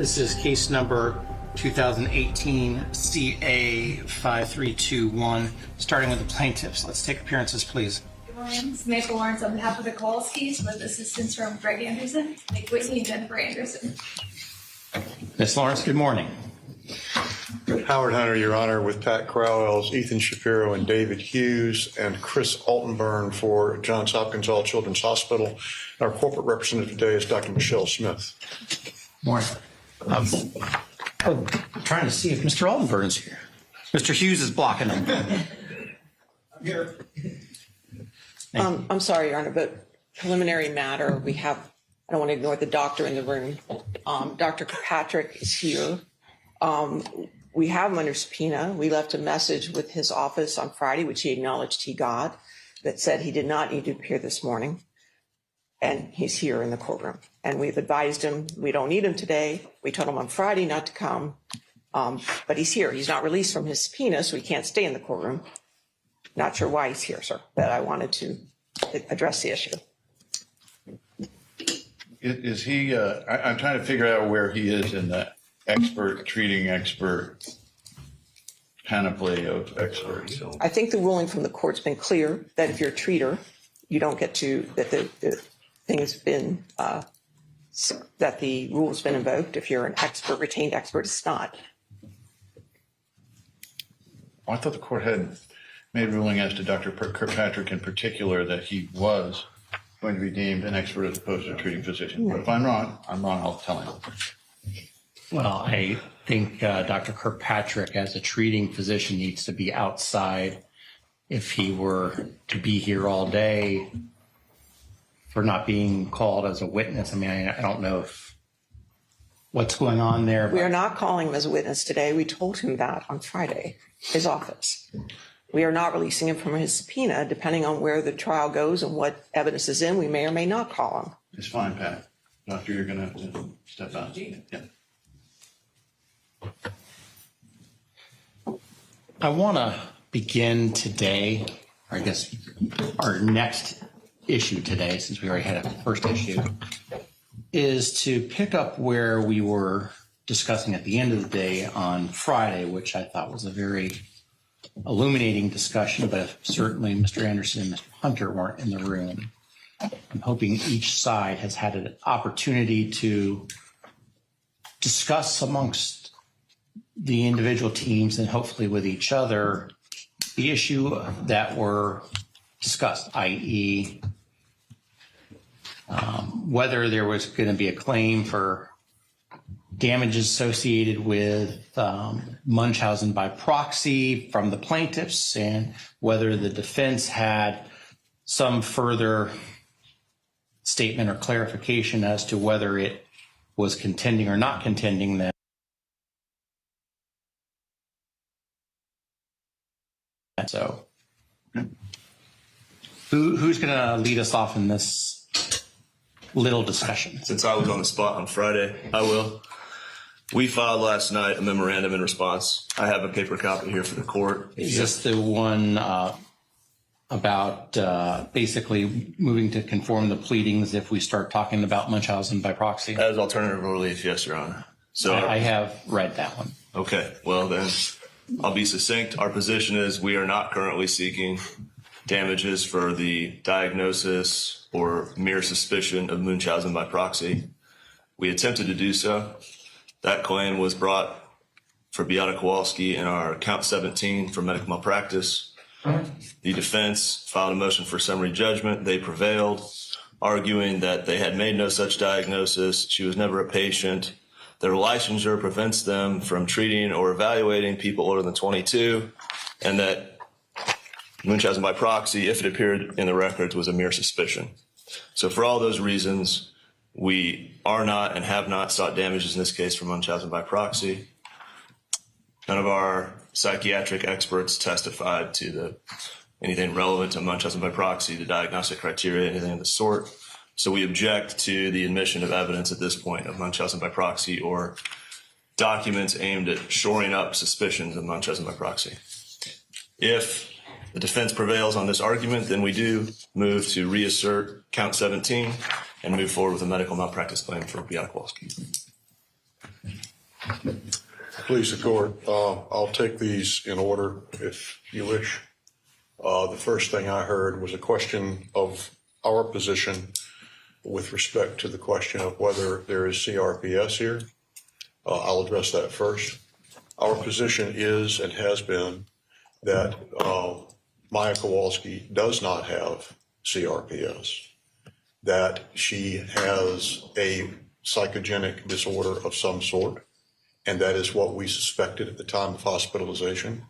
This is case number 2018 CA 5321. Starting with the plaintiffs. Let's take appearances, please. Good morning. Samantha Lawrence on behalf of the Kowalskis with assistance from Greg Anderson, Nick Whitney, and Jennifer Anderson. Ms. Lawrence, good morning. Howard Hunter, Your Honor, with Pat Crowells, Ethan Shapiro, and David Hughes, and Chris Altenburn for Johns Hopkins All Children's Hospital. Our corporate representative today is Dr. Michelle Smith. Morning. I'm trying to see if Mr. Altenburn is here. Mr. Hughes is blocking him. I'm here. I'm sorry, Your Honor, but preliminary matter, we have, I don't want to ignore the doctor in the room. Dr. Kirkpatrick is here. We have him under subpoena. We left a message with his office on Friday, which he acknowledged he got, that said he did not need to appear this morning. And he's here in the courtroom. And we've advised him we don't need him today. We told him on Friday not to come. But he's here. He's not released from his subpoena, so he can't stay in the courtroom. Not sure why he's here, sir, but I wanted to address the issue. Is he, I'm trying to figure out where he is in the treating expert panoply of experts. I think the ruling from the court's been clear that if you're a treater, you don't get to, that the thing has been, that the rule has been invoked. If you're an expert, retained expert, it's not. I thought the court had made a ruling as to Dr. Kirkpatrick in particular that he was going to be deemed an expert as opposed to a treating physician. But if I'm wrong, I'll tell him. Well, I think Dr. Kirkpatrick, as a treating physician, needs to be outside. If he were to be here all day for not being called as a witness, I mean, I don't know if what's going on there. We are not calling him as a witness today. We told him that on Friday, his office. We are not releasing him from his subpoena. Depending on where the trial goes and what evidence is in, we may or may not call him. It's fine, Pat. Doctor, you're going to have to step out. Yeah. I want to begin today, or I guess our next issue today, since we already had a first issue, is to pick up where we were discussing at the end of the day on Friday, which I thought was a very illuminating discussion, but certainly Mr. Anderson and Mr. Hunter weren't in the room. I'm hoping each side has had an opportunity to discuss amongst the individual teams and hopefully with each other the issue that were discussed, i.e. Whether there was going to be a claim for damages associated with Munchausen by proxy from the plaintiffs, and whether the defense had some further statement or clarification as to whether it was contending or not contending that. So who's going to lead us off in this little discussion? Since I was on the spot on Friday, I will. We filed last night a memorandum in response. I have a paper copy here for the court. Is this the one about basically moving to conform the pleadings if we start talking about Munchausen by proxy? As alternative relief, yes, Your Honor. So I have read that one. Okay, well then I'll be succinct. Our position is we are not currently seeking damages for the diagnosis or mere suspicion of Munchausen by proxy. We attempted to do so. That claim was brought for Beata Kowalski in our count 17 for medical malpractice. The defense filed a motion for summary judgment. They prevailed, arguing that they had made no such diagnosis. She was never a patient. Their licensure prevents them from treating or evaluating people older than 22, and that Munchausen by proxy, if it appeared in the records, was a mere suspicion. So for all those reasons, we are not and have not sought damages in this case for Munchausen by proxy. None of our psychiatric experts testified to anything relevant to Munchausen by proxy, the diagnostic criteria, anything of the sort. So we object to the admission of evidence at this point of Munchausen by proxy or documents aimed at shoring up suspicions of Munchausen by proxy. If the defense prevails on this argument, then we do move to reassert count 17 and move forward with a medical malpractice claim for Beata Kowalski. Please, the court. I'll take these in order if you wish. The first thing I heard was a question of our position with respect to the question of whether there is CRPS here. I'll address that first. Our position is and has been that Maya Kowalski does not have CRPS, that she has a psychogenic disorder of some sort, and that is what we suspected at the time of hospitalization,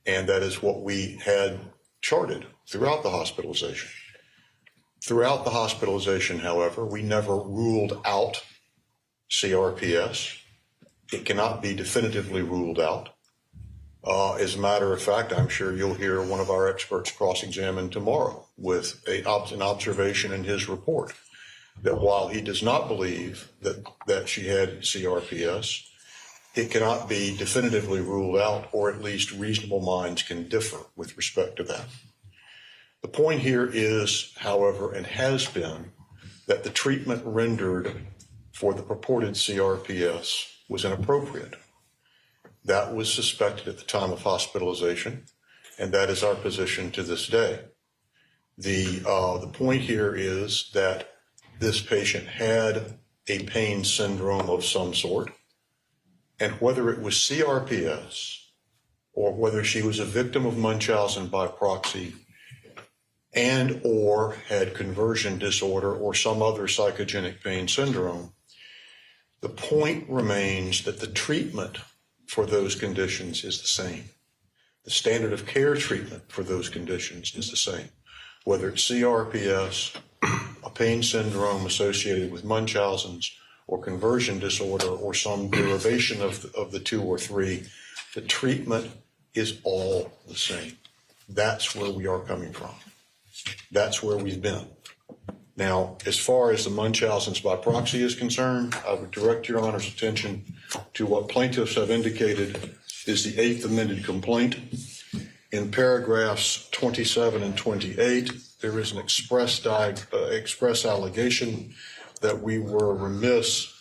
and that is what we had charted throughout the hospitalization. Throughout the hospitalization, however, we never ruled out CRPS. It cannot be definitively ruled out. As a matter of fact, I'm sure you'll hear one of our experts cross-examine tomorrow with an observation in his report that while he does not believe that she had CRPS, it cannot be definitively ruled out, or at least reasonable minds can differ with respect to that. The point here is, however, and has been, that the treatment rendered for the purported CRPS was inappropriate. That was suspected at the time of hospitalization, and that is our position to this day. The point here is that this patient had a pain syndrome of some sort, and whether it was CRPS or whether she was a victim of Munchausen by proxy and or had conversion disorder or some other psychogenic pain syndrome, the point remains that the treatment for those conditions is the same. The standard of care treatment for those conditions is the same. Whether it's CRPS, a pain syndrome associated with Munchausen's, or conversion disorder, or some derivation of the two or three, the treatment is all the same. That's where we are coming from. That's where we've been. Now, as far as the Munchausen's by proxy is concerned, I would direct Your Honor's attention to what plaintiffs have indicated is the 8th amended complaint. In paragraphs 27 and 28, there is an express allegation that we were remiss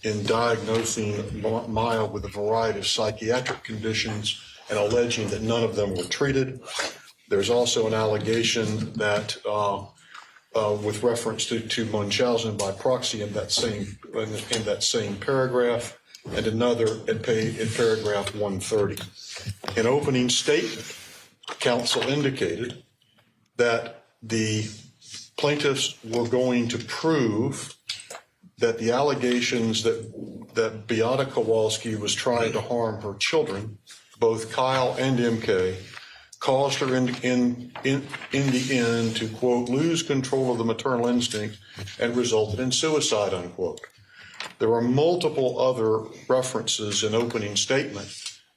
in diagnosing Maya with a variety of psychiatric conditions and alleging that none of them were treated. There's also an allegation that with reference to Munchausen by proxy in that same paragraph, and another in paragraph 130. In opening statement, counsel indicated that the plaintiffs were going to prove that the allegations that Beata Kowalski was trying to harm her children, both Kyle and MK, caused her in the end to, quote, lose control of the maternal instinct and resulted in suicide, unquote. There are multiple other references in opening statement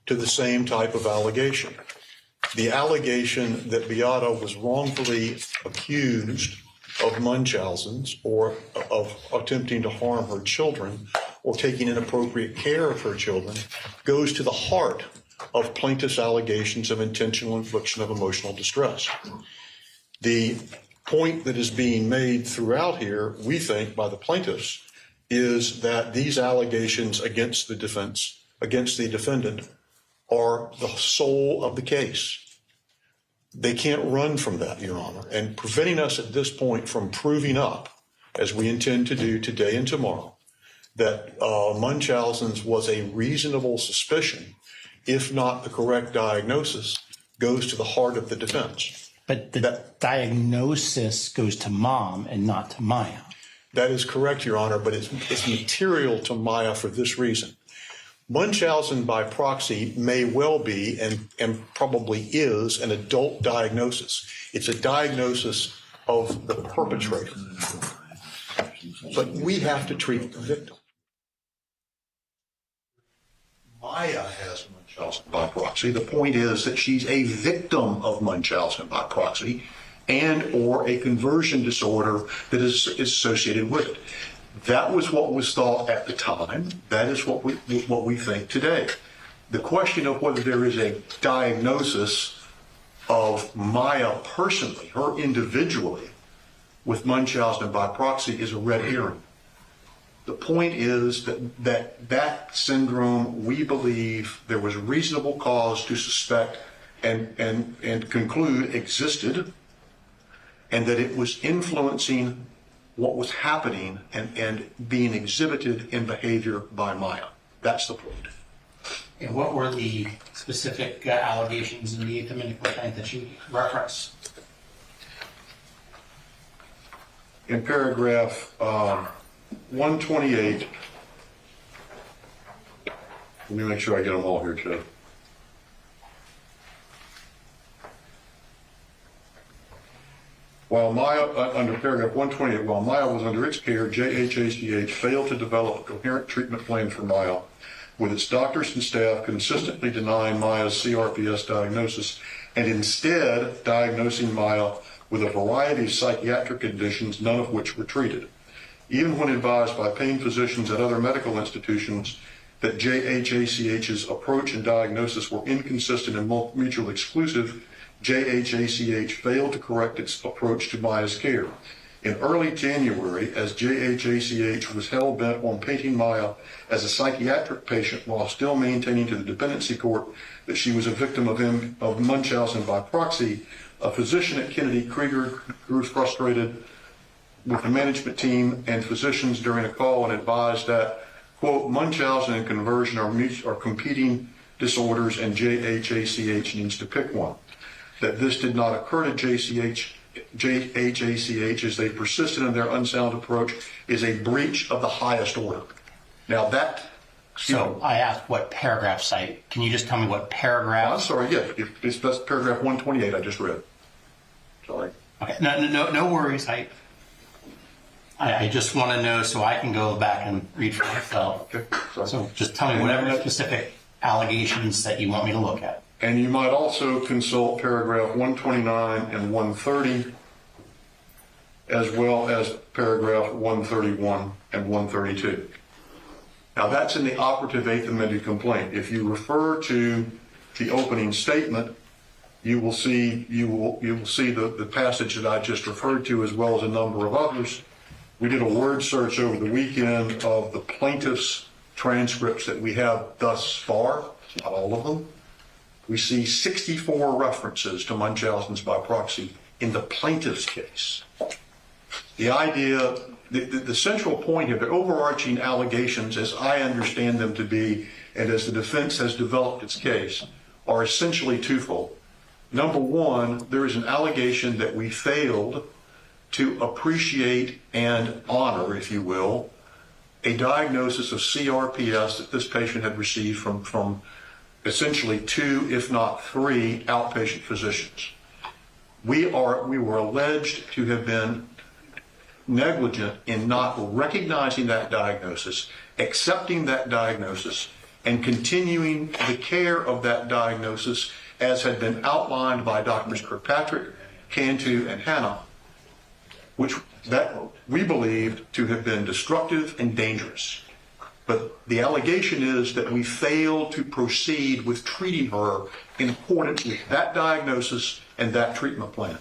to the same type of allegation. The allegation that Beata was wrongfully accused of Munchausen's or of attempting to harm her children or taking inappropriate care of her children goes to the heart of plaintiff's allegations of intentional infliction of emotional distress. The point that is being made throughout here, we think, by the plaintiffs, is that these allegations against the defendant are the soul of the case. They can't run from that, Your Honor. And preventing us at this point from proving up, as we intend to do today and tomorrow, that Munchausen's was a reasonable suspicion, if not the correct diagnosis, goes to the heart of the defense. But the diagnosis goes to mom and not to Maya. That is correct, Your Honor, but it's material to Maya for this reason. Munchausen by proxy may well be and probably is an adult diagnosis. It's a diagnosis of the perpetrator. But we have to treat the victim. Maya has Munchausen by proxy. The point is that she's a victim of Munchausen by proxy and or a conversion disorder that is associated with it. That was what was thought at the time. That is what we think today. The question of whether there is a diagnosis of Maya personally, her individually, with Munchausen by proxy is a red herring. The point is that syndrome, we believe there was reasonable cause to suspect and conclude existed, and that it was influencing what was happening and being exhibited in behavior by Maya. That's the point. And what were the specific allegations in the Eighth Amendment complaint that you referenced? In paragraph 128, let me make sure I get them all here, Joe. While Maya, under paragraph 128, while Maya was under its care, JHACH failed to develop a coherent treatment plan for Maya, with its doctors and staff consistently denying Maya's CRPS diagnosis and instead diagnosing Maya with a variety of psychiatric conditions, none of which were treated. Even when advised by pain physicians at other medical institutions that JHACH's approach and diagnosis were inconsistent and mutually exclusive, JHACH failed to correct its approach to Maya's care. In early January, as JHACH was hell-bent on painting Maya as a psychiatric patient while still maintaining to the dependency court that she was a victim of Munchausen by proxy, a physician at Kennedy Krieger grew frustrated with the management team and physicians during a call and advised that, quote, Munchausen and conversion are competing disorders and JHACH needs to pick one. That this did not occur to JHACH as they persisted in their unsound approach is a breach of the highest order. Now that... So I asked what paragraph site. Can you just tell me what I'm paragraph? sorry, yeah, that's paragraph 128 I just read. Sorry. Okay, no worries. I just want to know so I can go back and read for myself. Okay, sorry. So just tell me whatever specific allegations that you want me to look at. And you might also consult paragraph 129 and 130, as well as paragraph 131 and 132. Now that's in the operative Eighth Amendment complaint. If you refer to the opening statement, you will see the passage that I just referred to, as well as a number of others. We did a word search over the weekend of the plaintiff's transcripts that we have thus far, not all of them. We see 64 references to Munchausen's by proxy in the plaintiff's case. The idea, the central point here, the overarching allegations, as I understand them to be, and as the defense has developed its case, are essentially twofold. Number one, there is an allegation that we failed to appreciate and honor, if you will, a diagnosis of CRPS that this patient had received from essentially 2, if not 3, outpatient physicians. We were alleged to have been negligent in not recognizing that diagnosis, accepting that diagnosis, and continuing the care of that diagnosis as had been outlined by Drs. Kirkpatrick, Cantu, and Hanna, which that we believed to have been destructive and dangerous. But the allegation is that we failed to proceed with treating her in accordance with that diagnosis and that treatment plan.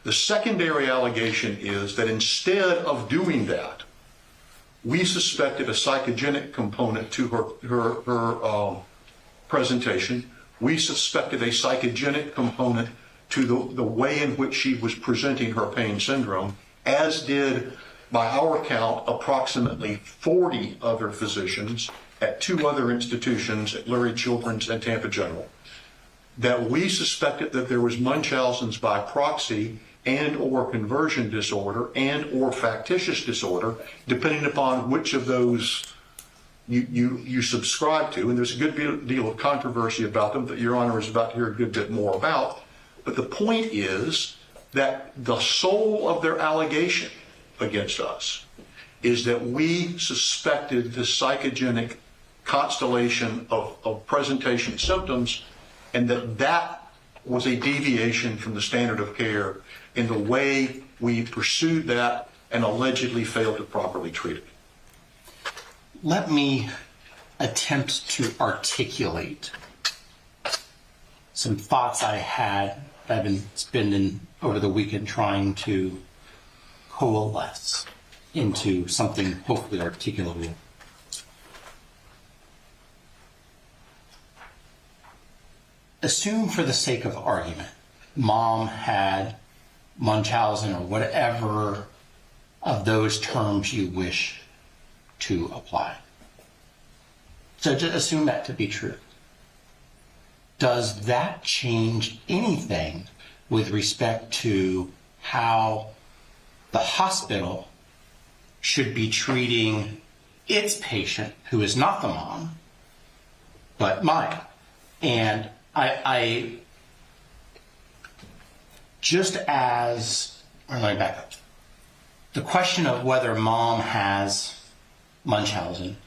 The secondary allegation is that instead of doing that, we suspected a psychogenic component to her presentation. We suspected a psychogenic component to the way in which she was presenting her pain syndrome, as did, by our count, approximately 40 other physicians at 2 other institutions, at Lurie Children's and Tampa General, that we suspected that there was Munchausen's by proxy and or conversion disorder and or factitious disorder, depending upon which of those you subscribe to. And there's a good deal of controversy about them that Your Honor is about to hear a good bit more about. But the point is that the soul of their allegation against us is that we suspected this psychogenic constellation of presentation symptoms, and that was a deviation from the standard of care in the way we pursued that and allegedly failed to properly treat it. Let me attempt to articulate some thoughts I had that I've been spending over the weekend trying to coalesce into something hopefully articulable. Assume for the sake of argument, mom had Munchausen or whatever of those terms you wish to apply. So just assume that to be true. Does that change anything with respect to how the hospital should be treating its patient, who is not the mom, but Maya? And I just as, or let me back up. The question of whether mom has Munchausen,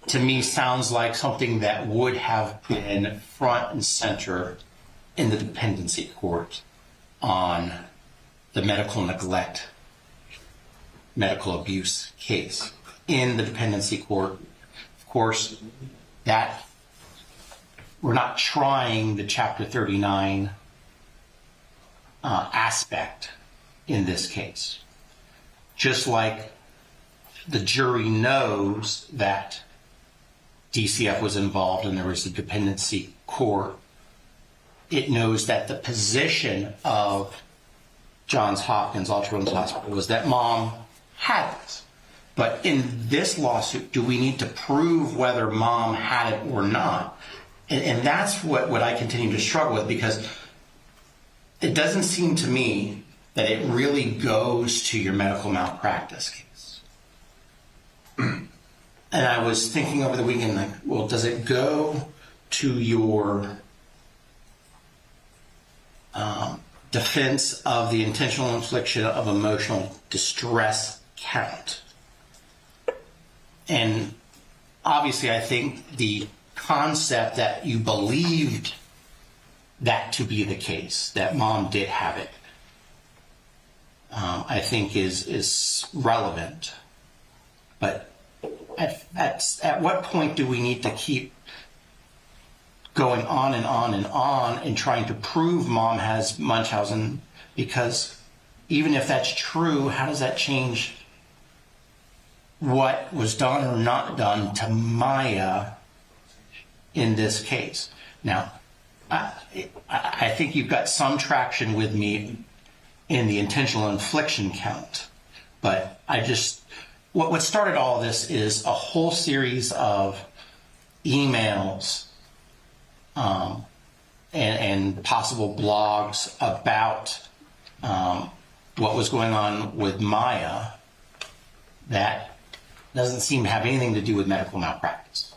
to me, sounds like something that would have been front and center in the dependency court on the medical neglect, medical abuse case. In the dependency court, of course, that we're not trying the Chapter 39 aspect in this case. Just like the jury knows that DCF was involved and there was a dependency court, it knows that the position of Johns Hopkins, All Children's Hospital, was that mom had it. But in this lawsuit, do we need to prove whether mom had it or not? And that's what I continue to struggle with, because it doesn't seem to me that it really goes to your medical malpractice case. And I was thinking over the weekend, like, well, does it go to your defense of the intentional infliction of emotional distress count? And obviously, I think the concept that you believed that to be the case, that mom did have it, I think is relevant. But at what point do we need to keep going on and on and on and trying to prove mom has Munchausen? Because even if that's true, how does that change what was done or not done to Maya in this case? Now, I think you've got some traction with me in the intentional infliction count, but what started all this is a whole series of emails and possible blogs about what was going on with Maya that doesn't seem to have anything to do with medical malpractice,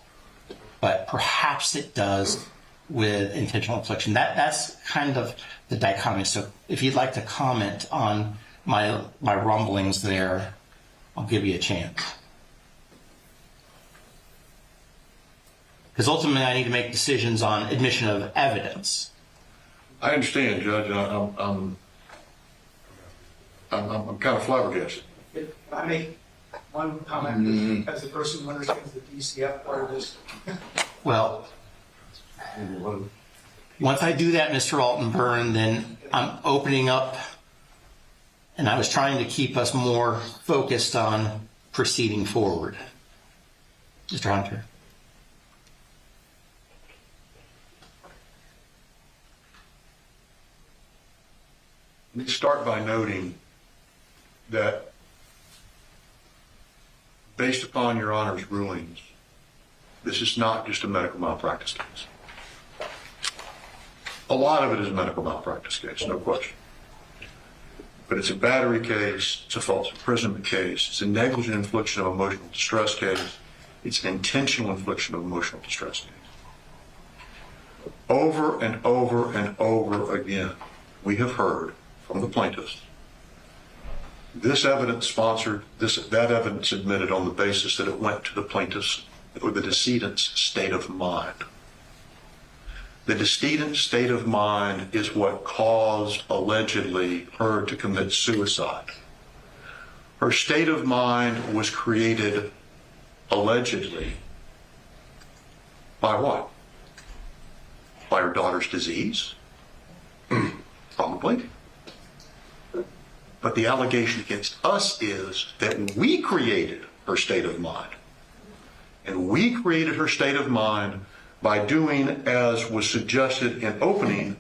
but perhaps it does with intentional infliction. That's kind of the dichotomy. So if you'd like to comment on my rumblings there, I'll give you a chance. Because ultimately I need to make decisions on admission of evidence. I understand, Judge. I'm kind of flabbergasted. If I make one comment as a person who understands the DCF part of this. Well, once I do that, Mr. Altenburn, then I'm opening up, and I was trying to keep us more focused on proceeding forward. Mr. Hunter. Let me start by noting that based upon Your Honor's rulings, this is not just a medical malpractice case. A lot of it is a medical malpractice case, no question. But it's a battery case, it's a false imprisonment case, it's a negligent infliction of emotional distress case, it's an intentional infliction of emotional distress case. Over and over and over again, we have heard from the plaintiffs this evidence sponsored, that evidence admitted on the basis that it went to the plaintiff's or the decedent's state of mind. The decedent's state of mind is what caused, allegedly, her to commit suicide. Her state of mind was created, allegedly, by what? By her daughter's disease? Probably. But the allegation against us is that we created her state of mind. And we created her state of mind by doing as was suggested in opening,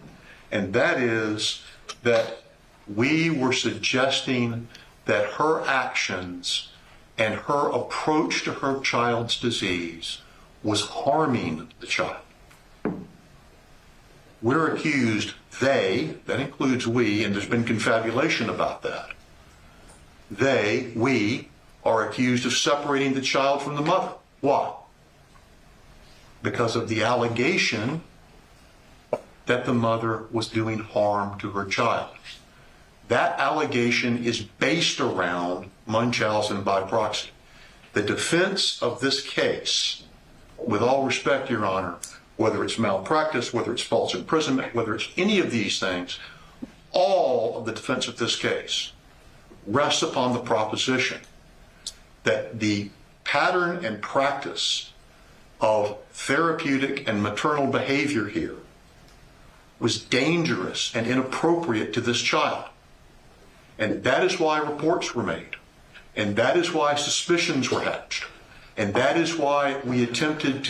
and that is that we were suggesting that her actions and her approach to her child's disease was harming the child. We're accused, they, that includes we, and there's been confabulation about that. We are accused of separating the child from the mother. Why? Because of the allegation that the mother was doing harm to her child. That allegation is based around Munchausen by proxy. The defense of this case, with all respect, Your Honor, whether it's malpractice, whether it's false imprisonment, whether it's any of these things, all of the defense of this case rests upon the proposition that the pattern and practice of therapeutic and maternal behavior here was dangerous and inappropriate to this child. And that is why reports were made. And that is why suspicions were hatched. And that is why we attempted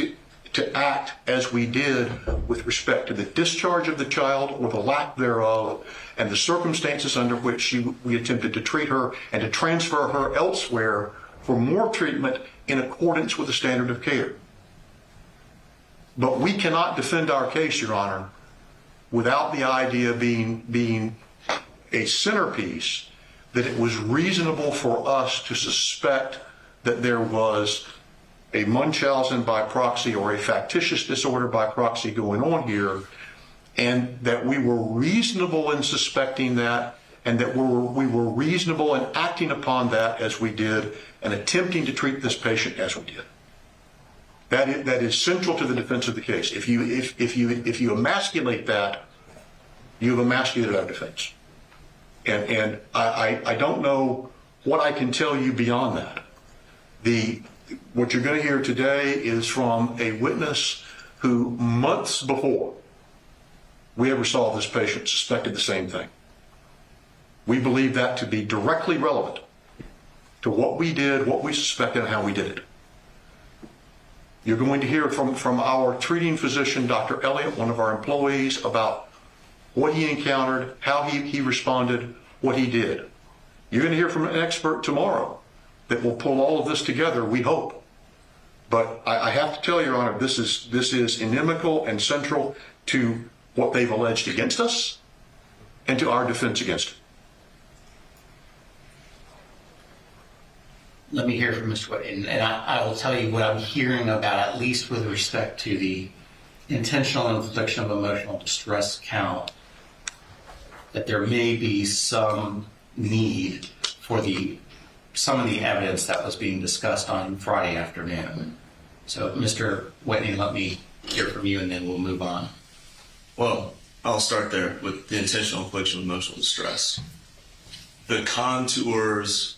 to act as we did with respect to the discharge of the child or the lack thereof, and the circumstances under which we attempted to treat her and to transfer her elsewhere for more treatment in accordance with the standard of care. But we cannot defend our case, Your Honor, without the idea being a centerpiece that it was reasonable for us to suspect that there was a Munchausen by proxy or a factitious disorder by proxy going on here, and that we were reasonable in suspecting that, and that we were reasonable in acting upon that as we did and attempting to treat this patient as we did. That is central to the defense of the case. If you emasculate that, you've emasculated our defense. And I don't know what I can tell you beyond that. What you're going to hear today is from a witness who months before we ever saw this patient suspected the same thing. We believe that to be directly relevant to what we did, what we suspected, and how we did it. You're going to hear from our treating physician, Dr. Elliott, one of our employees, about what he encountered, how he responded, what he did. You're going to hear from an expert tomorrow that will pull all of this together, we hope. But I have to tell you, Your Honor, this is inimical and central to what they've alleged against us and to our defense against it. Let me hear from Mr. Whitney, and I will tell you what I'm hearing about, at least with respect to the intentional infliction of emotional distress count, that there may be some need for some of the evidence that was being discussed on Friday afternoon. So, Mr. Whitney, let me hear from you, and then we'll move on. Well, I'll start there with the intentional infliction of emotional distress. The contours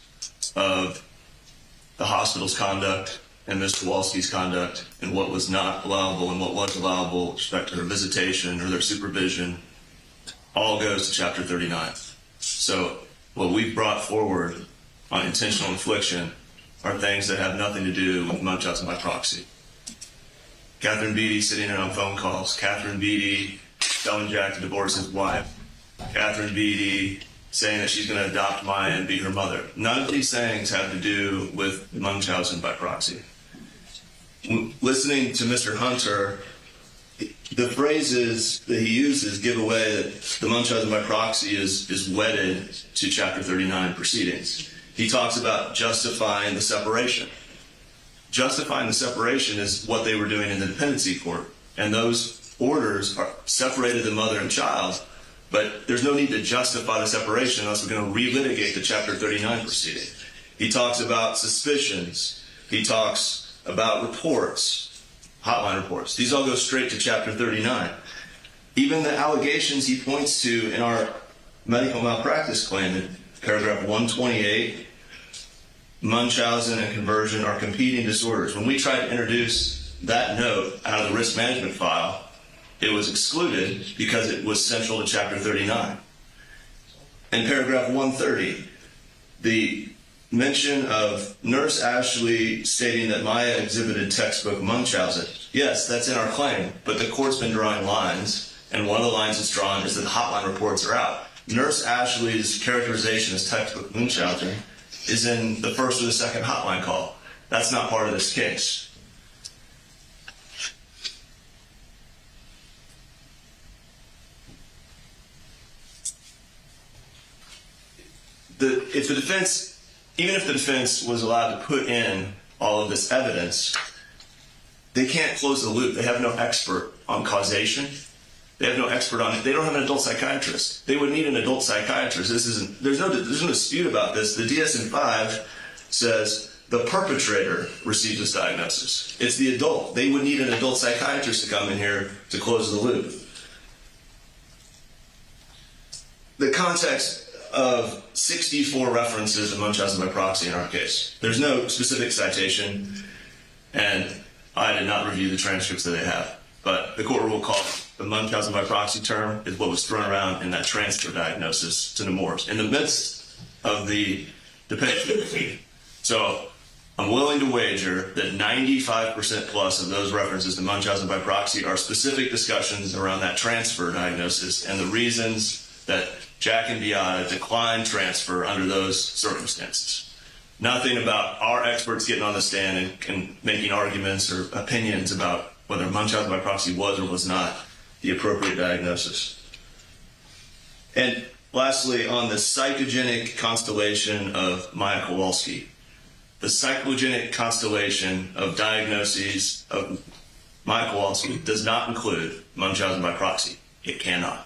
of the hospital's conduct and Ms. Kowalski's conduct and what was not allowable and what was allowable with respect to her visitation or their supervision all goes to Chapter 39. So what we've brought forward on intentional infliction are things that have nothing to do with Munchausen by proxy. Catherine Beatty sitting in on phone calls. Catherine Beatty telling Jack to divorce his wife. Catherine Beatty saying that she's going to adopt Maya and be her mother. None of these things have to do with Munchausen by proxy. Listening to Mr. Hunter, the phrases that he uses give away that the Munchausen by proxy is wedded to Chapter 39 proceedings. He talks about justifying the separation. Justifying the separation is what they were doing in the dependency court. And those orders separated the mother and child, but there's no need to justify the separation unless we're going to relitigate the Chapter 39 proceeding. He talks about suspicions. He talks about reports, hotline reports. These all go straight to Chapter 39. Even the allegations he points to in our medical malpractice claim in paragraph 128, Munchausen and conversion are competing disorders. When we tried to introduce that note out of the risk management file, it was excluded because it was central to Chapter 39. In paragraph 130, the mention of Nurse Ashley stating that Maya exhibited textbook Munchausen. Yes, that's in our claim, but the court's been drawing lines, and one of the lines it's drawn is that the hotline reports are out. Nurse Ashley's characterization as textbook Munchausen is in the first or the second hotline call. That's not part of this case. Even if the defense was allowed to put in all of this evidence, they can't close the loop. They have no expert on causation. They have no expert on it. They don't have an adult psychiatrist. They would need an adult psychiatrist. There's no dispute about this. The DSM-5 says the perpetrator receives this diagnosis. It's the adult. They would need an adult psychiatrist to come in here to close the loop. The context of 64 references to Munchausen by proxy in our case. There's no specific citation, and I did not review the transcripts that they have. But the court will call the Munchausen by proxy term is what was thrown around in that transfer diagnosis to Nemours in the midst of the debate. So I'm willing to wager that 95% plus of those references to Munchausen by proxy are specific discussions around that transfer diagnosis and the reasons that Jack and Beata declined transfer under those circumstances. Nothing about our experts getting on the stand and making arguments or opinions about whether Munchausen by proxy was or was not the appropriate diagnosis. And lastly, on the psychogenic constellation of Maya Kowalski, the psychogenic constellation of diagnoses of Maya Kowalski does not include Munchausen by proxy. It cannot.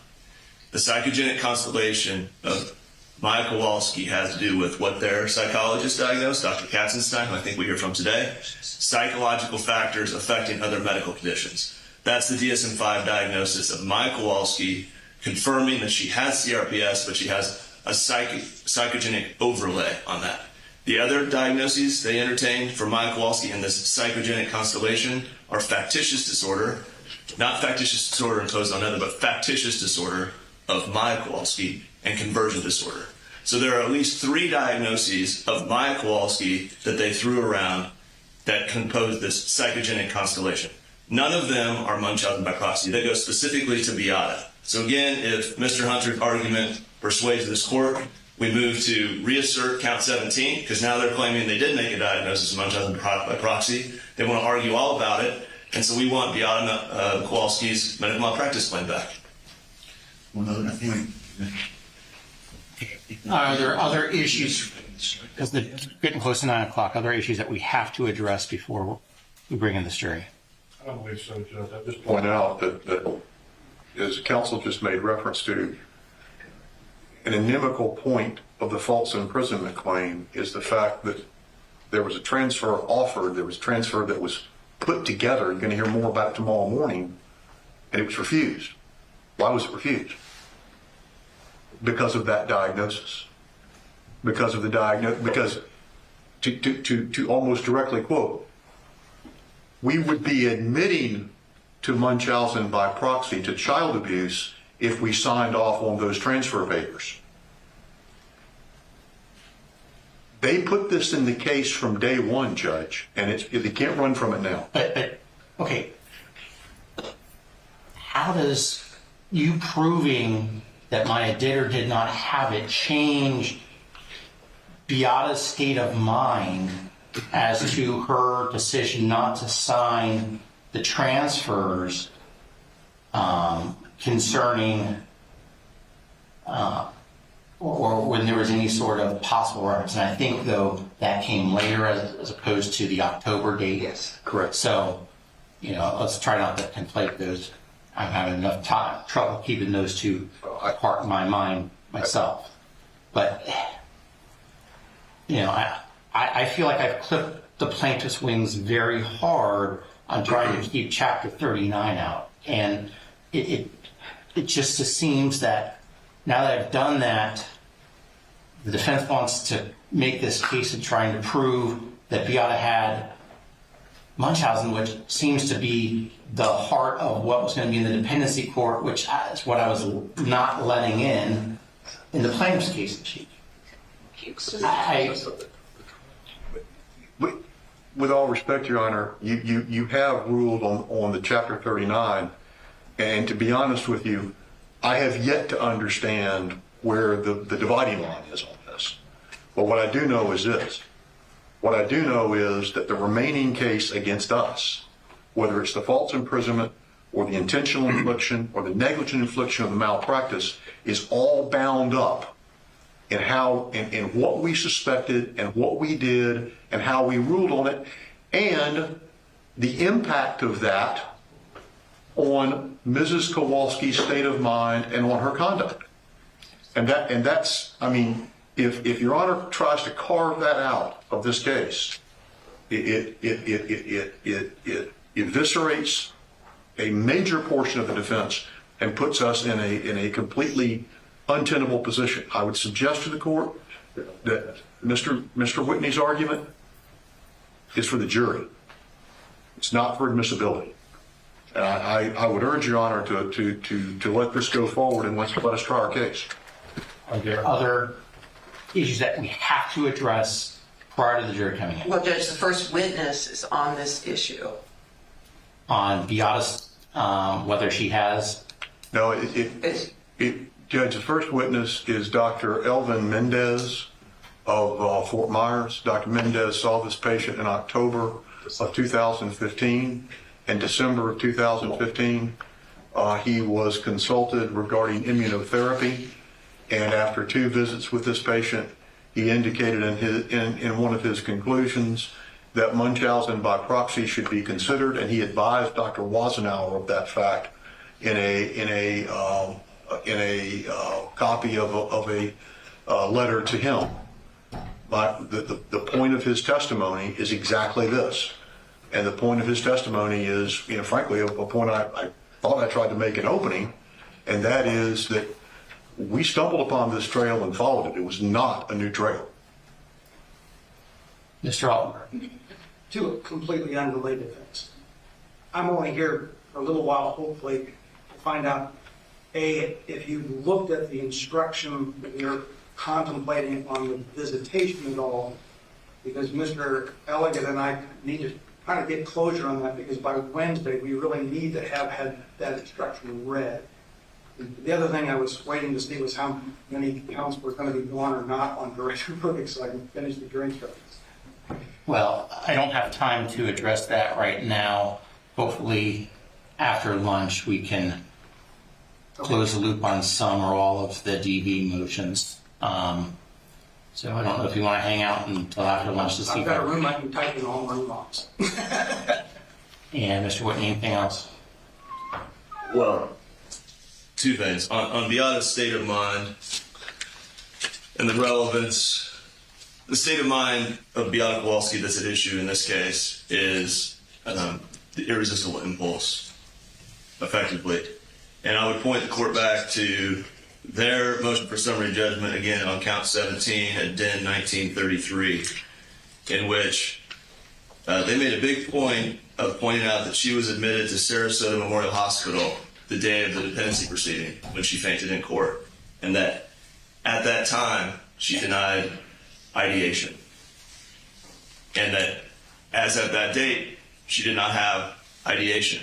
The psychogenic constellation of Maya Kowalski has to do with what their psychologist diagnosed, Dr. Katzenstein, who I think we hear from today, psychological factors affecting other medical conditions. That's the DSM-5 diagnosis of Maya Kowalski, confirming that she has CRPS, but she has a psychogenic overlay on that. The other diagnoses they entertained for Maya Kowalski in this psychogenic constellation are factitious disorder, not factitious disorder imposed on another, but factitious disorder of Maya Kowalski and conversion disorder. So there are at least 3 diagnoses of Maya Kowalski that they threw around that compose this psychogenic constellation. None of them are Munchausen by proxy. They go specifically to Beata. So again, if Mr. Hunter's argument persuades this court, we move to reassert count 17, because now they're claiming they did make a diagnosis of Munchausen by proxy. They want to argue all about it, and so we want Beata Kowalski's medical malpractice claim back. One other thing. Are there other issues, because it's getting close to 9 o'clock, other issues that we have to address before we bring in this jury? I don't believe so, Judge. I just Point out that as counsel just made reference to, an inimical point of the false imprisonment claim is the fact that there was a transfer offered, there was transfer that was put together, you're going to hear more about it tomorrow morning, and it was refused. Why was it refused? Because of that diagnosis. Because of the diagnosis, because to almost directly quote, we would be admitting to Munchausen by proxy, to child abuse, if we signed off on those transfer papers. They put this in the case from day one, Judge, and they can't run from it now. But okay, how does you proving that Maya did or did not have it change Beata's state of mind as to her decision not to sign the transfers concerning or when there was any sort of possible reference? And I think, though, that came later as opposed to the October date. Yes, correct. So, let's try not to conflate those. I'm having enough trouble keeping those two apart in my mind myself. But, I feel like I've clipped the plaintiff's wings very hard on trying to keep Chapter 39 out. And it just seems that now that I've done that, the defense wants to make this case of trying to prove that Beata had Munchausen, which seems to be the heart of what was going to be in the dependency court, which is what I was not letting in. in the plaintiff's case in chief. I, With all respect, Your Honor, you have ruled on the Chapter 39, and to be honest with you, I have yet to understand where the dividing line is on this. But what I do know is this. What I do know is that the remaining case against us, whether it's the false imprisonment or the intentional infliction or the negligent infliction of the malpractice, is all bound up in in what we suspected and what we did and how we ruled on it, and the impact of that on Mrs. Kowalski's state of mind and on her conduct. And that's, I mean, if Your Honor tries to carve that out of this case, it eviscerates a major portion of the defense and puts us in a completely untenable position. I would suggest to the court that Mr. Whitney's argument is for the jury. It's not for admissibility. And I would urge Your Honor to let this go forward and let us try our case. are there other issues that we have to address prior to the jury coming in? Well, Judge, the first witness is on this issue. On Beata's, whether she has? No, Judge, the first witness is Dr. Elvin Mendez of Fort Myers. Dr. Mendez saw this patient in October of 2015. In December of 2015, he was consulted regarding immunotherapy, and after 2 visits with this patient, he indicated in one of his conclusions that Munchausen by proxy should be considered, and he advised Dr. Wasenauer of that fact in a copy of a letter to him. But the point of his testimony is exactly this. And the point of his testimony is, frankly, a point I thought I tried to make an opening, and that is that we stumbled upon this trail and followed it. It was not a new trail. Mr. Altenberg. 2 completely unrelated things. I'm only here for a little while, hopefully, to find out, A, if you looked at the instruction that you're contemplating on the visitation at all, because Mr. Elliott and I need to kind of get closure on that, because by Wednesday, we really need to have had that instruction read. The other thing I was waiting to see was how many counts were going to be gone or not on director verdict, so I can finish the jury instructions. Well, I don't have time to address that right now. Hopefully, after lunch, we can close the loop on some or all of the DV motions. So I don't know if you want to hang out until after lunch to see. I've got a room I can type in all my logs. And Mr. Whitney, anything else? Well, 2 things. On Beata's state of mind and the relevance, the state of mind of Beata Kowalski that's at issue in this case is the irresistible impulse, effectively. And I would point the court back to their motion for summary judgment, again, on count 17 at DIN 1933, in which they made a big point of pointing out that she was admitted to Sarasota Memorial Hospital the day of the dependency proceeding when she fainted in court, and that at that time she denied ideation, and that as of that date she did not have ideation.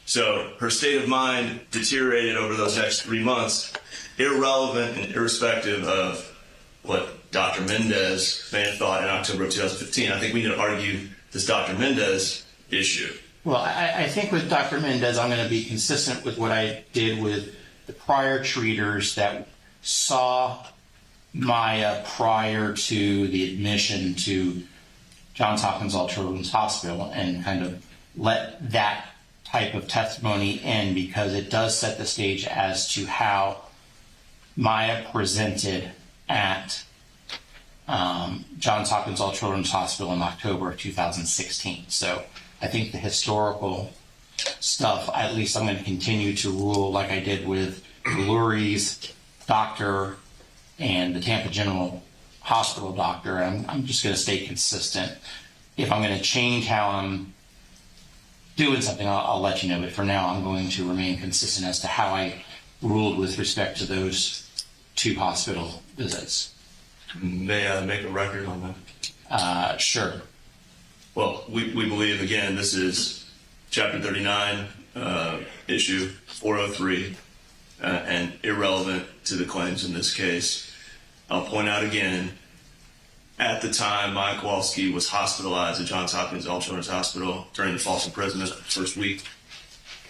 So her state of mind deteriorated over those next 3 months, irrelevant and irrespective of what Dr. Mendez may have thought in October of 2015. I think we need to argue this Dr. Mendez issue. Well, I think with Dr. Mendez, I'm going to be consistent with what I did with the prior treaters that saw Maya prior to the admission to Johns Hopkins All Children's Hospital, and kind of let that type of testimony in, because it does set the stage as to how Maya presented at Johns Hopkins All Children's Hospital in October of 2016. So I think the historical stuff, at least I'm going to continue to rule like I did with Lurie's doctor and the Tampa General Hospital doctor. I'm just going to stay consistent. If I'm going to change how I'm doing something, I'll let you know. But for now, I'm going to remain consistent as to how I ruled with respect to those 2 hospital visits. May I make a record on that? Sure. Well, we believe, again, this is Chapter 39, issue 403, and irrelevant to the claims in this case. I'll point out again, at the time Maya Kowalski was hospitalized at Johns Hopkins All Children's Hospital during the false imprisonment first week,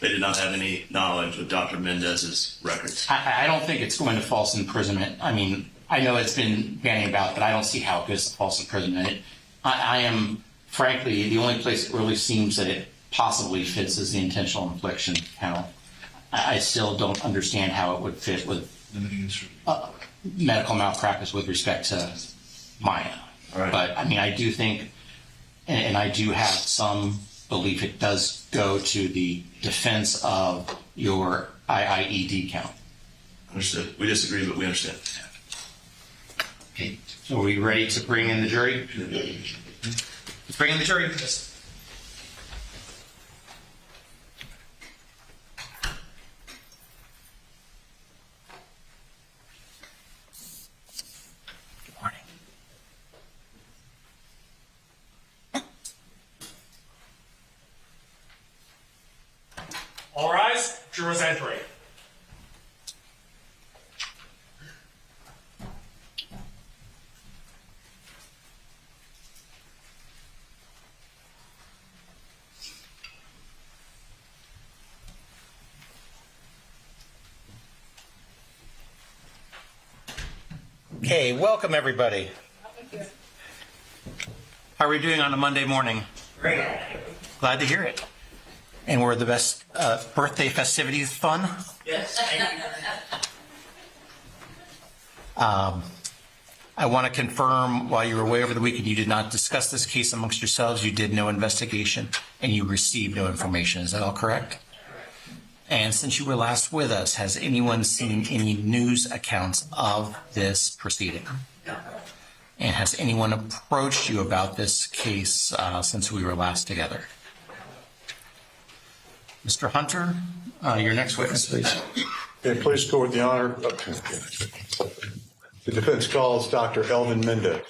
they did not have any knowledge of Dr. Mendez's records. I don't think it's going to false imprisonment. I mean, I know it's been banning about, but I don't see how it goes to false imprisonment. I am, frankly, the only place it really seems that it possibly fits is the intentional infliction count. I still don't understand how it would fit with medical malpractice with respect to Maya. Right. But I mean, I do think, and I do have some belief it does go to the defense of your IIED count. Understood. We disagree, but we understand. Okay. So are we ready to bring in the jury? Let's bring in the jury. Good morning. All rise. Jurors entering. Okay, welcome everybody. How are we doing on a Monday morning? Great. Glad to hear it. And were the best birthday festivities fun? Yes. I want to confirm, while you were away over the weekend, you did not discuss this case amongst yourselves. You did no investigation, and you received no information. Is that all correct? And since you were last with us, has anyone seen any news accounts of this proceeding? No. And has anyone approached you about this case since we were last together? Mr. Hunter, your next witness, please. Okay, please go with the honor. The defense calls Dr. Elvin Mendez.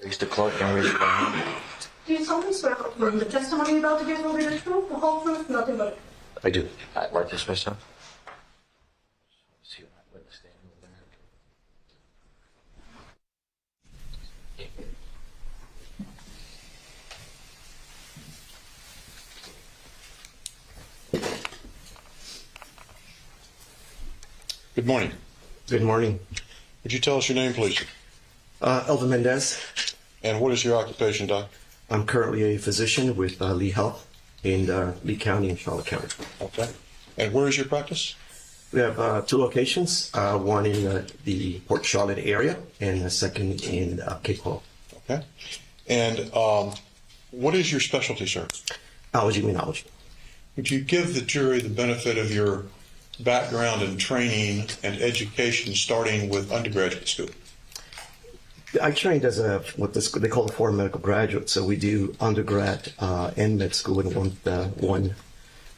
Mr. Clark, can I raise your right hand? Do you solemnly swear to affirm the testimony you're about to give will be the truth, the whole truth, nothing but I do. I write this myself. See what witness standing over there. Good morning. Good morning. Would you tell us your name, please? Elvin Mendez. And what is your occupation, Doc? I'm currently a physician with Lee Health in Lee County and Charlotte County. Okay. And where is your practice? We have 2 locations, one in the Port Charlotte area and a second in Cape Coral. Okay. And what is your specialty, sir? Allergy immunology. Would you give the jury the benefit of your background and training and education starting with undergraduate school? I trained as what they call a foreign medical graduate, so we do undergrad and med school in one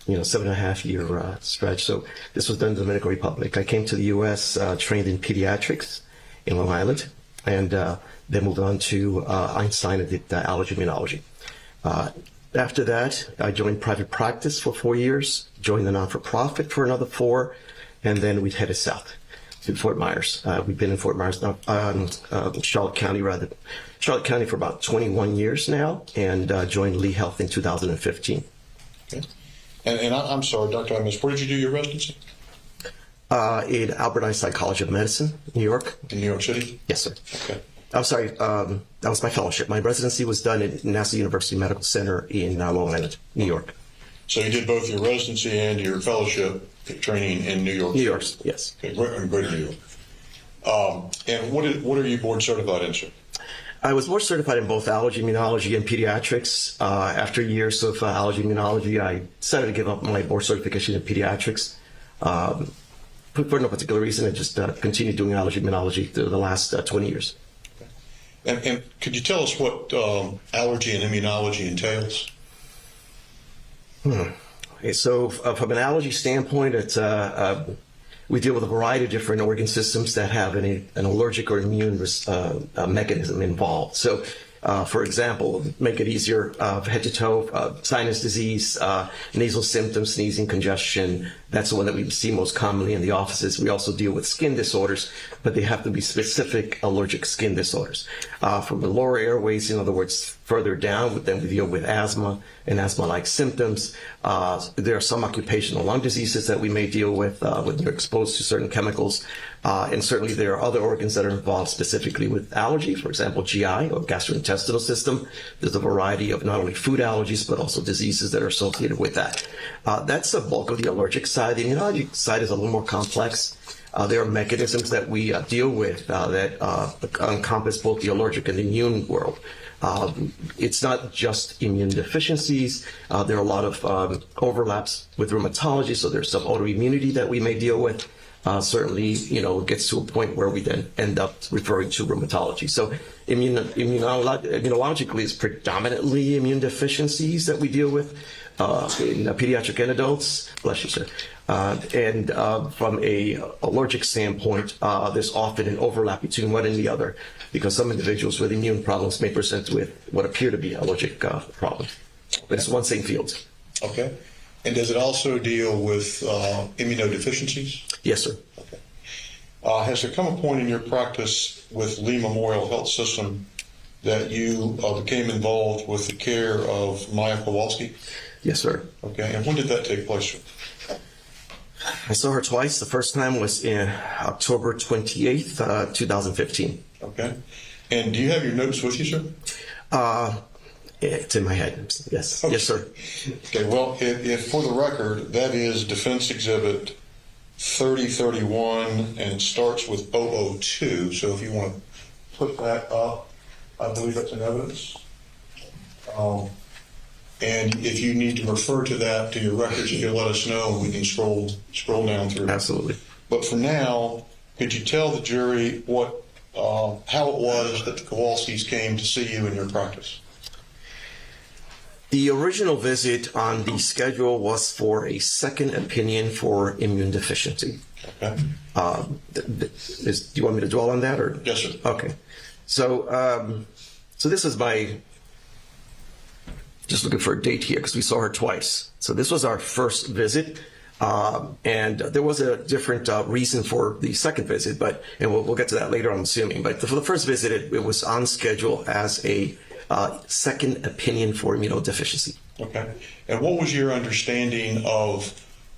7.5-year stretch. So this was done in the Dominican Republic. I came to the U.S., trained in pediatrics in Long Island, and then moved on to Einstein and did allergy immunology. After that, I joined private practice for 4 years, joined the non-for-profit for another 4, and then we headed south to Fort Myers. We've been in Fort Myers, Charlotte County for about 21 years now, and joined Lee Health in 2015. Okay. And I'm sorry, Dr. Imus, where did you do your residency? In Albert Einstein College of Medicine, New York. In New York City? Yes, sir. Okay. I'm sorry, that was my fellowship. My residency was done at NASA University Medical Center in Long Island, New York. So you did both your residency and your fellowship training in New York. New York, yes. Okay, in Greater New York. And what are you board certified in, sir? I was board certified in both allergy, immunology, and pediatrics. After years of allergy, immunology, I decided to give up my board certification in pediatrics. For no particular reason, I just continued doing allergy, immunology through the last 20 years. And could you tell us what allergy and immunology entails? Okay, so from an allergy standpoint, it's we deal with a variety of different organ systems that have an allergic or immune mechanism involved. So, for example, make it easier, head to toe, sinus disease, nasal symptoms, sneezing, congestion. That's the one that we see most commonly in the offices. We also deal with skin disorders, but they have to be specific allergic skin disorders. From the lower airways, in other words, further down, then we deal with asthma and asthma-like symptoms. There are some occupational lung diseases that we may deal with when you're exposed to certain chemicals. And certainly there are other organs that are involved specifically with allergy, for example, GI or gastrointestinal system. There's a variety of not only food allergies, but also diseases that are associated with that. That's the bulk of the allergic side. The immunologic side is a little more complex. There are mechanisms that we deal with that encompass both the allergic and the immune world. It's not just immune deficiencies. There are a lot of overlaps with rheumatology, so there's some autoimmunity that we may deal with. Certainly, it gets to a point where we then end up referring to rheumatology. So immunologically, it's predominantly immune deficiencies that we deal with in pediatric and adults. Bless you, sir. And from a allergic standpoint, there's often an overlap between one and the other because some individuals with immune problems may present with what appear to be allergic problems. But it's one same field. Okay. And does it also deal with immunodeficiencies? Yes, sir. Okay. Has there come a point in your practice with Lee Memorial Health System that you became involved with the care of Maya Kowalski? Yes, sir. Okay. And when did that take place? I saw her twice. The first time was in October 28th, 2015. Okay. And do you have your notes with you, sir? It's in my head. Yes. Okay. Yes, sir. Okay. Well, if for the record, that is Defense Exhibit 3031, and it starts with 002. So if you want to put that up, I believe that's in evidence. And if you need to refer to that to your records, you can let us know, and we can scroll down through. Absolutely. But for now, could you tell the jury how it was that the Kowalskis came to see you in your practice? The original visit on the schedule was for a second opinion for immune deficiency. Okay. Do you want me to dwell on that, or? Yes, sir. Okay. So this is my. Just looking for a date here because we saw her twice. So this was our first visit, and there was a different reason for the second visit, and we'll get to that later, I'm assuming. But for the first visit, it was on schedule as a second opinion for immunodeficiency. Okay. And what was your understanding of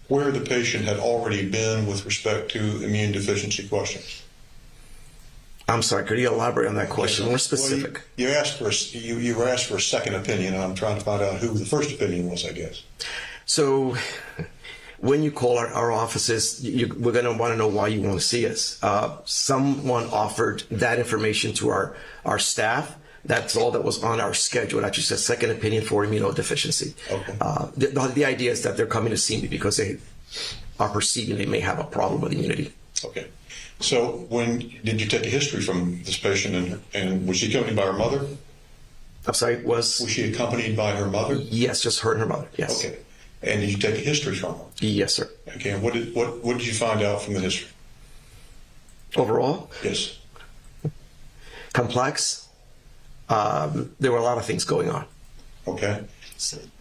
where the patient had already been with respect to immune deficiency questions? I'm sorry, could you elaborate on that question more specific? Well, you were asked for a second opinion, and I'm trying to find out who the first opinion was, I guess. So when you call our offices, we're going to want to know why you want to see us. Someone offered that information to our staff. That's all that was on our schedule. It actually says second opinion for immunodeficiency. Okay. The idea is that they're coming to see me because they are perceiving they may have a problem with immunity. Okay. So when did you take a history from this patient, and was she accompanied by her mother? I'm sorry, was she accompanied by her mother? Yes, just her and her mother, yes. Okay. And did you take a history from her? Yes, sir. Okay, and what did you find out from the history? Overall? Yes. Complex. There were a lot of things going on. Okay.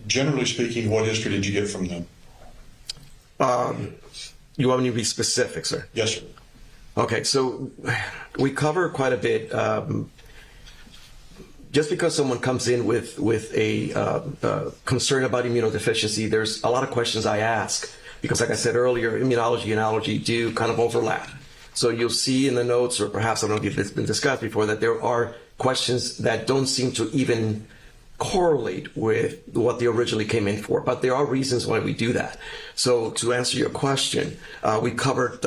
Generally speaking, what history did you get from them? You want me to be specific, sir? Yes, sir. Okay, so we cover quite a bit. Just because someone comes in with a concern about immunodeficiency, there's a lot of questions I ask because, like I said earlier, immunology and allergy do kind of overlap. So you'll see in the notes, or perhaps I don't know if it's been discussed before, that there are questions that don't seem to even correlate with what they originally came in for, but there are reasons why we do that. So to answer your question, we covered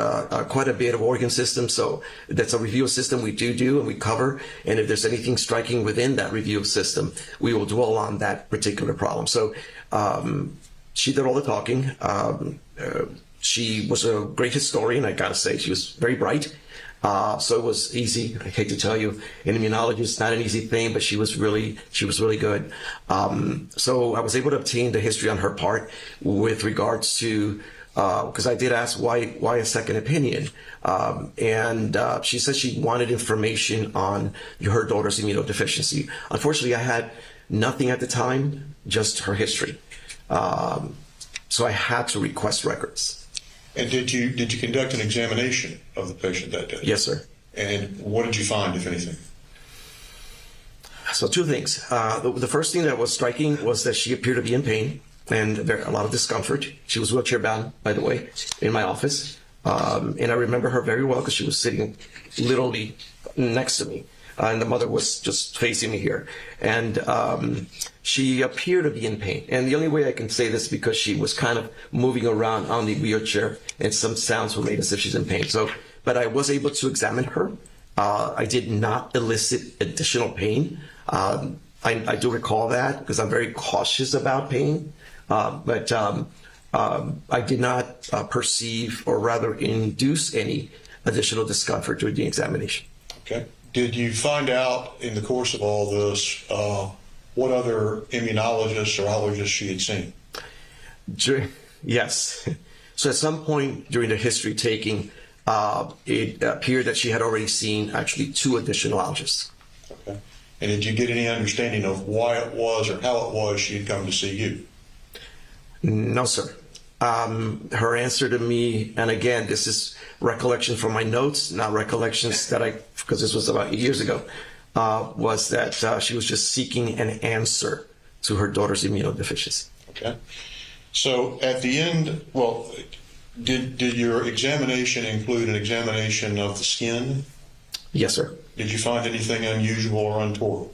quite a bit of organ systems. So that's a review system we do and we cover. And if there's anything striking within that review system, we will dwell on that particular problem. So she did all the talking. She was a great historian, I gotta say. She was very bright. So it was easy. I hate to tell you, an immunologist is not an easy thing, but she was really good. So I was able to obtain the history on her part with regards to, because I did ask why a second opinion, and she said she wanted information on her daughter's immunodeficiency. Unfortunately, I had nothing at the time, just her history. So I had to request records. And did you conduct an examination of the patient that day? Yes, sir. And what did you find, if anything? So two things. The first thing that was striking was that she appeared to be in pain and there a lot of discomfort. She was wheelchair bound, by the way, in my office. And I remember her very well because she was sitting literally next to me. And the mother was just facing me here. And she appeared to be in pain. And the only way I can say this because she was kind of moving around on the wheelchair and some sounds were made as if she's in pain. So, but I was able to examine her. I did not elicit additional pain. I do recall that because I'm very cautious about pain. But I did not perceive or rather induce any additional discomfort during the examination. Okay. Did you find out in the course of all this what other immunologists or allergists she had seen? Yes. So at some point during the history taking, it appeared that she had already seen actually 2 additional allergists. Okay. And did you get any understanding of why it was or how it was she had come to see you? No, sir. Her answer to me, and again, this is recollection from my notes, not recollections that because this was about 8 years ago, was that she was just seeking an answer to her daughter's immunodeficiency. Okay. So at the end, well, did your examination include an examination of the skin? Yes, sir. Did you find anything unusual or untoward?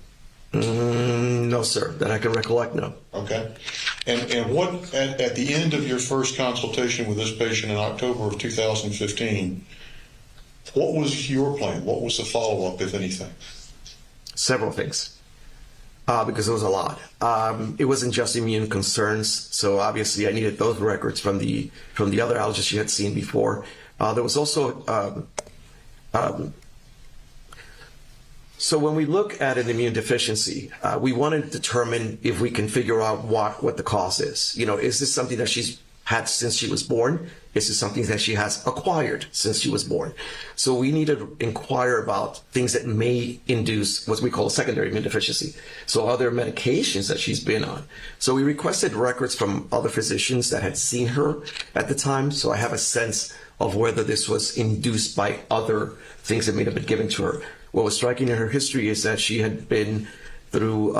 No, sir. That I can recollect, no. Okay. And what, at the end of your first consultation with this patient in October of 2015, what was your plan? What was the follow-up, if anything? Several things, because it was a lot. It wasn't just immune concerns, so obviously I needed those records from the other allergists she had seen before. There was also so when we look at an immune deficiency, we want to determine if we can figure out what the cause is. You know, is this something that she's had since she was born? Is this something that she has acquired since she was born? So we need to inquire about things that may induce what we call a secondary immune deficiency. So other medications that she's been on. So we requested records from other physicians that had seen her at the time. So I have a sense of whether this was induced by other things that may have been given to her. What was striking in her history is that she had been through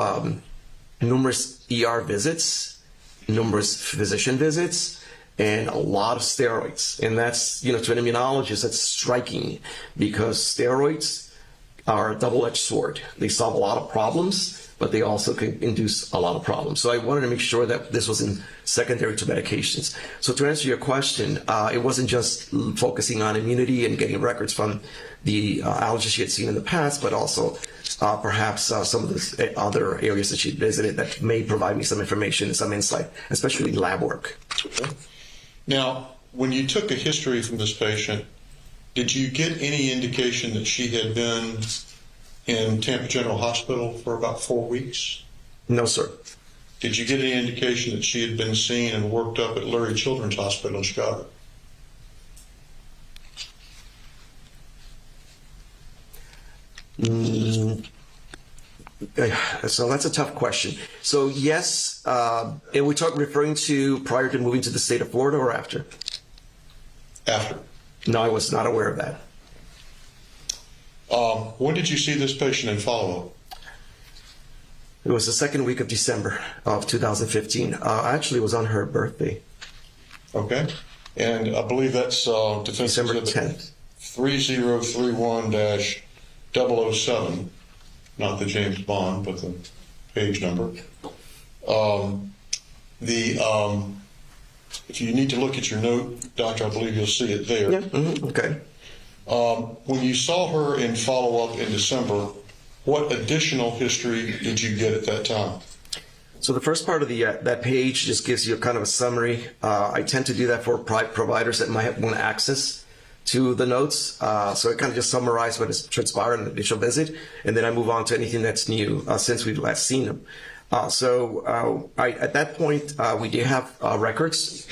numerous ER visits, numerous physician visits, and a lot of steroids. And that's, you know, to an immunologist, that's striking because steroids are a double-edged sword. They solve a lot of problems, but they also can induce a lot of problems. So I wanted to make sure that this wasn't secondary to medications. So to answer your question, it wasn't just focusing on immunity and getting records from the allergies she had seen in the past, but also perhaps some of the other areas that she visited that may provide me some information and some insight, especially lab work. Okay. Now, when you took a history from this patient, did you get any indication that she had been in Tampa General Hospital for about 4 weeks? No, sir. Did you get any indication that she had been seen and worked up at Lurie Children's Hospital in Chicago? So that's a tough question. So yes, and we're referring to prior to moving to the state of Florida or after? After. No, I was not aware of that. When did you see this patient in follow-up? It was the second week of December of 2015. Actually, it was on her birthday. Okay. And I believe that's Defense December Exhibit 10th. 3031-007, not the James Bond, but the page number. If you need to look at your note, Doctor, I believe you'll see it there. Yeah. Okay. When you saw her in follow-up in December, what additional history did you get at that time? So the first part of the that page just gives you kind of a summary. I tend to do that for providers that might want access to the notes. So I kind of just summarize what has transpired in the initial visit, and then I move on to anything that's new since we've last seen them. At that point, we did have records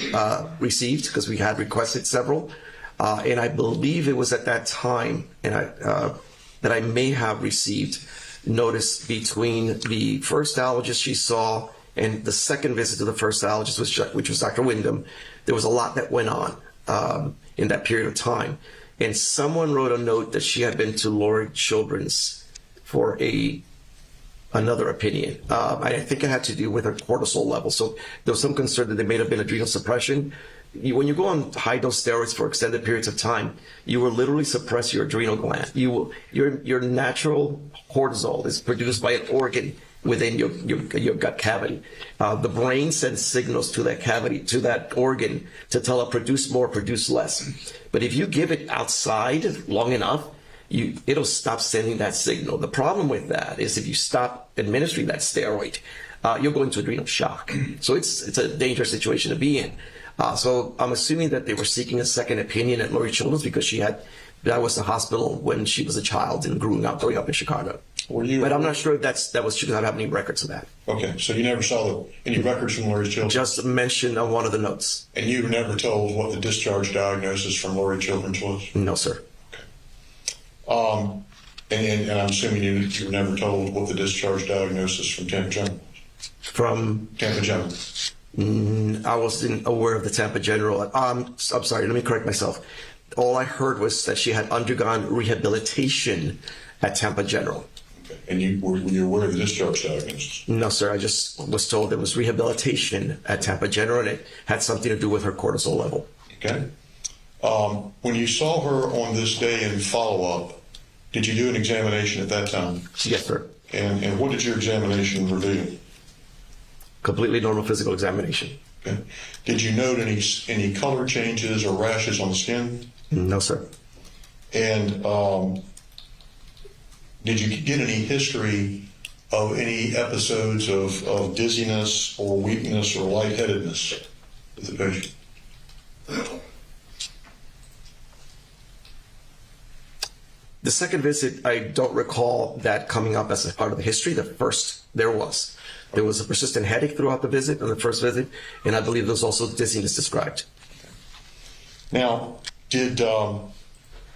received because we had requested several. And I believe it was at that time that I may have received notice between the first allergist she saw and the second visit to the first allergist, which was Dr. Wyndham. There was a lot that went on in that period of time. And someone wrote a note that she had been to Lurie Children's for another opinion. I think it had to do with her cortisol level. So there was some concern that there may have been adrenal suppression. When you go on high-dose steroids for extended periods of time, you will literally suppress your adrenal gland. Your natural cortisol is produced by an organ within your gut cavity. The brain sends signals to that cavity, to that organ, to tell it produce more, produce less. But if you give it outside long enough, it'll stop sending that signal. The problem with that is if you stop administering that steroid, you'll go into adrenal shock. So it's a dangerous situation to be in. So I'm assuming that they were seeking a second opinion at Lurie Children's because that was the hospital when she was a child and growing up in Chicago. But I'm not sure if she doesn't have any records of that. Okay, so you never saw any records from Lurie Children's? Just mentioned on one of the notes. And you were never told what the discharge diagnosis from Lurie Children's was? No, sir. Okay. And I'm assuming you were never told what the discharge diagnosis from Tampa General was? From? Tampa General. I wasn't aware of the Tampa General. I'm sorry, let me correct myself. All I heard was that she had undergone rehabilitation at Tampa General. Okay. And were you aware of the discharge diagnosis? No, sir. I just was told there was rehabilitation at Tampa General, and it had something to do with her cortisol level. Okay. When you saw her on this day in follow-up, did you do an examination at that time? Yes, sir. And what did your examination reveal? Completely normal physical examination. Okay. Did you note any color changes or rashes on the skin? No, sir. And did you get any history of any episodes of dizziness or weakness or lightheadedness with the patient? The second visit, I don't recall that coming up as a part of the history. The first, there was a persistent headache throughout the visit, on the first visit, and I believe there was also dizziness described. Now,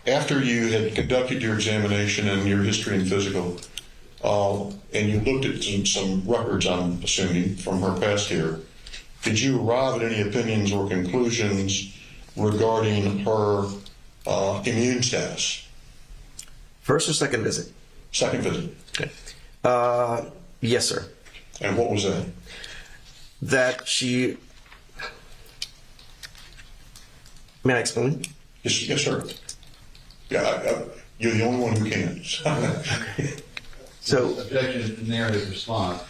after you had conducted your examination and your history and physical, and you looked at some records, I'm assuming, from her past care, did you arrive at any opinions or conclusions regarding her immune status? First or second visit? Second visit. Okay. Yes, sir. And what was that? That she... May I explain? Yes, sir. Yeah, you're the only one who can. Okay. So... Objection to narrative response.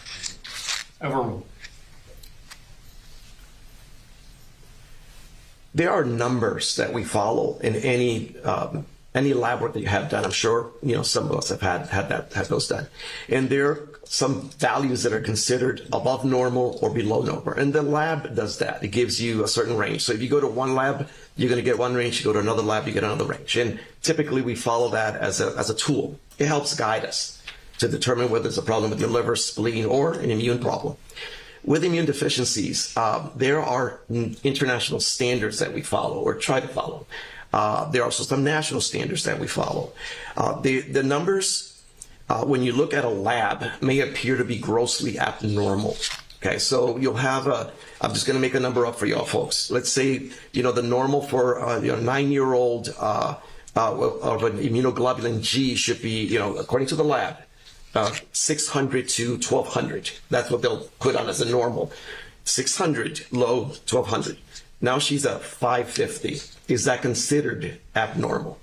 There are numbers that we follow in any lab work that you have done. I'm sure some of us have had those done, and there are some values that are considered above normal or below normal, and the lab does that. It gives you a certain range. So if you go to one lab, you're going to get one range. You go to another lab, you get another range, and typically we follow that as a tool. It helps guide us to determine whether it's a problem with your liver, spleen, or an immune problem. With immune deficiencies, there are international standards that we follow or try to follow. There are also some national standards that we follow. The numbers, when you look at a lab, may appear to be grossly abnormal. Okay, so you'll have I'm just going to make a number up for y'all folks. Let's say, the normal for a 9-year-old of an immunoglobulin G should be, according to the lab, 600 to 1200. That's what they'll put on as a normal. 600, low, 1200. Now she's at 550. Is that considered abnormal?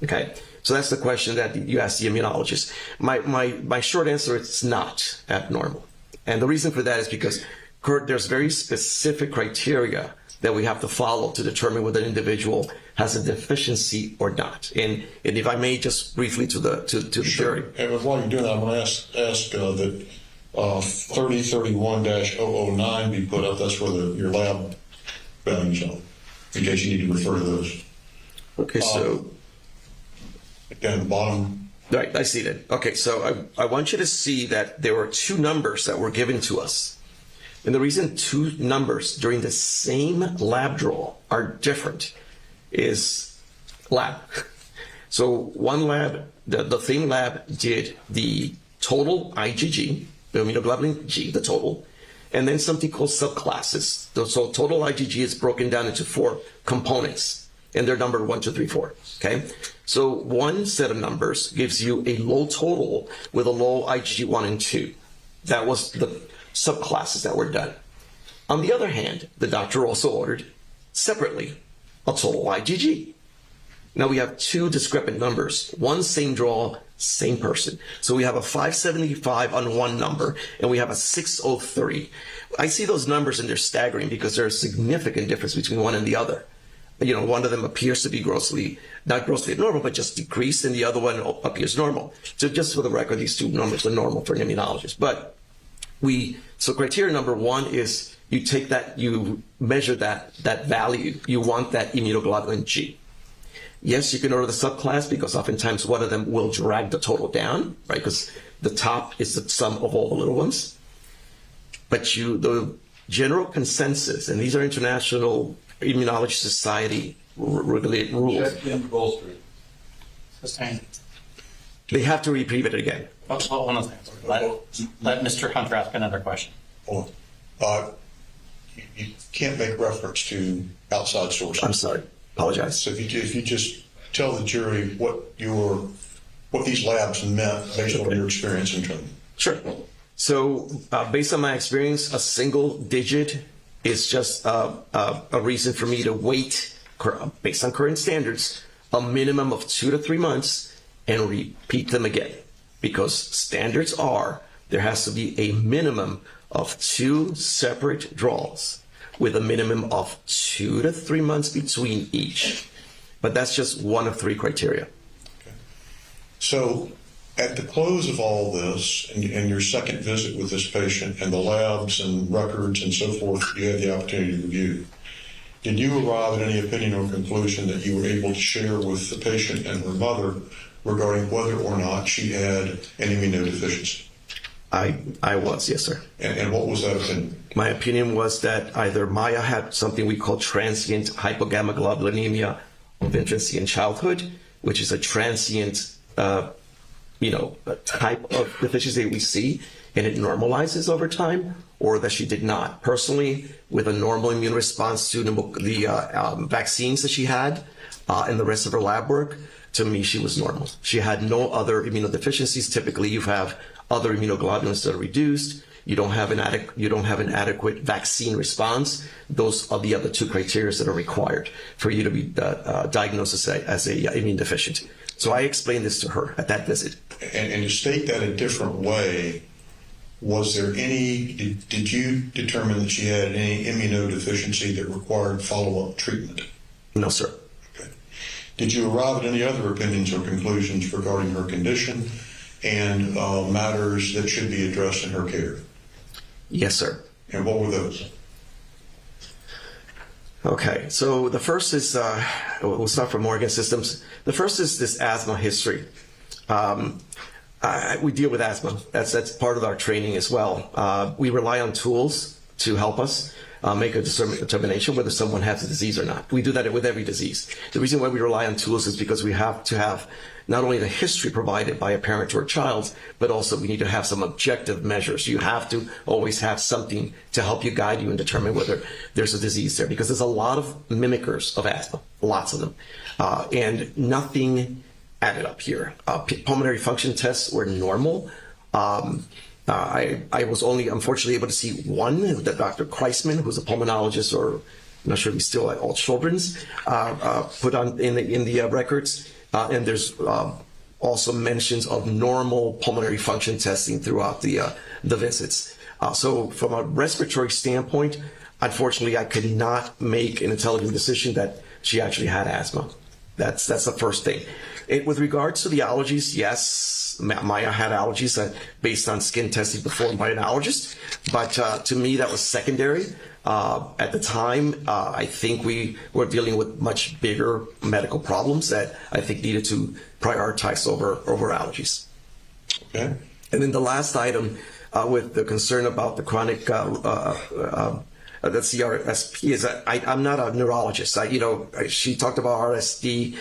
Okay. So that's the question that you asked the immunologist. My short answer is it's not abnormal. And the reason for that is because there's very specific criteria that we have to follow to determine whether an individual has a deficiency or not. And if I may just briefly to the jury. And while you're doing that, I'm going to ask that 3031-009 be put up. That's where your lab values are, in case you need to refer to those. Okay, so. Down at the bottom. Right, I see that. Okay, so I want you to see that there were two numbers that were given to us. And the reason two numbers during the same lab draw are different is lab. So one lab, the same lab did the total IgG, the immunoglobulin G, the total, and then something called subclasses. So total IgG is broken down into 4 components, and they're numbered 1, 2, 3, 4. Okay? So one set of numbers gives you a low total with a low IgG 1 and 2. That was the subclasses that were done. On the other hand, the doctor also ordered separately a total IgG. Now we have 2 discrepant numbers, one same draw, same person. So we have a 575 on one number and we have a 603. I see those numbers and they're staggering because there's a significant difference between one and the other. You know, one of them appears to be not grossly abnormal, but just decreased, and the other one appears normal. So just for the record, these 2 numbers are normal for an immunologist. But so criteria number 1 is you take that, you measure that value. You want that immunoglobulin G. Yes, you can order the subclass because oftentimes one of them will drag the total down, right? Because the top is the sum of all the little ones. But the general consensus, and these are International Immunology Society regulated rules. Sustained. They have to repeat it again. Hold on a second. Let Mr. Hunter ask another question. You can't make reference to outside sources. I'm sorry. Apologize. So if you just tell the jury what these labs meant based on your experience in training. Sure. So based on my experience, a single digit is just a reason for me to wait, based on current standards, a minimum of 2 to 3 months and repeat them again. Because standards are, there has to be a minimum of 2 separate draws with a minimum of 2 to 3 months between each. But that's just one of 3 criteria. Okay. So at the close of all this and your second visit with this patient and the labs and records and so forth you had the opportunity to review, did you arrive at any opinion or conclusion that you were able to share with the patient and her mother regarding whether or not she had an immunodeficiency? I was, yes, sir. And what was that opinion? My opinion was that either Maya had something we call transient hypogammaglobulinemia of infancy and childhood, which is a transient, type of deficiency we see, and it normalizes over time, or that she did not. Personally, with a normal immune response to the vaccines that she had and the rest of her lab work, to me, she was normal. She had no other immunodeficiencies. Typically, you have other immunoglobulins that are reduced. You don't have an adequate vaccine response. Those are the other 2 criteria that are required for you to be diagnosed as a immune deficient. So I explained this to her at that visit. And to state that a different way, did you determine that she had any immunodeficiency that required follow-up treatment? No, sir. Okay. Did you arrive at any other opinions or conclusions regarding her condition and matters that should be addressed in her care? Yes, sir. And what were those? Okay, so the first is, we'll start from Morgan Systems. The first is this asthma history. We deal with asthma. That's part of our training as well. We rely on tools to help us make a determination whether someone has a disease or not. We do that with every disease. The reason why we rely on tools is because we have to have not only the history provided by a parent or a child, but also we need to have some objective measures. You have to always have something to help you guide you and determine whether there's a disease there, because there's a lot of mimickers of asthma, lots of them, and nothing added up here. Pulmonary function tests were normal. I was only unfortunately able to see one, that Dr. Kreisman, who's a pulmonologist, or I'm not sure if he's still at All Children's, put on in the records. And there's also mentions of normal pulmonary function testing throughout the visits. So from a respiratory standpoint, unfortunately, I could not make an intelligent decision that she actually had asthma. That's the first thing. With regards to the allergies, yes, Maya had allergies based on skin testing performed by an allergist, but to me that was secondary. At the time, I think we were dealing with much bigger medical problems that I think needed to prioritize over allergies. Okay. And then the last item with the concern about the chronic the CRSP is that I'm not a neurologist. She talked about RSD.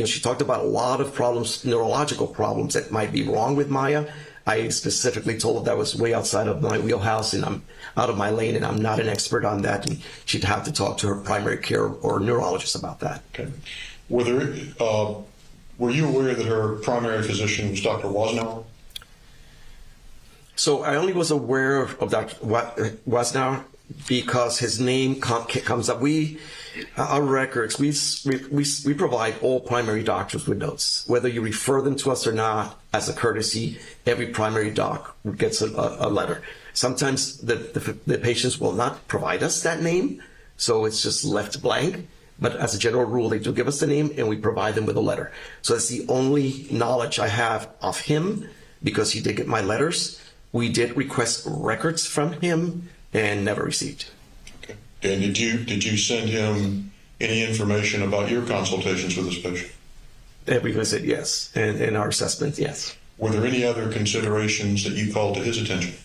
She talked about a lot of problems, neurological problems that might be wrong with Maya. I specifically told her that was way outside of my wheelhouse and I'm out of my lane and I'm not an expert on that. And she'd have to talk to her primary care or neurologist about that. Okay. Were you aware that her primary physician was Dr. Wasnauer? So I only was aware of Dr. Wasnauer because his name comes up. Our records, we provide all primary doctors with notes. Whether you refer them to us or not, as a courtesy, every primary doc gets a letter. Sometimes the patients will not provide us that name, so it's just left blank. But as a general rule, they do give us the name and we provide them with a letter. So that's the only knowledge I have of him because he did get my letters. We did request records from him and never received. Okay. And did you send him any information about your consultations with this patient? Every visit, yes. And in our assessment, yes. Were there any other considerations that you called to his attention?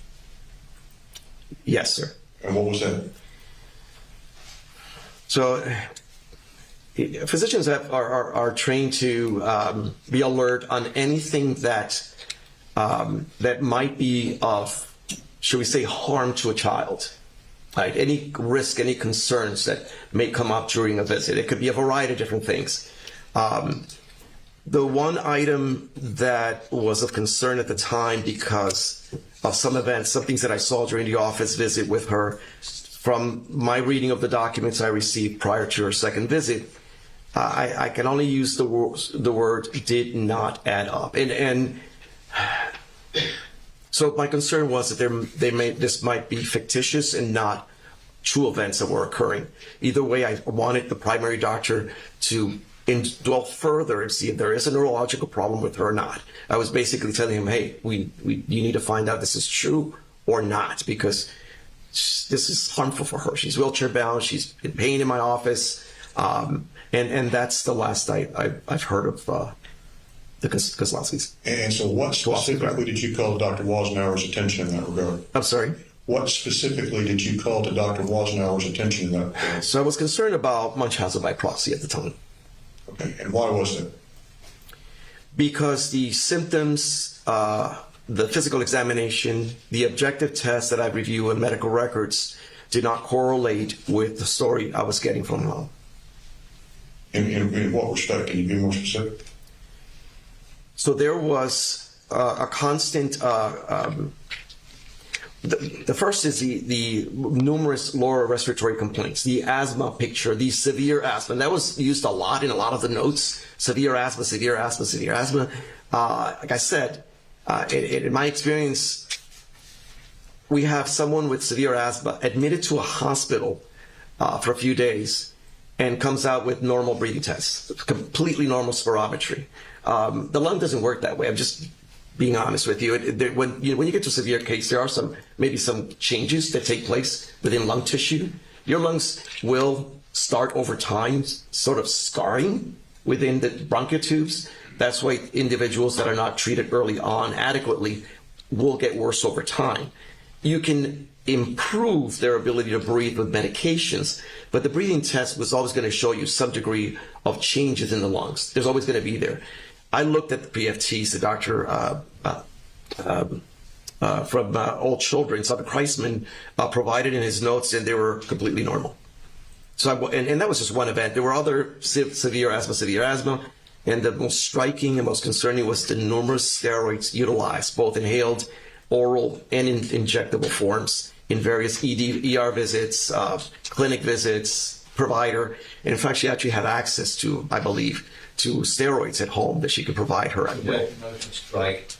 Yes, sir. And what was that? So physicians are trained to be alert on anything that might be of, should we say, harm to a child, right? Any risk, any concerns that may come up during a visit. It could be a variety of different things. The one item that was of concern at the time because of some events, some things that I saw during the office visit with her, from my reading of the documents I received prior to her second visit, I can only use the word did not add up. And so my concern was that this might be fictitious and not true events that were occurring. Either way, I wanted the primary doctor to dwell further and see if there is a neurological problem with her or not. I was basically telling him, hey, you need to find out this is true or not, because this is harmful for her. She's wheelchair bound. She's in pain in my office. And that's the last I've heard of the Kozlowskis. And so what specifically did you call to Dr. Wasnauer's attention in that regard? I'm sorry? What specifically did you call to Dr. Wasnauer's attention in that regard? So I was concerned about Munchausen by proxy at the time. Okay, and why was that? Because the symptoms, the physical examination, the objective tests that I review in medical records did not correlate with the story I was getting from home. In what respect? Can you be more specific? So there was a constant, the first is the numerous lower respiratory complaints, the asthma picture, the severe asthma. That was used a lot in a lot of the notes. Severe asthma, severe asthma, severe asthma. Like I said, in my experience, we have someone with severe asthma admitted to a hospital for a few days and comes out with normal breathing tests, completely normal spirometry. The lung doesn't work that way. I'm just being honest with you. When you get to a severe case, there are maybe some changes that take place within lung tissue. Your lungs will start over time sort of scarring within the bronchial tubes. That's why individuals that are not treated early on adequately will get worse over time. You can improve their ability to breathe with medications, but the breathing test was always going to show you some degree of changes in the lungs. There's always going to be there. I looked at the PFTs, the doctor from Old Children's, Dr. Kreisman, provided in his notes, and they were completely normal. So, and that was just one event. There were other severe asthma, and the most striking and most concerning was the numerous steroids utilized, both inhaled, oral, and in injectable forms in various ER visits, clinic visits, provider. And in fact, she actually had access to, I believe, to steroids at home that she could provide her at will. Motion strike.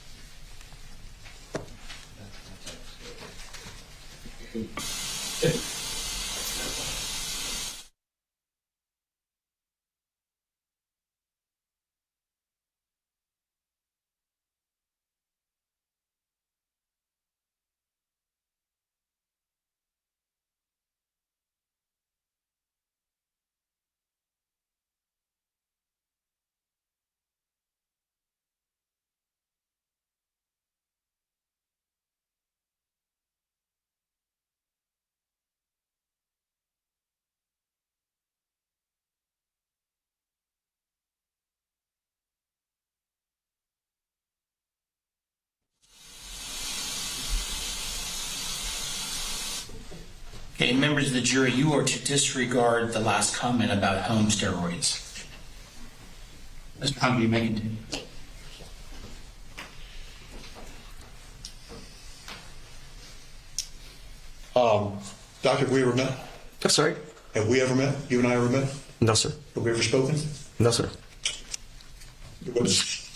Okay, members of the jury, you are to disregard the last comment about home steroids. Mr. Humphrey, you may continue. Doctor, have we ever met? I'm sorry? Have we ever met? You and I ever met? No, sir. Have we ever spoken? No, sir. What is-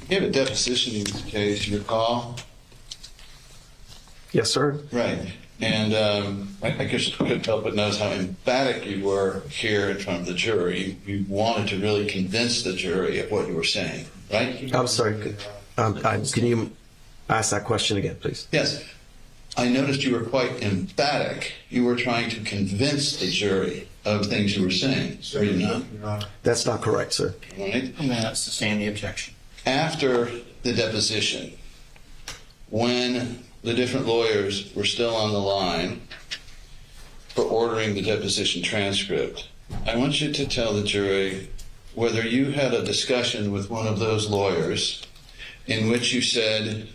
You have a deposition in this case, you recall? Yes, sir. Right. And I guess I couldn't help but notice how emphatic you were here in front of the jury. You wanted to really convince the jury of what you were saying, right? I'm sorry. Can you ask that question again, please? Yes. I noticed you were quite emphatic. You were trying to convince the jury of things you were saying. Were you not? That's not correct, sir. Right. I'm going to sustain the objection. After the deposition, when the different lawyers were still on the line for ordering the deposition transcript, I want you to tell the jury whether you had a discussion with one of those lawyers in which you said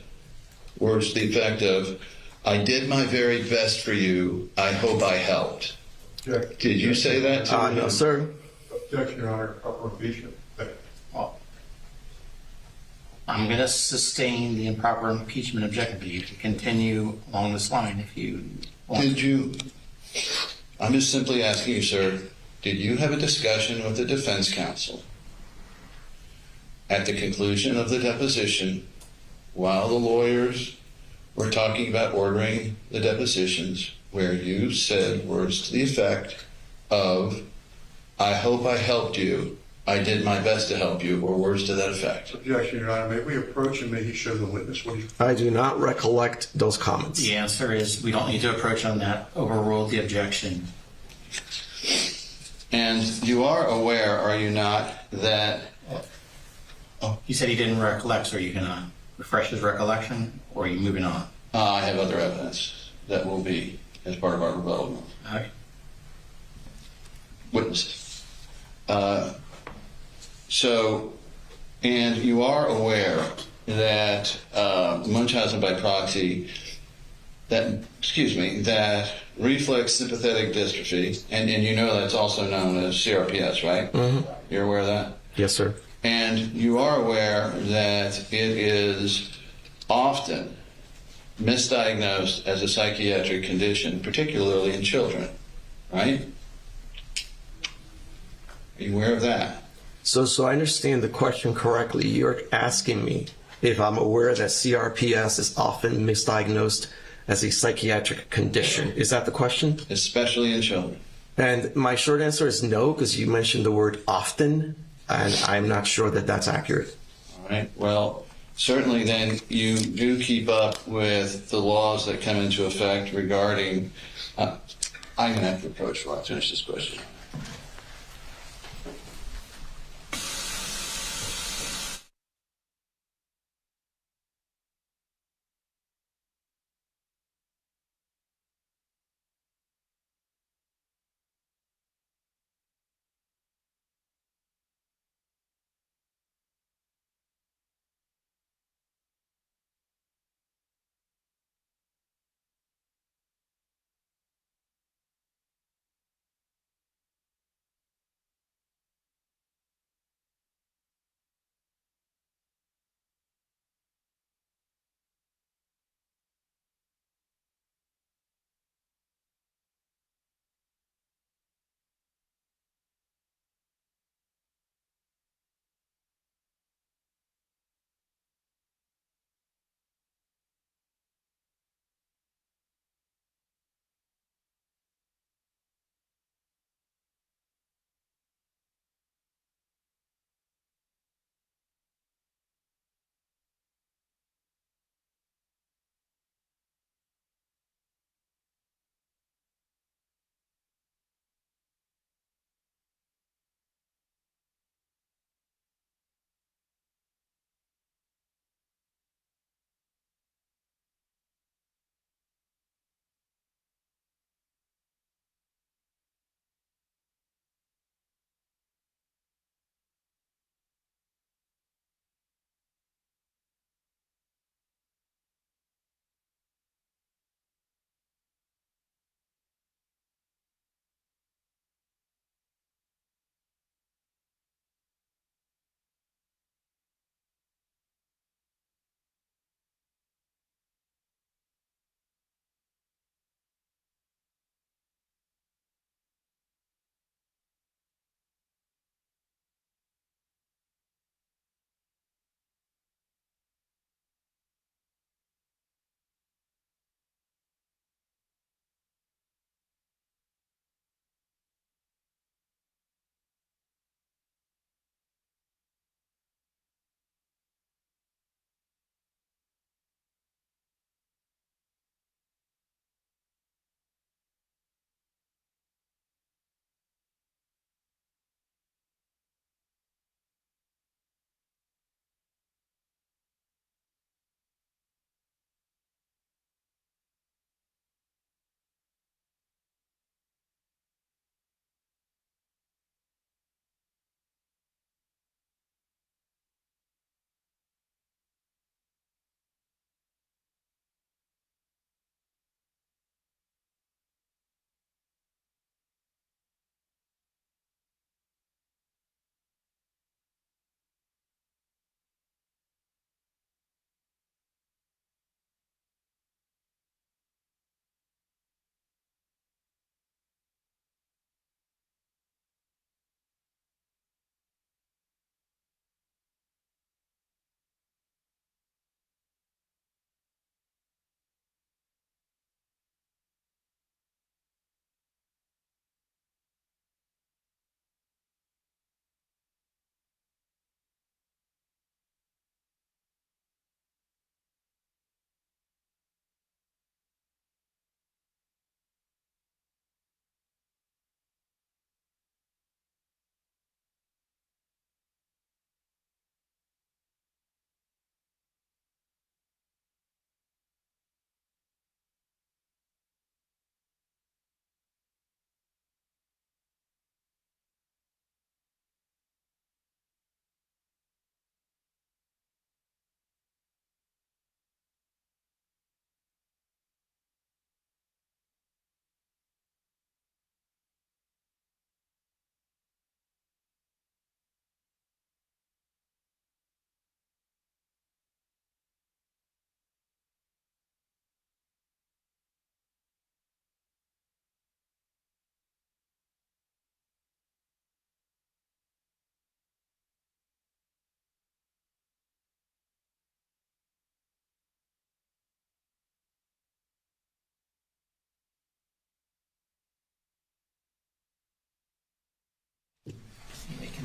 words to the effect of, "I did my very best for you. I hope I helped." Did you say that to him? No, sir. Objection, Your Honor, proper impeachment. I'm going to sustain the improper impeachment objection, but you can continue along this line if you want. Did you, I'm just simply asking you, sir, did you have a discussion with the defense counsel at the conclusion of the deposition while the lawyers were talking about ordering the depositions where you said words to the effect of, "I hope I helped you. I did my best to help you," or words to that effect? Objection, Your Honor. May we approach and may he show the witness what he... I do not recollect those comments. The answer is we don't need to approach on that. Overrule the objection. And you are aware, are you not, that... He said he didn't recollect, so are you going to refresh his recollection, or are you moving on? I have other evidence that will be as part of our rebuttal. All right. Witnesses. And you are aware that Munchausen by proxy, that reflex sympathetic dystrophy, and you know that's also known as CRPS, right? Mm-hmm. You're aware of that? Yes, sir. And you are aware that it is often misdiagnosed as a psychiatric condition, particularly in children, right? Are you aware of that? So I understand the question correctly. You're asking me if I'm aware that CRPS is often misdiagnosed as a psychiatric condition. Is that the question? Especially in children. And my short answer is no, because you mentioned the word often, and I'm not sure that that's accurate. All right. Well, certainly then you do keep up with the laws that come into effect regarding... I'm going to have to approach while I finish this question.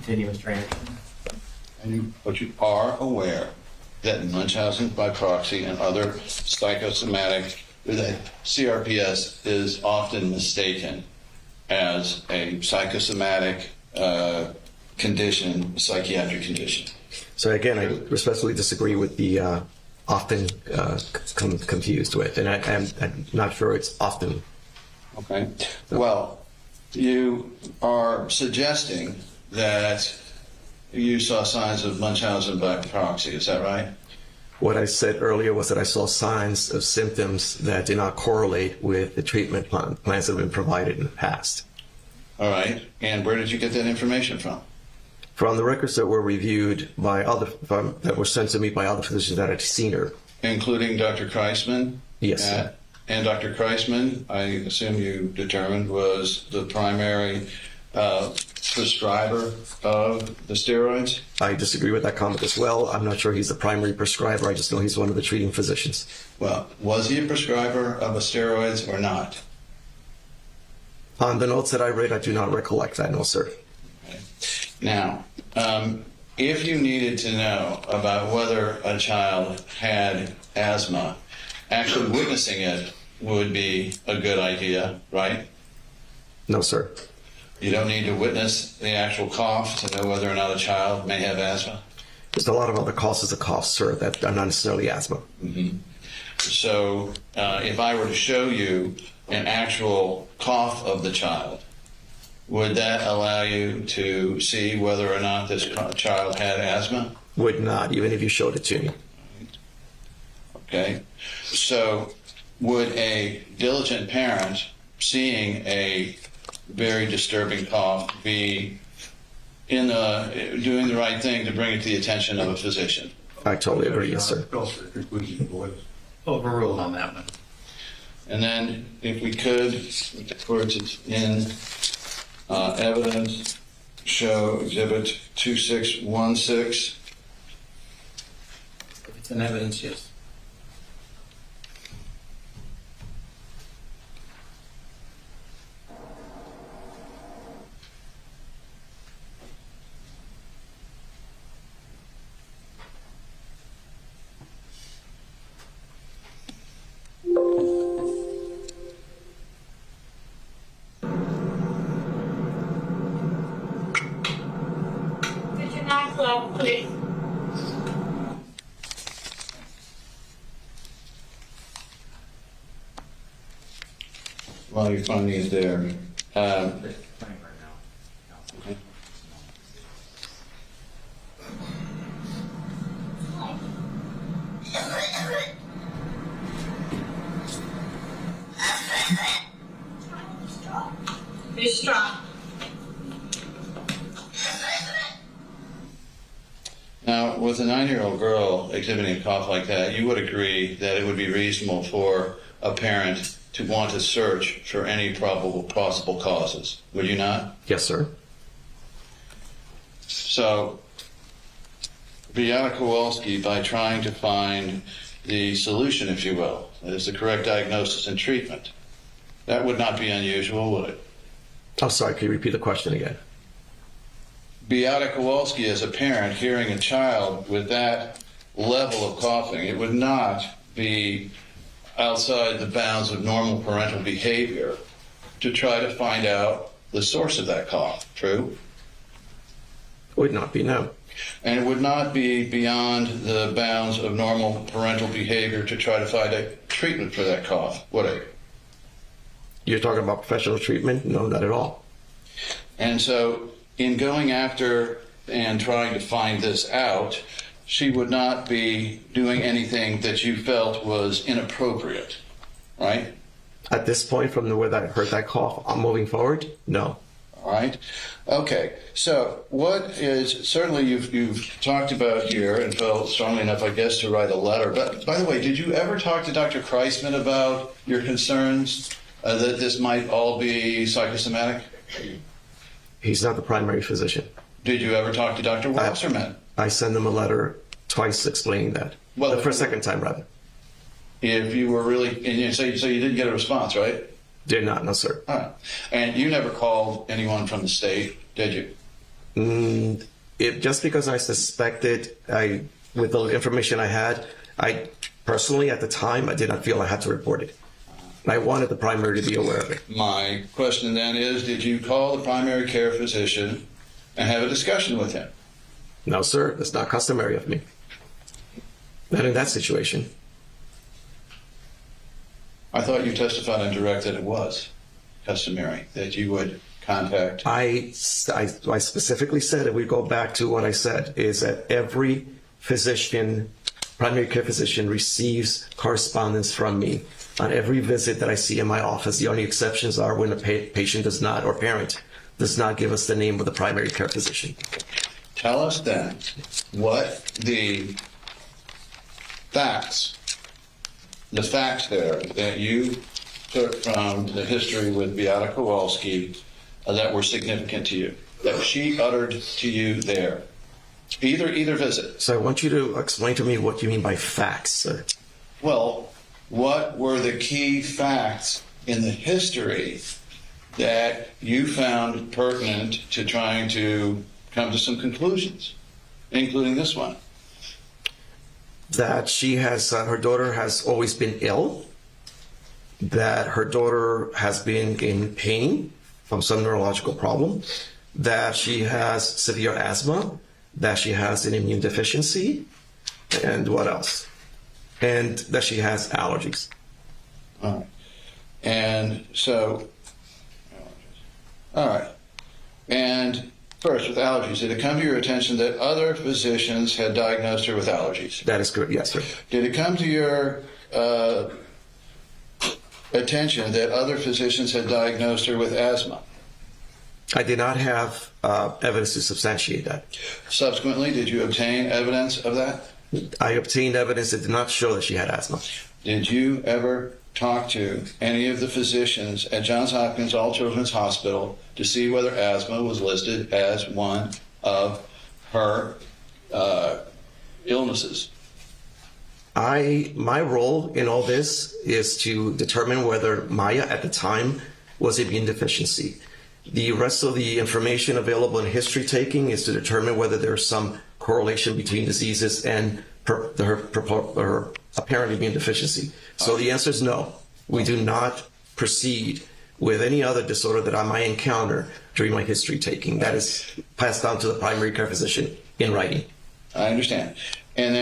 continue, Mr. Anderson. But you are aware that Munchausen by proxy and other psychosomatic, that CRPS is often mistaken as a psychosomatic condition, psychiatric condition. So again, I respectfully disagree with the often confused with, and I'm not sure it's often. Okay. Well, you are suggesting that you saw signs of Munchausen by proxy. Is that right? What I said earlier was that I saw signs of symptoms that did not correlate with the treatment plans that have been provided in the past. All right. And where did you get that information from? From the records that were reviewed by that were sent to me by other physicians that had seen her. Including Dr. Kreisman? Yes. And Dr. Kreisman, I assume you determined, was the primary prescriber of the steroids? I disagree with that comment as well. I'm not sure he's the primary prescriber. I just know he's one of the treating physicians. Well, was he a prescriber of the steroids or not? On the notes that I read, I do not recollect that, no, sir. Okay. Now, if you needed to know about whether a child had asthma, actually witnessing it would be a good idea, right? No, sir. You don't need to witness the actual cough to know whether or not a child may have asthma? There's a lot of other causes of cough, sir, that are not necessarily asthma. Mm-hmm. So if I were to show you an actual cough of the child, would that allow you to see whether or not this child had asthma? Would not, even if you showed it to me. Okay. So would a diligent parent seeing a very disturbing cough be doing the right thing to bring it to the attention of a physician? I totally agree, yes, sir. Overruled on that one. And then if we could, of course it's in evidence, show Exhibit 2616. It's in evidence, yes. Did you not clap, please? While you're finding it there. Okay. Be strong. Now, with a 9-year-old girl exhibiting a cough like that, you would agree that it would be reasonable for a parent to want to search for any possible causes, would you not? Yes, sir. So, Beata Kowalski, by trying to find the solution, if you will, that is the correct diagnosis and treatment, that would not be unusual, would it? I'm sorry, can you repeat the question again? Beata Kowalski, as a parent, hearing a child with that level of coughing, it would not be outside the bounds of normal parental behavior to try to find out the source of that cough, true? Would not be, no. And it would not be beyond the bounds of normal parental behavior to try to find a treatment for that cough, would it? You're talking about professional treatment? No, not at all. And so in going after and trying to find this out, she would not be doing anything that you felt was inappropriate, right? At this point, from the way that I heard that cough, I'm moving forward? No. All right. Okay. So what is, certainly you've talked about here and felt strongly enough, I guess, to write a letter. But by the way, did you ever talk to Dr. Kreisman about your concerns that this might all be psychosomatic? He's not the primary physician. Did you ever talk to Dr. Wasserman? I sent him a letter twice explaining that. Well, for a second time, rather. If you were really, and so you didn't get a response, right? Did not, no, sir. All right. And you never called anyone from the state, did you? Just because I suspected, with the information I had, I personally at the time I did not feel I had to report it. I wanted the primary to be aware of it. My question then is, did you call the primary care physician and have a discussion with him? No, sir, that's not customary of me. Not in that situation. I thought you testified on direct that it was customary, that you would contact. I specifically said, if we go back to what I said, is that every physician, primary care physician, receives correspondence from me on every visit that I see in my office. The only exceptions are when a patient does not, or parent does not give us the name of the primary care physician. Tell us then what the facts there that you took from the history with Beata Kowalski that were significant to you, that she uttered to you there, either visit. So I want you to explain to me what you mean by facts, sir. Well, what were the key facts in the history that you found pertinent to trying to come to some conclusions, including this one? That she has, her daughter has always been ill, that her daughter has been in pain from some neurological problem, that she has severe asthma, that she has an immune deficiency, and what else? And that she has allergies. All right. And so, all right. And first, with allergies, did it come to your attention that other physicians had diagnosed her with allergies? That is correct, yes, sir. Did it come to your attention that other physicians had diagnosed her with asthma? I did not have evidence to substantiate that. Subsequently, did you obtain evidence of that? I obtained evidence that did not show that she had asthma. Did you ever talk to any of the physicians at Johns Hopkins All Children's Hospital to see whether asthma was listed as one of her illnesses? My role in all this is to determine whether Maya at the time was immune deficiency. The rest of the information available in history taking is to determine whether there's some correlation between diseases and her apparent immune deficiency. So the answer is no. We do not proceed with any other disorder that I might encounter during my history taking. That is passed down to the primary care physician in writing. I understand. And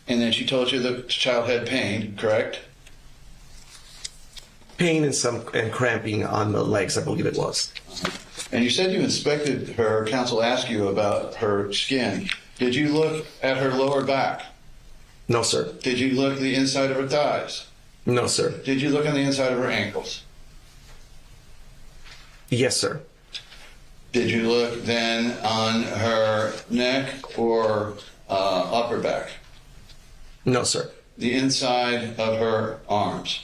then she told you the child had pain, correct? Pain and cramping on the legs, I believe it was. And you said you inspected her. Counsel asked you about her skin. Did you look at her lower back? No, sir. Did you look at the inside of her thighs? No, sir. Did you look on the inside of her ankles? Yes, sir. Did you look then on her neck or upper back? No, sir. The inside of her arms?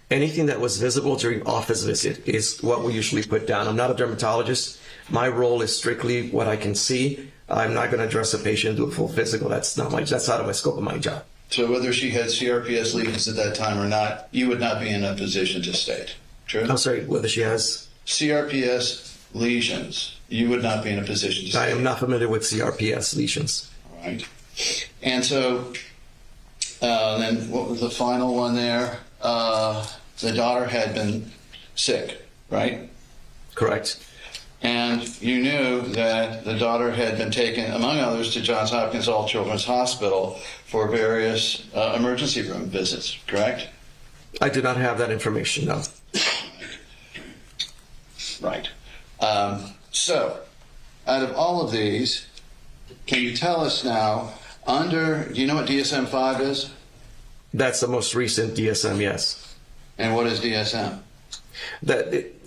Anything that was visible during office visit is what we usually put down. I'm not a dermatologist. My role is strictly what I can see. I'm not going to address a patient and do a full physical. That's out of my scope of my job. So whether she had CRPS lesions at that time or not, you would not be in a position to state. True? I'm sorry, whether she has CRPS lesions, you would not be in a position to state. I am not familiar with CRPS lesions. All right. And so then what was the final one there? The daughter had been sick, right? Correct. And you knew that the daughter had been taken, among others, to Johns Hopkins All Children's Hospital for various emergency room visits, correct? I do not have that information, no. Right. So, out of all of these, can you tell us now, do you know what DSM-5 is? That's the most recent DSM, yes. And what is DSM?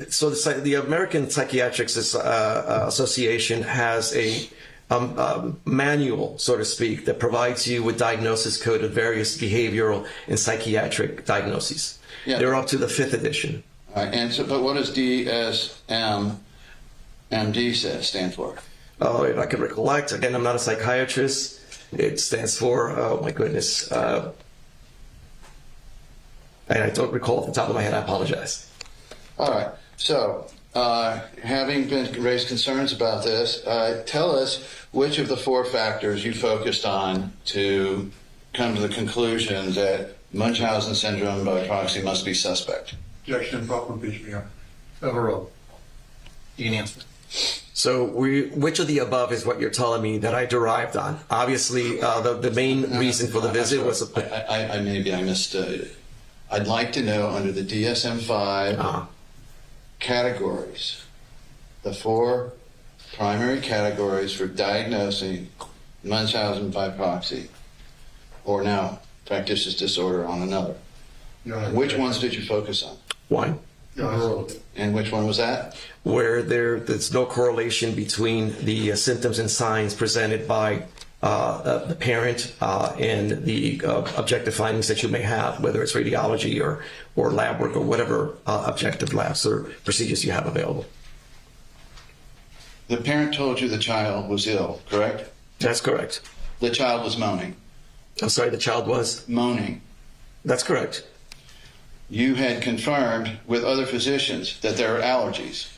So the American Psychiatric Association has a manual, so to speak, that provides you with diagnosis code of various behavioral and psychiatric diagnoses. Yeah. They're up to the 5th edition. All right. But what does DSM-MD stand for? Oh, if I can recollect, again, I'm not a psychiatrist. It stands for, oh my goodness, and I don't recall off the top of my head. I apologize. All right. So having been raised concerns about this, tell us which of the 4 factors you focused on to come to the conclusion that Munchausen syndrome by proxy must be suspect. Objection, improper impeachment, Your Honor. Overruled. You can answer. So which of the above is what you're telling me that I derived on? Obviously, the main reason for the visit was Maybe I missed. I'd like to know under the DSM-5 categories, the 4 primary categories for diagnosing Munchausen by proxy, or now factitious disorder on another. Your Honor. Which ones did you focus on? one, Your Honor. And which one was that? where there's no correlation between the symptoms and signs presented by the parent and the objective findings that you may have, whether it's radiology or lab work or whatever objective labs or procedures you have available. The parent told you the child was ill, correct? That's correct. The child was moaning. I'm sorry, the child was? Moaning. That's correct. You had confirmed with other physicians that there are allergies.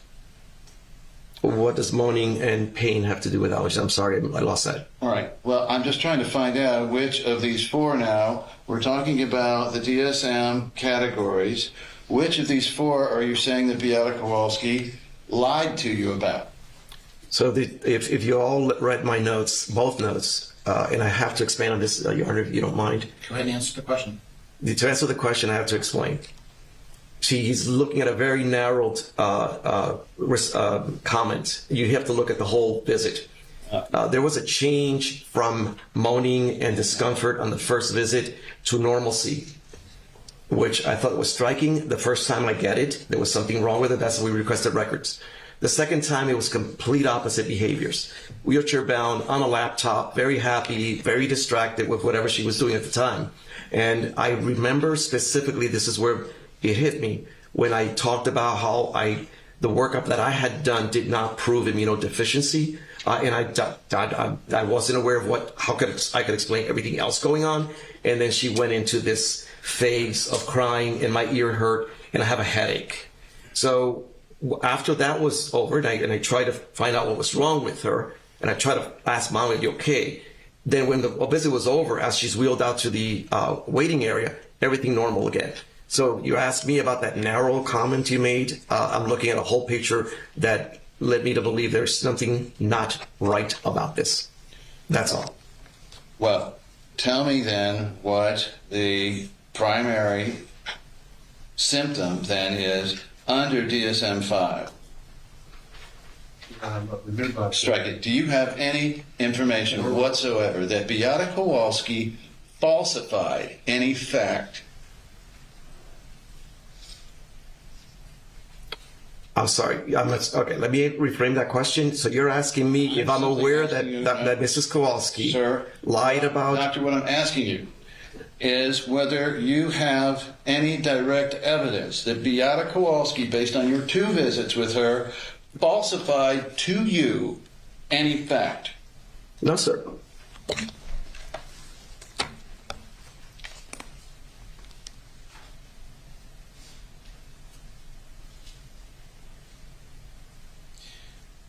What does moaning and pain have to do with allergies? I'm sorry, I lost that. All right. Well, I'm just trying to find out which of these 4 now, we're talking about the DSM categories, which of these 4 are you saying that Beata Kowalski lied to you about? So if you all read my notes, both notes, and I have to expand on this, Your Honor, if you don't mind. Go ahead and answer the question. To answer the question, I have to explain. He's looking at a very narrowed comment. You have to look at the whole visit. There was a change from moaning and discomfort on the first visit to normalcy, which I thought was striking. The first time I get it, there was something wrong with it. That's why we requested records. The second time, it was complete opposite behaviors. Wheelchair bound, on a laptop, very happy, very distracted with whatever she was doing at the time. And I remember specifically, this is where it hit me, when I talked about how the workup that I had done did not prove immunodeficiency. And I wasn't aware of how I could explain everything else going on. And then she went into this phase of crying, and my ear hurt, and I have a headache. So after that was over, and I tried to find out what was wrong with her, and I tried to ask Mom, are you okay? Then when the visit was over, as she's wheeled out to the waiting area, everything normal again. So you asked me about that narrow comment you made. I'm looking at a whole picture that led me to believe there's something not right about this. That's all. Well, tell me then what the primary symptom then is under DSM-5. Strike it. Do you have any information whatsoever that Beata Kowalski falsified any fact? I'm sorry. Okay, let me reframe that question. So you're asking me if I'm aware that Mrs. Kowalski lied about... Doctor, what I'm asking you is whether you have any direct evidence that Beata Kowalski, based on your 2 visits with her, falsified to you any fact. No, sir.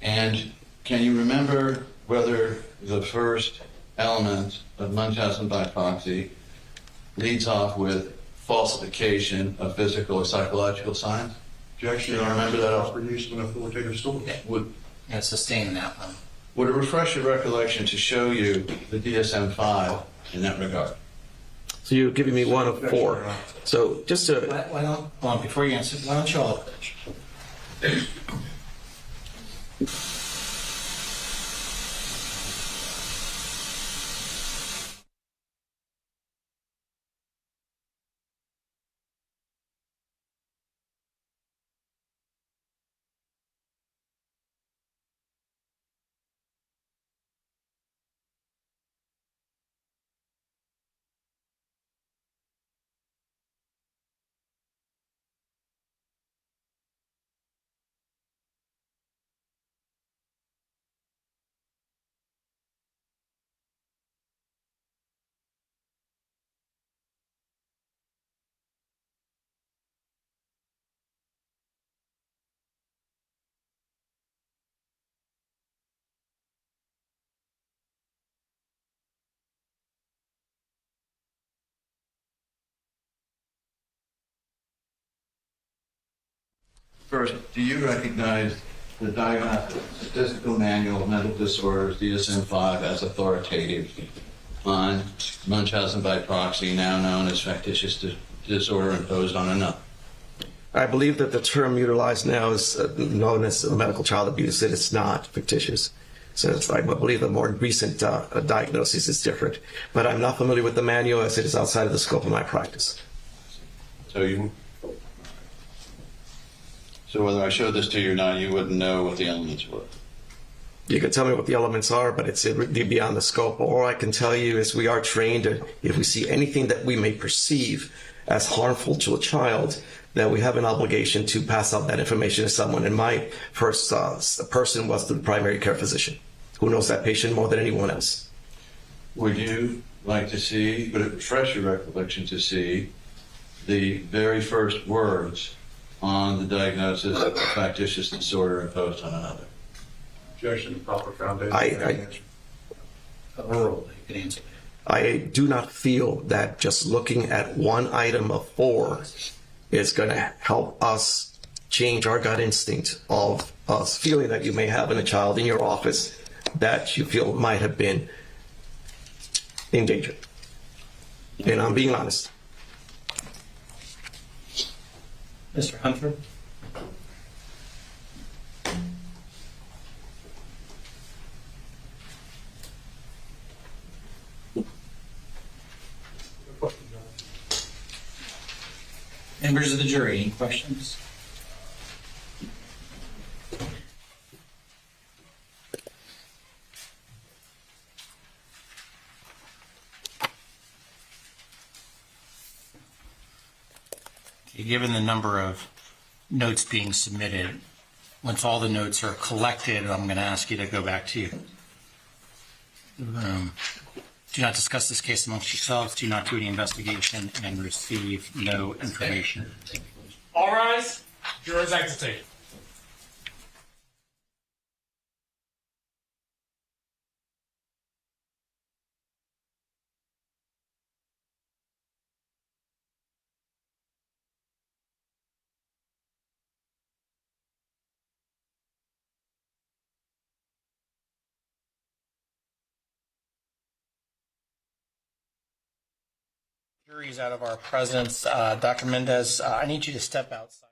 And can you remember whether the first element of Munchausen by proxy leads off with falsification of physical or psychological signs? Objection, You don't remember that? For use of an authoritative source. Yeah, sustain that one. Would it refresh your recollection to show you the DSM-5 in that regard? So you're giving me 1 of 4. So just to... Why don't, hold on, before you answer, why don't you all First, do you recognize the Diagnostic Statistical Manual of Mental Disorders, DSM-5, as authoritative on Munchausen by proxy, now known as factitious disorder imposed on another? I believe that the term utilized now is known as medical child abuse. It is not fictitious. So I believe the more recent diagnosis is different. But I'm not familiar with the manual as it is outside of the scope of my practice. So whether I showed this to you or not, you wouldn't know what the elements were. You can tell me what the elements are, but it's really beyond the scope. All I can tell you is we are trained, if we see anything that we may perceive as harmful to a child, that we have an obligation to pass out that information to someone. And my first person was the primary care physician, who knows that patient more than anyone else. Would you like to see, would it refresh your recollection to see the very first words on the diagnosis of factitious disorder imposed on another? Objection, proper foundation. Oral, you can answer. I do not feel that just looking at one item of 4 is going to help us change our gut instinct of us feeling that you may have in a child in your office that you feel might have been in danger. And I'm being honest. Mr. Hunter? Members of the jury, any questions? Given the number of notes being submitted, once all the notes are collected, I'm going to ask you to go back to the room. Do not discuss this case amongst yourselves. Do not do any investigation and receive no information. All rise. Jurors exit. Jury's out of our presence. Dr. Mendez, I need you to step outside.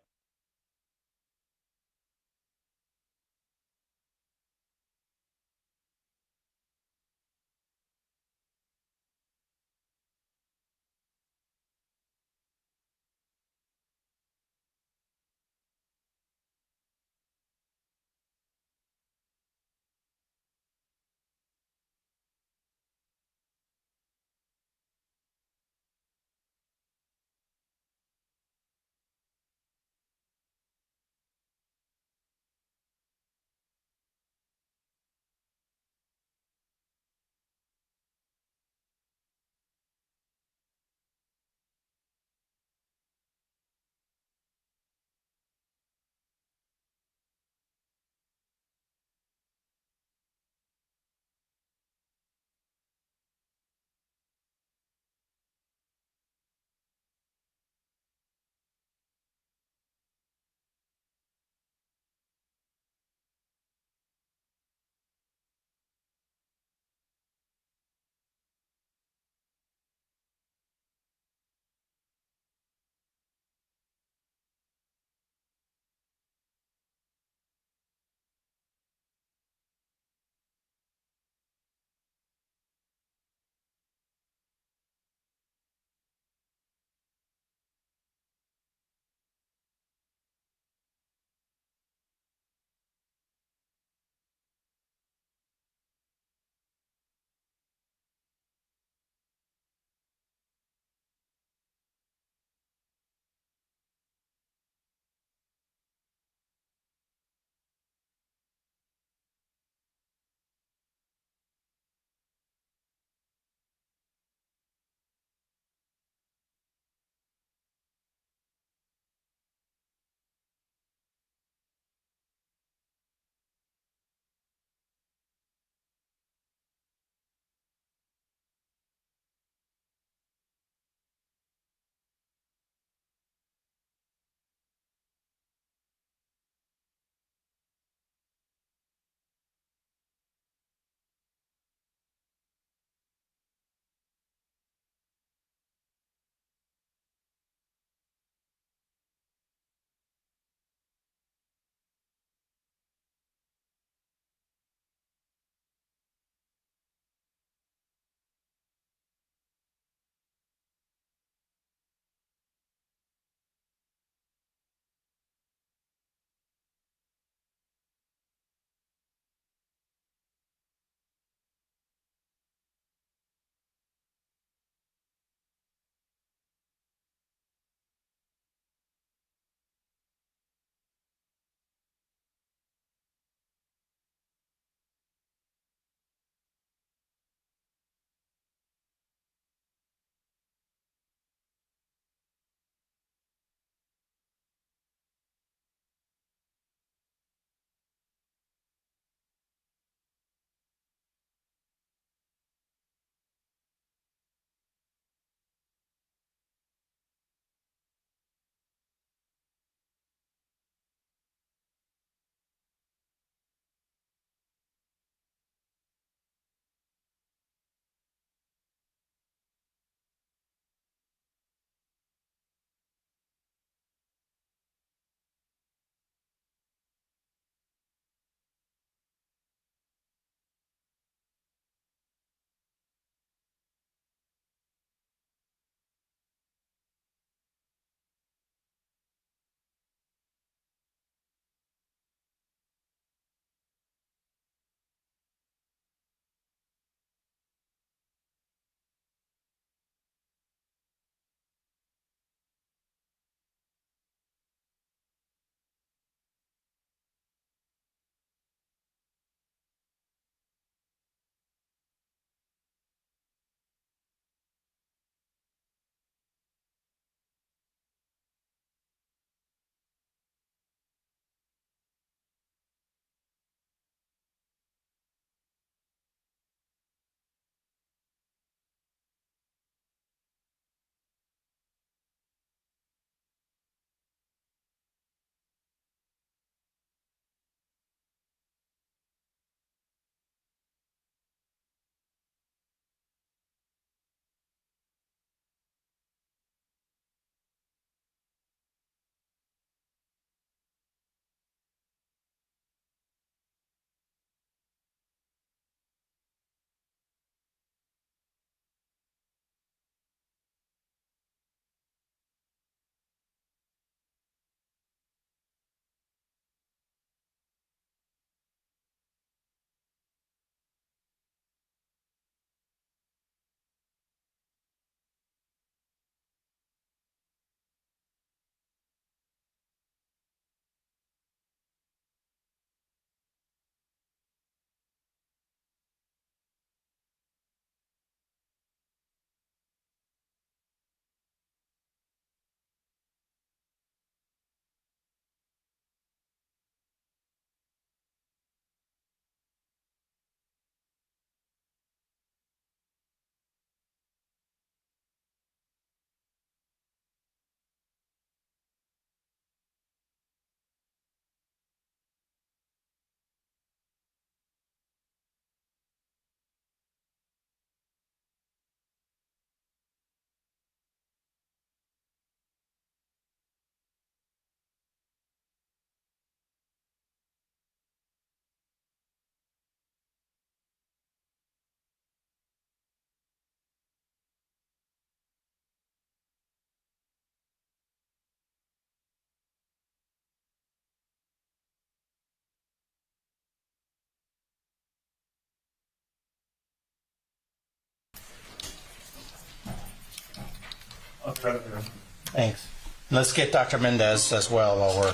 Thanks. Let's get Dr. Mendez as well while we're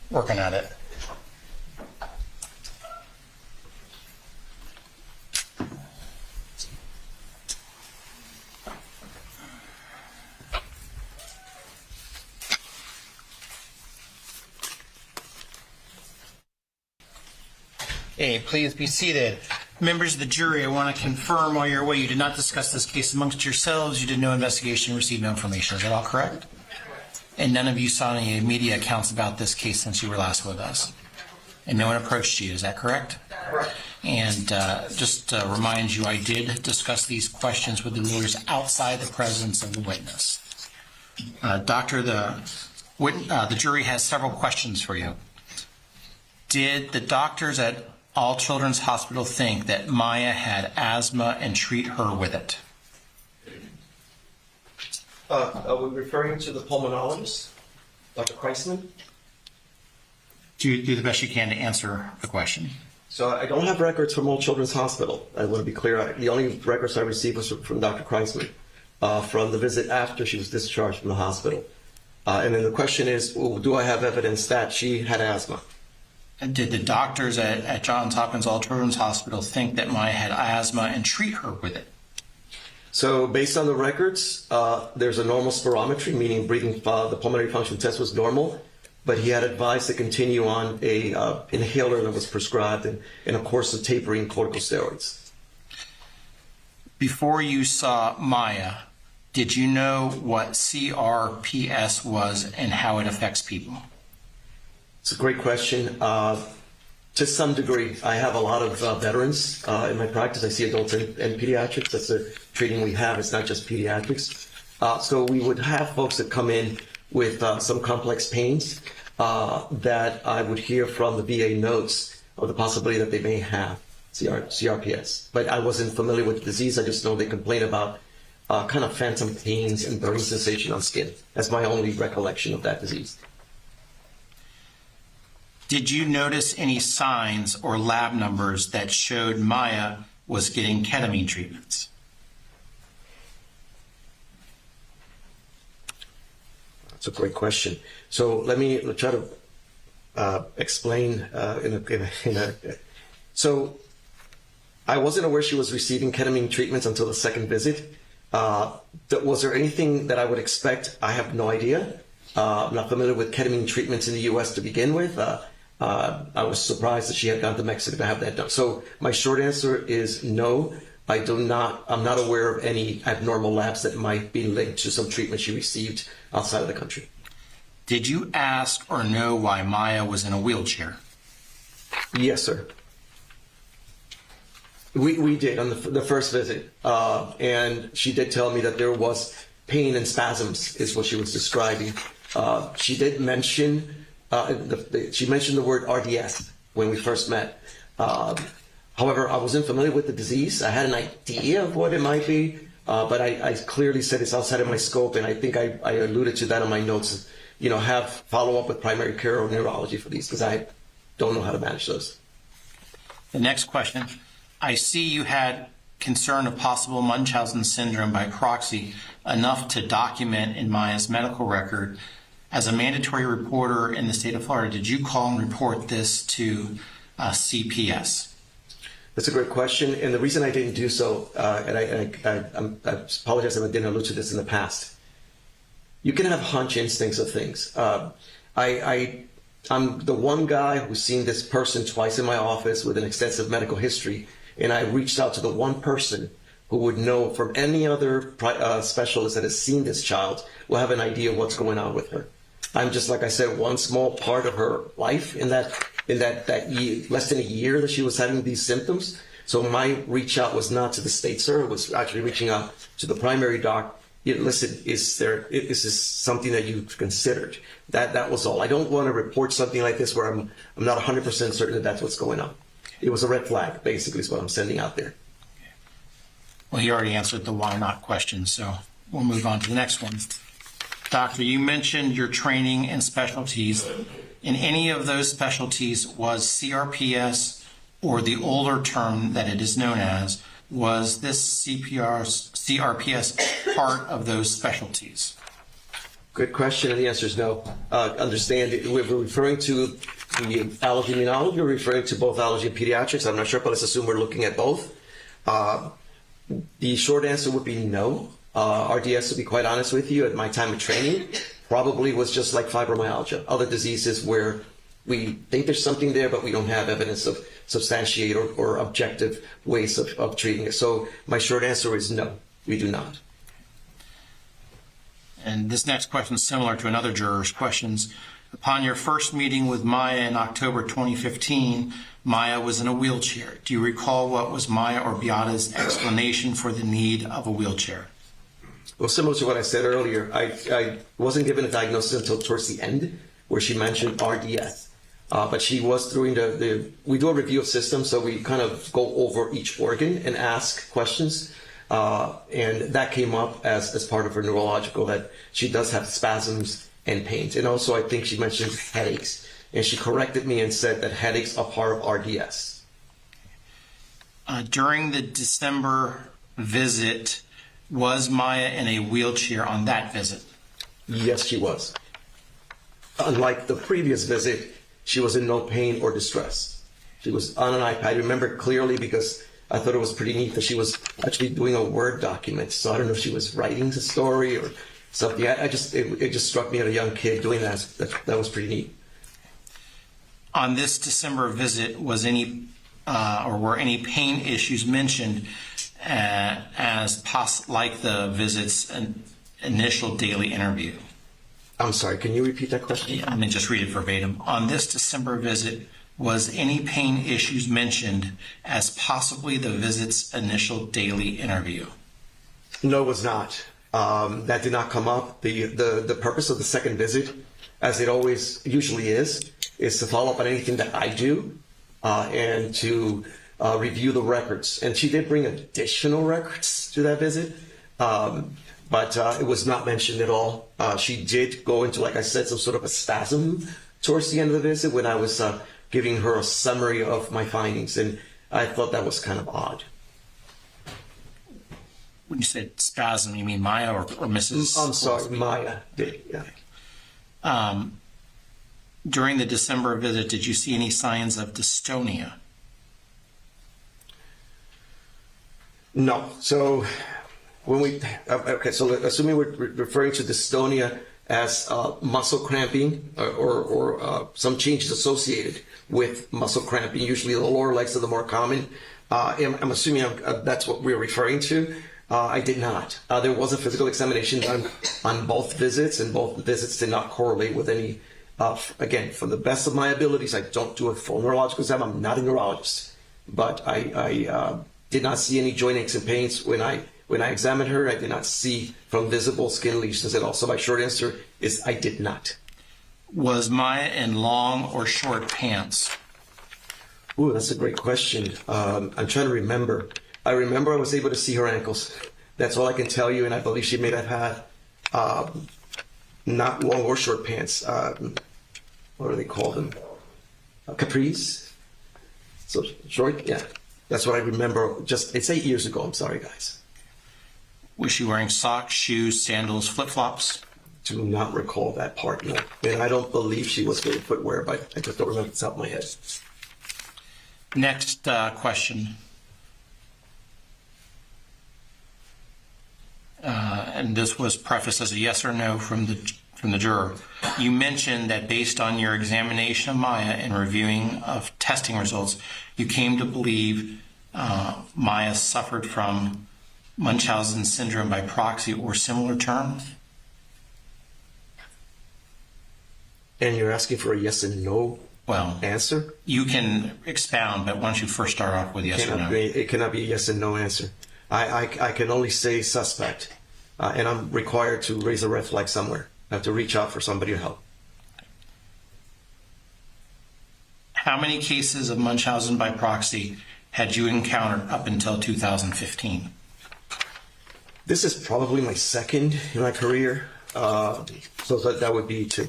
working at it. Hey, please be seated. Members of the jury, I want to confirm while you're away, you did not discuss this case amongst yourselves. You did no investigation, received no information. Is that all correct? And none of you saw any media accounts about this case since you were last with us? And no one approached you, is that correct? Correct. And just to remind you, I did discuss these questions with the lawyers outside the presence of the witness. Doctor, the jury has several questions for you. Did the doctors at All Children's Hospital think that Maya had asthma and treat her with it? Are we referring to the pulmonologist, Dr. Kreisman? Do the best you can to answer the question. So I don't have records from All Children's Hospital. I want to be clear. The only records I received was from Dr. Kreisman from the visit after she was discharged from the hospital. And then the question is, well, do I have evidence that she had asthma? And did the doctors at Johns Hopkins All Children's Hospital think that Maya had asthma and treat her with it? So based on the records, there's a normal spirometry, meaning breathing, the pulmonary function test was normal, but he had advised to continue on a inhaler that was prescribed in a course of tapering corticosteroids. Before you saw Maya, did you know what CRPS was and how it affects people? It's a great question. To some degree, I have a lot of veterans in my practice. I see adults and pediatrics. That's the treating we have. It's not just pediatrics. So we would have folks that come in with some complex pains that I would hear from the VA notes of the possibility that they may have CRPS. But I wasn't familiar with the disease. I just know they complain about kind of phantom pains and burning sensation on skin. That's my only recollection of that disease. Did you notice any signs or lab numbers that showed Maya was getting ketamine treatments? That's a great question. So let me try to explain So I wasn't aware she was receiving ketamine treatments until the second visit. Was there anything that I would expect? I have no idea. I'm not familiar with ketamine treatments in the U.S. to begin with. I was surprised that she had gone to Mexico to have that done. So my short answer is no. I'm not aware of any abnormal labs that might be linked to some treatment she received outside of the country. Did you ask or know why Maya was in a wheelchair? Yes, sir. We did on the first visit, and she did tell me that there was pain and spasms is what she was describing. She did mention she mentioned the word RDS when we first met. However, I wasn't familiar with the disease. I had an idea of what it might be, but I clearly said it's outside of my scope, and I think I alluded to that in my notes. Have follow up with primary care or neurology for these because I don't know how to manage those. The next question. I see you had concern of possible Munchausen syndrome by proxy enough to document in Maya's medical record. As a mandatory reporter in the state of Florida, did you call and report this to CPS? That's a great question, and the reason I didn't do so, and I apologize if I didn't allude to this in the past. You can have hunch instincts of things. I'm the one guy who's seen this person twice in my office with an extensive medical history, and I reached out to the one person who would know from any other specialist that has seen this child will have an idea of what's going on with her. I'm just, like I said, one small part of her life in that year, less than a year that she was having these symptoms. So my reach out was not to the state, sir. It was actually reaching out to the primary doc. Listen, is this something that you've considered? That was all. I don't want to report something like this where I'm not 100% certain that that's what's going on. It was a red flag, basically, is what I'm sending out there. Well, you already answered the why not question, so we'll move on to the next one. Doctor, you mentioned your training and specialties. In any of those specialties, was CRPS, or the older term that it is known as, was this CRPS part of those specialties? Good question, and the answer is no. Understand, we're referring to the allergy immunology, we're referring to both allergy and pediatrics. I'm not sure, but let's assume we're looking at both. The short answer would be no. RDS, to be quite honest with you, at my time of training, probably was just like fibromyalgia, other diseases where we think there's something there, but we don't have evidence of substantiate or objective ways of treating it. So my short answer is no, we do not. And this next question is similar to another juror's questions. Upon your first meeting with Maya in October 2015, Maya was in a wheelchair. Do you recall what was Maya or Beata's explanation for the need of a wheelchair? Well, similar to what I said earlier, I wasn't given a diagnosis until towards the end, where she mentioned RDS. But she was doing we do a review of systems, so we kind of go over each organ and ask questions. And that came up as part of her neurological, that she does have spasms and pains. And also, I think she mentioned headaches. And she corrected me and said that headaches are part of RDS. During the December visit, was Maya in a wheelchair on that visit? Yes, she was. Unlike the previous visit, she was in no pain or distress. She was on an iPad. I remember clearly because I thought it was pretty neat that she was actually doing a Word document. So I don't know if she was writing the story or something. It just struck me as a young kid doing that. That was pretty neat. On this December visit, was any or were any pain issues mentioned like the visit's initial daily interview? I'm sorry, can you repeat that question? Yeah, let me just read it verbatim. On this December visit, was any pain issues mentioned as possibly the visit's initial daily interview? No, it was not. That did not come up. The purpose of the second visit, as it always usually is to follow up on anything that I do and to review the records. And she did bring additional records to that visit, but it was not mentioned at all. She did go into, like I said, some sort of a spasm towards the end of the visit when I was giving her a summary of my findings, and I thought that was kind of odd. When you said spasm, you mean Maya or Mrs.? I'm sorry, Maya did, yeah. During the December visit, did you see any signs of dystonia? No. So when so assuming we're referring to dystonia as muscle cramping or some changes associated with muscle cramping, usually the lower legs are the more common. I'm assuming that's what we're referring to. I did not. There was a physical examination done on both visits, and both visits did not correlate with any. Again, from the best of my abilities, I don't do a full neurological exam. I'm not a neurologist, but I did not see any joint aches and pains when I examined her. I did not see from visible skin lesions at all. So my short answer is I did not. Was Maya in long or short pants? Ooh, that's a great question. I'm trying to remember. I remember I was able to see her ankles. That's all I can tell you, and I believe she may have had not long or short pants. What do they call them? Capris? So short, yeah. That's what I remember. It's 8 years ago. I'm sorry, guys. Was she wearing socks, shoes, sandals, flip-flops? Do not recall that part, no. And I don't believe she was wearing footwear, but I just don't remember the top of my head. Next question. And this was prefaced as a yes or no from the juror. You mentioned that based on your examination of Maya and reviewing of testing results, you came to believe Maya suffered from Munchausen syndrome by proxy or similar terms? And you're asking for a yes and no answer? You can expound, but why don't you first start off with yes or no? It cannot be a yes and no answer. I can only say suspect, and I'm required to raise a red flag somewhere. I have to reach out for somebody to help. How many cases of Munchausen by proxy had you encountered up until 2015? This is probably my second in my career, so that would be 2.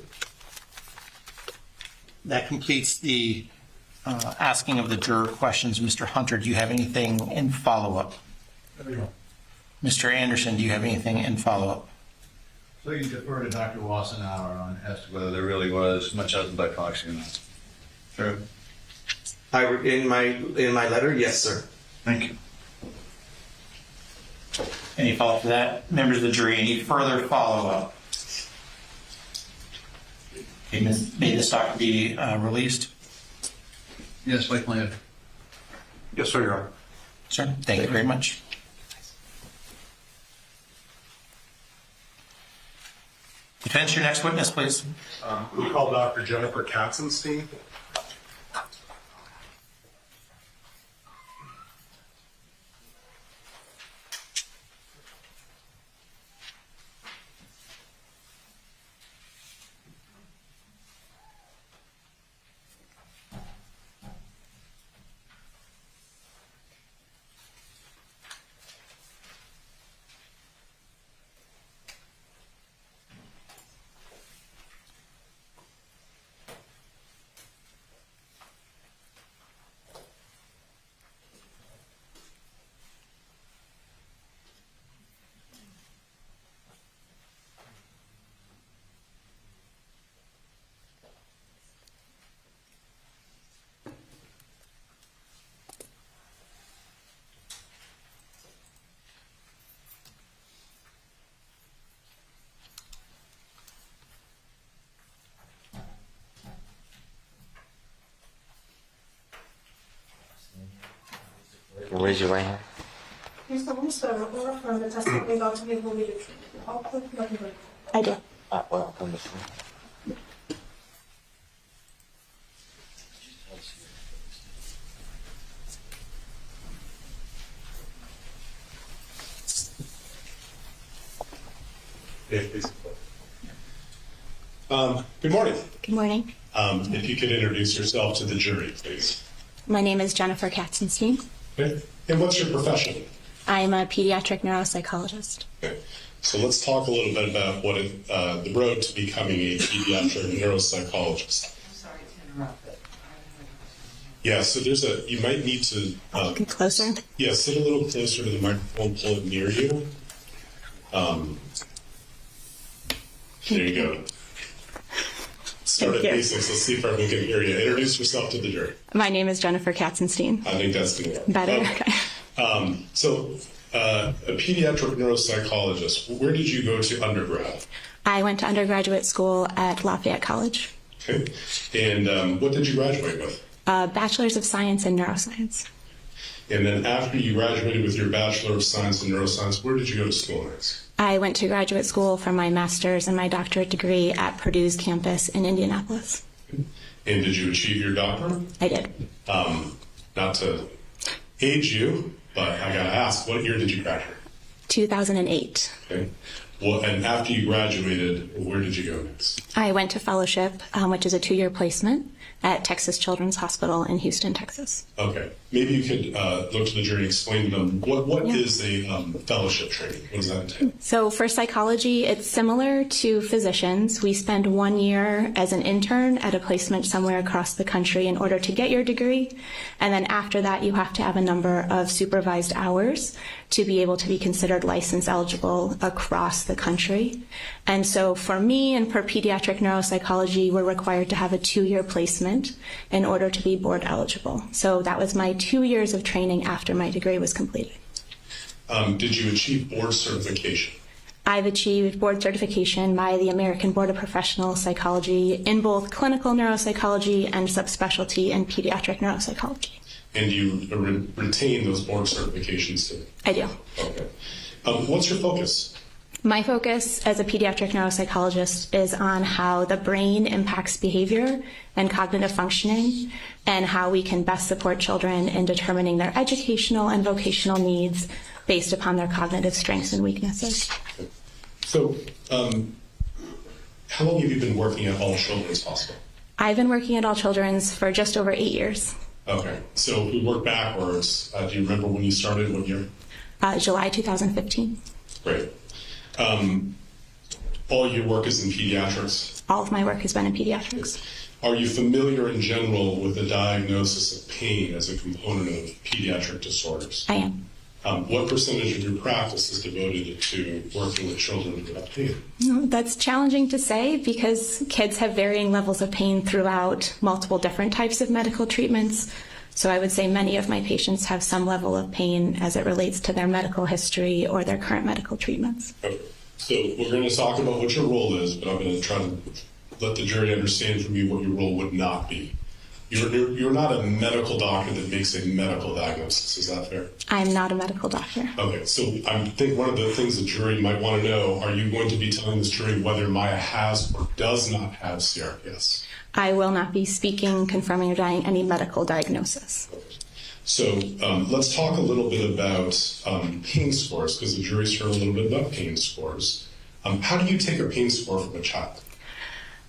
That completes the asking of the juror questions. Mr. Hunter, do you have anything in follow-up? Mr. Anderson, do you have anything in follow-up? So you defer to Dr. Wassenauer on as to whether There really was Munchausen by proxy or not. True. In my letter, yes, sir. Thank you. Any follow-up to that? Members of the jury, any further follow-up? Okay, may this doctor be released? yes, like plan. Yes, sir, Your Honor. Sir, thank you very much. Defense, your next witness, please. We call Dr. Jennifer Katzenstein. Raise your right hand. You solemnly swear or affirm the testimony about to give will be the truth, the whole truth, nothing but the truth. I do. Well, I'm listening. Good morning. Good morning. If you could introduce yourself to the jury, please. My name is Jennifer Katzenstein. Okay. And what's your profession? I'm a pediatric neuropsychologist. Okay. So let's talk a little bit about what the road to becoming a pediatric neuropsychologist. I'm sorry to interrupt, but Yeah, so you might need to... Get closer? Yeah, sit a little closer to the microphone, pull it near you. There you go. Start at basics. Let's see if everyone can hear you. Introduce yourself to the jury. My name is Jennifer Katzenstein. I think that's good. Better? Okay. A pediatric neuropsychologist, where did you go to undergrad? I went to undergraduate school at Lafayette College. Okay. And what did you graduate with? Bachelor's of Science in Neuroscience. And then after you graduated with your Bachelor of Science in Neuroscience, where did you go to school next? I went to graduate school for my master's and my doctorate degree at Purdue's campus in Indianapolis. And did you achieve your doctorate? I did. Not to age you, but I gotta ask, what year did you graduate? 2008. Okay. Well, and after you graduated, where did you go next? I went to fellowship, which is a 2-year placement at Texas Children's Hospital in Houston, Texas. Okay. Maybe you could look to the jury and explain to them what is a fellowship training? What does that entail? So for psychology, it's similar to physicians. We spend 1 year as an intern at a placement somewhere across the country in order to get your degree. And then after that, you have to have a number of supervised hours to be able to be considered license eligible across the country. And so for me and for pediatric neuropsychology, we're required to have a 2-year placement in order to be board eligible. So that was my 2 years of training after my degree was completed. Did you achieve board certification? I've achieved board certification by the American Board of Professional Psychology in both clinical neuropsychology and subspecialty in pediatric neuropsychology. And do you retain those board certifications too? I do. Okay. What's your focus? My focus as a pediatric neuropsychologist is on how the brain impacts behavior and cognitive functioning, and how we can best support children in determining their educational and vocational needs based upon their cognitive strengths and weaknesses. Okay. So, how long have you been working at All Children's Hospital? I've been working at All Children's for just over 8 years. Okay. So, if we work backwards, do you remember when you started, what year? July 2015. Great. All your work is in pediatrics? All of my work has been in pediatrics. Are you familiar in general with the diagnosis of pain as a component of pediatric disorders? I am. What percentage of your practice is devoted to working with children who have pain? That's challenging to say because kids have varying levels of pain throughout multiple different types of medical treatments. So I would say many of my patients have some level of pain as it relates to their medical history or their current medical treatments. Okay. So we're going to talk about what your role is, but I'm going to try to let the jury understand from you what your role would not be. You're not a medical doctor that makes a medical diagnosis. Is that fair? I'm not a medical doctor. Okay, so I think one of the things the jury might want to know, are you going to be telling this jury whether Maya has or does not have CRPS? I will not be speaking, confirming, or denying any medical diagnosis. So let's talk a little bit about pain scores, because the jury's heard a little bit about pain scores. How do you take a pain score from a child?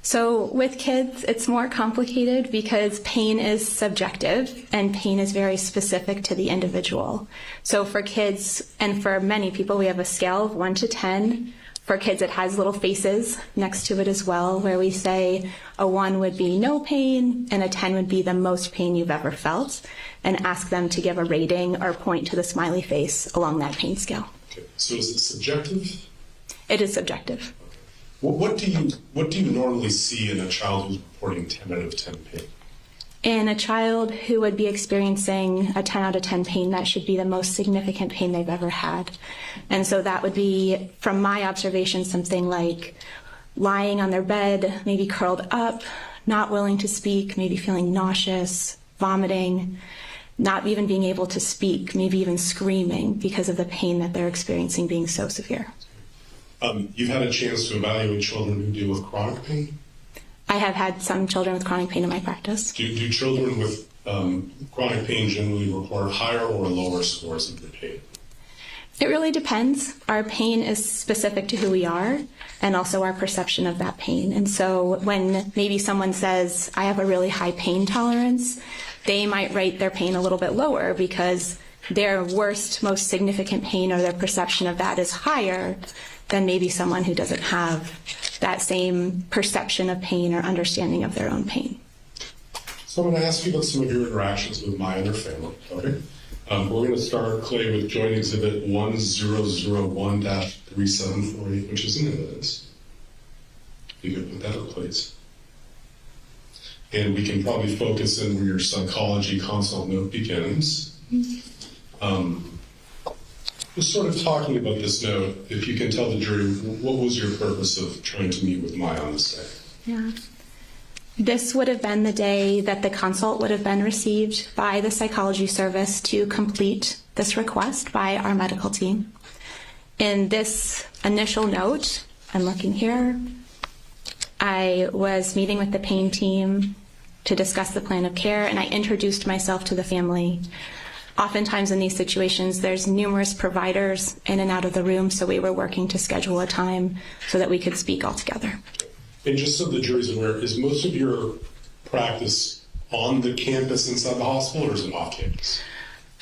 So with kids, it's more complicated because pain is subjective and pain is very specific to the individual. So for kids and for many people, we have a scale of 1 to 10. For kids, it has little faces next to it as well, where we say a 1 would be no pain and a 10 would be the most pain you've ever felt, and ask them to give a rating or point to the smiley face along that pain scale. Okay. So is it subjective? It is subjective. What do you normally see in a child who's reporting 10 out of 10 pain? In a child who would be experiencing a 10 out of 10 pain, that should be the most significant pain they've ever had. And so that would be, from my observation, something like lying on their bed, maybe curled up, not willing to speak, maybe feeling nauseous, vomiting, not even being able to speak, maybe even screaming because of the pain that they're experiencing being so severe. You've had a chance to evaluate children who deal with chronic pain? I have had some children with chronic pain in my practice. Do children with chronic pain generally report higher or lower scores of their pain? It really depends. Our pain is specific to who we are and also our perception of that pain. And so when maybe someone says, I have a really high pain tolerance, they might rate their pain a little bit lower because their worst, most significant pain or their perception of that is higher than maybe someone who doesn't have that same perception of pain or understanding of their own pain. So I'm going to ask you about some of your interactions with Maya and her family. Okay. We're going to start, Clay, with Joint Exhibit 1001-3748, which is in evidence. You could put that up, please. And we can probably focus in where your psychology consult note begins. Just sort of talking about this note, if you can tell the jury, what was your purpose of trying to meet with Maya on this day? Yeah. This would have been the day that the consult would have been received by the psychology service to complete this request by our medical team. In this initial note, I'm looking here, I was meeting with the pain team to discuss the plan of care, and I introduced myself to the family. Oftentimes in these situations, there's numerous providers in and out of the room, so we were working to schedule a time so that we could speak all together. And just so the jury's aware, is most of your practice on the campus inside the hospital, or is it off campus?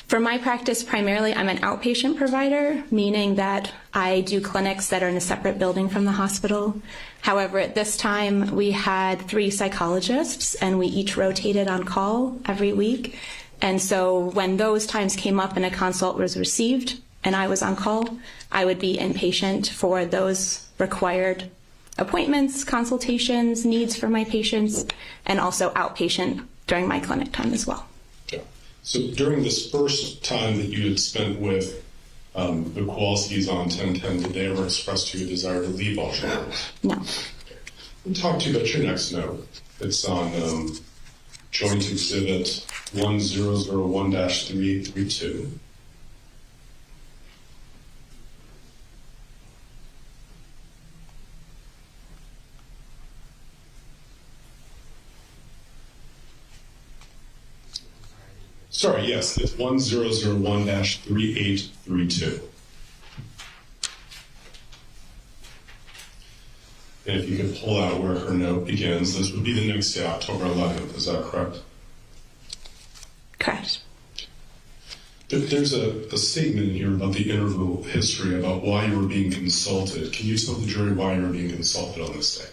For my practice, primarily, I'm an outpatient provider, meaning that I do clinics that are in a separate building from the hospital. However, at this time, we had 3 psychologists, and we each rotated on call every week. And so when those times came up and a consult was received and I was on call, I would be inpatient for those required appointments, consultations, needs for my patients, and also outpatient during my clinic time as well. Okay. So during this first time that you had spent with the Kowalskis on 1010, did they ever express to you a desire to leave all children? No. Okay. We'll talk to you about your next note. It's on Joint Exhibit 1001-3832. Sorry, yes, it's 1001-3832. And if you could pull out where her note begins, this would be the next day, October 11th. Is that correct? Correct. There's a statement in here about the interval history, about why you were being consulted. Can you tell the jury why you were being consulted on this day?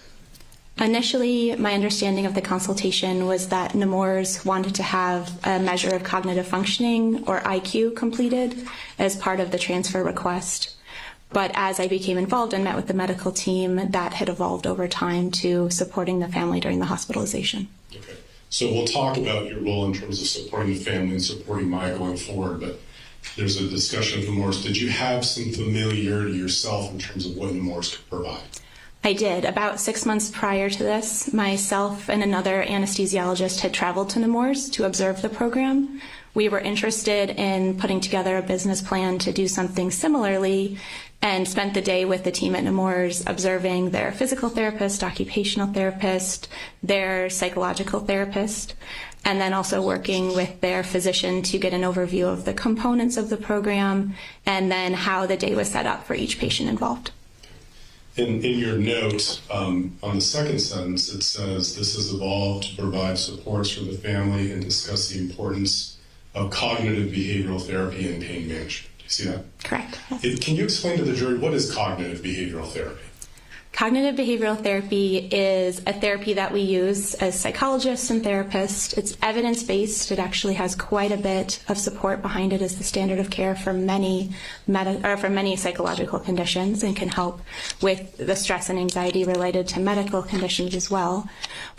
Initially, my understanding of the consultation was that Nemours wanted to have a measure of cognitive functioning, or IQ, completed as part of the transfer request. But as I became involved and met with the medical team, that had evolved over time to supporting the family during the hospitalization. Okay. So we'll talk about your role in terms of supporting the family and supporting Maya going forward, but there's a discussion of Nemours. Did you have some familiarity yourself in terms of what Nemours could provide? I did. About 6 months prior to this, myself and another anesthesiologist had traveled to Nemours to observe the program. We were interested in putting together a business plan to do something similarly, and spent the day with the team at Nemours observing their physical therapist, occupational therapist, their psychological therapist, and then also working with their physician to get an overview of the components of the program and then how the day was set up for each patient involved. In your note, on the second sentence, it says, this has evolved to provide supports for the family and discuss the importance of cognitive behavioral therapy and pain management. Do you see that? Correct. Can you explain to the jury, what is cognitive behavioral therapy? Cognitive behavioral therapy is a therapy that we use as psychologists and therapists. It's evidence-based. It actually has quite a bit of support behind it as the standard of care for many psychological conditions, and can help with the stress and anxiety related to medical conditions as well.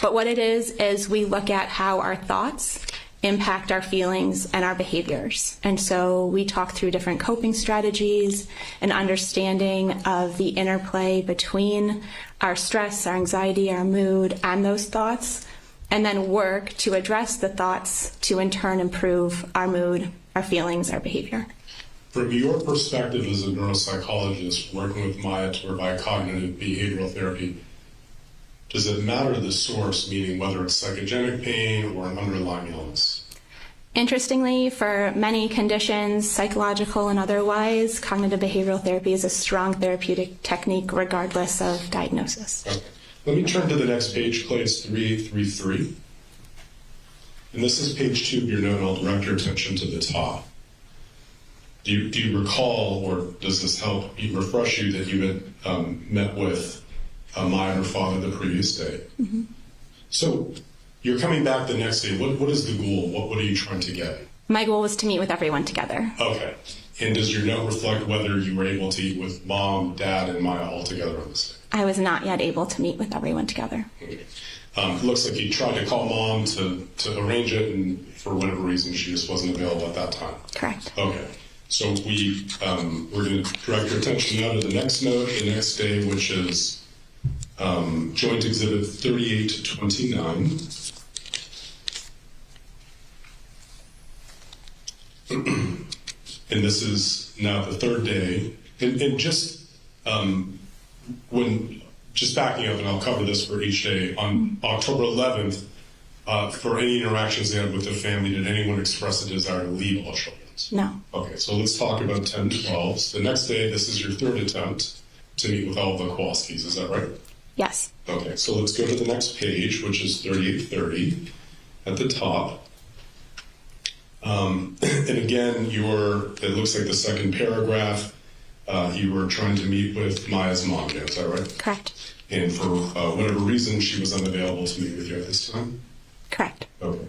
But what it is we look at how our thoughts impact our feelings and our behaviors. And so we talk through different coping strategies and understanding of the interplay between our stress, our anxiety, our mood, and those thoughts, and then work to address the thoughts to in turn improve our mood, our feelings, our behavior. From your perspective as a neuropsychologist working with Maya to provide cognitive behavioral therapy, does it matter the source, meaning whether it's psychogenic pain or an underlying illness? Interestingly, for many conditions, psychological and otherwise, cognitive behavioral therapy is a strong therapeutic technique regardless of diagnosis. Okay. Let me turn to the next page, Clay. It's 3833. And this is page 2 of your note, and I'll direct your attention to the top. Do you recall, or does this help refresh you, that you had met with Maya and her father the previous day? Mm-hmm. So you're coming back the next day. What is the goal? What are you trying to get? My goal was to meet with everyone together. Okay. And does your note reflect whether you were able to eat with Mom, Dad, and Maya all together on this day? I was not yet able to meet with everyone together. Okay. It looks like you tried to call Mom to arrange it, and for whatever reason, she just wasn't available at that time. Correct. Okay. So we're going to direct your attention now to the next note, the next day, which is Joint Exhibit 3829. And this is now the third day. And just just backing up, and I'll cover this for each day, on October 11th, for any interactions they had with their family, did anyone express a desire to leave all children? No. Okay, so let's talk about 10-12. The next day, this is your third attempt to meet with all the Kowalskis, is that right? Yes. Okay, so let's go to the next page, which is 3830 at the top. And again, it looks like the second paragraph, you were trying to meet with Maya's mom, is that right? Correct. And for whatever reason, she was unavailable to meet with you at this time? Correct. Okay.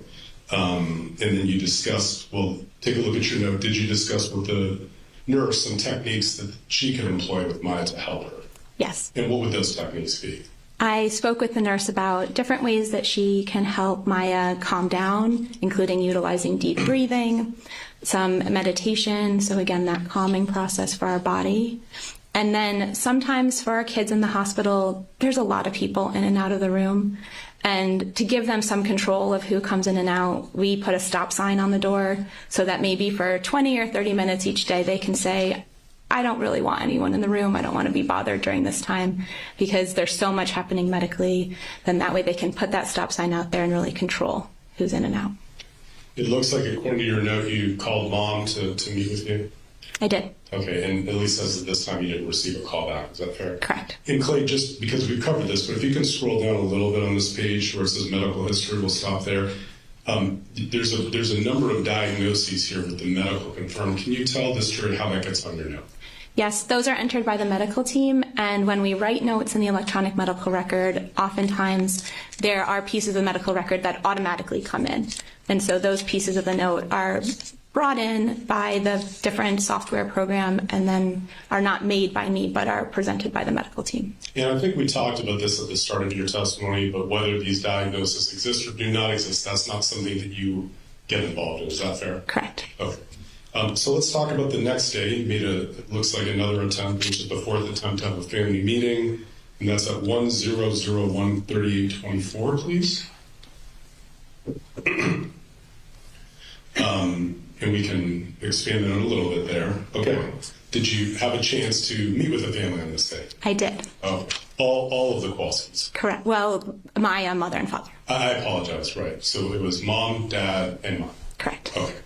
And then you discussed, well, take a look at your note. Did you discuss with the nurse some techniques that she could employ with Maya to help her? Yes. And what would those techniques be? I spoke with the nurse about different ways that she can help Maya calm down, including utilizing deep breathing, some meditation, so again, that calming process for our body. And then sometimes for our kids in the hospital, there's a lot of people in and out of the room. And to give them some control of who comes in and out, we put a stop sign on the door so that maybe for 20 or 30 minutes each day, they can say, I don't really want anyone in the room. I don't want to be bothered during this time, because there's so much happening medically. Then that way they can put that stop sign out there and really control who's in and out. It looks like, according to your note, you called Mom to meet with you? I did. Okay, and at least as of this time, you didn't receive a call back. Is that fair? Correct. And Clay, just because we've covered this, but if you can scroll down a little bit on this page where it says medical history, we'll stop there. There's a number of diagnoses here with the medical confirmed. Can you tell this jury how that gets on your note? Yes, those are entered by the medical team, and when we write notes in the electronic medical record, oftentimes there are pieces of the medical record that automatically come in. And so those pieces of the note are brought in by the different software program and then are not made by me, but are presented by the medical team. And I think we talked about this at the start of your testimony, but whether these diagnoses exist or do not exist, that's not something that you get involved in. Is that fair? Correct. Okay. So let's talk about the next day. You made it looks like another attempt, which is the fourth attempt to have a family meeting, and that's at 10013824, please. And we can expand on it a little bit there. Okay. Did you have a chance to meet with the family on this day? I did. Oh, all of the Kowalskis? Correct. Well, my mother and father. I apologize, right. So it was mom, dad, and mom. Correct. Okay.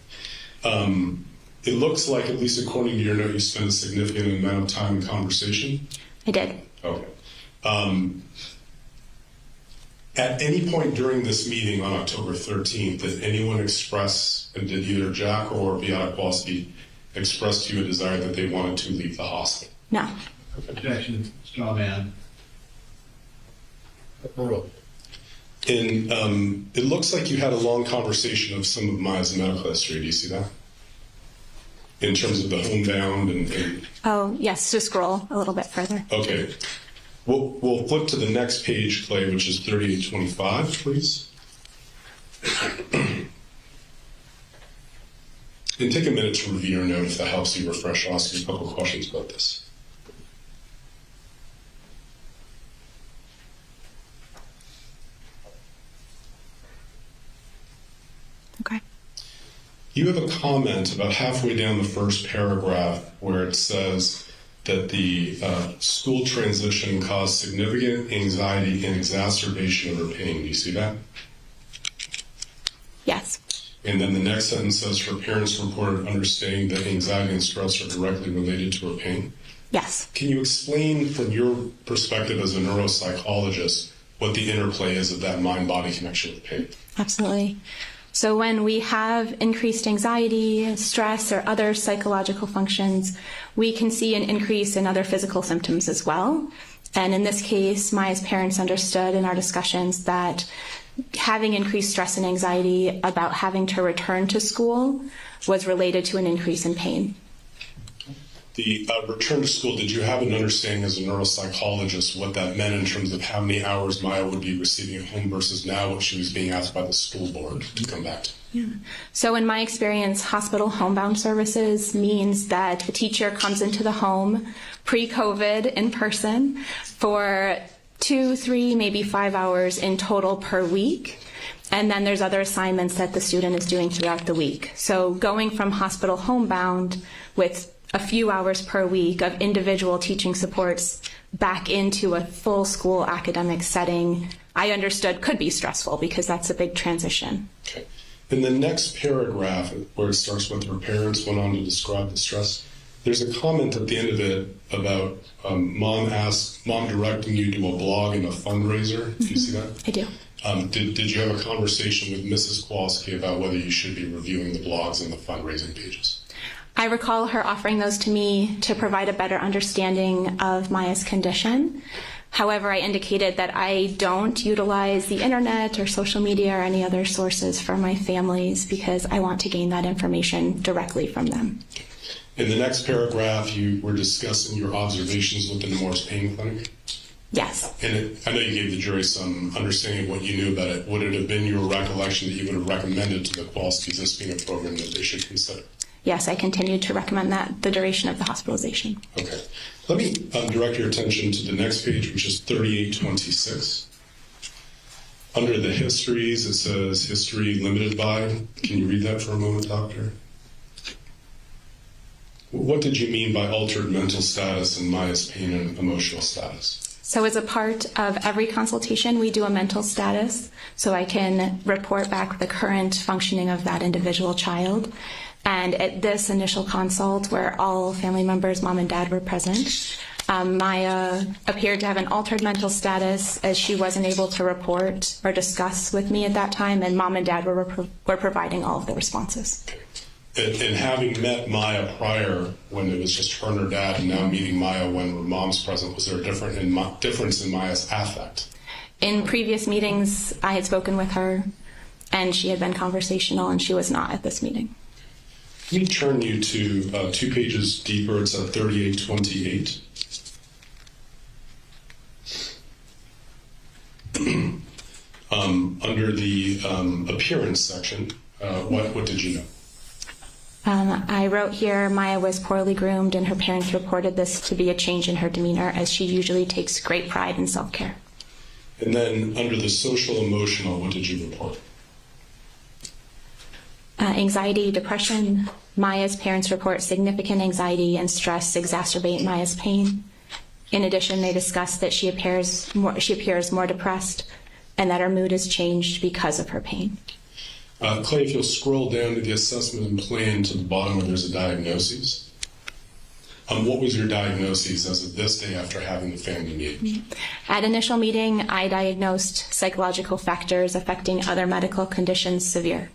It looks like, at least according to your note, you spent a significant amount of time in conversation. I did. Okay. At any point during this meeting on October 13th, did anyone express, and did either Jack or Beata Kowalski express to you a desire that they wanted to leave the hospital? No. Objection, straw man. And it looks like you had a long conversation of some of Maya's medical history. Do you see that? In terms of the homebound and Oh, yes, to scroll a little bit further. okay. We'll flip to the next page, Clay, which is 3825, please. And take a minute to review your note if that helps you refresh. I'll ask you a couple of questions about this. Okay. You have a comment about halfway down the first paragraph where it says that the school transition caused significant anxiety and exacerbation of her pain. Do you see that? Yes. And then the next sentence says her parents reported understanding that anxiety and stress are directly related to her pain. Yes. Can you explain from your perspective as a neuropsychologist what the interplay is of that mind-body connection with pain? Absolutely. So when we have increased anxiety, stress, or other psychological functions, we can see an increase in other physical symptoms as well. And in this case, Maya's parents understood in our discussions that having increased stress and anxiety about having to return to school was related to an increase in pain. The return to school, did you have an understanding as a neuropsychologist what that meant in terms of how many hours Maya would be receiving at home versus now what she was being asked by the school board to come back to? Yeah. So in my experience, hospital homebound services means that a teacher comes into the home pre-COVID in person for 2, 3, maybe 5 hours in total per week. And then there's other assignments that the student is doing throughout the week. So going from hospital homebound with a few hours per week of individual teaching supports back into a full school academic setting, I understood could be stressful because that's a big transition. Okay. In the next paragraph, where it starts with her parents went on to describe the stress, there's a comment at the end of it about mom directing you to a blog and a fundraiser. Do you see that? I do. Did you have a conversation with Mrs. Kowalski about whether you should be reviewing the blogs and the fundraising pages? I recall her offering those to me to provide a better understanding of Maya's condition. However, I indicated that I don't utilize the internet or social media or any other sources for my families because I want to gain that information directly from them. In the next paragraph, you were discussing your observations within the Morse Pain Clinic. Yes. And I know you gave the jury some understanding of what you knew about it. Would it have been your recollection that you would have recommended to the Kowalskis this being a program that they should consider? Yes, I continued to recommend that the duration of the hospitalization. Okay. Let me direct your attention to the next page, which is 3826. Under the histories, it says history limited by. Can you read that for a moment, doctor? What did you mean by altered mental status and Maya's pain and emotional status? So as a part of every consultation, we do a mental status so I can report back the current functioning of that individual child. And at this initial consult, where all family members, mom and dad, were present, Maya appeared to have an altered mental status as she wasn't able to report or discuss with me at that time, and mom and dad were providing all of the responses. And having met Maya prior, when it was just her and her dad, and now meeting Maya when her mom's present, was there a difference in Maya's affect? In previous meetings, I had spoken with her, and she had been conversational, and she was not at this meeting. Let me turn you to 2 pages deeper. It's at 3828. Under the appearance section, what did you know? I wrote here, Maya was poorly groomed, and her parents reported this to be a change in her demeanor, as she usually takes great pride in self-care. And then under the social emotional, what did you report? Anxiety, depression. Maya's parents report significant anxiety and stress exacerbate Maya's pain. In addition, they discuss that she appears more depressed and that her mood has changed because of her pain. Clay, if you'll scroll down to the assessment and plan to the bottom where there's a diagnosis. What was your diagnosis as of this day after having the family meeting? At initial meeting, I diagnosed psychological factors affecting other medical conditions severe.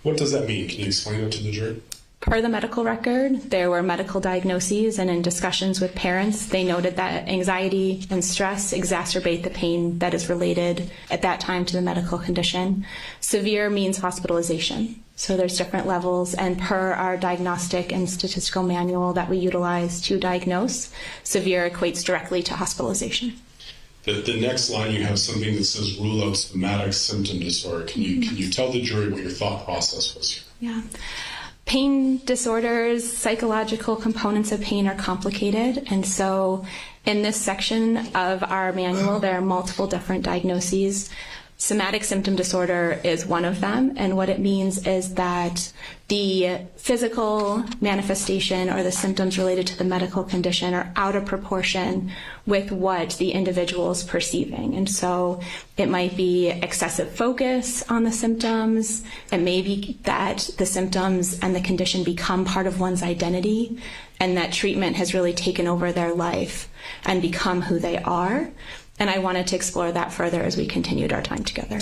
What does that mean? Can you explain it to the jury? Per the medical record, there were medical diagnoses, and in discussions with parents, they noted that anxiety and stress exacerbate the pain that is related at that time to the medical condition. Severe means hospitalization. So there's different levels, and per our diagnostic and statistical manual that we utilize to diagnose, severe equates directly to hospitalization. The next line, you have something that says rule out somatic symptom disorder. Can you tell the jury what your thought process was here? Yeah. Pain disorders, psychological components of pain are complicated, and so in this section of our manual, there are multiple different diagnoses. Somatic symptom disorder is one of them, and what it means is that the physical manifestation or the symptoms related to the medical condition are out of proportion with what the individual is perceiving. And so it might be excessive focus on the symptoms. It may be that the symptoms and the condition become part of one's identity, and that treatment has really taken over their life and become who they are. And I wanted to explore that further as we continued our time together.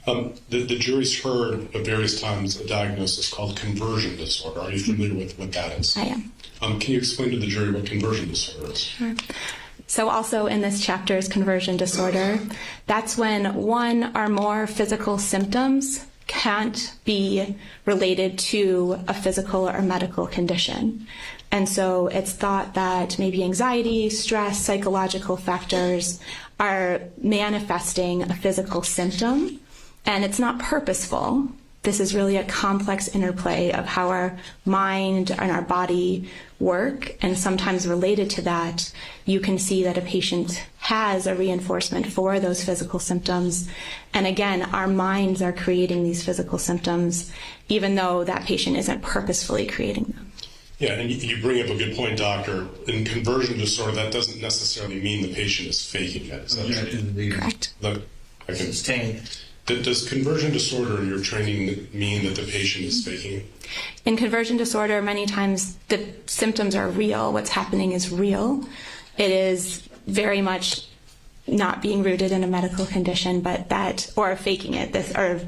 The jury's heard at various times a diagnosis called conversion disorder. Are you familiar with what that is? I am. Can you explain to the jury what conversion disorder is? Sure. So also in this chapter is conversion disorder. That's when one or more physical symptoms can't be related to a physical or medical condition. And so it's thought that maybe anxiety, stress, psychological factors are manifesting a physical symptom, and it's not purposeful. This is really a complex interplay of how our mind and our body work, and sometimes related to that, you can see that a patient has a reinforcement for those physical symptoms. And again, our minds are creating these physical symptoms, even though that patient isn't purposefully creating them. Yeah, and you bring up a good point, doctor. In conversion disorder, that doesn't necessarily mean the patient is faking it. Is that true? Correct. Look, I can sustain. Does conversion disorder in your training mean that the patient is faking it? In conversion disorder, many times the symptoms are real. What's happening is real. It is very much not being rooted in a medical condition, but that, or faking it, or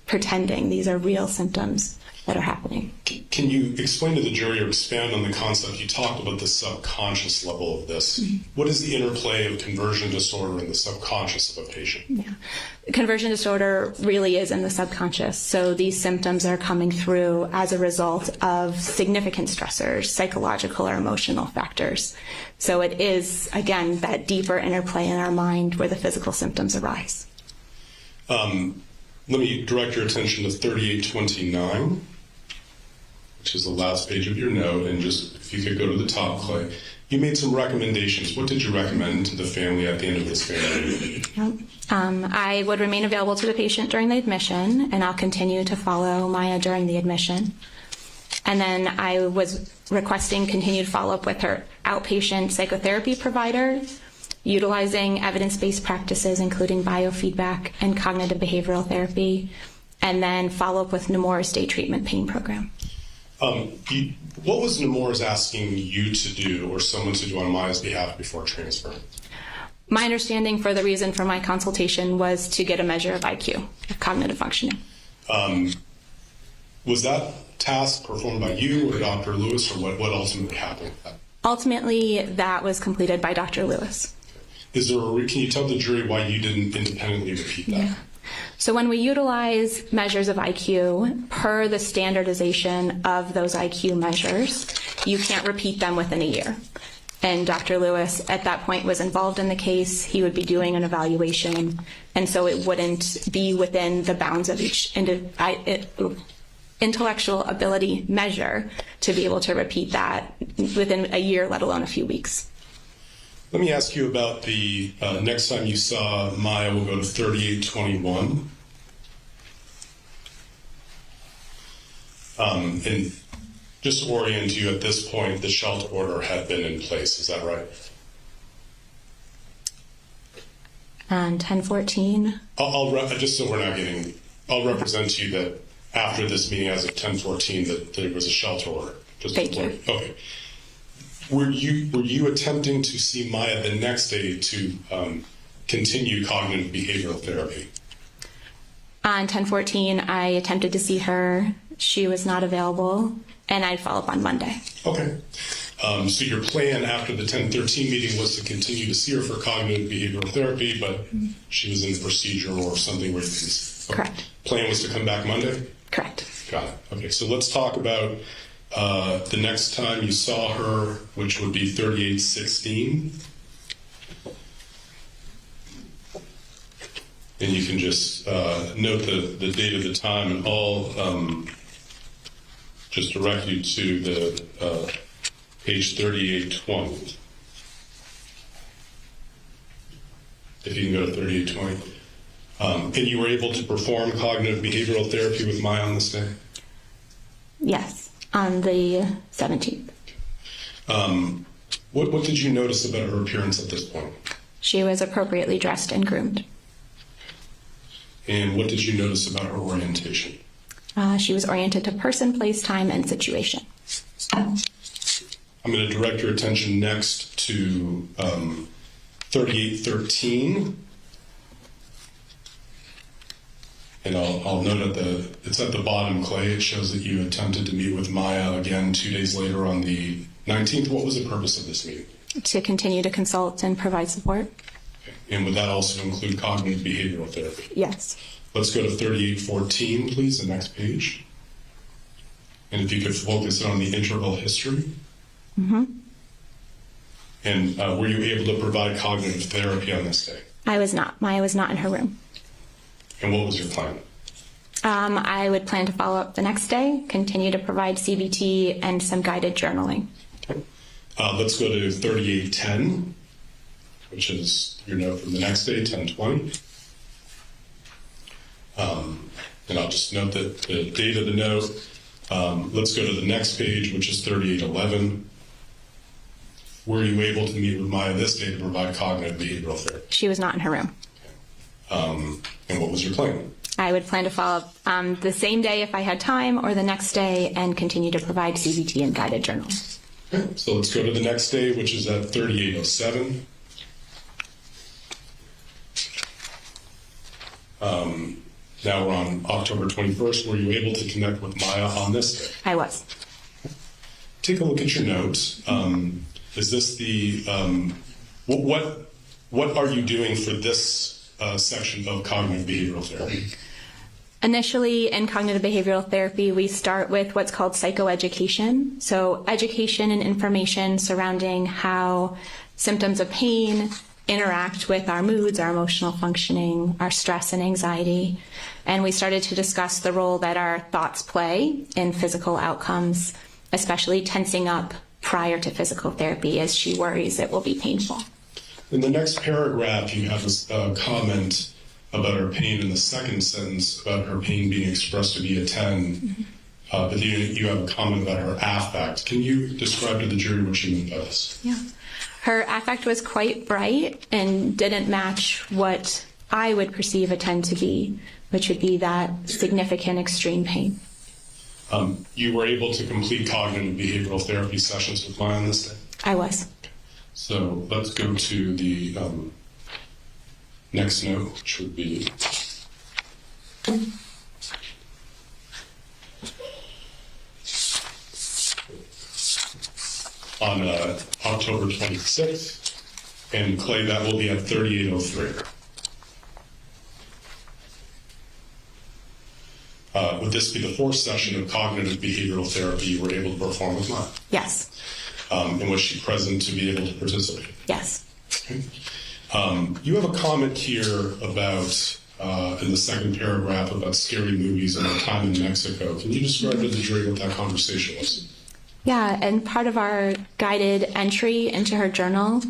pretending these are real symptoms that are happening. Can you explain to the jury or expand on the concept? You talked about the subconscious level of this. Mm-hmm. What is the interplay of conversion disorder and the subconscious of a patient? Yeah. Conversion disorder really is in the subconscious. So these symptoms are coming through as a result of significant stressors, psychological or emotional factors. So it is, again, that deeper interplay in our mind where the physical symptoms arise. Let me direct your attention to 3829. Which is the last page of your note, and just if you could go to the top, Clay. You made some recommendations. What did you recommend to the family at the end of this family meeting? I would remain available to the patient during the admission, and I'll continue to follow Maya during the admission. And then I was requesting continued follow-up with her outpatient psychotherapy provider, utilizing evidence-based practices, including biofeedback and cognitive behavioral therapy, and then follow-up with Nemours Day Treatment Pain Program. What was Nemours asking you to do or someone to do on Maya's behalf before transfer? My understanding for the reason for my consultation was to get a measure of IQ, of cognitive functioning. Was that task performed by you or Dr. Lewis, or what ultimately happened with that? Ultimately, that was completed by Dr. Lewis. Is there can you tell the jury why you didn't independently repeat that? Yeah. So when we utilize measures of IQ per the standardization of those IQ measures, you can't repeat them within a year. And Dr. Lewis at that point was involved in the case. He would be doing an evaluation, and so it wouldn't be within the bounds of each intellectual ability measure to be able to repeat that within a year, let alone a few weeks. Let me ask you about the next time you saw Maya. We'll go to 3821. And just to orient you, at this point, the shelter order had been in place. Is that right? On 10/14. Just so we're not getting, I'll represent to you that after this meeting, as of 10/14, that there was a shelter order. Thank you. Okay. Were you attempting to see Maya the next day to continue cognitive behavioral therapy? On 10/14, I attempted to see her. She was not available, and I'd follow up on Monday. Okay. So your plan after the 10/13 meeting was to continue to see her for cognitive behavioral therapy, but she was in the procedure or something where you can... Correct. Plan was to come back Monday? Correct. Got it. Okay, so let's talk about the next time you saw her, which would be 3816. And you can just note the date of the time, and I'll just direct you to the page 3820. If you can go to 3820. And you were able to perform cognitive behavioral therapy with Maya on this day? Yes, on the 17th. What did you notice about her appearance at this point? She was appropriately dressed and groomed. And what did you notice about her orientation? She was oriented to person, place, time, and situation. I'm going to direct your attention next to 3813. And I'll note it's at the bottom, Clay. It shows that you attempted to meet with Maya again 2 days later on the 19th. What was the purpose of this meeting? To continue to consult and provide support. Okay. And would that also include cognitive behavioral therapy? Yes. Let's go to 3814, please, the next page. And if you could focus on the interval history. Mm-hmm. And were you able to provide cognitive therapy on this day? I was not. Maya was not in her room. And what was your plan? I would plan to follow up the next day, continue to provide CBT and some guided journaling. Okay. Let's go to 3810, which is your note from the next day, 1020. And I'll just note that the date of the note. Let's go to the next page, which is 3811. Were you able to meet with Maya this day to provide cognitive behavioral therapy? She was not in her room. And what was your plan? I would plan to follow up the same day if I had time, or the next day, and continue to provide CBT and guided journals. Okay. So let's go to the next day, which is at 3807. Now we're on October 21st. Were you able to connect with Maya on this day? I was. Take a look at your notes. Is this the what are you doing for this section of cognitive behavioral therapy? Initially, in cognitive behavioral therapy, we start with what's called psychoeducation. So education and information surrounding how symptoms of pain interact with our moods, our emotional functioning, our stress and anxiety. And we started to discuss the role that our thoughts play in physical outcomes, especially tensing up prior to physical therapy as she worries it will be painful. In the next paragraph, you have a comment about her pain in the second sentence, about her pain being expressed to be a 10, but then you have a comment about her affect. Can you describe to the jury what you mean by this? Yeah. Her affect was quite bright and didn't match what I would perceive a 10 to be, which would be that significant extreme pain. You were able to complete cognitive behavioral therapy sessions with Maya on this day? I was. So let's go to the next note, which would be on October 26th, and Clay, that will be at 3803. Would this be the fourth session of cognitive behavioral therapy you were able to perform with Maya? Yes. And was she present to be able to participate? Yes. Okay. You have a comment here about, in the second paragraph, about scary movies and our time in Mexico. Can you describe to the jury what that conversation was? Yeah, and part of our guided entry into her journal,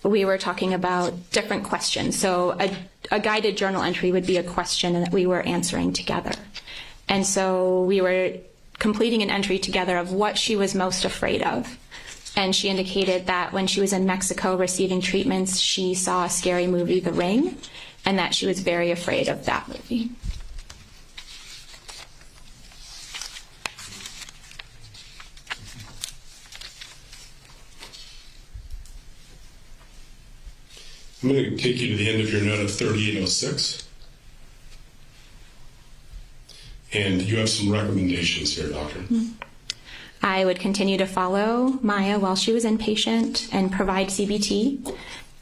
we were talking about different questions. So a guided journal entry would be a question that we were answering together. And so we were completing an entry together of what she was most afraid of. And she indicated that when she was in Mexico receiving treatments, she saw a scary movie, The Ring, and that she was very afraid of that movie. I'm going to take you to the end of your note of 3806. And you have some recommendations here, Doctor. I would continue to follow Maya while she was inpatient and provide CBT.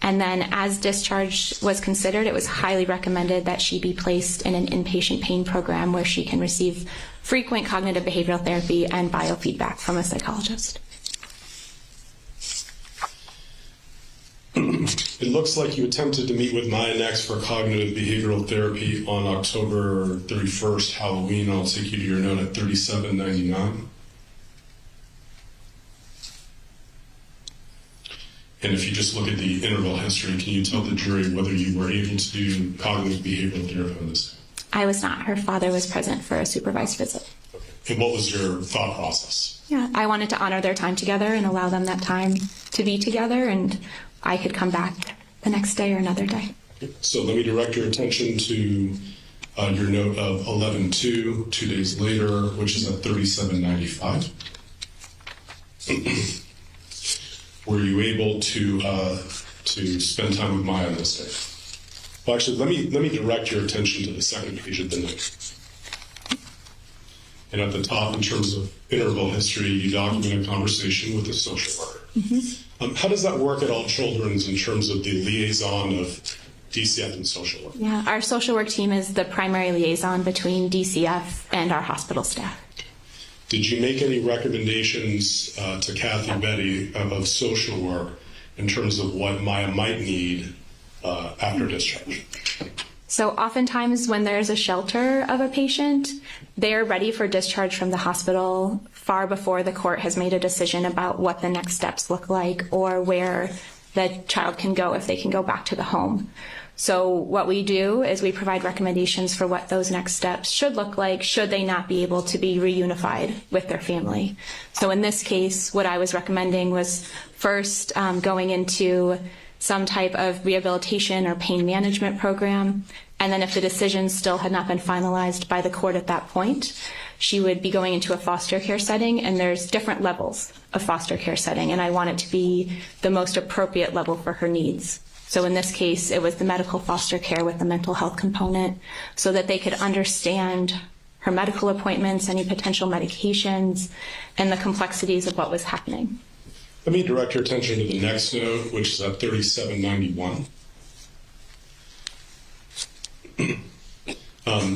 And then as discharge was considered, it was highly recommended that she be placed in an inpatient pain program where she can receive frequent cognitive behavioral therapy and biofeedback from a psychologist. It looks like you attempted to meet with Maya next for cognitive behavioral therapy on October 31st, Halloween. I'll take you to your note at 3799. And if you just look at the interval history, can you tell the jury whether you were able to do cognitive behavioral therapy on this? I was not. Her father was present for a supervised visit. Okay. And what was your thought process? Yeah, I wanted to honor their time together and allow them that time to be together, and I could come back the next day or another day. Okay. So let me direct your attention to your note of 11-2, 2 days later, which is at 3795. Were you able to spend time with Maya on this day? Well, actually, let me direct your attention to the second page of the note. And at the top, in terms of interval history, you document a conversation with a social worker. Mm-hmm. How does that work at All Children's in terms of the liaison of DCF and social work? Yeah, our social work team is the primary liaison between DCF and our hospital staff. Did you make any recommendations to Kathy Betty of social work in terms of what Maya might need after discharge? So oftentimes when there's a shelter of a patient, they're ready for discharge from the hospital far before the court has made a decision about what the next steps look like or where the child can go if they can go back to the home. So what we do is we provide recommendations for what those next steps should look like should they not be able to be reunified with their family. So in this case, what I was recommending was first going into some type of rehabilitation or pain management program. And then if the decision still had not been finalized by the court at that point, she would be going into a foster care setting, and there's different levels of foster care setting, and I want it to be the most appropriate level for her needs. So in this case, it was the medical foster care with the mental health component so that they could understand her medical appointments, any potential medications, and the complexities of what was happening. Let me direct your attention to the next note, which is at 3791.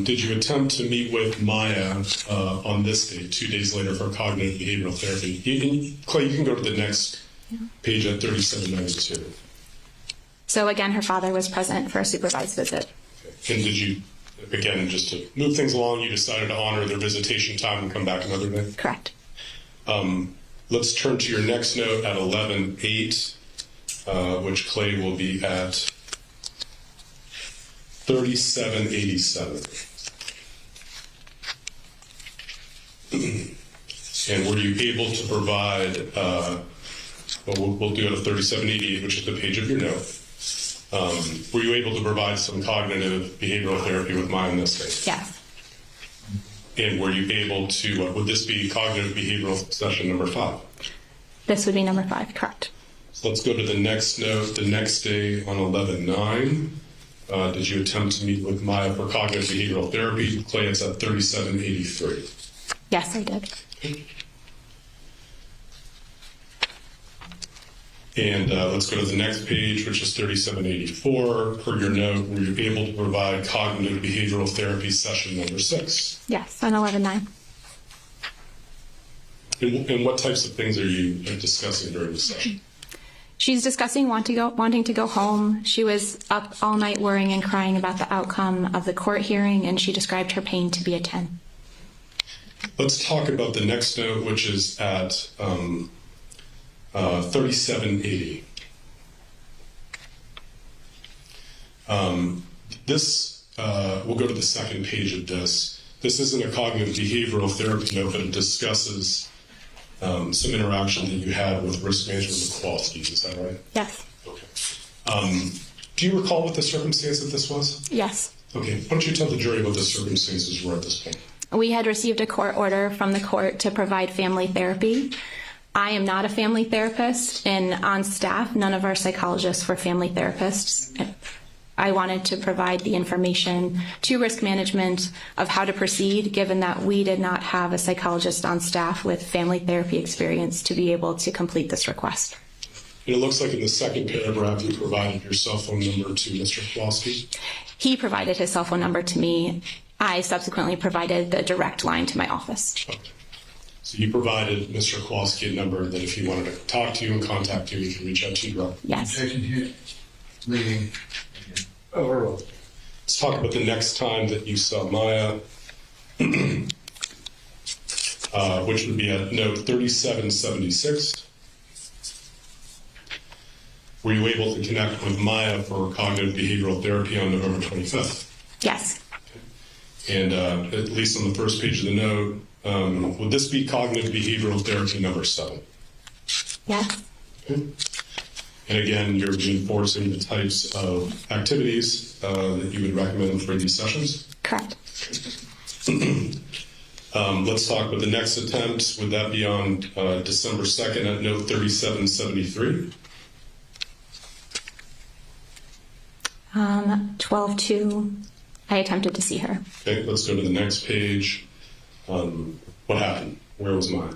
Did you attempt to meet with Maya on this day, 2 days later, for cognitive behavioral therapy? Clay, you can go to the next page at 3792. So again, her father was present for a supervised visit. Okay. And did you, again, just to move things along, you decided to honor their visitation time and come back another day? Correct. Let's turn to your next note at 11-8, which Clay will be at 3787. And were you able to provide, we'll do it at 3788, which is the page of your note. Were you able to provide some cognitive behavioral therapy with Maya in this case? Yes. And were you able to, would this be cognitive behavioral session number 5? This would be number 5, correct. So let's go to the next note, the next day on 11-9. Did you attempt to meet with Maya for cognitive behavioral therapy? Clay, it's at 3783. Yes, I did. And let's go to the next page, which is 3784. Per your note, were you able to provide cognitive behavioral therapy session number 6? Yes, on 11/9. And what types of things are you discussing during the session? She's discussing wanting to go home. She was up all night worrying and crying about the outcome of the court hearing, and she described her pain to be a 10. Let's talk about the next note, which is at 3780. We'll go to the second page of this. This isn't a cognitive behavioral therapy note, but it discusses some interaction that you had with risk management with Kowalski's. Is that right? Yes. Okay. Do you recall what the circumstance that this was? Yes. Okay. Why don't you tell the jury what the circumstances were at this point? We had received a court order from the court to provide family therapy. I am not a family therapist, and on staff, none of our psychologists were family therapists. I wanted to provide the information to risk management of how to proceed, given that we did not have a psychologist on staff with family therapy experience to be able to complete this request. And it looks like in the second paragraph you provided your cell phone number to Mr. Kowalski. He provided his cell phone number to me. I subsequently provided the direct line to my office. Okay. So you provided Mr. Kowalski a number that if he wanted to talk to you and contact you, he can reach out to you directly. Yes. Leading. Overall. Let's talk about the next time that you saw Maya, which would be at note 3776. Were you able to connect with Maya for cognitive behavioral therapy on November 25th? Yes. Okay. And at least on the first page of the note, would this be cognitive behavioral therapy number 7? Yes. Okay. And again, you're reinforcing the types of activities that you would recommend for these sessions? Correct. Let's talk about the next attempt. Would that be on December 2nd at note 3773? 12/2, I attempted to see her. Okay, let's go to the next page. What happened? Where was Maya?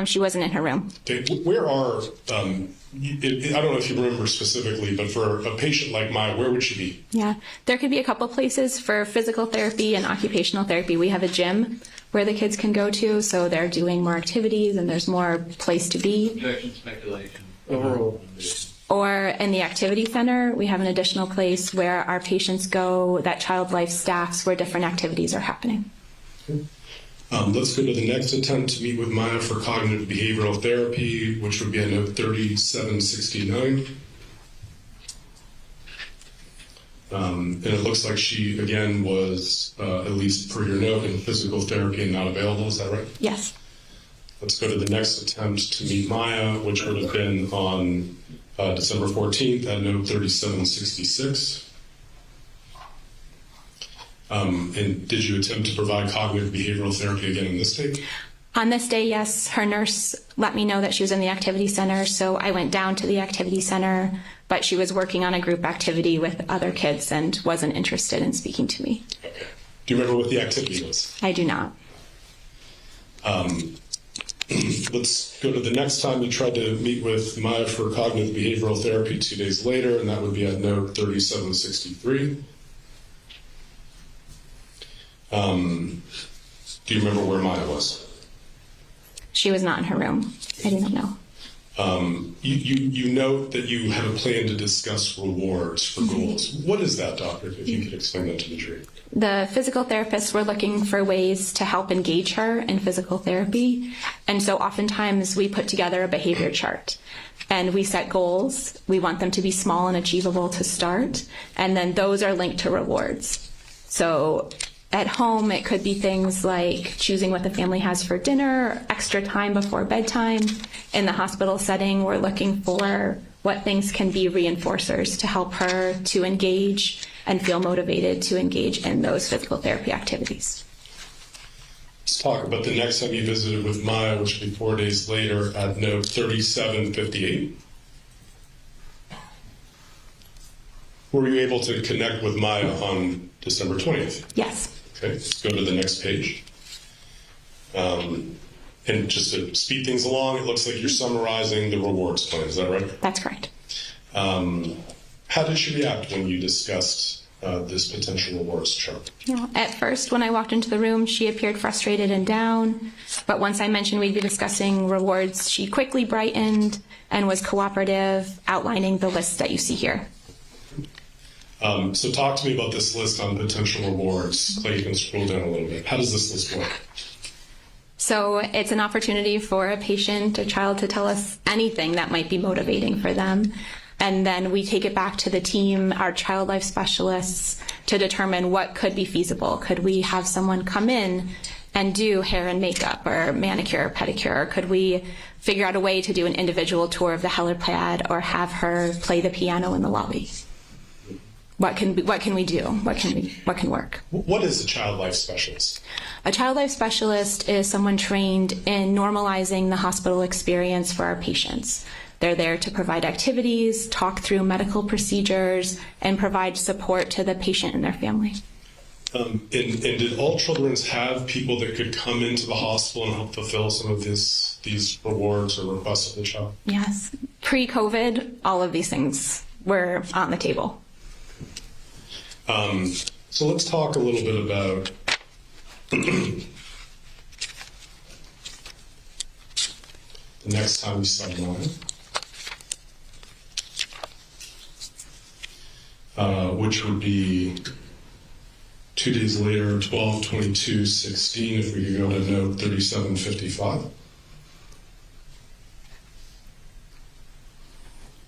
She wasn't in her room. Okay, where are, I don't know if you remember specifically, but for a patient like Maya, where would she be? Yeah, there could be a couple places for physical therapy and occupational therapy. We have a gym where the kids can go to, so they're doing more activities and there's more place to be. Projection, speculation. Overall. Or in the activity center, we have an additional place where our patients go that Child Life staffs where different activities are happening. Okay. Let's go to the next attempt to meet with Maya for cognitive behavioral therapy, which would be at note 3769. And it looks like she, again, was, at least per your note, in physical therapy and not available. Is that right? Yes. Let's go to the next attempt to meet Maya, which would have been on December 14th at note 3766. And did you attempt to provide cognitive behavioral therapy again in this day? On this day, yes, her nurse let me know that she was in the activity center, so I went down to the activity center, but she was working on a group activity with other kids and wasn't interested in speaking to me. Okay. Do you remember what the activity was? I do not. Let's go to the next time you tried to meet with Maya for cognitive behavioral therapy 2 days later, and that would be at note 3763. Do you remember where Maya was? She was not in her room. I do not know. You note that you had a plan to discuss rewards for goals. What is that, doctor, if you could explain that to the jury? The physical therapists were looking for ways to help engage her in physical therapy. And so oftentimes we put together a behavior chart and we set goals. We want them to be small and achievable to start. And then those are linked to rewards. So at home, it could be things like choosing what the family has for dinner, extra time before bedtime. In the hospital setting, we're looking for what things can be reinforcers to help her to engage and feel motivated to engage in those physical therapy activities. Let's talk about the next time you visited with Maya, which would be 4 days later at note 3758. Were you able to connect with Maya on December 20th? Yes. Okay, let's go to the next page. And just to speed things along, it looks like you're summarizing the rewards plan. Is that right? That's correct. How did she react when you discussed this potential rewards chart? Yeah. At first, when I walked into the room, she appeared frustrated and down. But once I mentioned we'd be discussing rewards, she quickly brightened and was cooperative, outlining the list that you see here. So talk to me about this list on potential rewards. Clay, you can scroll down a little bit. How does this list work? So it's an opportunity for a patient or child to tell us anything that might be motivating for them. And then we take it back to the team, our child life specialists, to determine what could be feasible. Could we have someone come in and do hair and makeup or manicure or pedicure? Or could we figure out a way to do an individual tour of the helipad or have her play the piano in the lobby? What can we do? What can work? What is a child life specialist? A child life specialist is someone trained in normalizing the hospital experience for our patients. They're there to provide activities, talk through medical procedures, and provide support to the patient and their family. And did all Children's have people that could come into the hospital and help fulfill some of these rewards or requests of the child? Yes. Pre-COVID, all of these things were on the table. So let's talk a little bit about the next time we saw Maya, which would be 2 days later, 12/22/16, if we could go to note 3755.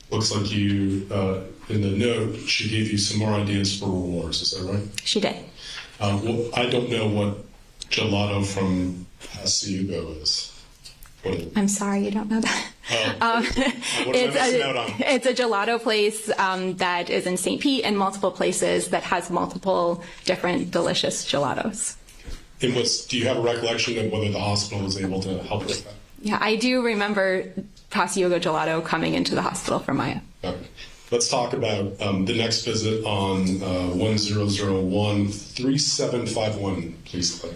Looks like you, in the note, she gave you some more ideas for rewards. Is that right? She did. Well, I don't know what gelato from Pasiugo is. I'm sorry, you don't know that. What am I missing out on? It's a gelato place that is in St. Pete and multiple places that has multiple different delicious gelatos. And do you have a recollection of whether the hospital was able to help with that? Yeah, I do remember Pasiugo gelato coming into the hospital for Maya. Okay. Let's talk about the next visit on 1001-3751, please, Clay.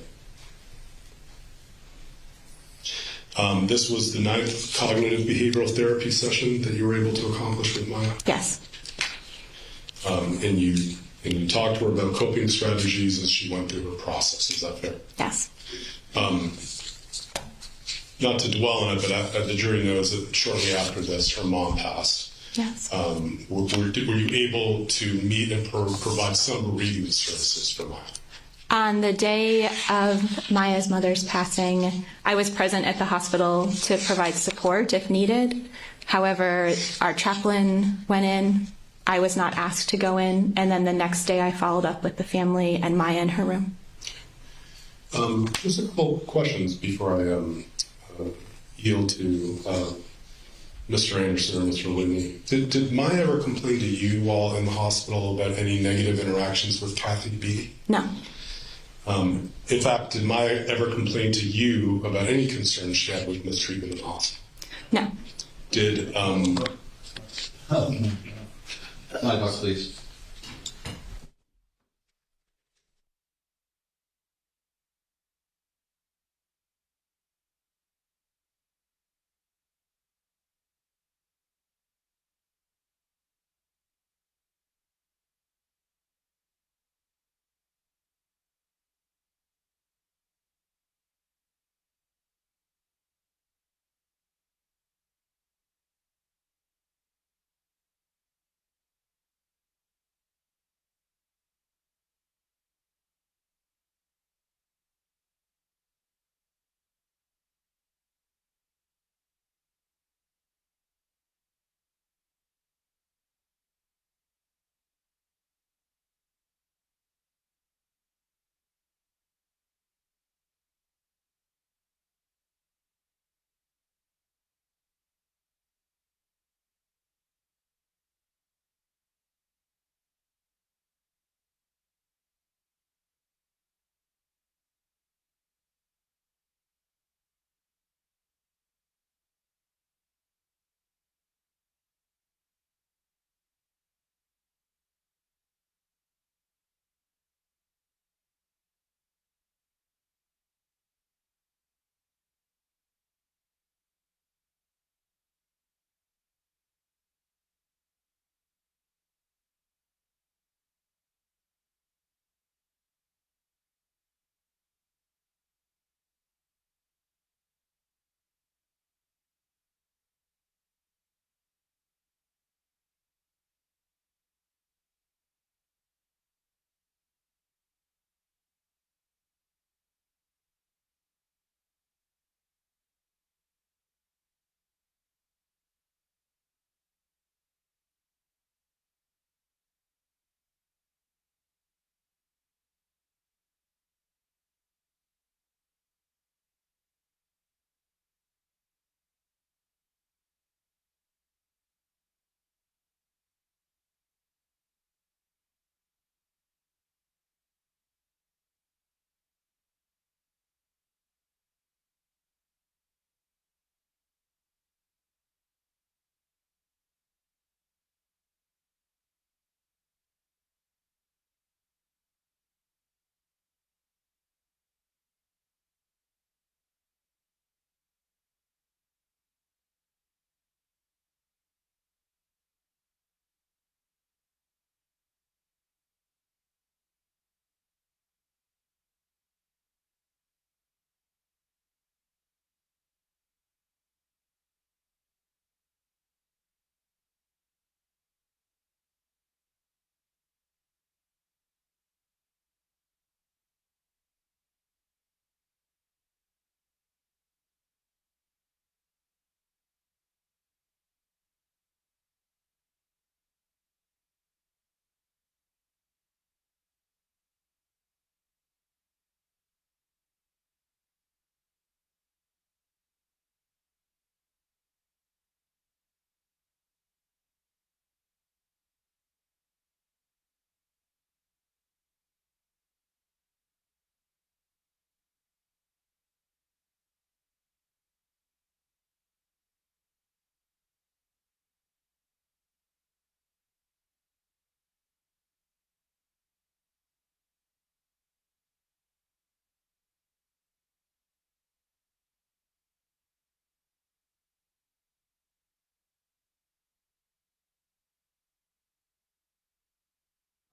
This was the 9th cognitive behavioral therapy session that you were able to accomplish with Maya? Yes. And you talked to her about coping strategies as she went through her process. Is that fair? Yes. Not to dwell on it, but the jury knows that shortly after this, her mom passed. Yes. Were you able to meet and provide some bereavement services for Maya? On the day of Maya's mother's passing, I was present at the hospital to provide support if needed. However, our chaplain went in. I was not asked to go in. And then the next day I followed up with the family and Maya in her room. Just a couple questions before I yield to Mr. Anderson or Mr. Whitney. Did Maya ever complain to you while in the hospital about any negative interactions with Kathy B? No. In fact, did Maya ever complain to you about any concerns she had with mistreatment in the hospital? No. Did My book, please.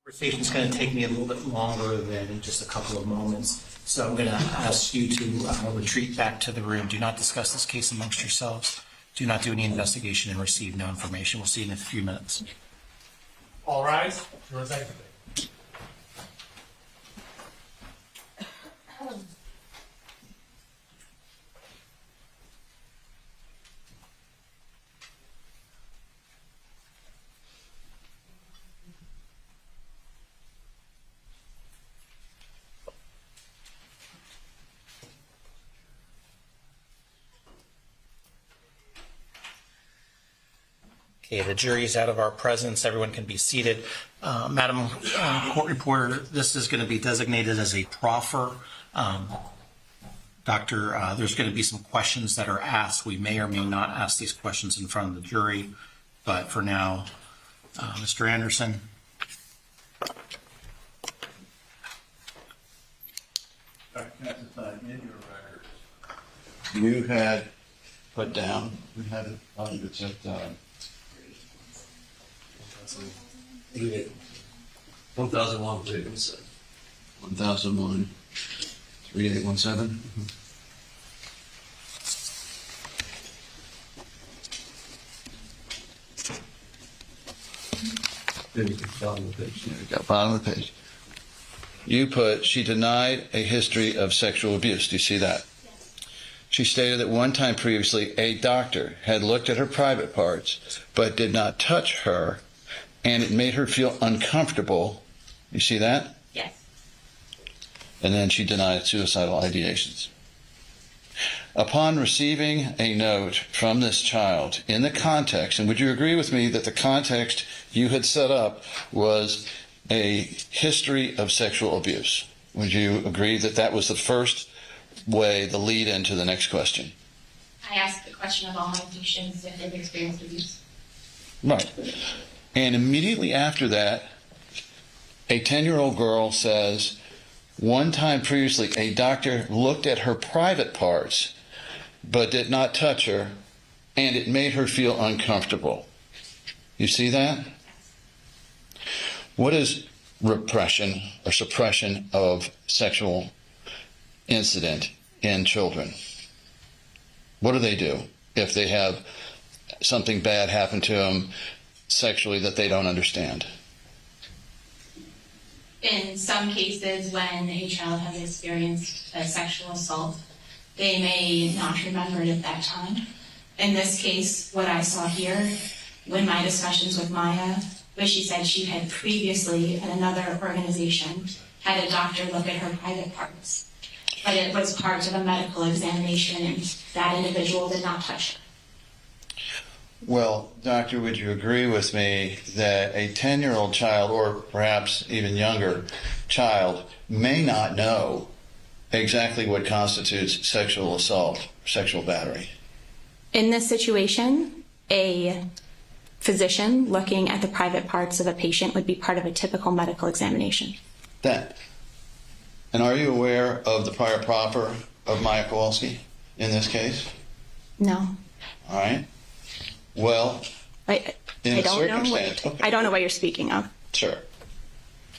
Conversation's going to take me a little bit longer than just a couple of moments, so I'm going to ask you to retreat back to the room. Do not discuss this case amongst yourselves. Do not do any investigation and receive no information. We'll see you in a few minutes. All rise. Jurors exit. Okay, the jury is out of our presence. Everyone can be seated. Madam Court Reporter, this is going to be designated as a proffer. There's going to be some questions that are asked. We may or may not ask these questions in front of the jury, but for now, Mr. Anderson. You had put down, we had it on, it's at 1001, please. 1001, 3817. Bottom of the page. There we go, bottom of the page. You put, she denied a history of sexual abuse. Do you see that? She stated that one time previously, a doctor had looked at her private parts, but did not touch her, and it made her feel uncomfortable. You see that? Yes. And then she denied suicidal ideations. Upon receiving a note from this child in the context, and would you agree with me that the context you had set up was a history of sexual abuse? Would you agree that that was the first way, the lead into the next question? I asked the question of all my patients if they've experienced abuse. Right. And immediately after that, a 10-year-old girl says, one time previously, a doctor looked at her private parts, but did not touch her, and it made her feel uncomfortable. You see that? What is repression or suppression of sexual incident in children? What do they do if they have something bad happen to them sexually that they don't understand? In some cases, when a child has experienced a sexual assault, they may not remember it at that time. In this case, what I saw here, when my discussions with Maya, where she said she had previously at another organization had a doctor look at her private parts, but it was part of a medical examination and that individual did not touch her. Well, doctor, would you agree with me that a 10-year-old child, or perhaps even younger child, may not know exactly what constitutes sexual assault, sexual battery? In this situation, a physician looking at the private parts of a patient would be part of a typical medical examination. That. And are you aware of the prior proffer of Maya Kowalski in this case? No. All right. Well, I don't know what you're speaking of. Sure.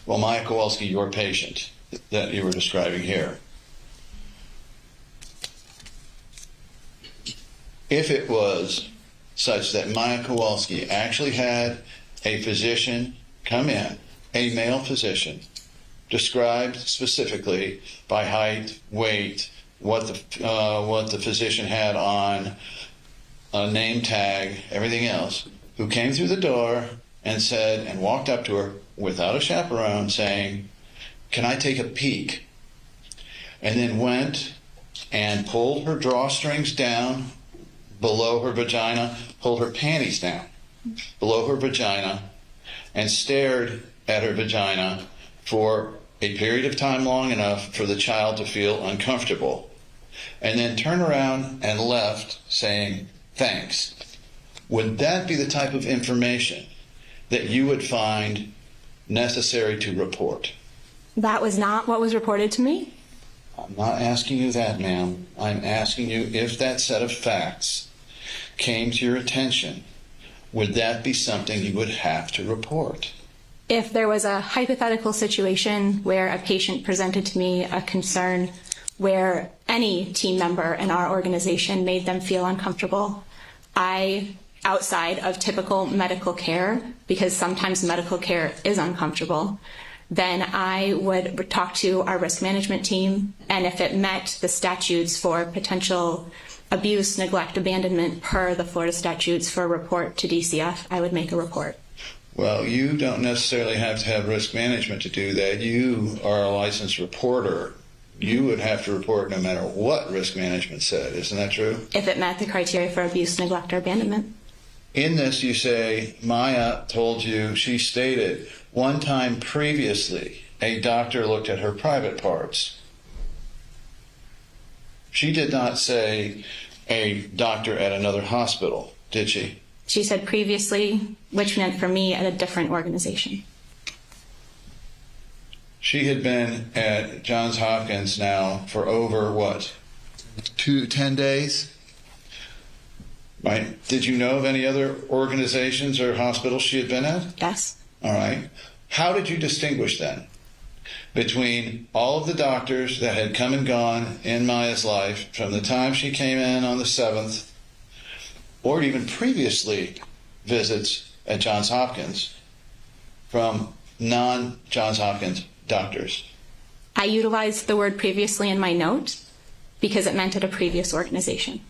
Well, Maya Kowalski, your patient that you were describing here, if it was such that Maya Kowalski actually had a physician come in, a male physician, described specifically by height, weight, what the physician had on, a name tag, everything else, who came through the door and said, and walked up to her without a chaperone saying, "Can I take a peek?" And then went and pulled her drawstrings down below her vagina, pulled her panties down below her vagina, and stared at her vagina for a period of time long enough for the child to feel uncomfortable, and then turned around and left saying, "Thanks." Would that be the type of information that you would find necessary to report? That was not what was reported to me. I'm not asking you that, ma'am. I'm asking you if that set of facts came to your attention, would that be something you would have to report? If there was a hypothetical situation where a patient presented to me a concern where any team member in our organization made them feel uncomfortable, outside of typical medical care, because sometimes medical care is uncomfortable, then I would talk to our risk management team, and if it met the statutes for potential abuse, neglect, abandonment per the Florida statutes for a report to DCF, I would make a report. Well, you don't necessarily have to have risk management to do that. You are a licensed reporter. You would have to report no matter what risk management said. Isn't that true? If it met the criteria for abuse, neglect, or abandonment. In this, you say, Maya told you, she stated, one time previously, a doctor looked at her private parts. She did not say a doctor at another hospital, did she? She said previously, which meant for me at a different organization. She had been at Johns Hopkins now for over, what, 10 days? Right. Did you know of any other organizations or hospitals she had been at? Yes. All right. How did you distinguish then between all of the doctors that had come and gone in Maya's life from the time she came in on the 7th, or even previously visits at Johns Hopkins from non-Johns Hopkins doctors? I utilized the word previously in my note because it meant at a previous organization.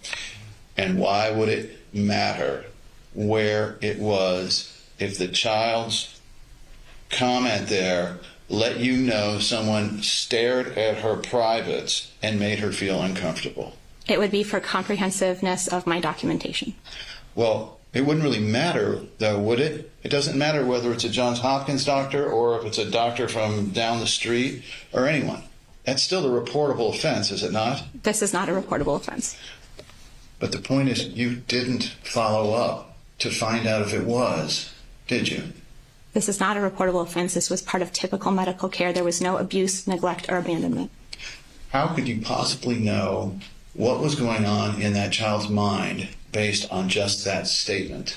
And why would it matter where it was if the child's comment there let you know someone stared at her privates and made her feel uncomfortable? It would be for comprehensiveness of my documentation. Well, it wouldn't really matter, though, would it? It doesn't matter whether it's a Johns Hopkins doctor or if it's a doctor from down the street or anyone. That's still a reportable offense, is it not? This is not a reportable offense. But the point is, you didn't follow up to find out if it was, did you? This is not a reportable offense. This was part of typical medical care. There was no abuse, neglect, or abandonment. How could you possibly know what was going on in that child's mind based on just that statement?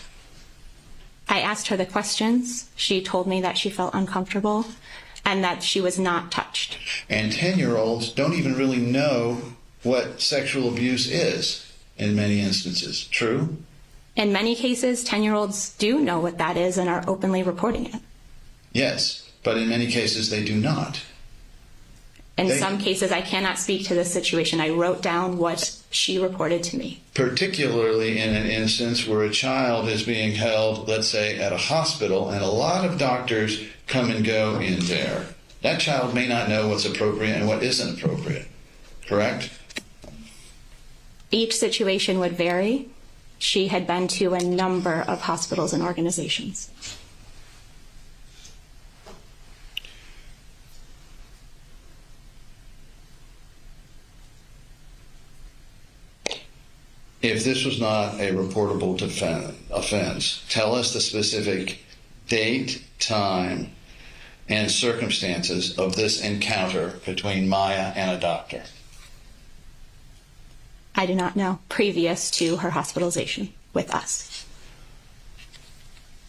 I asked her the questions. She told me that she felt uncomfortable and that she was not touched. And 10-year-olds don't even really know what sexual abuse is in many instances. True? In many cases, 10-year-olds do know what that is and are openly reporting it. Yes, but in many cases they do not. In some cases, I cannot speak to this situation. I wrote down what she reported to me. Particularly in an instance where a child is being held, let's say, at a hospital, and a lot of doctors come and go in there. That child may not know what's appropriate and what isn't appropriate. Correct? Each situation would vary. She had been to a number of hospitals and organizations. If this was not a reportable offense, tell us the specific date, time, and circumstances of this encounter between Maya and a doctor. I do not know, previous to her hospitalization with us.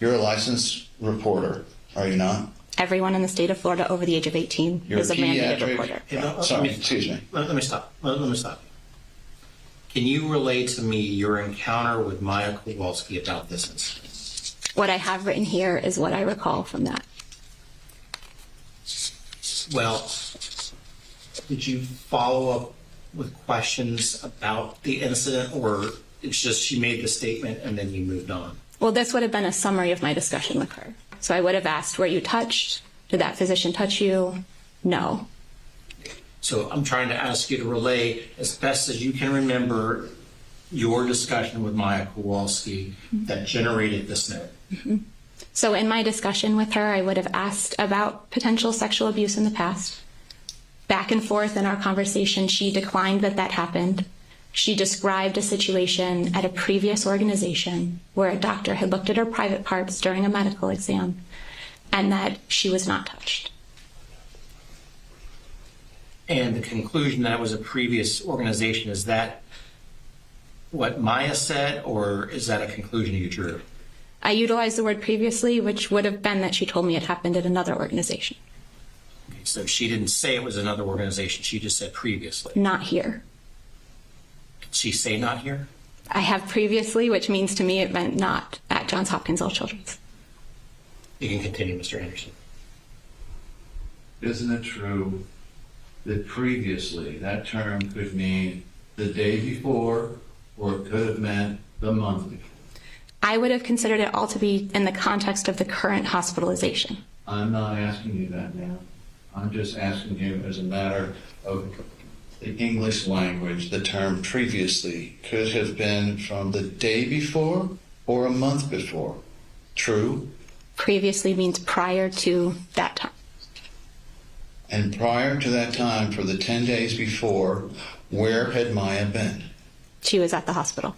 You're a licensed reporter, are you not? Everyone in the state of Florida over the age of 18 You're is a mandated reporter. Excuse me. Let me stop. Let me stop. Can you relate to me your encounter with Maya Kowalski about this incident? What I have written here is what I recall from that. Well, did you follow up with questions about the incident, or it's just she made the statement and then you moved on? Well, this would have been a summary of my discussion with her. So I would have asked, were you touched? Did that physician touch you? No. So I'm trying to ask you to relay, as best as you can remember, your discussion with Maya Kowalski that generated this note. Mm-hmm. So in my discussion with her, I would have asked about potential sexual abuse in the past. Back and forth in our conversation, she declined that that happened. She described a situation at a previous organization where a doctor had looked at her private parts during a medical exam and that she was not touched. And the conclusion that it was a previous organization, is that what Maya said, or is that a conclusion you drew? I utilized the word previously, which would have been that she told me it happened at another organization. Okay, so she didn't say it was another organization. She just said previously. Not here. Did she say not here? I have previously, which means to me it meant not at Johns Hopkins All Children's. You can continue, Mr. Anderson. Isn't it true that previously that term could mean the day before, or it could have meant the month before? I would have considered it all to be in the context of the current hospitalization. I'm not asking you that now. I'm just asking you as a matter of the English language. The term previously could have been from the day before or a month before. True? Previously means prior to that time. And prior to that time, for the 10 days before, where had Maya been? She was at the hospital.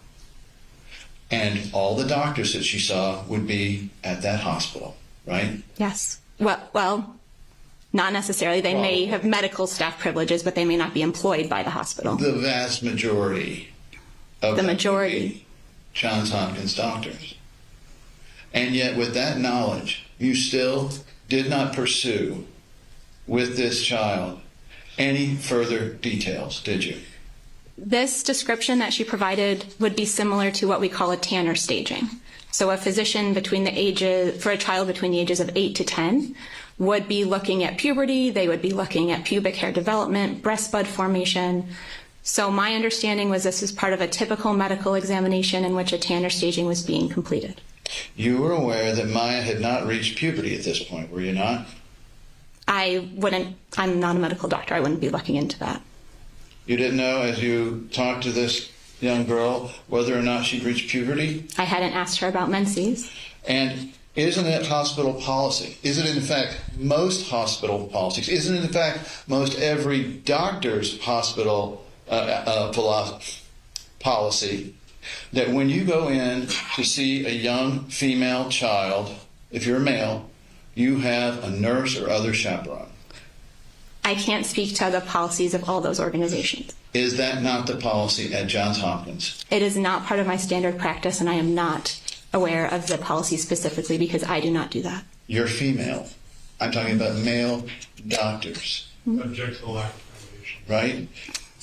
And all the doctors that she saw would be at that hospital, right? Yes. Well, not necessarily. They may have medical staff privileges, but they may not be employed by the hospital. The vast majority of The them majority. would be Johns Hopkins doctors. And yet, with that knowledge, you still did not pursue with this child any further details, did you? This description that she provided would be similar to what we call a Tanner staging. So a physician for a child between the ages of 8 to 10 would be looking at puberty, they would be looking at pubic hair development, breast bud formation. So my understanding was this was part of a typical medical examination in which a Tanner staging was being completed. You were aware that Maya had not reached puberty at this point, were you not? I'm not a medical doctor. I wouldn't be looking into that. You didn't know, as you talked to this young girl, whether or not she'd reached puberty? I hadn't asked her about menses. And isn't it hospital policy? Is it in fact most hospital policies? Isn't it in fact most every doctor's hospital policy that when you go in to see a young female child, if you're a male, you have a nurse or other chaperone? I can't speak to the policies of all those organizations. Is that not the policy at Johns Hopkins? It is not part of my standard practice, and I am not aware of the policy specifically because I do not do that. You're female. I'm talking about male doctors. Object to the lack of foundation. Right?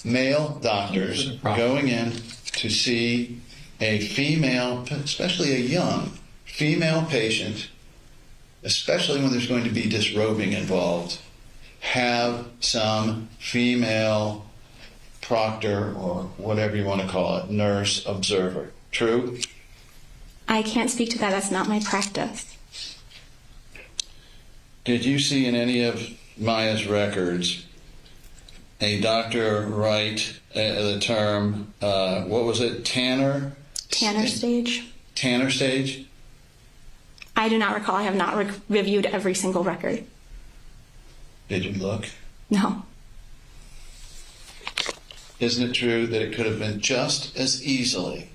Male doctors going in to see a female, especially a young female patient, especially when there's going to be disrobing involved, have some female proctor or whatever you want to call it, nurse, observer. True? I can't speak to that. That's not my practice. Did you see in any of Maya's records a doctor write the term, what was it, Tanner? Tanner stage? Tanner stage? I do not recall. I have not reviewed every single record. Did you look? No. Isn't it true that it could have been just as easily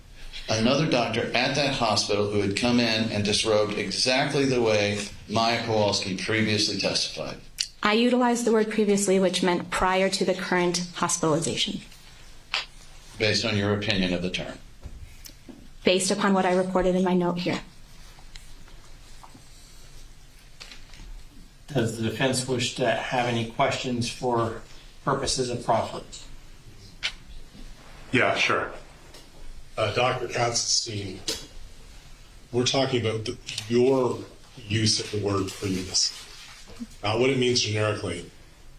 another doctor at that hospital who had come in and disrobed exactly the way Maya Kowalski previously testified? I utilized the word previously, which meant prior to the current hospitalization. Based on your opinion of the term? Based upon what I reported in my note here. Does the defense wish to have any questions for purposes of proffer? Yeah, sure. Dr. Katzenstein, we're talking about your use of the word previously. Not what it means generically,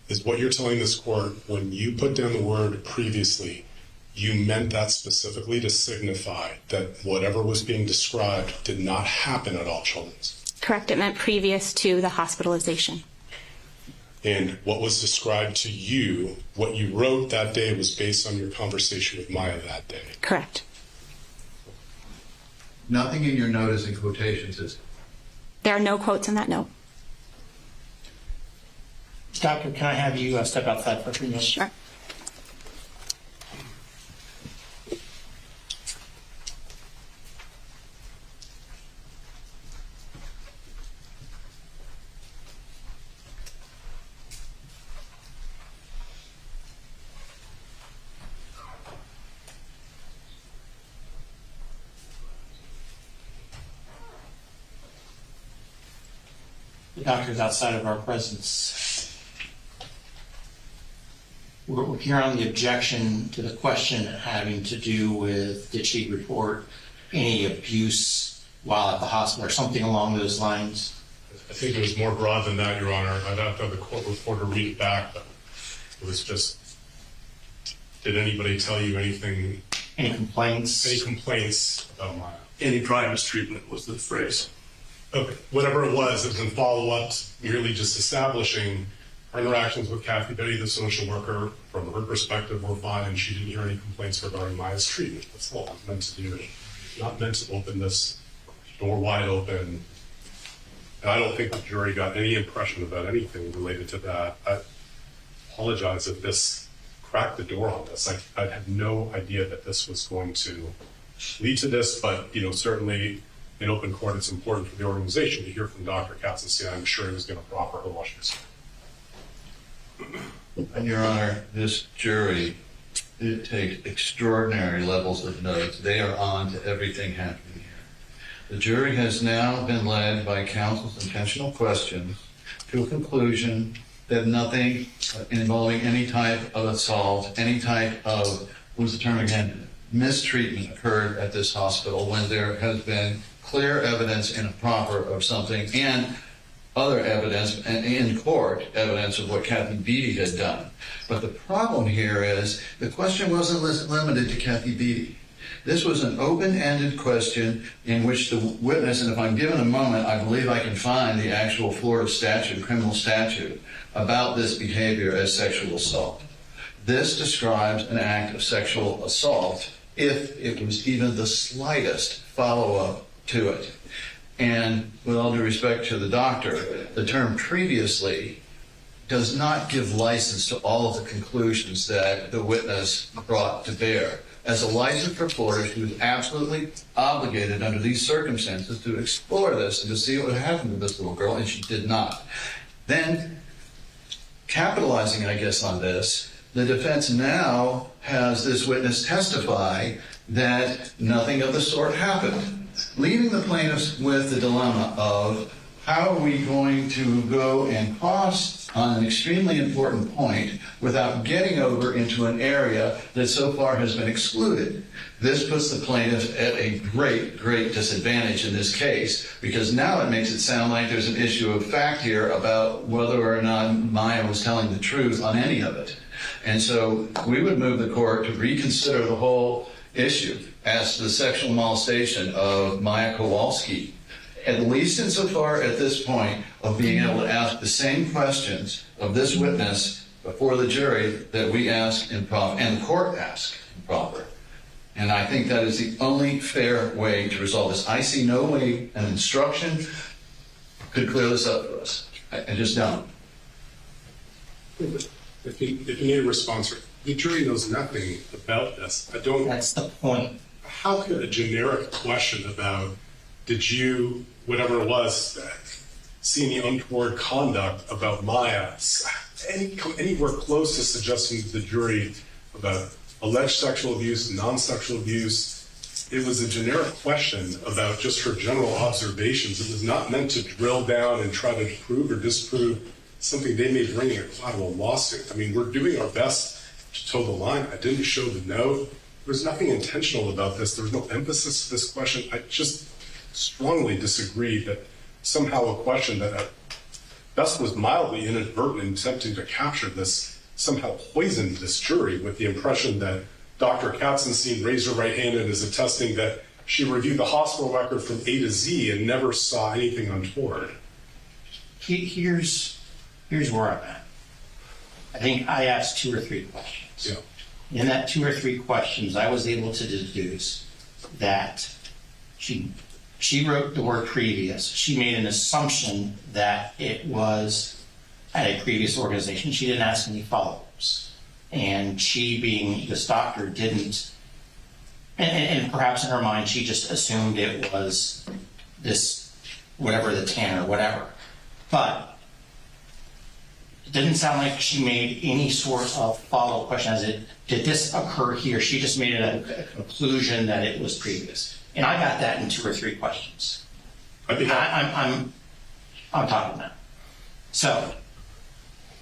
is what you're telling this court when you put down the word previously, you meant that specifically to signify that whatever was being described did not happen at All Children's. Correct. It meant previous to the hospitalization. And what was described to you, what you wrote that day, was based on your conversation with Maya that day. Correct. Nothing in your note is in quotations, is it? There are no quotes in that note. Doctor, can I have you step outside for a few minutes? Sure. the doctors outside of our presence. We're here on the objection to the question having to do with, did she report any abuse while at the hospital or something along those lines? I think it was more broad than that, Your Honor. I'd have to have the court reporter read it back, but it was just, did anybody tell you anything? Any complaints? Any complaints about Maya? Any prior mistreatment was the phrase. Okay, whatever it was in follow-up, merely just establishing our interactions with Kathy Betty, the social worker, from her perspective, were fine, and she didn't hear any complaints regarding Maya's treatment. That's all I was meant to do. Not meant to open this door wide open. And I don't think the jury got any impression about anything related to that. I apologize if this cracked the door on this. I had no idea that this was going to lead to this, but certainly in open court, it's important for the organization to hear from Dr. Katzenstein. I'm sure he was going to proffer her wishes. And Your Honor, this jury, it takes extraordinary levels of notice. They are on to everything happening here. The jury has now been led by counsel's intentional questions to a conclusion that nothing involving any type of assault, any type of, what was the term again, mistreatment occurred at this hospital when there has been clear evidence in a proffer of something and other evidence, and in court, evidence of what Kathy Beatty had done. But the problem here is the question wasn't limited to Kathy Beatty. This was an open-ended question in which the witness, and if I'm given a moment, I believe I can find the actual Florida statute, criminal statute, about this behavior as sexual assault. This describes an act of sexual assault if it was even the slightest follow-up to it. And with all due respect to the doctor, the term previously does not give license to all of the conclusions that the witness brought to bear. As a licensed reporter, she was absolutely obligated under these circumstances to explore this and to see what happened to this little girl, and she did not. Then, capitalizing, I guess, on this, the defense now has this witness testify that nothing of the sort happened, leaving the plaintiffs with the dilemma of how are we going to go and cross on an extremely important point without getting over into an area that so far has been excluded. This puts the plaintiffs at a great, great disadvantage in this case, because now it makes it sound like there's an issue of fact here about whether or not Maya was telling the truth on any of it. And so we would move the court to reconsider the whole issue as to the sexual molestation of Maya Kowalski, at least insofar at this point of being able to ask the same questions of this witness before the jury that we ask in proper, and the court asks in proper. And I think that is the only fair way to resolve this. I see no way an instruction could clear this up for us. I just don't. If you need a response, the jury knows nothing about this. I don't. That's the point. How could a generic question about did you, whatever it was, see any untoward conduct about Maya, anywhere close to suggesting to the jury about alleged sexual abuse, non-sexual abuse? It was a generic question about just her general observations. It was not meant to drill down and try to prove or disprove something they may bring in a collateral lawsuit. I mean, we're doing our best to toe the line. I didn't show the note. There's nothing intentional about this. There's no emphasis to this question. I just strongly disagree that somehow a question that at best was mildly inadvertent in attempting to capture this somehow poisoned this jury with the impression that Dr. Katzenstein raised her right hand and is attesting that she reviewed the hospital record from A to Z and never saw anything untoward. Here's where I'm at. I think I asked 2 or 3 questions. Yeah. In that 2 or 3 questions, I was able to deduce that she wrote the word previous. She made an assumption that it was at a previous organization. She didn't ask any follow-ups. And she, being this doctor, didn't, and perhaps in her mind, she just assumed it was this, whatever, the 10 or whatever. But it didn't sound like she made any sort of follow-up question as it, did this occur here? She just made it a conclusion that it was previous. And I got that in 2 or 3 questions. I'm talking now. So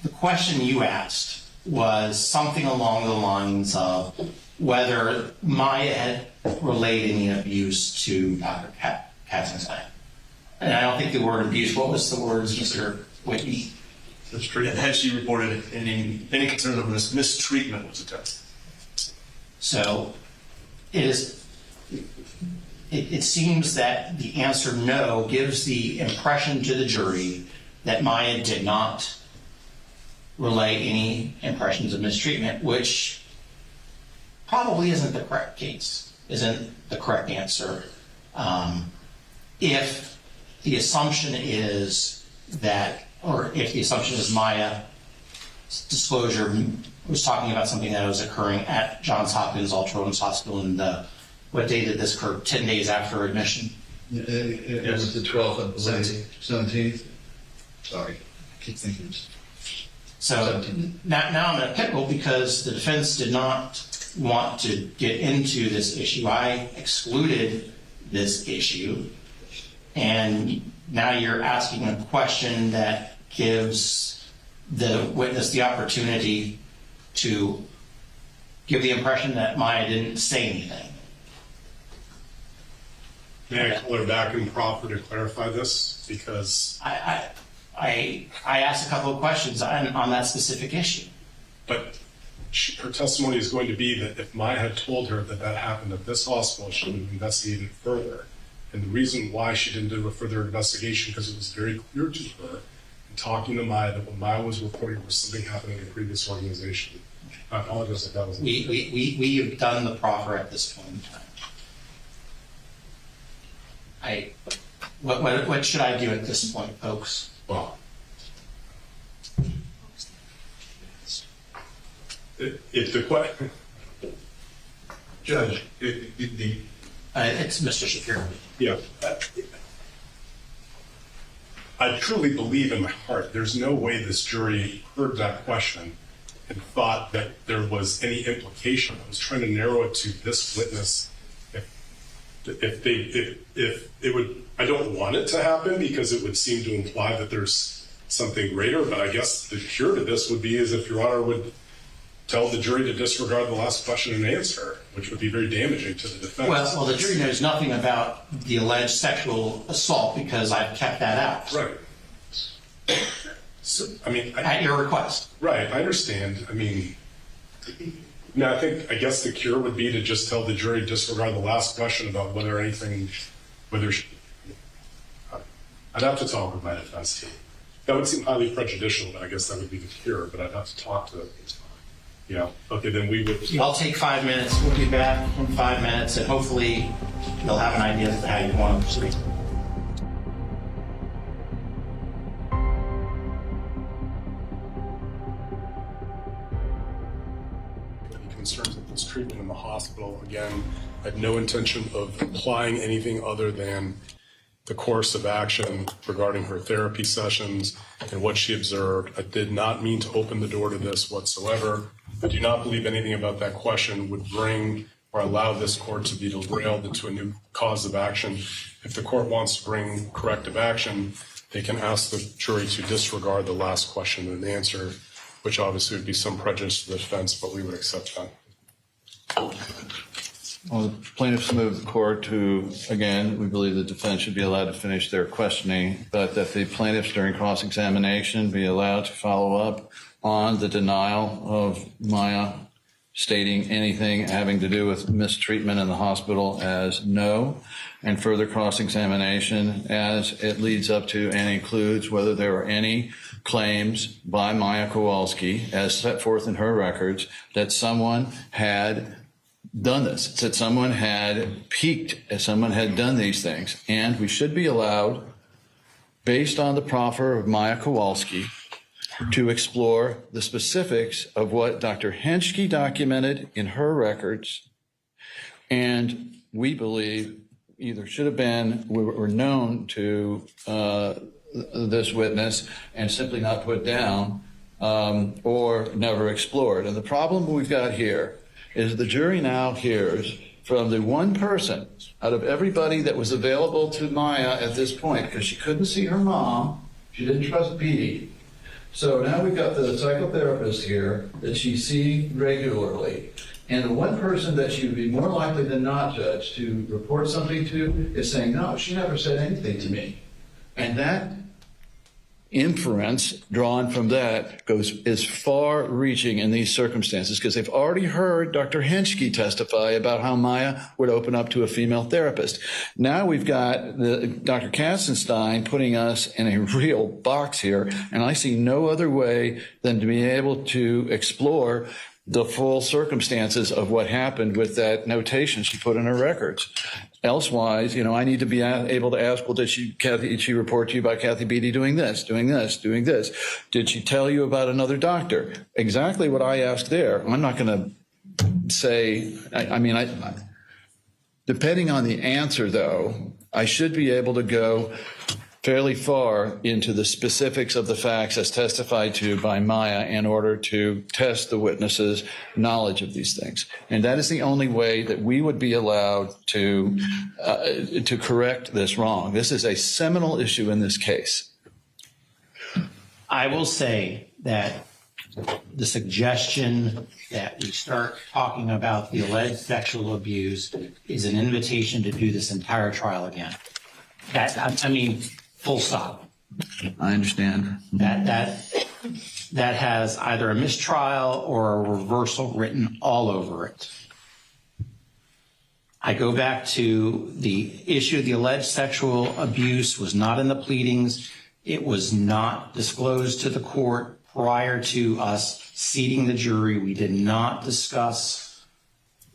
the question you asked was something along the lines of whether Maya had relayed any abuse to Dr. Katzenstein. And I don't think the word abuse, what was the words, Mr. Whitney? Had she reported any concern of mistreatment was attested. So it seems that the answer no gives the impression to the jury that Maya did not relay any impressions of mistreatment, which probably isn't the correct case, isn't the correct answer. If the assumption is that, or if the assumption is Maya's disclosure was talking about something that was occurring at Johns Hopkins All Children's Hospital, and what day did this occur? 10 days after admission? It was the 12th, I believe. 17th. Sorry, I keep thinking. So now I'm in a pickle because the defense did not want to get into this issue. I excluded this issue, and now you're asking a question that gives the witness the opportunity to give the impression that Maya didn't say anything. May I call her back and proffer to clarify this? Because I asked a couple of questions on that specific issue. But her testimony is going to be that if Maya had told her that that happened at this hospital, she would have investigated further. And the reason why she didn't do a further investigation, because it was very clear to her in talking to Maya that what Maya was reporting was something happening in a previous organization. I apologize if that was... We have done the proffer at this point in time. What should I do at this point, folks? Well, if the question, Judge, it's Mr. Shapiro. Yeah, I truly believe in my heart there's no way this jury heard that question and thought that there was any implication. I was trying to narrow it to this witness. If it would, I don't want it to happen because it would seem to imply that there's something greater, but I guess the cure to this would be as if Your Honor would tell the jury to disregard the last question and answer, which would be very damaging to the defense. Well, the jury knows nothing about the alleged sexual assault because I've kept that out. Right. So, I mean, at your request. Right, I understand. I mean, no, I guess the cure would be to just tell the jury to disregard the last question about whether anything, I'd have to talk with my defense team. That would seem highly prejudicial, but I guess that would be the cure, but I'd have to talk to them. Okay, then we would... I'll take 5 minutes. We'll be back in 5 minutes, and hopefully you'll have an idea as to how you want to proceed. Concerns of this treatment in the hospital. Again, I had no intention of applying anything other than the course of action regarding her therapy sessions and what she observed. I did not mean to open the door to this whatsoever. I do not believe anything about that question would bring or allow this court to be derailed into a new cause of action. If the court wants to bring corrective action, they can ask the jury to disregard the last question and answer, which obviously would be some prejudice to the defense, but we would accept that. Well, the plaintiffs move the court to, again, we believe the defense should be allowed to finish their questioning, but that the plaintiffs during cross-examination be allowed to follow up on the denial of Maya stating anything having to do with mistreatment in the hospital as no, and further cross-examination as it leads up to and includes whether there are any claims by Maya Kowalski, as set forth in her records, that someone had done this, that someone had peaked, that someone had done these things. And we should be allowed, based on the proffer of Maya Kowalski, to explore the specifics of what Dr. Henschke documented in her records, and we believe either should have been or known to this witness and simply not put down or never explored. And the problem we've got here is the jury now hears from the one person out of everybody that was available to Maya at this point, because she couldn't see her mom, she didn't trust Petey, So now we've got the psychotherapist here that she's seeing regularly. And the one person that she would be more likely than not, Judge, to report something to is saying, no, she never said anything to me. And that inference drawn from that is far reaching in these circumstances, because they've already heard Dr. Henschke testify about how Maya would open up to a female therapist. Now we've got Dr. Katzenstein putting us in a real box here, and I see no other way than to be able to explore the full circumstances of what happened with that notation she put in her records. Elsewise, I need to be able to ask, well, did she report to you about Kathy Beatty doing this, doing this, doing this? Did she tell you about another doctor? Exactly what I asked there. I'm not going to say, depending on the answer, though, I should be able to go fairly far into the specifics of the facts as testified to by Maya in order to test the witness's knowledge of these things. And that is the only way that we would be allowed to correct this wrong. This is a seminal issue in this case. I will say that the suggestion that we start talking about the alleged sexual abuse is an invitation to do this entire trial again. Full stop. I understand. That has either a mistrial or a reversal written all over it. I go back to the issue of the alleged sexual abuse was not in the pleadings. It was not disclosed to the court prior to us seating the jury. We did not discuss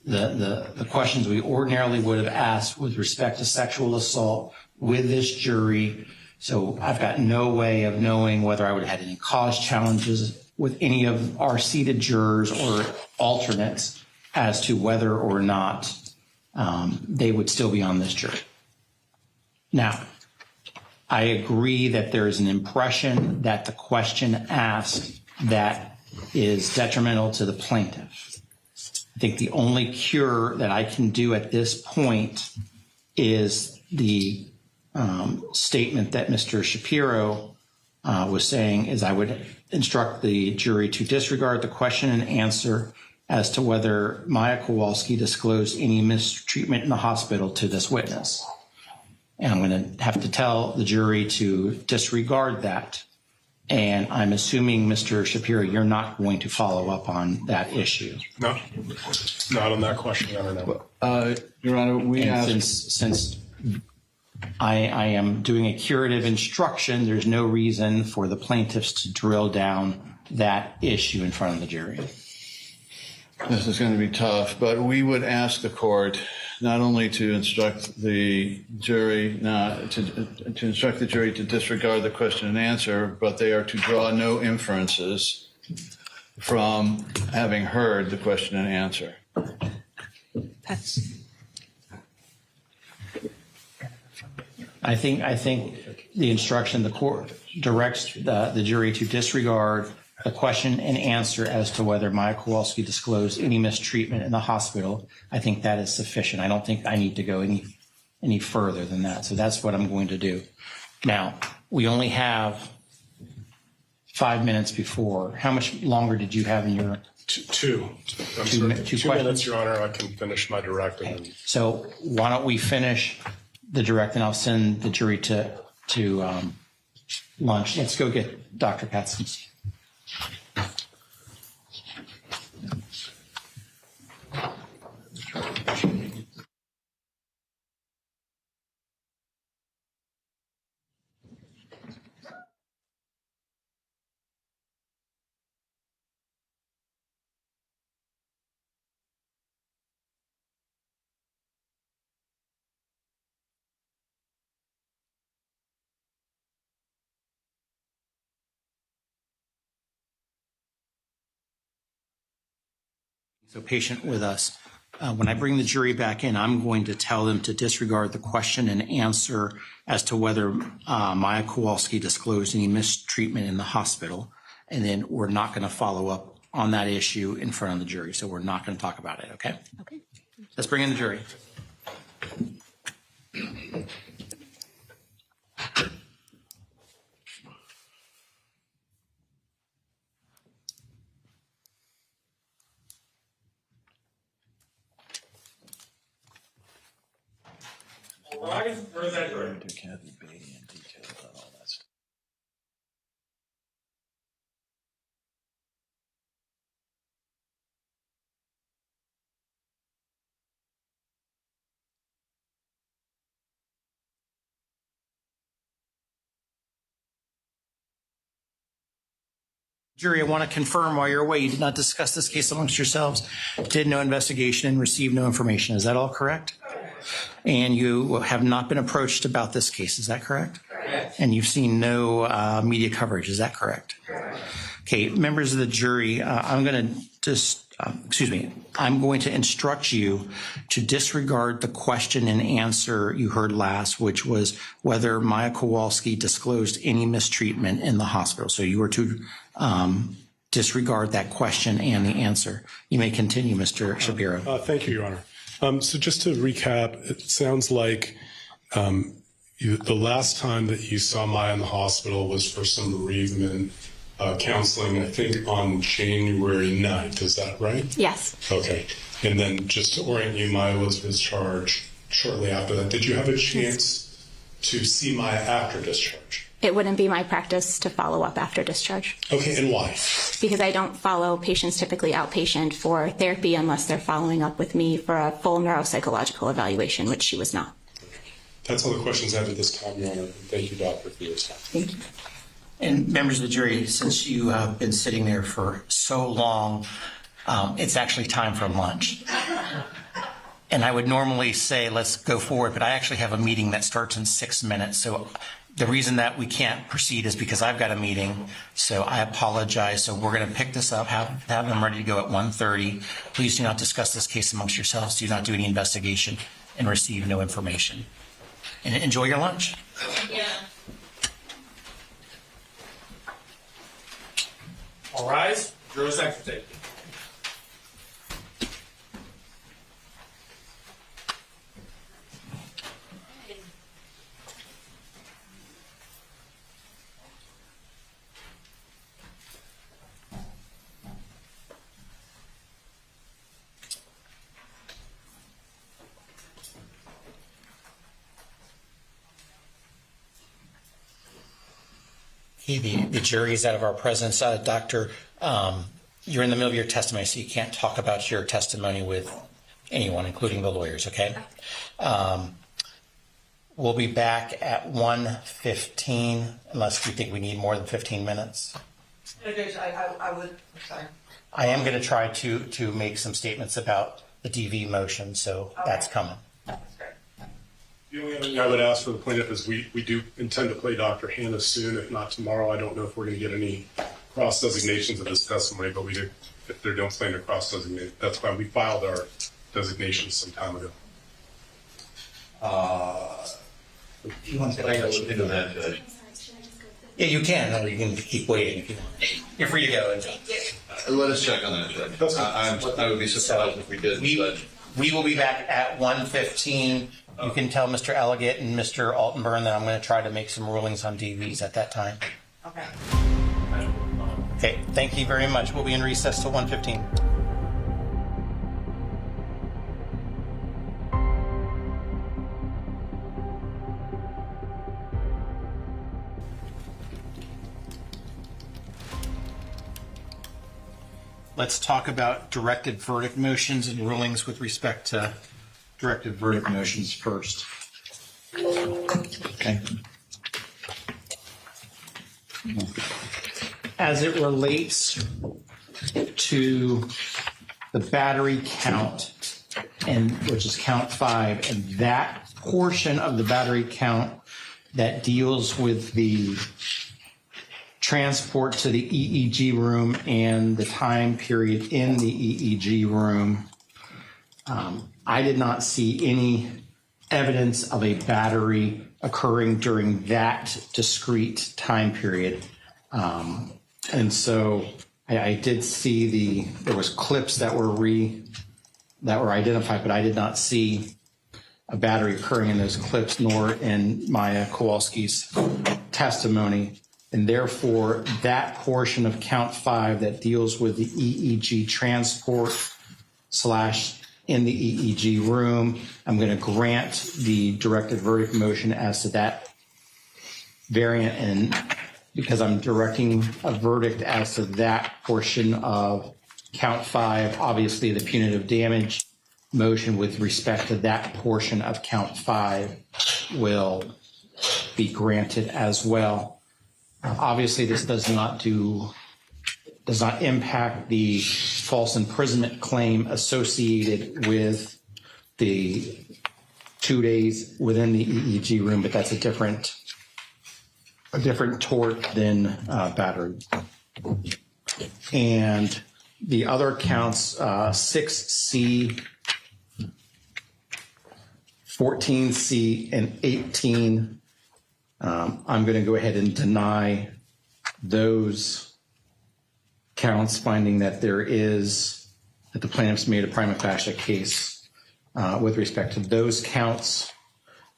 the questions we ordinarily would have asked with respect to sexual assault with this jury. So I've got no way of knowing whether I would have had any cause challenges with any of our seated jurors or alternates as to whether or not they would still be on this jury. Now, I agree that there is an impression that the question asked that is detrimental to the plaintiff. I think the only cure that I can do at this point is the statement that Mr. Shapiro was saying is I would instruct the jury to disregard the question and answer as to whether Maya Kowalski disclosed any mistreatment in the hospital to this witness. And I'm going to have to tell the jury to disregard that. And I'm assuming, Mr. Shapiro, you're not going to follow up on that issue. No, not on that question, Your Honor. Your Honor, we asked... Since I am doing a curative instruction, there's no reason for the plaintiffs to drill down that issue in front of the jury. This is going to be tough, but we would ask the court not only to instruct the jury to disregard the question and answer, but they are to draw no inferences from having heard the question and answer. I think the instruction the court directs the jury to disregard the question and answer as to whether Maya Kowalski disclosed any mistreatment in the hospital. I think that is sufficient. I don't think I need to go any further than that. So that's what I'm going to do. Now, we only have 5 minutes before. How much longer did you have in your... Two questions? Minutes, Your Honor. I can finish my direct. Okay. So why don't we finish the direct and I'll send the jury to lunch. Let's go get Dr. Katzen. So patient with us. When I bring the jury back in, I'm going to tell them to disregard the question and answer as to whether Maya Kowalski disclosed any mistreatment in the hospital. And then we're not going to follow up on that issue in front of the jury. So we're not going to talk about it, okay? Okay. Let's bring in the jury. rise. Your executive. Jury, I want to confirm while you're away, you did not discuss this case amongst yourselves, did no investigation and received no information. Is that all correct? And you have not been approached about this case. Is that correct? Correct. And you've seen no media coverage. Is that correct? Correct. Okay, members of the jury, I'm going to instruct you to disregard the question and answer you heard last, which was whether Maya Kowalski disclosed any mistreatment in the hospital. So you are to disregard that question and the answer. You may continue, Mr. Shapiro. Thank you, Your Honor. So just to recap, it sounds like the last time that you saw Maya in the hospital was for some bereavement counseling, I think on January 9th. Is that right? Yes. Okay. And then just to orient you, Maya was discharged shortly after that. Did you have a chance to see Maya after discharge? It wouldn't be my practice to follow up after discharge. Okay, and why? Because I don't follow patients typically outpatient for therapy unless they're following up with me for a full neuropsychological evaluation, which she was not. That's all the questions I have at this time, Your Honor. Thank you, Doctor, for your time. Thank you. And members of the jury, since you have been sitting there for so long, it's actually time for lunch. And I would normally say, let's go forward, but I actually have a meeting that starts in 6 minutes. So the reason that we can't proceed is because I've got a meeting. So I apologize. So we're going to pick this up, have them ready to go at 1:30. Please do not discuss this case amongst yourselves. Do not do any investigation and receive no information. And enjoy your lunch. Yeah. All rise. Your executive. The jury is out of our presence. Doctor, you're in the middle of your testimony, so you can't talk about your testimony with anyone, including the lawyers, okay? We'll be back at 1:15, unless you think we need more than 15 minutes. I would, I'm sorry. I am going to try to make some statements about the DV motion, so that's coming. The only other thing I would ask for the plaintiff is we do intend to play Dr. Hannah soon, if not tomorrow. I don't know if we're going to get any cross designations of this testimony, but we do, if they don't plan to cross designate, that's why we filed our designations some time ago. You want to look into that, Judge? Yeah, you can. No, you can keep waiting if you want. You're free to go. Let us check on that, Judge. I would be surprised if we did. We will be back at 1:15. You can tell Mr. Elegant and Mr. Altenburn that I'm going to try to make some rulings on DVs at that time. Okay. Okay, thank you very much. We'll be in recess till 1:15. Let's talk about directed verdict motions and rulings with respect to directed verdict motions first. Okay. As it relates to the battery count, and which is count 5, and that portion of the battery count that deals with the transport to the EEG room and the time period in the EEG room, I did not see any evidence of a battery occurring during that discrete time period. And so I did see there was clips that were identified, but I did not see a battery occurring in those clips, nor in Maya Kowalski's testimony. And therefore, that portion of count 5 that deals with the EEG transport / in the EEG room. I'm going to grant the directed verdict motion as to that variant, and because I'm directing a verdict as to that portion of count 5, obviously the punitive damage motion with respect to that portion of count 5 will be granted as well. Obviously, this does not impact the false imprisonment claim associated with the 2 days within the EEG room, but that's a different tort than battery. And the other counts, 6C, 14C, and 18, I'm going to go ahead and deny those counts, finding that that the plaintiffs made a prima facie case with respect to those counts.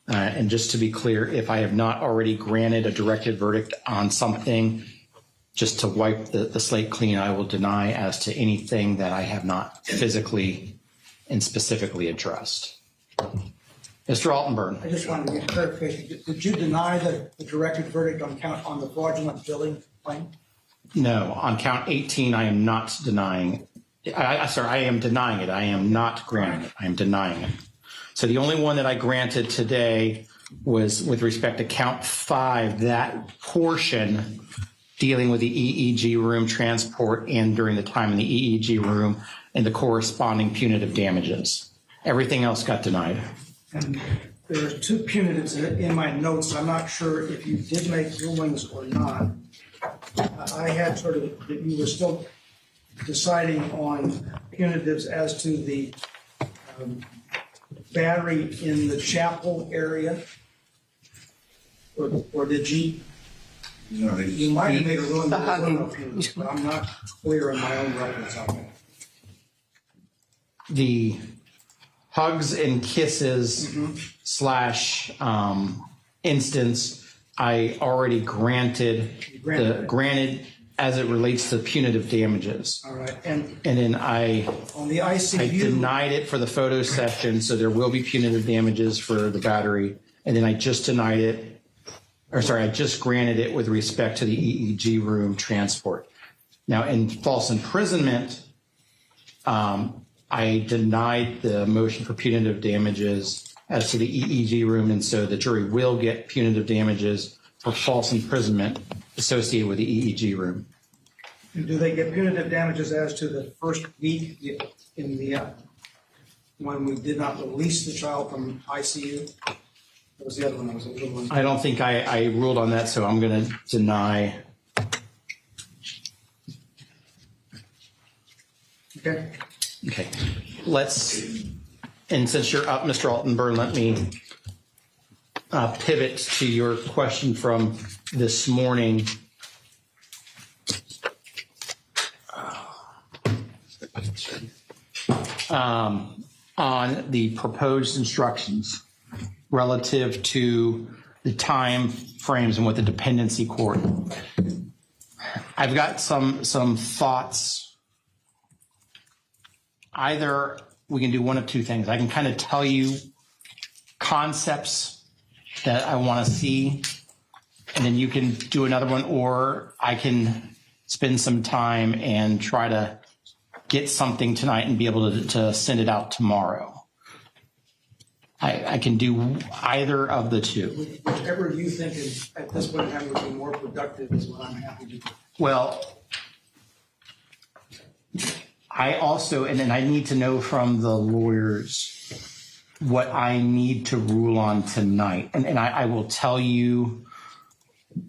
And just to be clear, if I have not already granted a directed verdict on something, just to wipe the slate clean, I will deny as to anything that I have not physically and specifically addressed. Mr. Altenburn. I just wanted to get clarification. Did you deny the directed verdict on the fraudulent billing claim? No, on count 18, I am not denying. I am denying it. I am not granting it. I am denying it. So the only one that I granted today was with respect to count 5, that portion dealing with the EEG room transport and during the time in the EEG room and the corresponding punitive damages. Everything else got denied. And there are 2 punitives in my notes. I'm not sure if you did make rulings or not. I had sort of that you were still deciding on punitives as to the battery in the chapel area, or did you? No, you might have made a ruling that there were no punitives, but I'm not clear on my own records on that. The hugs and kisses / instance, I already granted as it relates to punitive damages. All right, and then I on the ICU, I denied it for the photo session, so there will be punitive damages for the battery. And then I just denied it, I just granted it with respect to the EEG room transport. Now, in false imprisonment, I denied the motion for punitive damages as to the EEG room, and so the jury will get punitive damages for false imprisonment associated with the EEG room. And do they get punitive damages as to the first week in the when we did not release the child from ICU? What was the other one? That was a good one. I don't think I ruled on that, so I'm going to deny. Okay. Okay. And since you're up, Mr. Altenburn, let me pivot to your question from this morning. On the proposed instructions relative to the time frames and what the dependency court. I've got some thoughts. Either we can do one of two things. I can kind of tell you concepts that I want to see, and then you can do another one, or I can spend some time and try to get something tonight and be able to send it out tomorrow. I can do either of the two. Whichever you think is at this point in time would be more productive is what I'm happy to do. Well, I also, and then I need to know from the lawyers what I need to rule on tonight. And I will tell you,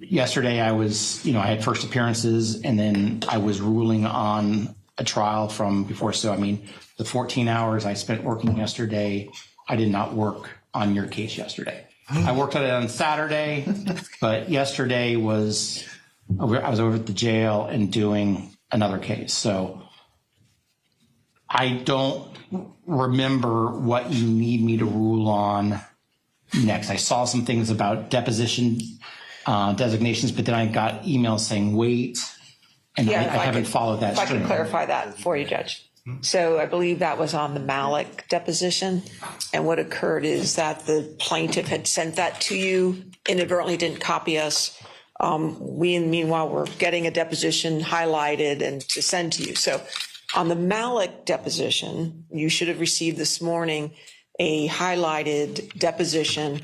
yesterday I was, I had first appearances, and then I was ruling on a trial from before. So, I mean, the 14 hours I spent working yesterday, I did not work on your case yesterday. I worked on it on Saturday, but yesterday I was over at the jail and doing another case. So I don't remember what you need me to rule on next. I saw some things about deposition designations, but then I got emails saying wait, and I haven't followed that string. If I can string. clarify that for you, Judge. So I believe that was on the Malik deposition. And what occurred is that the plaintiff had sent that to you, inadvertently didn't copy us. We, meanwhile, were getting a deposition highlighted and to send to you. So on the Malik deposition, you should have received this morning a highlighted deposition.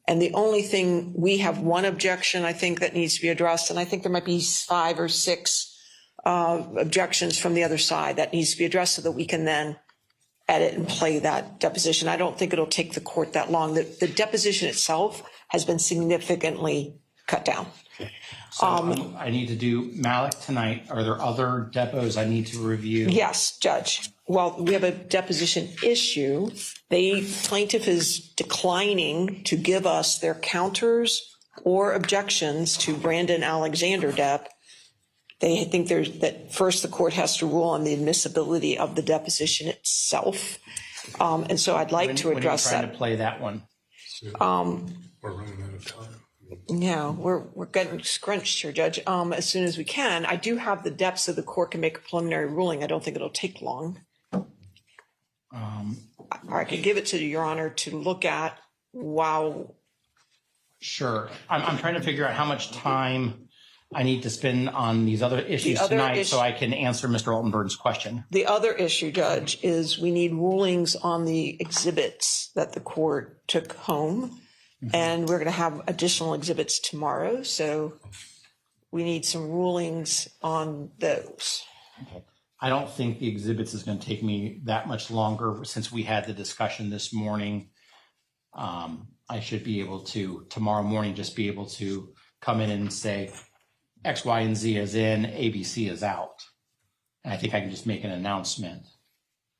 And the only thing, we have one objection, I think, that needs to be addressed. And I think there might be 5 or 6 objections from the other side that needs to be addressed so that we can then edit and play that deposition. I don't think it'll take the court that long. The deposition itself has been significantly cut down. So I need to do Malik tonight. Are there other depots I need to review? Yes, Judge. Well, we have a deposition issue. The plaintiff is declining to give us their counters or objections to Brandon Alexander Depp. They think that first the court has to rule on the admissibility of the deposition itself. And so I'd like to address that. When are you trying to play that one? We're running out of time. Yeah, we're getting scrunched here, Judge. As soon as we can. I do have the depth so the court can make a preliminary ruling. I don't think it'll take long. I can give it to you, Your Honor, to look at while. Sure. I'm trying to figure out how much time I need to spend on these other issues tonight so I can answer Mr. Altenberg's question. The other issue, Judge, is we need rulings on the exhibits that the court took home. And we're going to have additional exhibits tomorrow. So we need some rulings on those. I don't think the exhibits is going to take me that much longer since we had the discussion this morning. I should be able to, tomorrow morning, just be able to come in and say X, Y, and Z is in, ABC is out. And I think I can just make an announcement.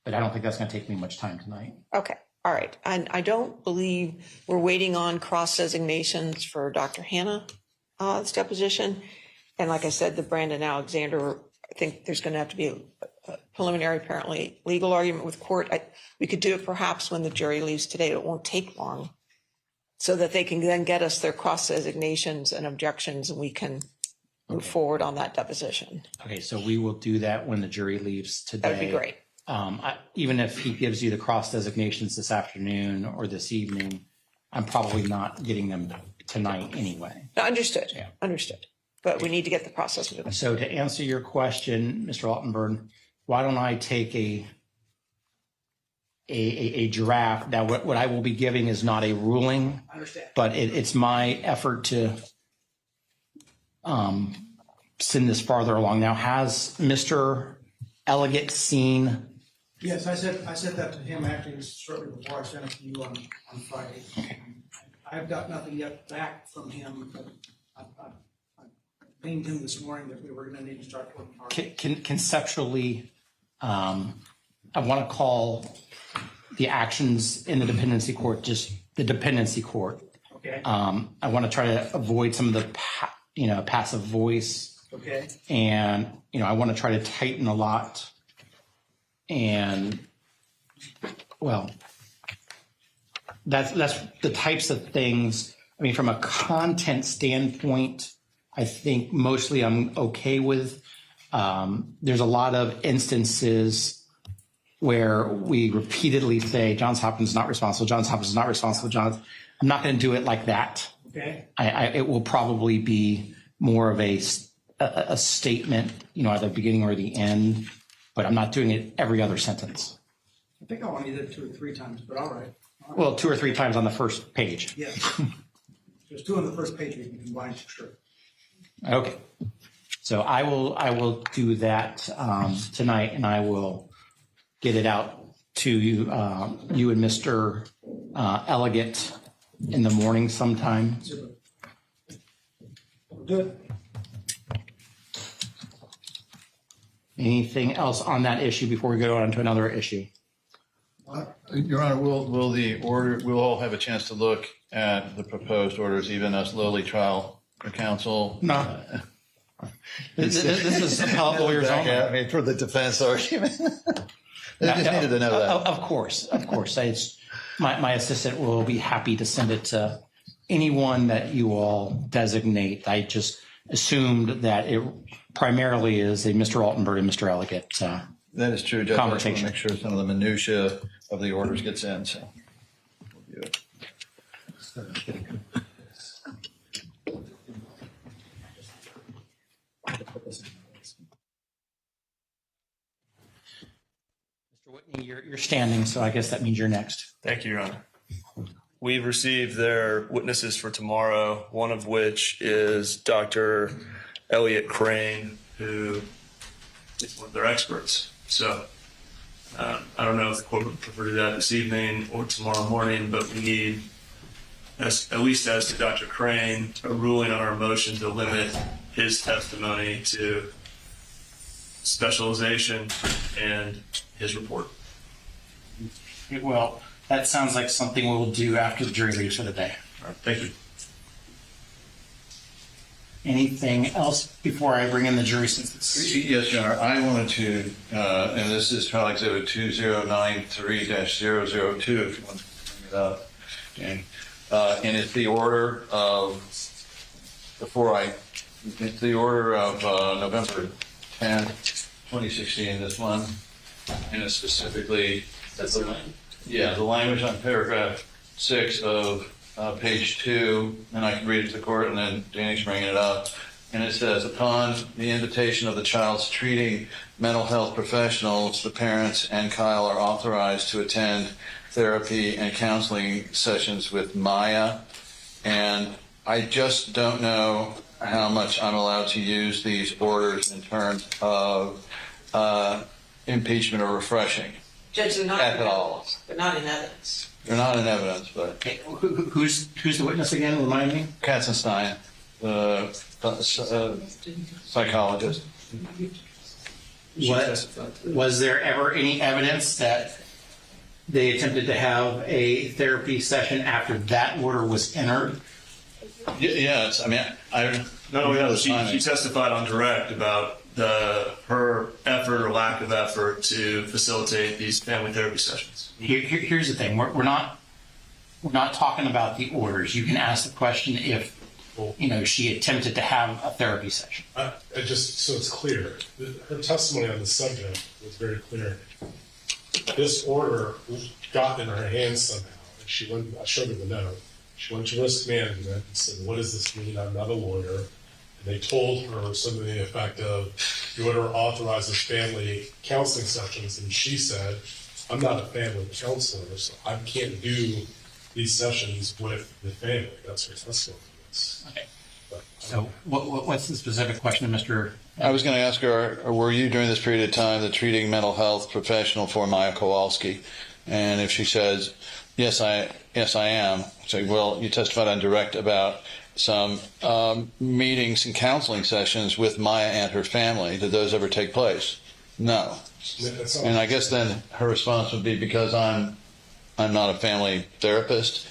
But I don't think that's going to take me much time tonight. Okay. All right. And I don't believe we're waiting on cross designations for Dr. Hannah's deposition. And like I said, the Brandon Alexander, I think there's going to have to be a preliminary, apparently, legal argument with court. We could do it perhaps when the jury leaves today. It won't take long so that they can then get us their cross designations and objections and we can move forward on that deposition. Okay. So we will do that when the jury leaves today. That would be great. Even if he gives you the cross designations this afternoon or this evening, I'm probably not getting them tonight anyway. Understood. Yeah. Understood. But we need to get the process moving. So to answer your question, Mr. Altenberg, why don't I take a draft? Now, what I will be giving is not a ruling, but it's my effort to send this farther along. Now, has Mr. Elegant seen? Yes, I said that to him actually shortly before I sent it to you on Friday. Okay. I've got nothing yet back from him, but I pinged him this morning that we were going to need to start working hard. Conceptually, I want to call the actions in the dependency court just the dependency court. Okay. I want to try to avoid some of the passive voice. Okay. And I want to try to tighten a lot. And well, that's the types of things. I mean, from a content standpoint, I think mostly I'm okay with. There's a lot of instances where we repeatedly say Johns Hopkins is not responsible. Johns Hopkins is not responsible. I'm not going to do it like that. Okay. It will probably be more of a statement, at the beginning or the end, but I'm not doing it every other sentence. I think I only did it 2 or 3 times, but all right. Well, 2 or 3 times on the first page. Yeah. There's 2 on the first page we can combine for sure. Okay. So I will do that tonight, and I will get it out to you and Mr. Elegant in the morning sometime. Good. Anything else on that issue before we go on to another issue? Your Honor, we'll all have a chance to look at the proposed orders, even us lowly trial counsel. No. This is appellate lawyers only. I mean, for the defense argument. I just needed to know that. Of course. It's, my assistant will be happy to send it to anyone that you all designate. I just assumed that it primarily is a Mr. Altenberg and Mr. Elegant That is true, Judge. I just want to Conversation. make sure some of the minutia of the orders gets in, so. We'll do it. Mr. Whitney, you're standing, so I guess that means you're next. Thank you, Your Honor. We've received their witnesses for tomorrow, one of which is Dr. Elliot Crane, who is one of their experts. So I don't know if the court would prefer to do that this evening or tomorrow morning, but we need, at least as to Dr. Crane, a ruling on our motion to limit his testimony to specialization and his report. Well, that sounds like something we'll do after the jury leaves for the day. All right, thank you. Anything else before I bring in the jury since it's... Yes, Your Honor. I wanted to, and this is trial exhibit 2093-002, if you want to bring it up, Dan. And it's the order of, it's the order of November 10, 2016, this one. And it's specifically, the language on paragraph 6 of page 2, and I can read it to the court, and then Danny's bringing it up. And it says, upon the invitation of the child's treating mental health professionals, the parents and Kyle are authorized to attend therapy and counseling sessions with Maya. And I just don't know how much I'm allowed to use these orders in terms of impeachment or refreshing. Judge, they're not At all. They're not in evidence. They're not in evidence, but Okay, who's the witness again? Remind me. Katzenstein, the psychologist. Was there ever any evidence that they attempted to have a therapy session after that order was entered? Yes, I mean, I Not only that, she testified on direct about her effort or lack of effort to facilitate these family therapy sessions. Here's the thing: we're not talking about the orders. You can ask the question if she attempted to have a therapy session. Just so it's clear, her testimony on the subject was very clear. This order got in her hands somehow, and she went. I showed her the note. She went to risk management and said, "What does this mean? I'm not a lawyer." And they told her something to the effect of, "The order authorizes family counseling sessions," and she said, "I'm not a family counselor, so I can't do these sessions with the family." That's her testimony. Okay. So what's the specific question, Mr.? I was going to ask her, were you during this period of time the treating mental health professional for Maya Kowalski? And if she says, yes, I am, say, well, you testified on direct about some meetings and counseling sessions with Maya and her family. Did those ever take place? No. And I guess then her response would be, because I'm not a family therapist.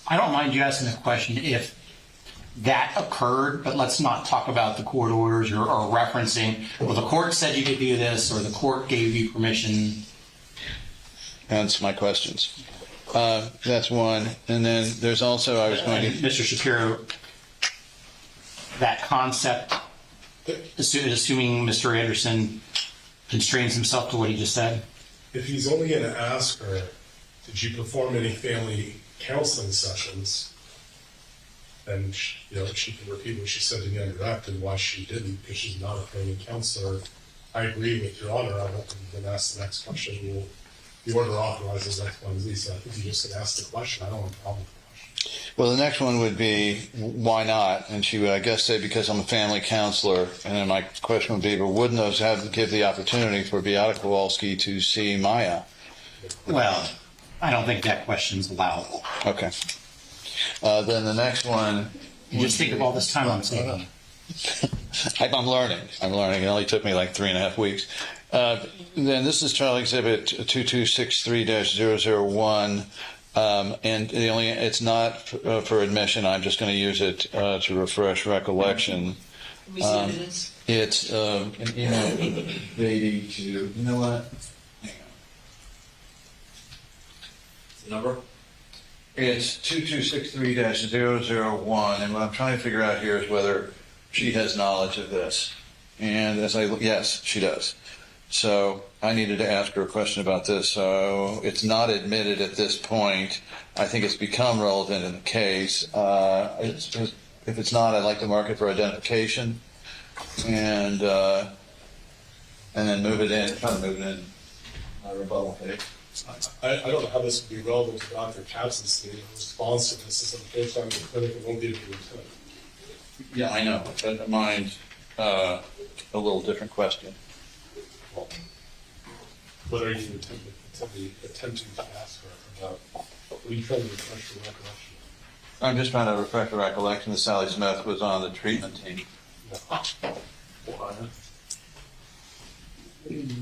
I don't mind you asking the question if that occurred, but let's not talk about the court orders or referencing, well, the court said you could do this or the court gave you permission. Hence my questions. That's one. And then there's also, I was going to... Mr. Shapiro, that concept, assuming Mr. Anderson constrains himself to what he just said. If he's only going to ask her, did you perform any family counseling sessions? And she can repeat what she said to me on direct and why she didn't, because she's not a family counselor. I agree with Your Honor. I don't think you can ask the next question. Well, the order authorizes X, Y, and Z, so I think you just can ask the question. I don't have a problem with the question. Well, the next one would be, why not? And she would, I guess, say, because I'm a family counselor. And then my question would be, but wouldn't those give the opportunity for Beata Kowalski to see Maya? Well, I don't think that question's allowable. Okay. Then the next one... You just think of all this time I'm saving. I'm learning. It only took me like 3.5 weeks. Then this is trial exhibit 2263-001. And it's not for admission. I'm just going to use it to refresh recollection. Can we see what it is? It's an email dated to, you know what? Hang on. The number? It's 2263-001, and what I'm trying to figure out here is whether she has knowledge of this. And yes, she does. So I needed to ask her a question about this. So it's not admitted at this point. I think it's become relevant in the case. If it's not, I'd like to mark it for identification and then move it in, try to move it in my rebuttal case. I don't know how this would be relevant to Dr. Caps's response to this. This is the first time the clinic won't be able to attend. Yeah, I know, but mine's a little different question. What are you attempting to ask her about? What are you trying to refresh your recollection? I'm just trying to refresh the recollection that Sally Smith was on the treatment team.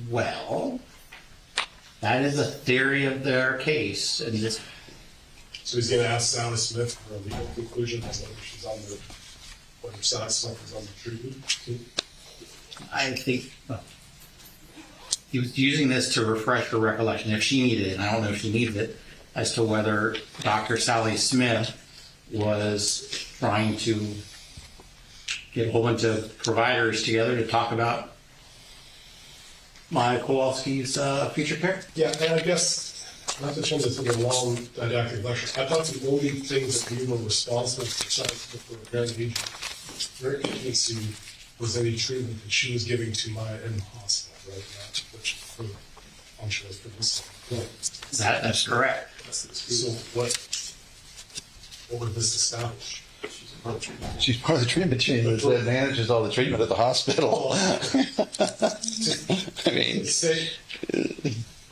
Well, that is a theory of their case, and this. So he's going to ask Sally Smith for a legal conclusion as to whether Sally Smith is on the treatment team. I think he was using this to refresh her recollection, if she needed it, and I don't know if she needed it, as to whether Dr. Sally Smith was trying to get a whole bunch of providers together to talk about Maya Kowalski's future care. Yeah, and I guess, not to turn this into a long didactic lecture, I thought the only thing that we were responsible for Sally Smith for her agency was any treatment that she was giving to Maya in the hospital, right? Not which for the function was producing. That's correct. So what would this establish? She's part of the treatment team that manages all the treatment at the hospital. I mean, say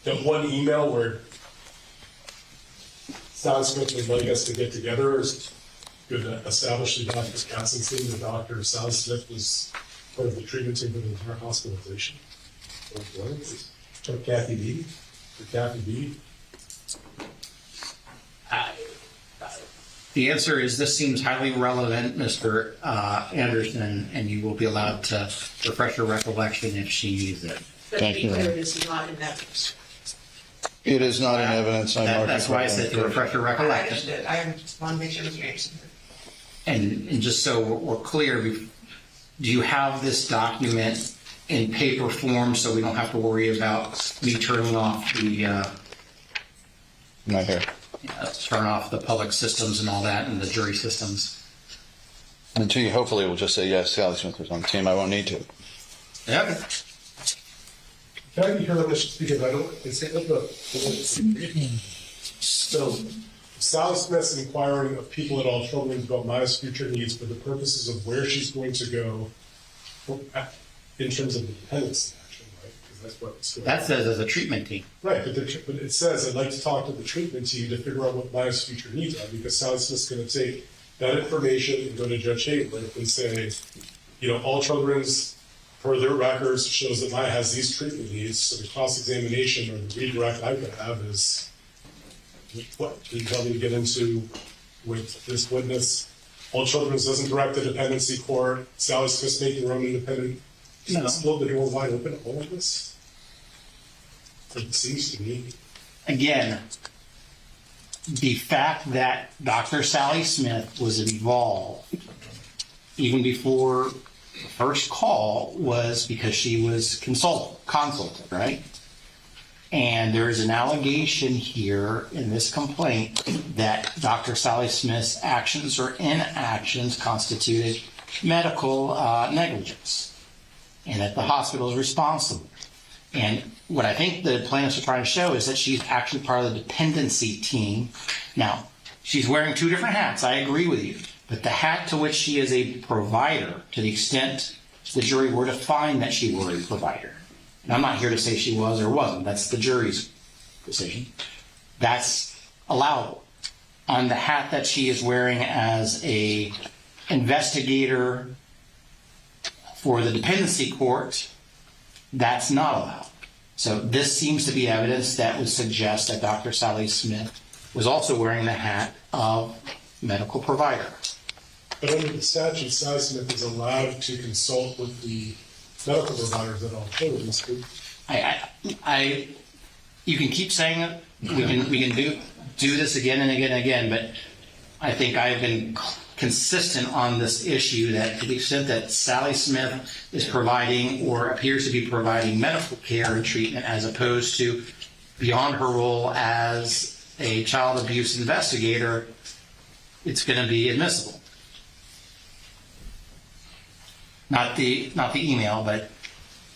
that one email where Sally Smith would like us to get together is good to establish the Dr. Katz's team. The Dr. Sally Smith was part of the treatment team for the entire hospitalization. Or Kathy B. Or Kathy B. The answer is this seems highly relevant, Mr. Anderson, and you will be allowed to refresh your recollection if she needs it. Thank you. It is not in evidence. it is not in evidence. That's why I said to refresh your recollection. I just want to make sure it's And just so we're clear, do you have this document in paper form so we don't have to worry about me turning off the Not here. turn off the public systems and all that and the jury systems? Until you hopefully will just say, yes, Sally Smith was on the team. I won't need to. Yeah. Can I be heard on this because I don't, it's so Sally Smith's inquiring of people at all children about Maya's future needs for the purposes of where she's going to go in terms of the dependency action, right? Because that's what it's going That says as a treatment team. Right, but it says I'd like to talk to the treatment team to figure out what Maya's future needs are, because Sally Smith's going to take that information and go to Judge Hayward and say, all children's, per their records, shows that Maya has these treatment needs, so the cross-examination or the redirect I'm going to have is, what can you tell me to get into with this witness? All Children's doesn't direct the dependency court. Sally Smith's making her own independent. It's a little bit more wide open, all of this. It seems to me. Again, the fact that Dr. Sally Smith was involved even before the first call was because she was consulted, right? And there is an allegation here in this complaint that Dr. Sally Smith's actions or inactions constituted medical negligence and that the hospital is responsible. And what I think the plaintiffs are trying to show is that she's actually part of the dependency team. Now, she's wearing two different hats. I agree with you. But the hat to which she is a provider, to the extent the jury were to find that she were a provider, and I'm not here to say she was or wasn't. That's the jury's decision. That's allowable. On the hat that she is wearing as a investigator for the dependency court, that's not allowed. So this seems to be evidence that would suggest that Dr. Sally Smith was also wearing the hat of medical provider. But under the statute, Sally Smith is allowed to consult with the medical providers at all children's. You can keep saying it. We can do this again and again and again. But I think I've been consistent on this issue that to the extent that Sally Smith is providing or appears to be providing medical care and treatment as opposed to beyond her role as a child abuse investigator, it's going to be admissible. Not the email, but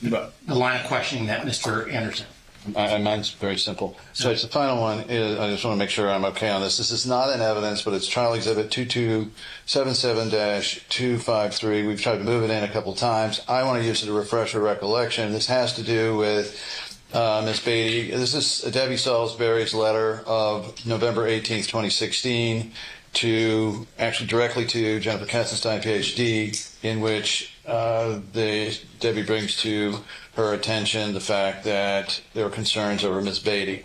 the line of questioning that Mr. Anderson. Mine's very simple. So it's the final one. I just want to make sure I'm okay on this. This is not in evidence, but it's Trial Exhibit 2277-253. We've tried to move it in a couple times. I want to use it to refresh a recollection. This has to do with Ms. Beatty. This is Debbie Salisbury's letter of November 18th, 2016, to actually directly to Jennifer Katzenstein, PhD, in which Debbie brings to her attention the fact that there were concerns over Ms. Beatty.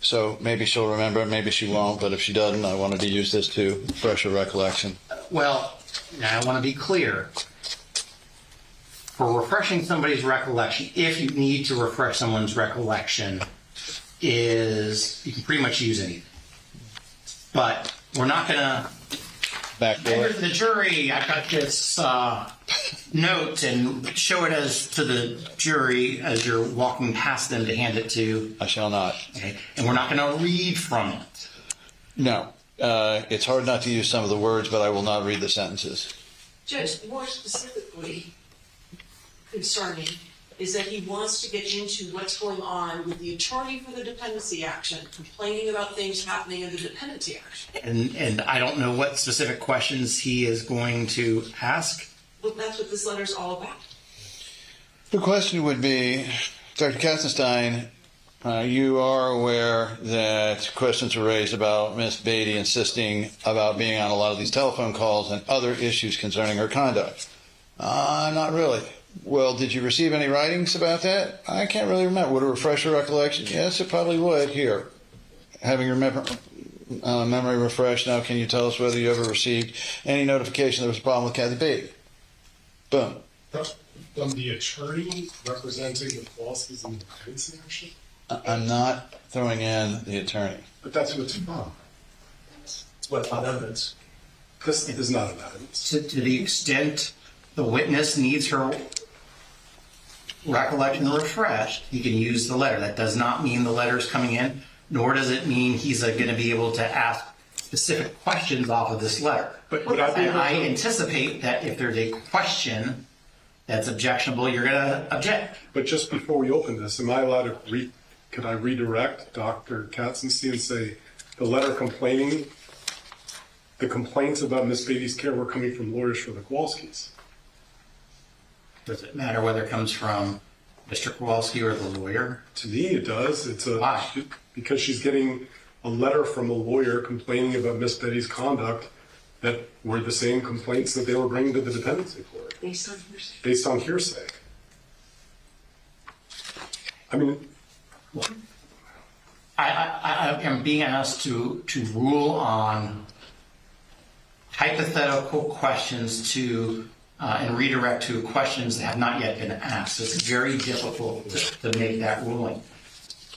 So maybe she'll remember it, maybe she won't, but if she doesn't, I wanted to use this to refresh her recollection. Well, now I want to be clear. For refreshing somebody's recollection, if you need to refresh someone's recollection, you can pretty much use anything. But we're not going to backdoor the jury. I got this note and show it to the jury as you're walking past them to hand it to. I shall not. Okay. And we're not going to read from it. No. It's hard not to use some of the words, but I will not read the sentences. Judge, more specifically concerning is that he wants to get into what's going on with the attorney for the dependency action, complaining about things happening in the dependency action. And I don't know what specific questions he is going to ask. Well, that's what this letter's all about. The question would be, Dr. Katzenstein, you are aware that questions were raised about Ms. Beatty insisting about being on a lot of these telephone calls and other issues concerning her conduct. Not really. Well, did you receive any writings about that? I can't really remember. Would it refresh your recollection? Yes, it probably would. Here, having your memory refreshed, now can you tell us whether you ever received any notification there was a problem with Kathy Beatty? Boom. From the attorney representing the Kowalskis in the dependency action? I'm not throwing in the attorney. But that's what it's about. It's what not evidence. This is not an evidence. To the extent the witness needs her recollection refreshed, he can use the letter. That does not mean the letter is coming in, nor does it mean he's going to be able to ask specific questions off of this letter. But I anticipate that if there's a question that's objectionable, you're going to object. But just before we open this, am I allowed to could I redirect Dr. Katzenstein and say the letter complaining, the complaints about Ms. Beatty's care were coming from lawyers for the Kowalskis? Does it matter whether it comes from Mr. Kowalski or the lawyer? To me, it does. Why? Because she's getting a letter from a lawyer complaining about Ms. Beatty's conduct that were the same complaints that they were bringing to the dependency court. Based on hearsay. Based on hearsay. I mean, I am being asked to rule on hypothetical questions and redirect to questions that have not yet been asked. It's very difficult to make that ruling.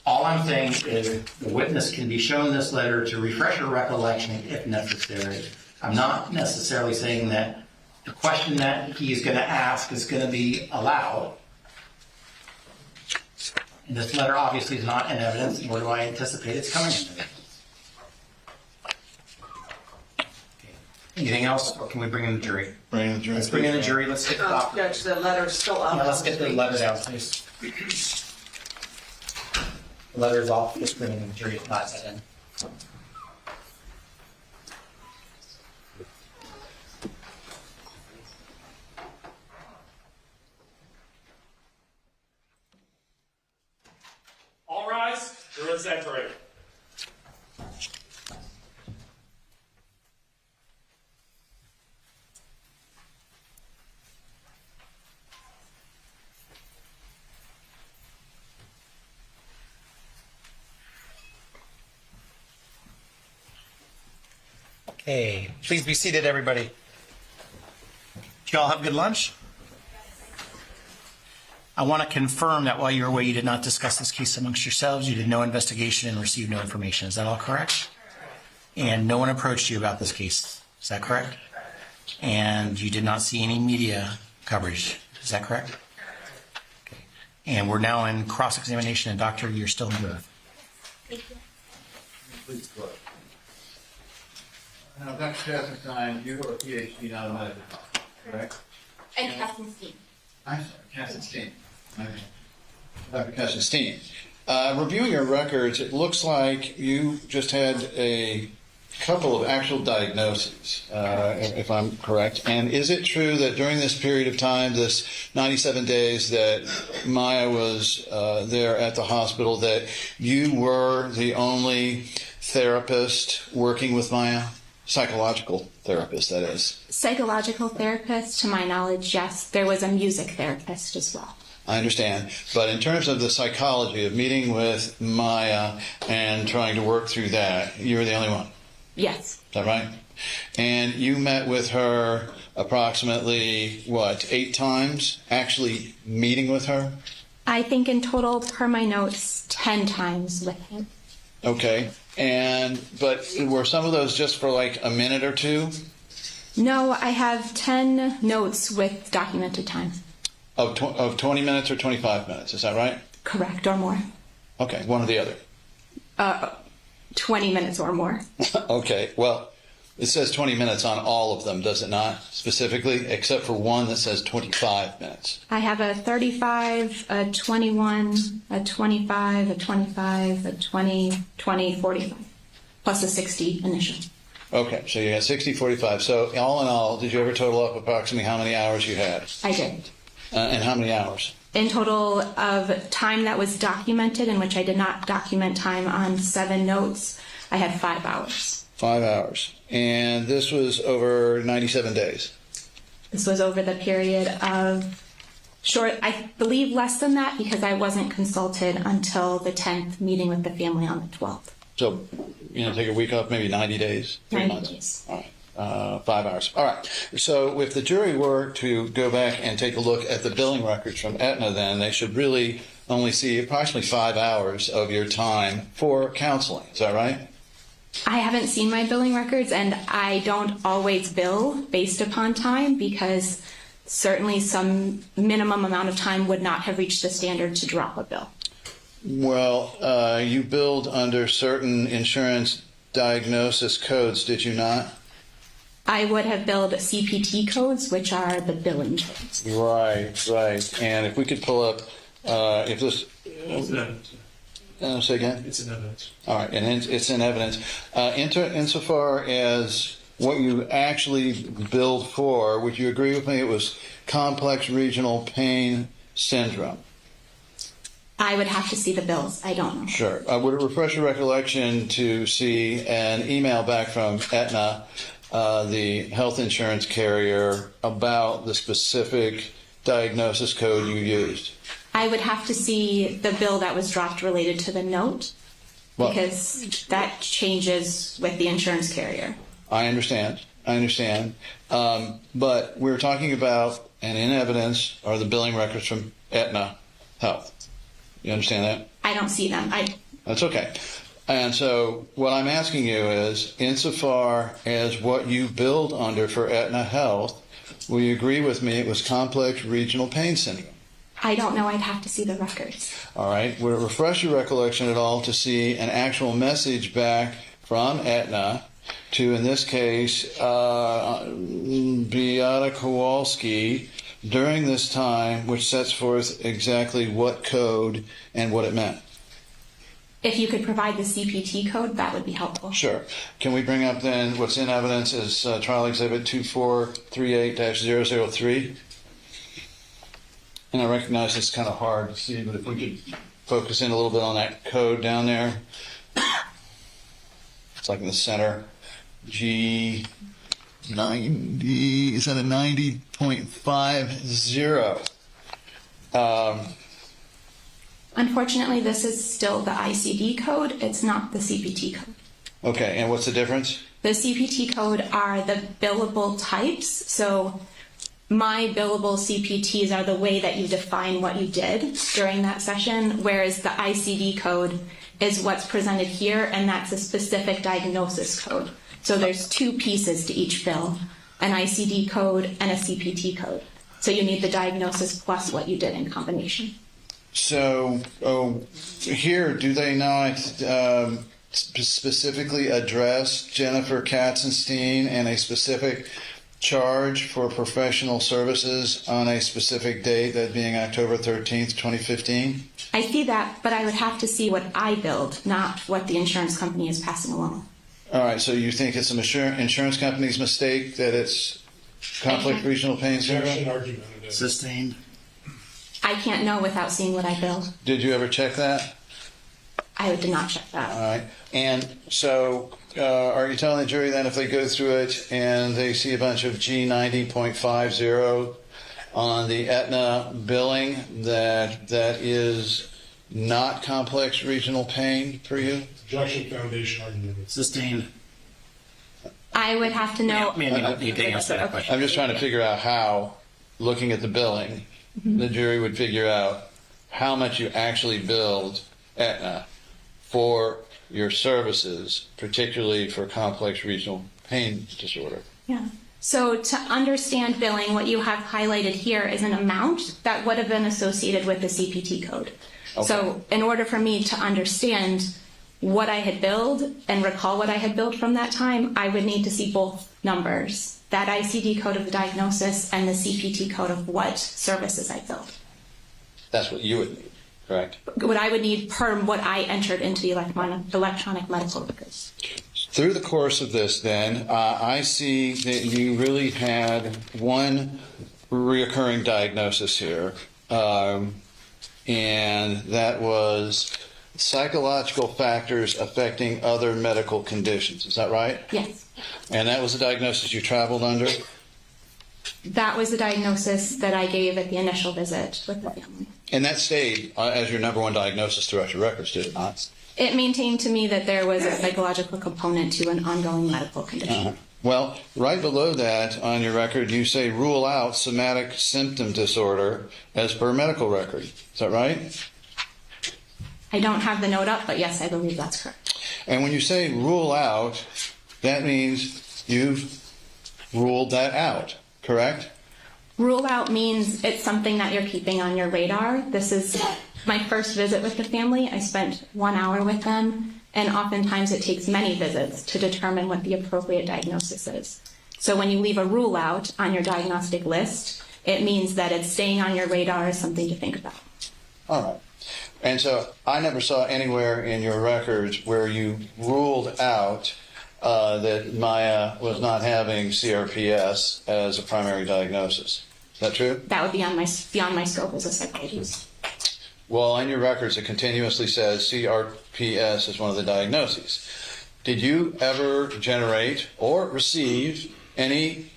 All I'm saying is the witness can be shown this letter to refresh her recollection if necessary. I'm not necessarily saying that the question that he's going to ask is going to be allowed. And this letter obviously is not in evidence, nor do I anticipate it's coming in evidence. Anything else, or can we bring in the jury? Bring in the jury. Let's bring in the jury. Let's get the doctor. Judge, the letter's still up. Yeah, let's get the letter down, please. The letter's off. Just bring in the jury. It's not set in. All rise. Jury is entering. Okay, please be seated, everybody. Did you all have good lunch? I want to confirm that while you were away, you did not discuss this case amongst yourselves. You did no investigation and received no information. Is that all correct? And no one approached you about this case. Is that correct? And you did not see any media coverage. Is that correct? Okay. And we're now in cross-examination, and Doctor, you're still in good. Please go ahead. Now, Dr. Kassenstein, you have a PhD, not a medical doctor, correct? And Kassenstein. I'm sorry, Kassenstein. Okay. Dr. Kassenstein, reviewing your records, it looks like you just had a couple of actual diagnoses, if I'm correct. And is it true that during this period of time, this 97 days that Maya was there at the hospital, that you were the only therapist working with Maya? Psychological therapist, that is. Psychological therapist, to my knowledge, yes. There was a music therapist as well. I understand. But in terms of the psychology of meeting with Maya and trying to work through that, you were the only one. Yes. Is that right? And you met with her approximately, 8 times, actually meeting with her? I think in total, per my notes, 10 times with him. Okay. But were some of those just for like a minute or two? No, I have 10 notes with documented time. Of 20 minutes or 25 minutes, is that right? Correct, or more. Okay, one or the other. 20 minutes or more. Okay, well, it says 20 minutes on all of them, does it not? Specifically, except for one that says 25 minutes. I have a 35, a 21, a 25, a 25, a 20, 20, 45, plus a 60 initial. Okay, so you had 60, 45. So all in all, did you ever total up approximately how many hours you had? I did. And how many hours? In total of time that was documented, in which I did not document time on 7 notes, I had 5 hours. 5 hours. And this was over 97 days. This was over the period of I believe less than that, because I wasn't consulted until the 10th meeting with the family on the 12th. So, take a week off, maybe 90 days, 3 90 months. days. All right. 5 hours. All right. So if the jury were to go back and take a look at the billing records from Aetna, then they should really only see approximately 5 hours of your time for counseling. Is that right? I haven't seen my billing records, and I don't always bill based upon time, because certainly some minimum amount of time would not have reached the standard to drop a bill. Well, you billed under certain insurance diagnosis codes, did you not? I would have billed CPT codes, which are the billing codes. Right. And if we could pull up, if this... It's in evidence. Say again? It's in evidence. All right, and it's in evidence. Insofar as what you actually billed for, would you agree with me it was complex regional pain syndrome? I would have to see the bills. I don't know. Sure. Would it refresh your recollection to see an email back from Aetna, the health insurance carrier, about the specific diagnosis code you used? I would have to see the bill that was dropped related to the note, because that changes with the insurance carrier. I understand. But we're talking about, and in evidence, are the billing records from Aetna Health. You understand that? I don't see them. That's okay. And so what I'm asking you is, insofar as what you billed under for Aetna Health, will you agree with me it was complex regional pain syndrome? I don't know. I'd have to see the records. All right. Would it refresh your recollection at all to see an actual message back from Aetna to, in this case, Beata Kowalski during this time, which sets forth exactly what code and what it meant? If you could provide the CPT code, that would be helpful. Sure. Can we bring up then what's in evidence as Trial Exhibit 2438-003? And I recognize it's kind of hard to see, but if we could focus in a little bit on that code down there. It's like in the center. G90, is that a 90.50? Unfortunately, this is still the ICD code. It's not the CPT code. Okay, and what's the difference? The CPT code are the billable types. So my billable CPTs are the way that you define what you did during that session, whereas the ICD code is what's presented here, and that's a specific diagnosis code. So there's 2 pieces to each bill. an ICD code, and a CPT code. So you need the diagnosis plus what you did in combination. So here, do they not specifically address Jennifer Katzenstein and a specific charge for professional services on a specific date, that being October 13th, 2015? I see that, but I would have to see what I billed, not what the insurance company is passing along. All right, so you think it's an insurance company's mistake that it's conflict regional pain syndrome? Sustained. I can't know without seeing what I billed. Did you ever check that? I did not check that. All right. And so are you telling the jury then if they go through it and they see a bunch of G90.50 on the Aetna billing, that is not complex regional pain for you? Objection, foundation argument. Sustained. I would have to know. You can answer that question. I'm just trying to figure out how, looking at the billing, the jury would figure out how much you actually billed Aetna for your services, particularly for complex regional pain disorder. Yeah. So to understand billing, what you have highlighted here is an amount that would have been associated with the CPT code. Okay. So in order for me to understand what I had billed and recall what I had billed from that time, I would need to see both numbers, that ICD code of the diagnosis and the CPT code of what services I billed. That's what you would need, correct? What I would need per what I entered into the electronic medical records. Through the course of this, then, I see that you really had one reoccurring diagnosis here, and that was psychological factors affecting other medical conditions. Is that right? Yes. And that was the diagnosis you traveled under? That was the diagnosis that I gave at the initial visit with the family. And that stayed as your number one diagnosis throughout your records, did it not? It maintained to me that there was a psychological component to an ongoing medical condition. Well, right below that on your record, you say rule out somatic symptom disorder as per medical record. Is that right? I don't have the note up, but yes, I believe that's correct. And when you say rule out, that means you've ruled that out, correct? Rule out means it's something that you're keeping on your radar. This is my first visit with the family. I spent 1 hour with them, and oftentimes it takes many visits to determine what the appropriate diagnosis is. So when you leave a rule out on your diagnostic list, it means that it's staying on your radar as something to think about. All right. And so I never saw anywhere in your records where you ruled out that Maya was not having CRPS as a primary diagnosis. Is that true? That would be beyond my scope as a psychologist. Well, in your records, it continuously says CRPS is one of the diagnoses. Did you ever generate or receive any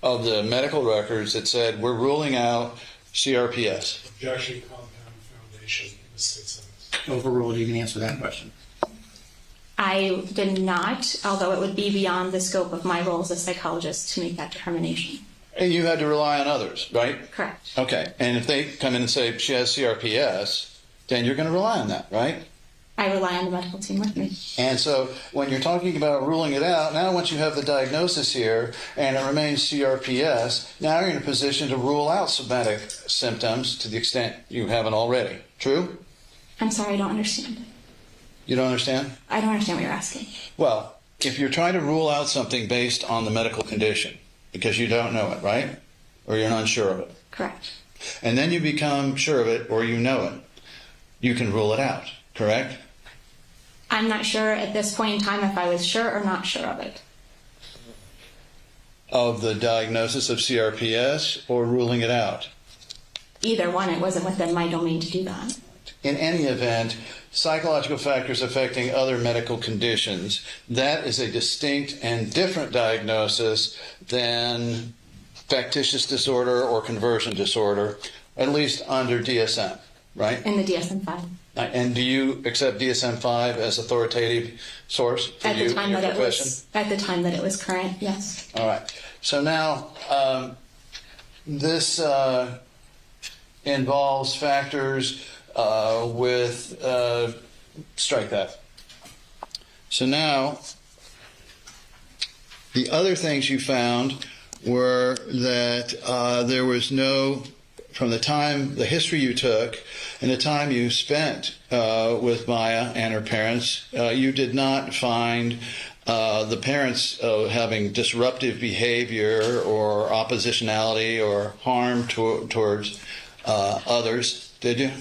of the medical records that said we're ruling out CRPS? Objection, compound foundation, mistake sentence. Overruled. You can answer that question. I did not, although it would be beyond the scope of my role as a psychologist to make that determination. And you had to rely on others, right? Correct. Okay. And if they come in and say she has CRPS, then you're going to rely on that, right? I rely on the medical team with me. And so when you're talking about ruling it out, now once you have the diagnosis here and it remains CRPS, now you're in a position to rule out somatic symptoms to the extent you haven't already. True? I'm sorry, I don't understand. You don't understand? I don't understand what you're asking. Well, if you're trying to rule out something based on the medical condition, because you don't know it, right? Or you're not sure of it. Correct. And then you become sure of it or you know it, you can rule it out, correct? I'm not sure at this point in time if I was sure or not sure of it. Of the diagnosis of CRPS or ruling it out? Either one, it wasn't within my domain to do that. In any event, psychological factors affecting other medical conditions, that is a distinct and different diagnosis than factitious disorder or conversion disorder, at least under DSM, right? In the DSM-5. And do you accept DSM-5 as authoritative source for you in your profession? At the time that it was current, yes. All right. So now, this involves factors with strike that. So now The other things you found were that there was no, from the history you took and the time you spent with Maya and her parents, you did not find the parents having disruptive behavior or oppositionality or harm towards others, did you?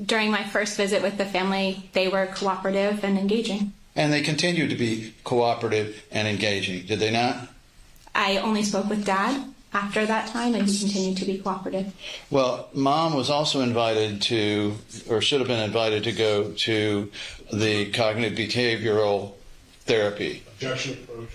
During my first visit with the family, they were cooperative and engaging. And they continued to be cooperative and engaging, did they not? I only spoke with Dad after that time, and he continued to be cooperative. Well, Mom was also invited to, or should have been invited to go to the cognitive behavioral therapy. Objection approach.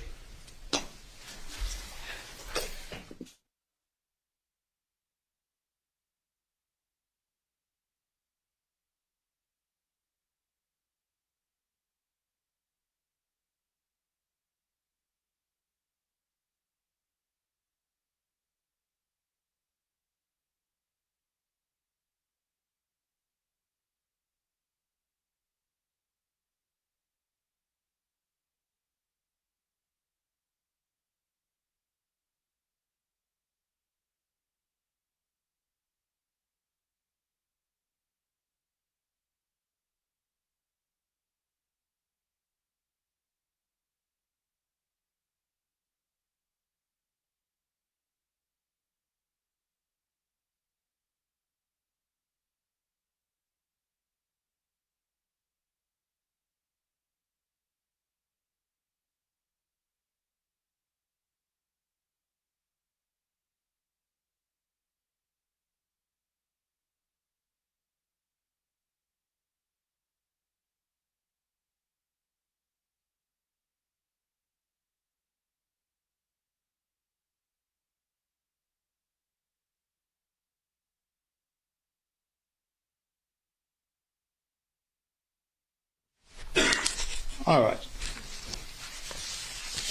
All right.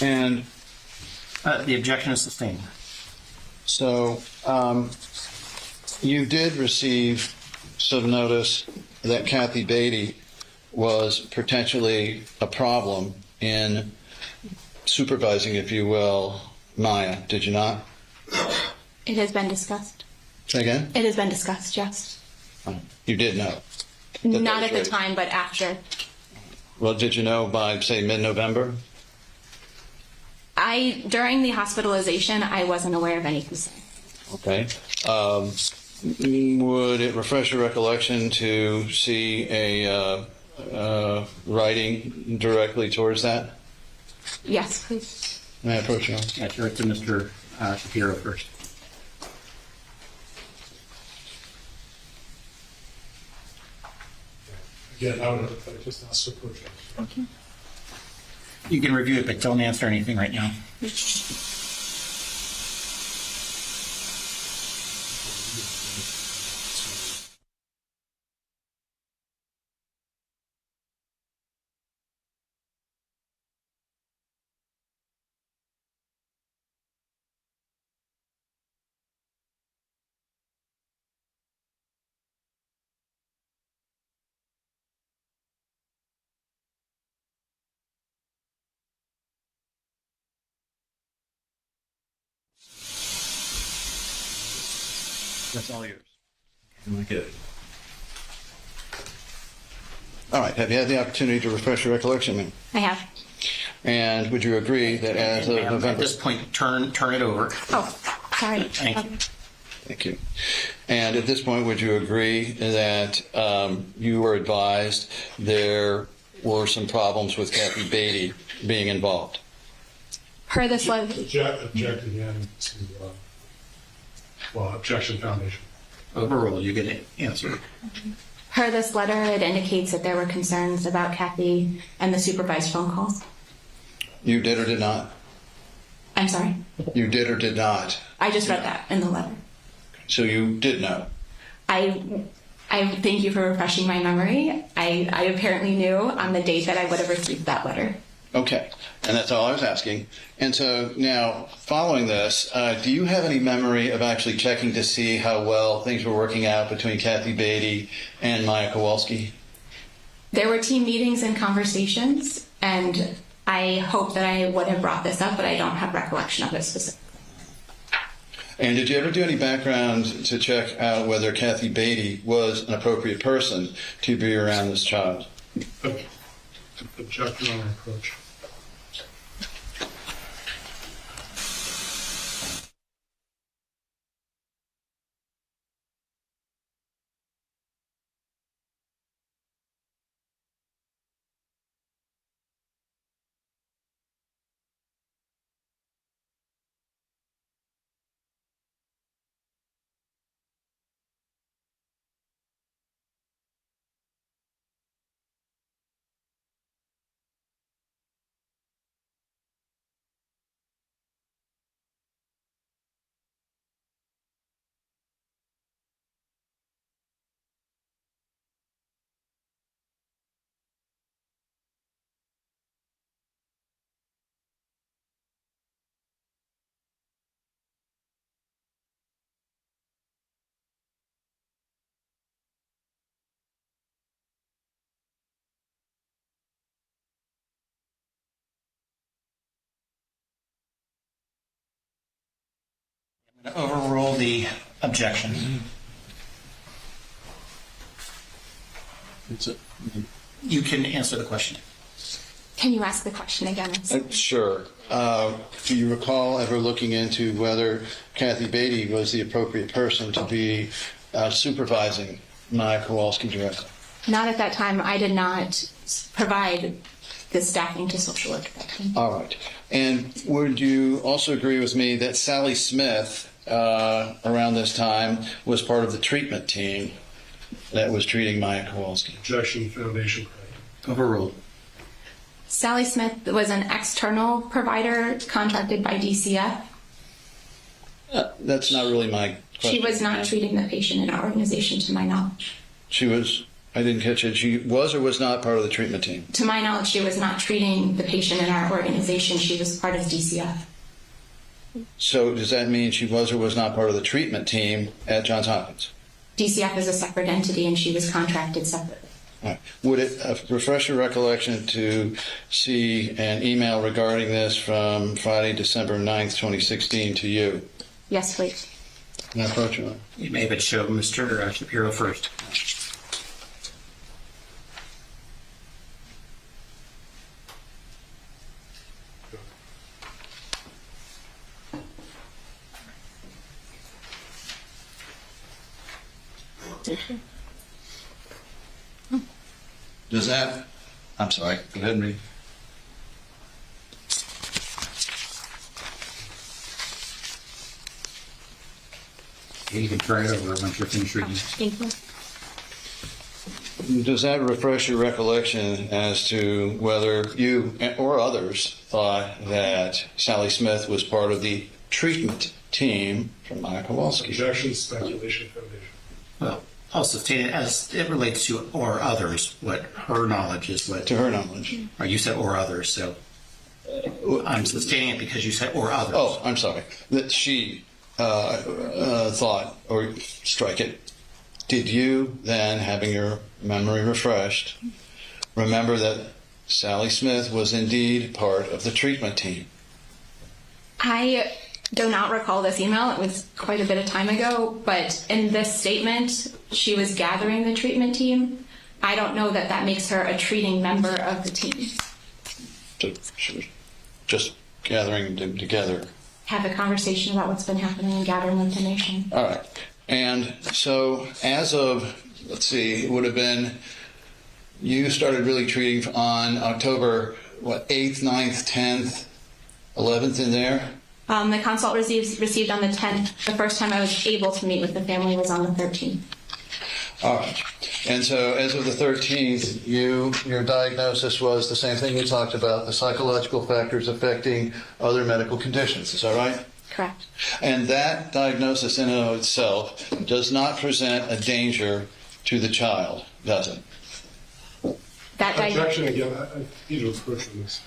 And the objection is sustained. So you did receive some notice that Kathy Beatty was potentially a problem in supervising, if you will, Maya, did you not? It has been discussed. Say again? It has been discussed, yes. You did know? Not at the time, but after. Well, did you know by, say, mid-November? During the hospitalization, I wasn't aware of any concern. Okay. Would it refresh your recollection to see a writing directly towards that? Yes, please. May I approach you? Yeah, sure. To Mr. Shapiro first. Again, I would just ask for approach. Okay. You can review it, but don't answer anything right now. That's all yours. Good. All right. Have you had the opportunity to refresh your recollection, ma'am? I have. And would you agree that as of November... At this point, turn it over. Oh, sorry. Thank you. Thank you. And at this point, would you agree that you were advised there were some problems with Kathy Beatty being involved? Per this letter. Object again to, objection foundation. Overruled. You get an answer. Per this letter, it indicates that there were concerns about Kathy and the supervised phone calls. You did or did not? I'm sorry? You did or did not? I just read that in the letter. So you did know? I thank you for refreshing my memory. I apparently knew on the date that I would have received that letter. Okay, and that's all I was asking. And so now, following this, do you have any memory of actually checking to see how well things were working out between Kathy Beatty and Maya Kowalski? There were team meetings and conversations, and I hope that I would have brought this up, but I don't have recollection of it specifically. And did you ever do any background to check out whether Kathy Beatty was an appropriate person to be around this child? Objection on approach. Overrule the objection. You can answer the question. Can you ask the question again? Sure. Do you recall ever looking into whether Kathy Beatty was the appropriate person to be supervising Maya Kowalski directly? Not at that time. I did not provide the staffing to social work at that time. All right. And would you also agree with me that Sally Smith, around this time, was part of the treatment team that was treating Maya Kowalski? Objection, foundation. Overruled. Sally Smith was an external provider contracted by DCF. That's not really my question. She was not treating the patient in our organization, to my knowledge. She was, I didn't catch it. She was or was not part of the treatment team? To my knowledge, she was not treating the patient in our organization. She was part of DCF. So does that mean she was or was not part of the treatment team at Johns Hopkins? DCF is a separate entity, and she was contracted separately. Right. Would it refresh your recollection to see an email regarding this from Friday, December 9th, 2016 to you? Yes, please. Can I approach you? You may but show Mr. Shapiro first. Does that, I'm sorry, go ahead and read. You can turn it over once you're finished reading. Thank you. Does that refresh your recollection as to whether you or others thought that Sally Smith was part of the treatment team from Maya Kowalski? Objection, speculation, foundation. Well, also stated as it relates to or others, what her knowledge is. What to her knowledge? Or you said or others, so I'm stating it because you said or others. Oh, I'm sorry. That she thought, or strike it. Did you then, having your memory refreshed, remember that Sally Smith was indeed part of the treatment team? I do not recall this email. It was quite a bit of time ago, but in this statement, she was gathering the treatment team. I don't know that that makes her a treating member of the team. So she was just gathering them together. Have a conversation about what's been happening and gathering information. All right. And so as of, let's see, it would have been, you started really treating on October, 8th, 9th, 10th, 11th in there? The consult received on the 10th. The first time I was able to meet with the family was on the 13th. All right. And so as of the 13th, your diagnosis was the same thing we talked about, the psychological factors affecting other medical conditions. Is that right? Correct. And that diagnosis in and of itself does not present a danger to the child, does it? Objection again. I need to approach this.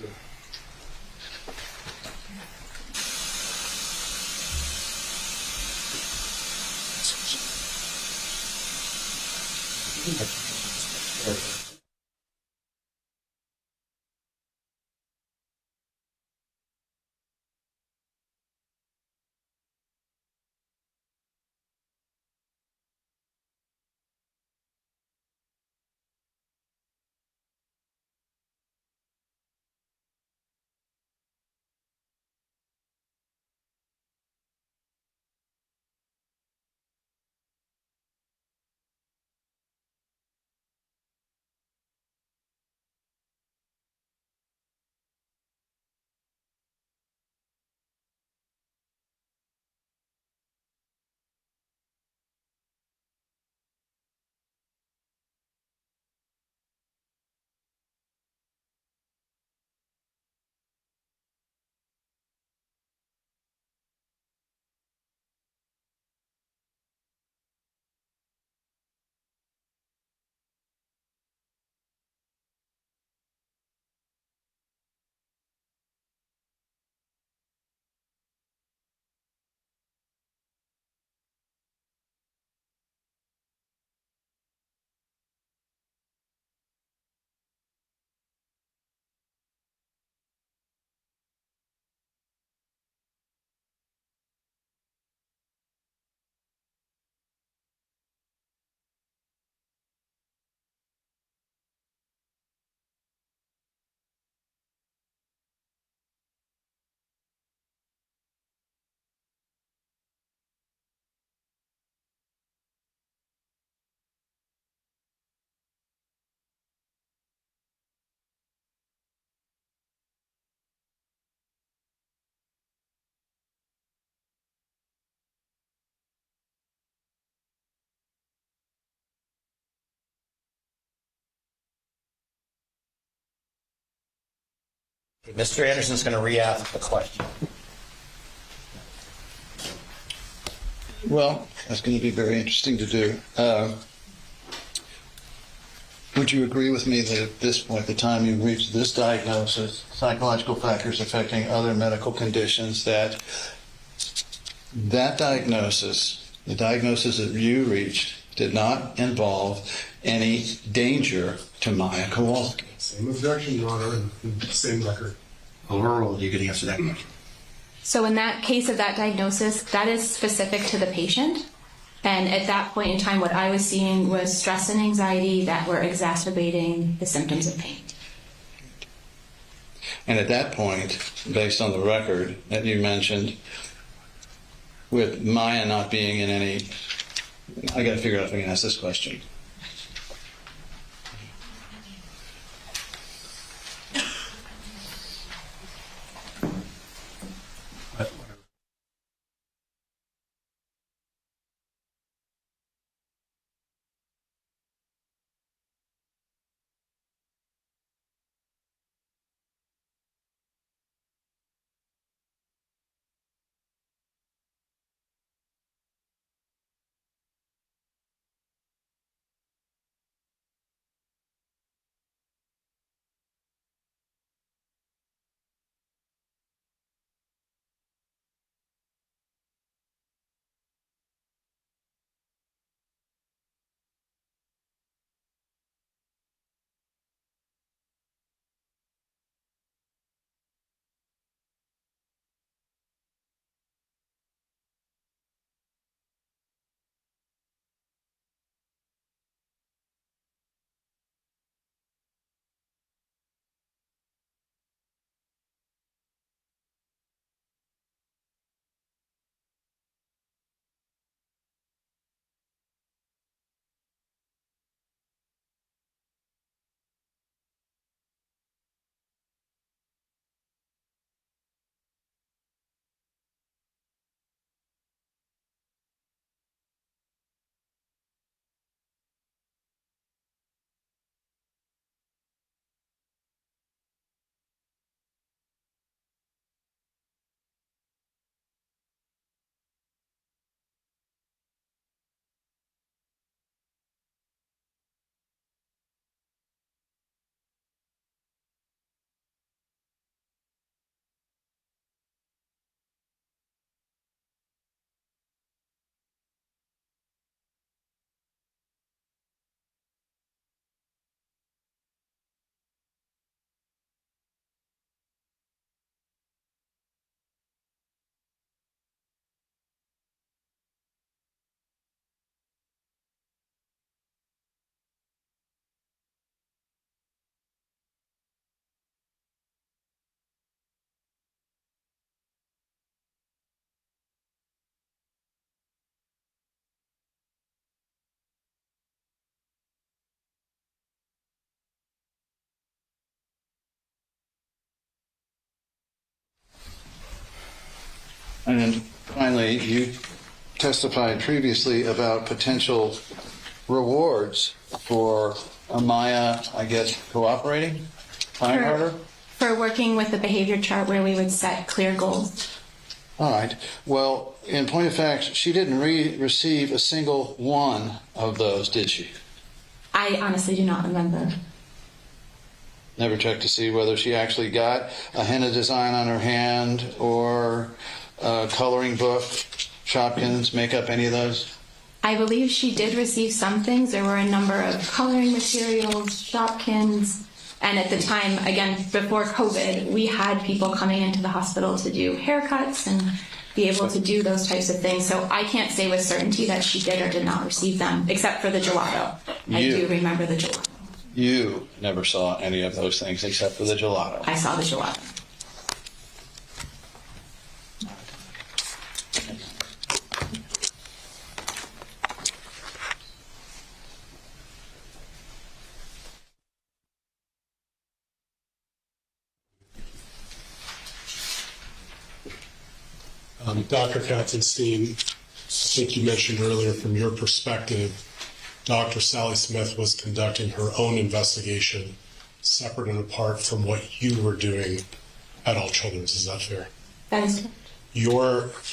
Mr. Anderson's going to re-ask the question. Well, that's going to be very interesting to do. Would you agree with me that at this point, the time you reached this diagnosis, psychological factors affecting other medical conditions, that diagnosis, the diagnosis that you reached, did not involve any danger to Maya Kowalski? Same objection, Your Honor, and same record. Overruled. You could answer that question. So in that case of that diagnosis, that is specific to the patient. And at that point in time, what I was seeing was stress and anxiety that were exacerbating the symptoms of pain. And at that point, based on the record that you mentioned, with Maya not being in any, I got to figure out if I can ask this question. And finally, you testified previously about potential rewards for Maya, I guess, cooperating, fine harder? For working with the behavior chart where we would set clear goals. All right. Well, in point of fact, she didn't receive a single one of those, did she? I honestly do not remember. Never checked to see whether she actually got a henna design on her hand or a coloring book, Shopkins, makeup, any of those? I believe she did receive some things. There were a number of coloring materials, Shopkins, and at the time, again, before COVID, we had people coming into the hospital to do haircuts and be able to do those types of things. So I can't say with certainty that she did or did not receive them, except for the gelato. I do remember the gelato. You never saw any of those things except for the gelato. I saw the gelato. Dr. Katzenstein, I think you mentioned earlier from your perspective, Dr. Sally Smith was conducting her own investigation separate and apart from what you were doing at All Children's. Is that fair? That is correct.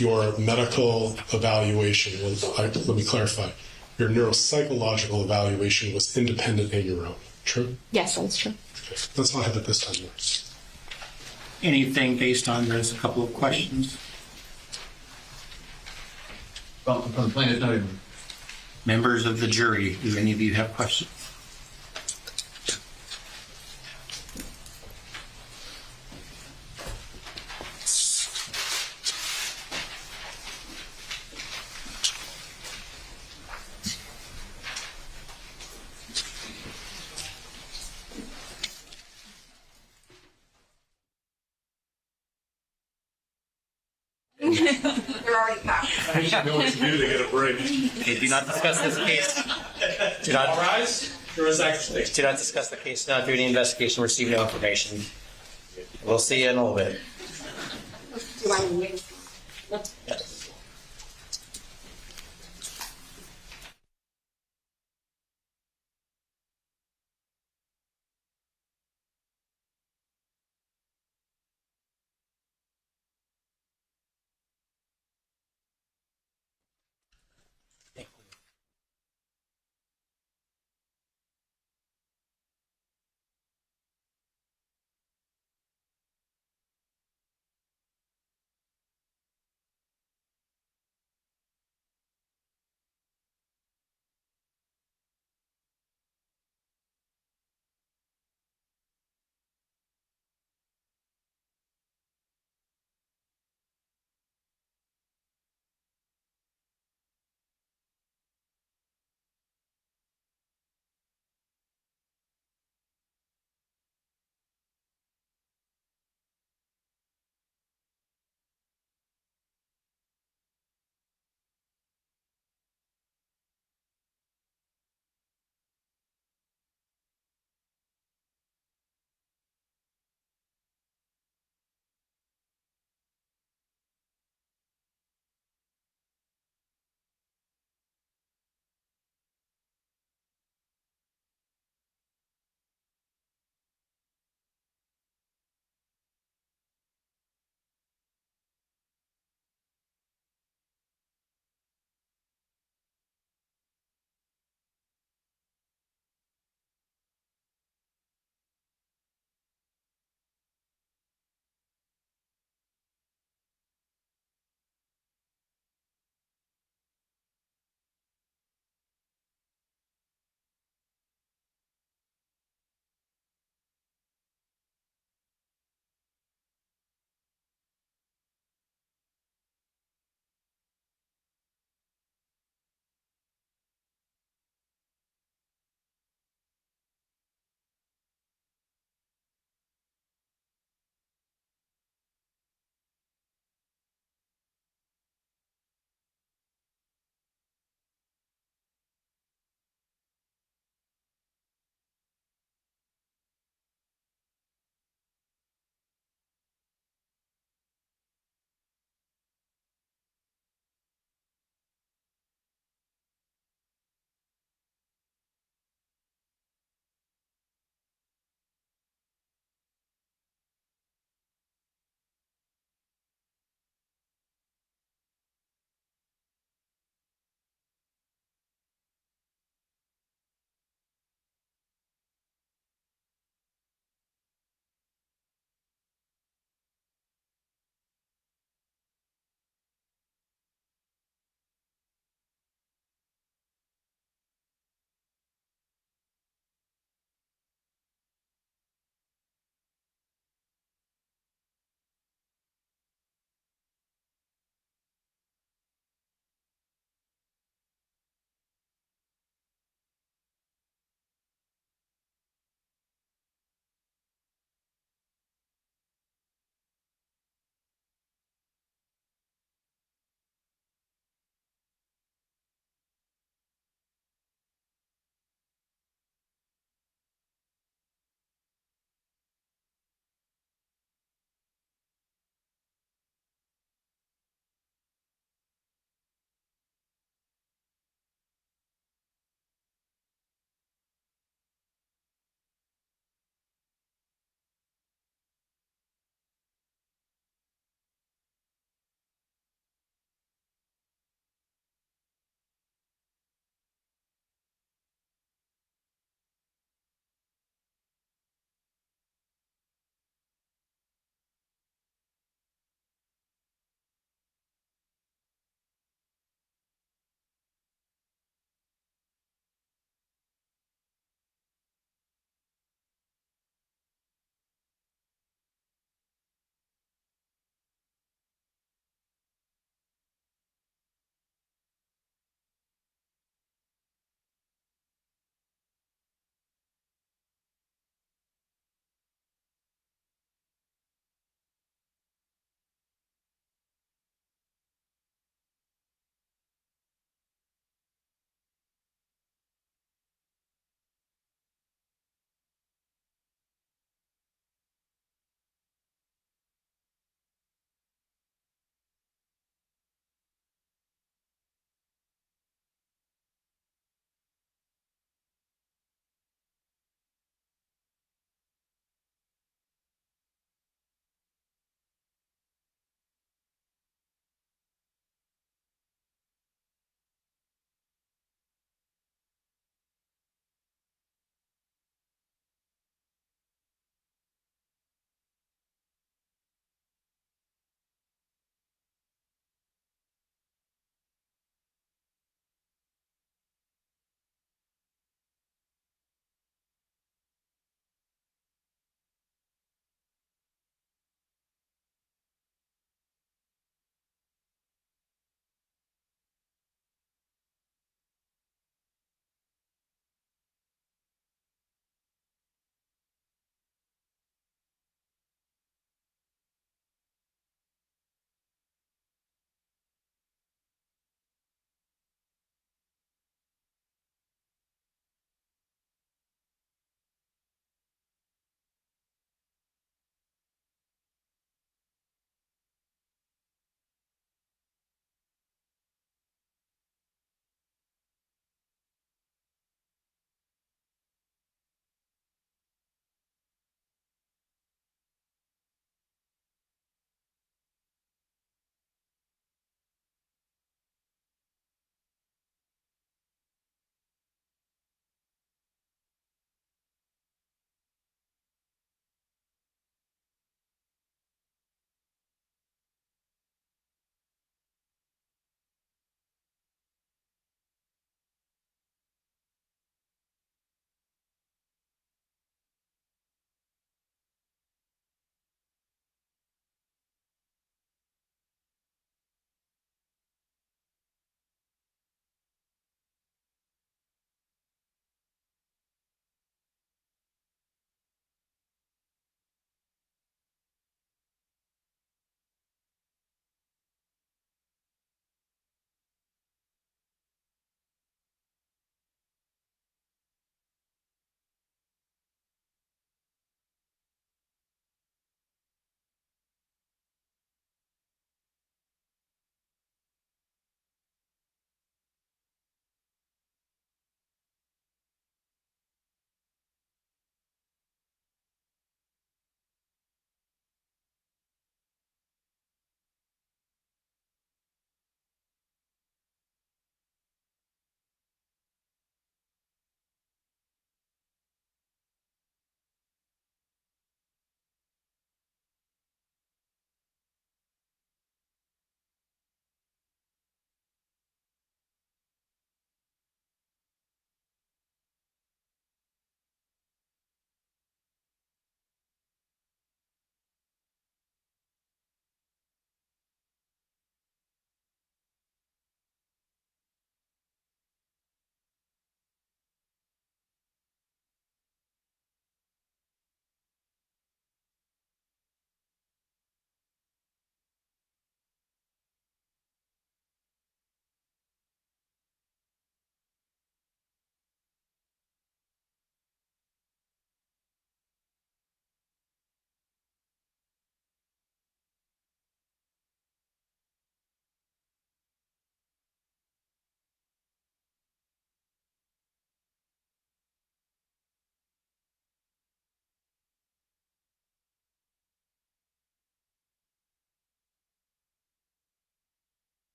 Your medical evaluation was, let me clarify, your neuropsychological evaluation was independent and your own. True? Yes, that's true. Okay. That's all I have at this time. Anything based on those couple of questions? From the plaintiff, no, even. Members of the jury, do any of you have questions? They're already packed. You know what to do to get a break. Okay, do not discuss this case. Do All not, rise. There is actually. do not discuss the case now through the investigation, receive no information. We'll see you in a little bit. Yes.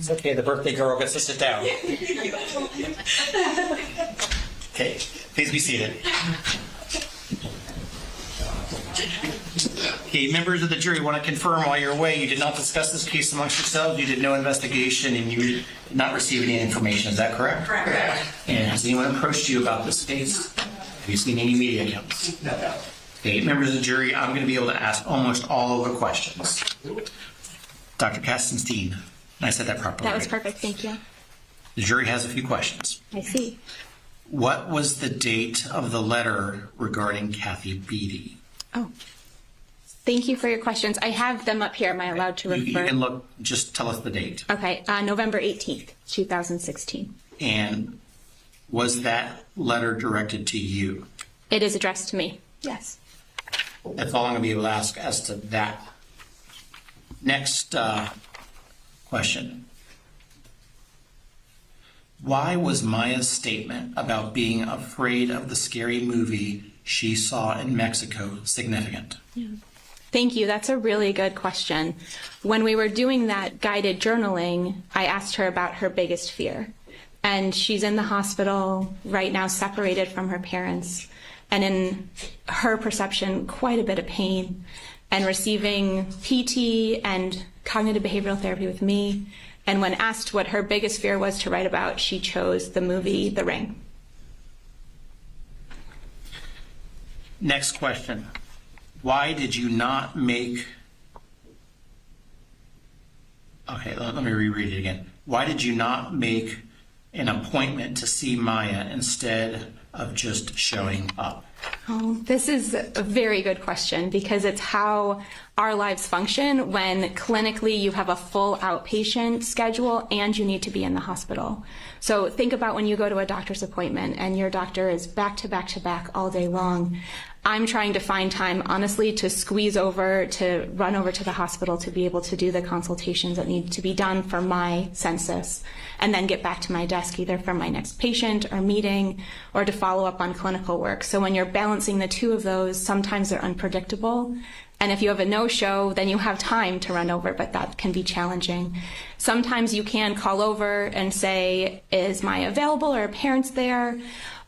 It's okay, the birthday girl gets to sit down. Okay, please be seated. Okay, members of the jury, want to confirm while you're away, you did not discuss this case amongst yourselves, you did no investigation, and you did not receive any information. Is that correct? Correct. And has anyone approached you about this case? Have you seen any media accounts? No. Okay, members of the jury, I'm going to be able to ask almost all of the questions. Dr. Kastenstein, I said that properly. That was right? perfect, thank you. The jury has a few questions. I see. What was the date of the letter regarding Kathy Beatty? Oh, thank you for your questions. I have them up here. Am I allowed to refer? You can look, just tell us the date. Okay, November 18th, 2016. And was that letter directed to you? It is addressed to me, yes. That's all I'm going to be able to ask as to that. Next question. Why was Maya's statement about being afraid of the scary movie she saw in Mexico significant? Yeah. Thank you. That's a really good question. When we were doing that guided journaling, I asked her about her biggest fear. And she's in the hospital right now, separated from her parents, and in her perception, quite a bit of pain, and receiving PT and cognitive behavioral therapy with me. And when asked what her biggest fear was to write about, she chose the movie The Ring. Next question. Why did you not make... Okay, let me reread it again. Why did you not make an appointment to see Maya instead of just showing up? Oh, this is a very good question because it's how our lives function when clinically you have a full outpatient schedule and you need to be in the hospital. So think about when you go to a doctor's appointment and your doctor is back to back to back all day long. I'm trying to find time, honestly, to squeeze over, to run over to the hospital to be able to do the consultations that need to be done for my census, and then get back to my desk either for my next patient or meeting or to follow up on clinical work. So when you're balancing the two of those, sometimes they're unpredictable. And if you have a no-show, then you have time to run over, but that can be challenging. Sometimes you can call over and say, is Maya available or are parents there?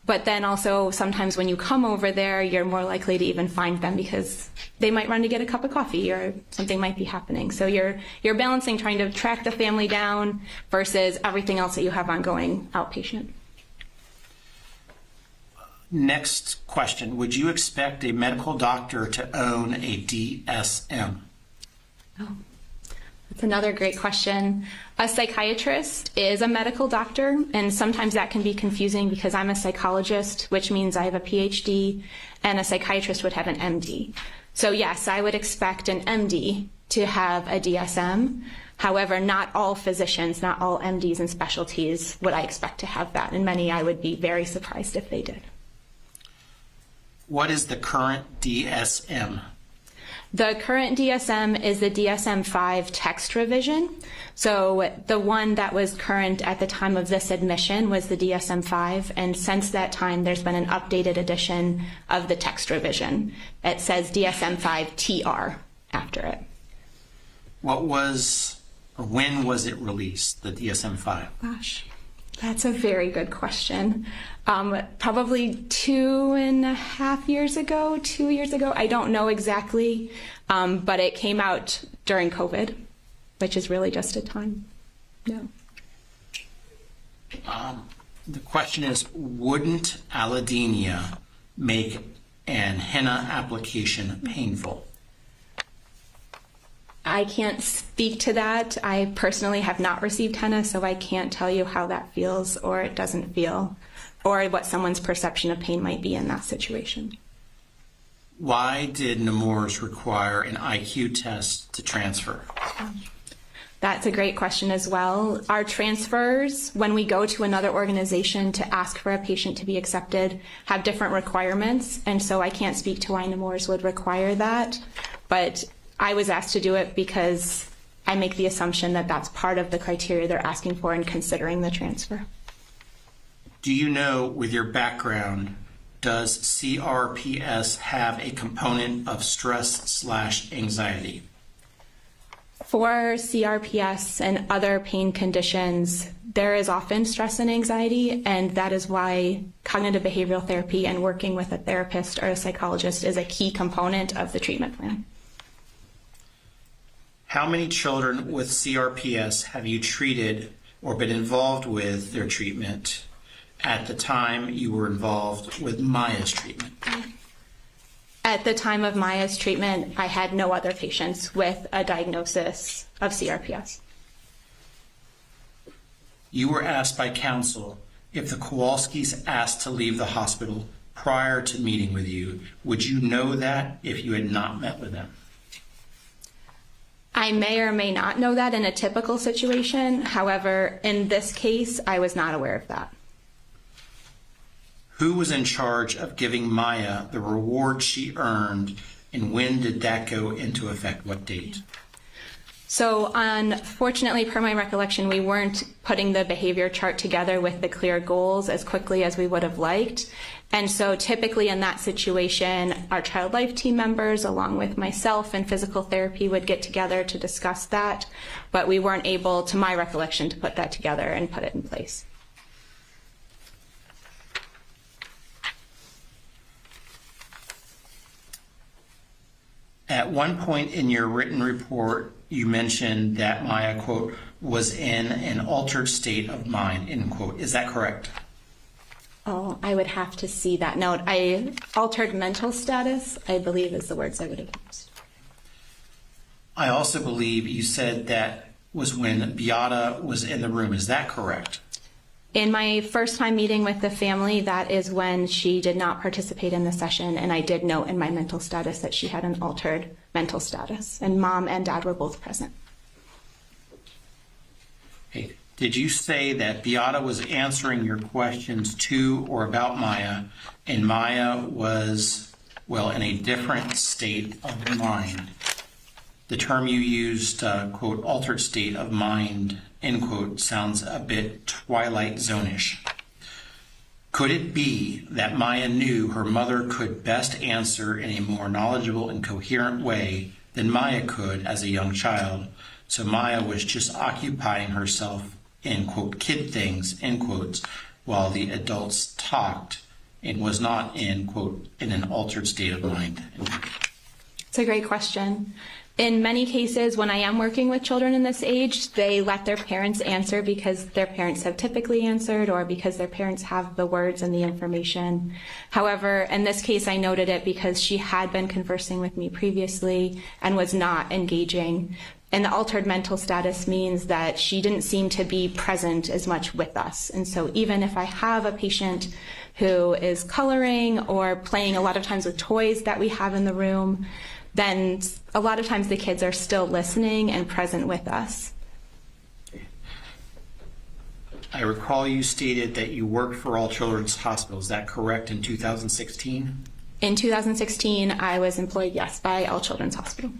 But then also sometimes when you come over there, you're more likely to even find them because they might run to get a cup of coffee or something might be happening. So you're balancing trying to track the family down versus everything else that you have ongoing outpatient. Next question. Would you expect a medical doctor to own a DSM? Oh, that's another great question. A psychiatrist is a medical doctor, and sometimes that can be confusing because I'm a psychologist, which means I have a PhD, and a psychiatrist would have an MD. So yes, I would expect an MD to have a DSM. However, not all physicians, not all MDs and specialties would I expect to have that, and many I would be very surprised if they did. What is the current DSM? The current DSM is the DSM-5 text revision. So the one that was current at the time of this admission was the DSM-5, and since that time there's been an updated edition of the text revision. It says DSM-5 TR after it. When was it released, the DSM-5? Gosh, that's a very good question. Probably 2.5 years ago, 2 years ago. I don't know exactly, but it came out during COVID, which is really just a time. No. The question is, wouldn't allodynia make an henna application painful? I can't speak to that. I personally have not received henna, so I can't tell you how that feels or it doesn't feel, or what someone's perception of pain might be in that situation. Why did Nemours require an IQ test to transfer? That's a great question as well. Our transfers, when we go to another organization to ask for a patient to be accepted, have different requirements, and so I can't speak to why Nemours would require that, but I was asked to do it because I make the assumption that that's part of the criteria they're asking for in considering the transfer. Do you know, with your background, does CRPS have a component of stress/anxiety? For CRPS and other pain conditions, there is often stress and anxiety, and that is why cognitive behavioral therapy and working with a therapist or a psychologist is a key component of the treatment plan. How many children with CRPS have you treated or been involved with their treatment at the time you were involved with Maya's treatment? At the time of Maya's treatment, I had no other patients with a diagnosis of CRPS. You were asked by counsel if the Kowalskis asked to leave the hospital prior to meeting with you. Would you know that if you had not met with them? I may or may not know that in a typical situation. However, in this case, I was not aware of that. Who was in charge of giving Maya the reward she earned, and when did that go into effect? What date? So unfortunately, per my recollection, we weren't putting the behavior chart together with the clear goals as quickly as we would have liked. And so typically in that situation, our child life team members, along with myself and physical therapy, would get together to discuss that. But we weren't able, to my recollection, to put that together and put it in place. At one point in your written report, you mentioned that Maya, quote, was in an altered state of mind, end quote. Is that correct? Oh, I would have to see that note. Altered mental status, I believe, is the words I would have used. I also believe you said that was when Beata was in the room. Is that correct? In my first time meeting with the family, that is when she did not participate in the session, and I did note in my mental status that she had an altered mental status, and Mom and Dad were both present. Okay. Did you say that Beata was answering your questions to or about Maya, and Maya was, well, in a different state of mind? The term you used, quote, altered state of mind, end quote, sounds a bit Twilight Zone-ish. Could it be that Maya knew her mother could best answer in a more knowledgeable and coherent way than Maya could as a young child, so Maya was just occupying herself in, quote, kid things, end quotes, while the adults talked and was not in, quote, in an altered state of mind? It's a great question. In many cases, when I am working with children in this age, they let their parents answer because their parents have typically answered or because their parents have the words and the information. However, in this case, I noted it because she had been conversing with me previously and was not engaging. And the altered mental status means that she didn't seem to be present as much with us. And so even if I have a patient who is coloring or playing a lot of times with toys that we have in the room, then a lot of times the kids are still listening and present with us. I recall you stated that you worked for All Children's Hospital. Is that correct, in 2016? In 2016, I was employed, yes, by All Children's Hospital.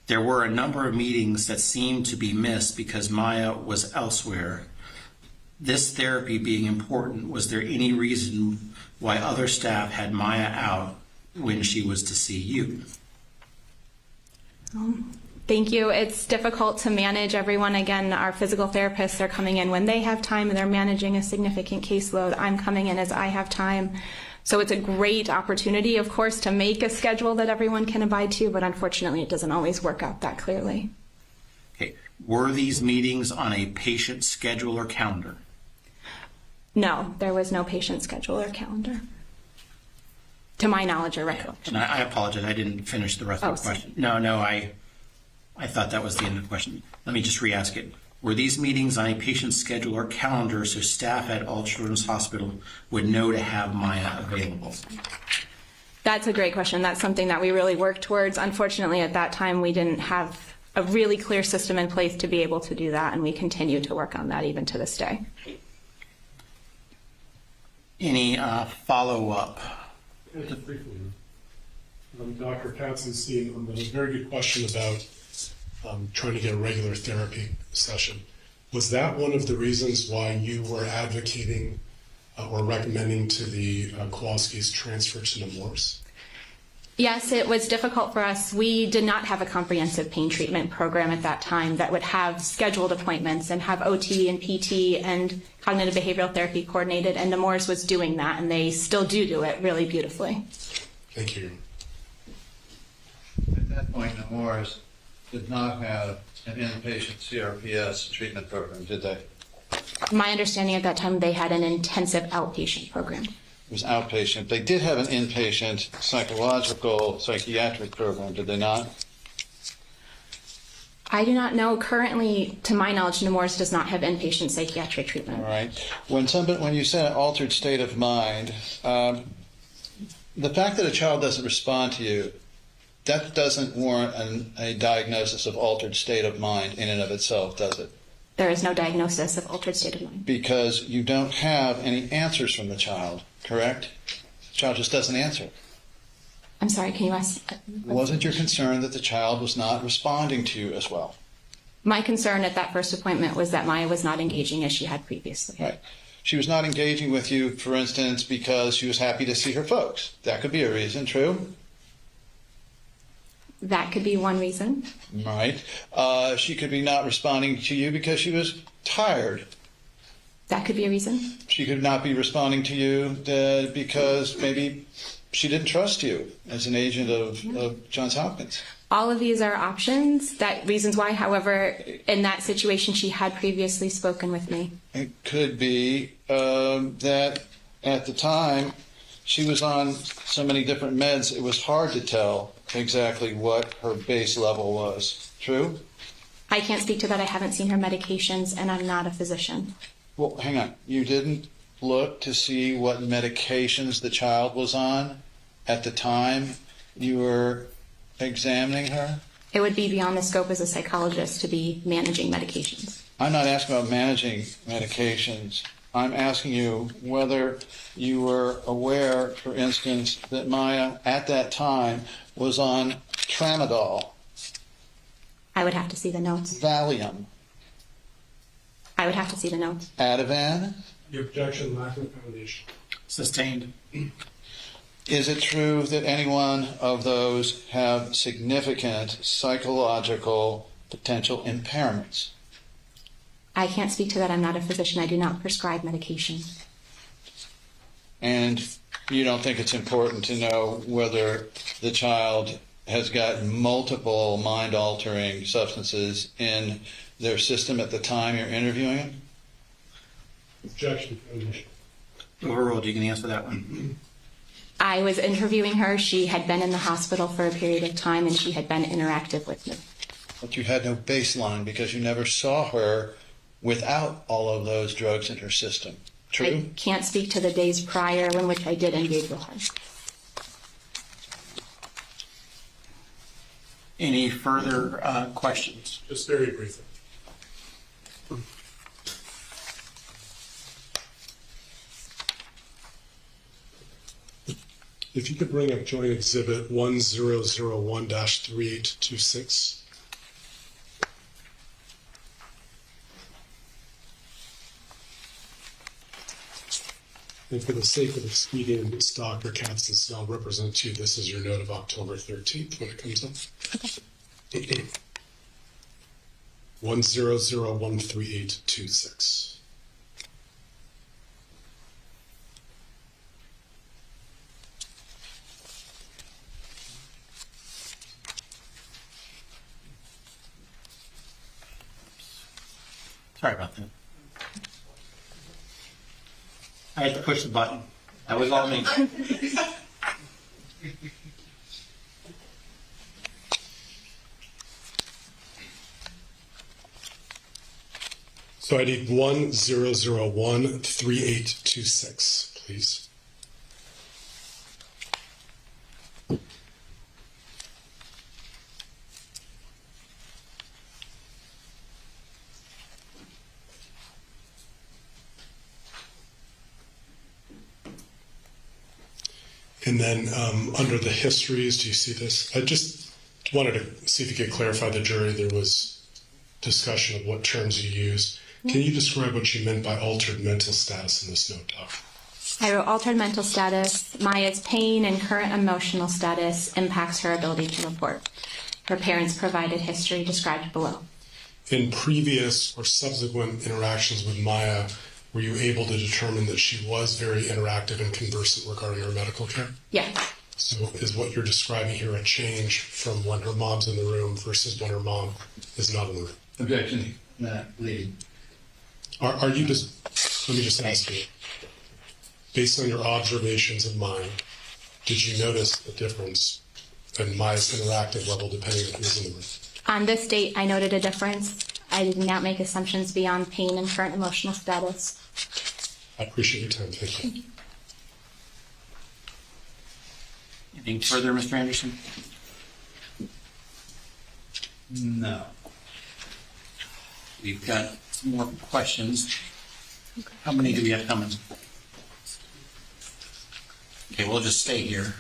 There were a number of meetings that seemed to be missed because Maya was elsewhere. This therapy being important, was there any reason why other staff had Maya out when she was to see you? Thank you. It's difficult to manage everyone. Again, our physical therapists are coming in when they have time and they're managing a significant caseload. I'm coming in as I have time. So it's a great opportunity, of course, to make a schedule that everyone can abide to, but unfortunately it doesn't always work out that clearly. Okay. Were these meetings on a patient schedule or calendar? No, there was no patient schedule or calendar, to my knowledge or recollection. And I apologize, I didn't finish the rest of the question. No, I thought that was the end of the question. Let me just re-ask it. Were these meetings on a patient schedule or calendar so staff at All Children's Hospital would know to have Maya available? That's a great question. That's something that we really worked towards. Unfortunately, at that time, we didn't have a really clear system in place to be able to do that, and we continue to work on that even to this day. Any follow-up? Just briefly, Dr. Katzenstein, a very good question about trying to get a regular therapy session. Was that one of the reasons why you were advocating or recommending to the Kowalskis transfer to Nemours? Yes, it was difficult for us. We did not have a comprehensive pain treatment program at that time that would have scheduled appointments and have OT and PT and cognitive behavioral therapy coordinated, and Nemours was doing that, and they still do it really beautifully. Thank you. At that point, Nemours did not have an inpatient CRPS treatment program, did they? My understanding at that time, they had an intensive outpatient program. It was outpatient. They did have an inpatient psychiatric program, did they not? I do not know. Currently, to my knowledge, Nemours does not have inpatient psychiatric treatment. All right. When you said altered state of mind, the fact that a child doesn't respond to you, that doesn't warrant a diagnosis of altered state of mind in and of itself, does it? There is no diagnosis of altered state of mind. Because you don't have any answers from the child, correct? The child just doesn't answer. I'm sorry, can you ask? Wasn't your concern that the child was not responding to you as well? My concern at that first appointment was that Maya was not engaging as she had previously. Right. She was not engaging with you, for instance, because she was happy to see her folks. That could be a reason, true? That could be one reason. Right. She could be not responding to you because she was tired. That could be a reason. She could not be responding to you because maybe she didn't trust you as an agent of Johns Hopkins. All of these are options, reasons why. However, in that situation, she had previously spoken with me. It could be that at the time she was on so many different meds, it was hard to tell exactly what her base level was. True? I can't speak to that. I haven't seen her medications, and I'm not a physician. Well, hang on. You didn't look to see what medications the child was on at the time you were examining her? It would be beyond the scope as a psychologist to be managing medications. I'm not asking about managing medications. I'm asking you whether you were aware, for instance, that Maya at that time was on tramadol. I would have to see the notes. Valium. I would have to see the notes. Ativan. Your objection, lack of foundation. Sustained. Is it true that any one of those have significant psychological potential impairments? I can't speak to that. I'm not a physician. I do not prescribe medication. And you don't think it's important to know whether the child has got multiple mind-altering substances in their system at the time you're interviewing him? Objection, foundation. Overruled. You can answer that one. I was interviewing her. She had been in the hospital for a period of time, and she had been interactive with me. But you had no baseline because you never saw her without all of those drugs in her system. True? I can't speak to the days prior in which I did engage with her. Any further questions? Just very briefly. If you could bring up Joint Exhibit 1001-3826. And for the sake of expedience, Dr. Katzis, I'll represent to you this is your note of October 13th when it comes up. Okay. 10013826. Sorry about that. I had to push the button. That was all me. So I need 10013826, please. And then under the histories, do you see this? I just wanted to see if you could clarify the jury. There was discussion of what terms you used. Can you describe what you meant by altered mental status in this note, Doc? I wrote altered mental status. Maya's pain and current emotional status impacts her ability to report. Her parents provided history described below. In previous or subsequent interactions with Maya, were you able to determine that she was very interactive and conversant regarding her medical care? Yes. So is what you're describing here a change from when her mom's in the room versus when her mom is not in the room? Objection, Matt, lead. Are you just, let me just ask you, based on your observations of Maya, did you notice a difference in Maya's interactive level depending on who was in the room? On this date, I noted a difference. I did not make assumptions beyond pain and current emotional status. I appreciate your time. Thank you. Anything further, Mr. Anderson? No. We've got some more questions. How many do we have coming? Okay, we'll just stay here.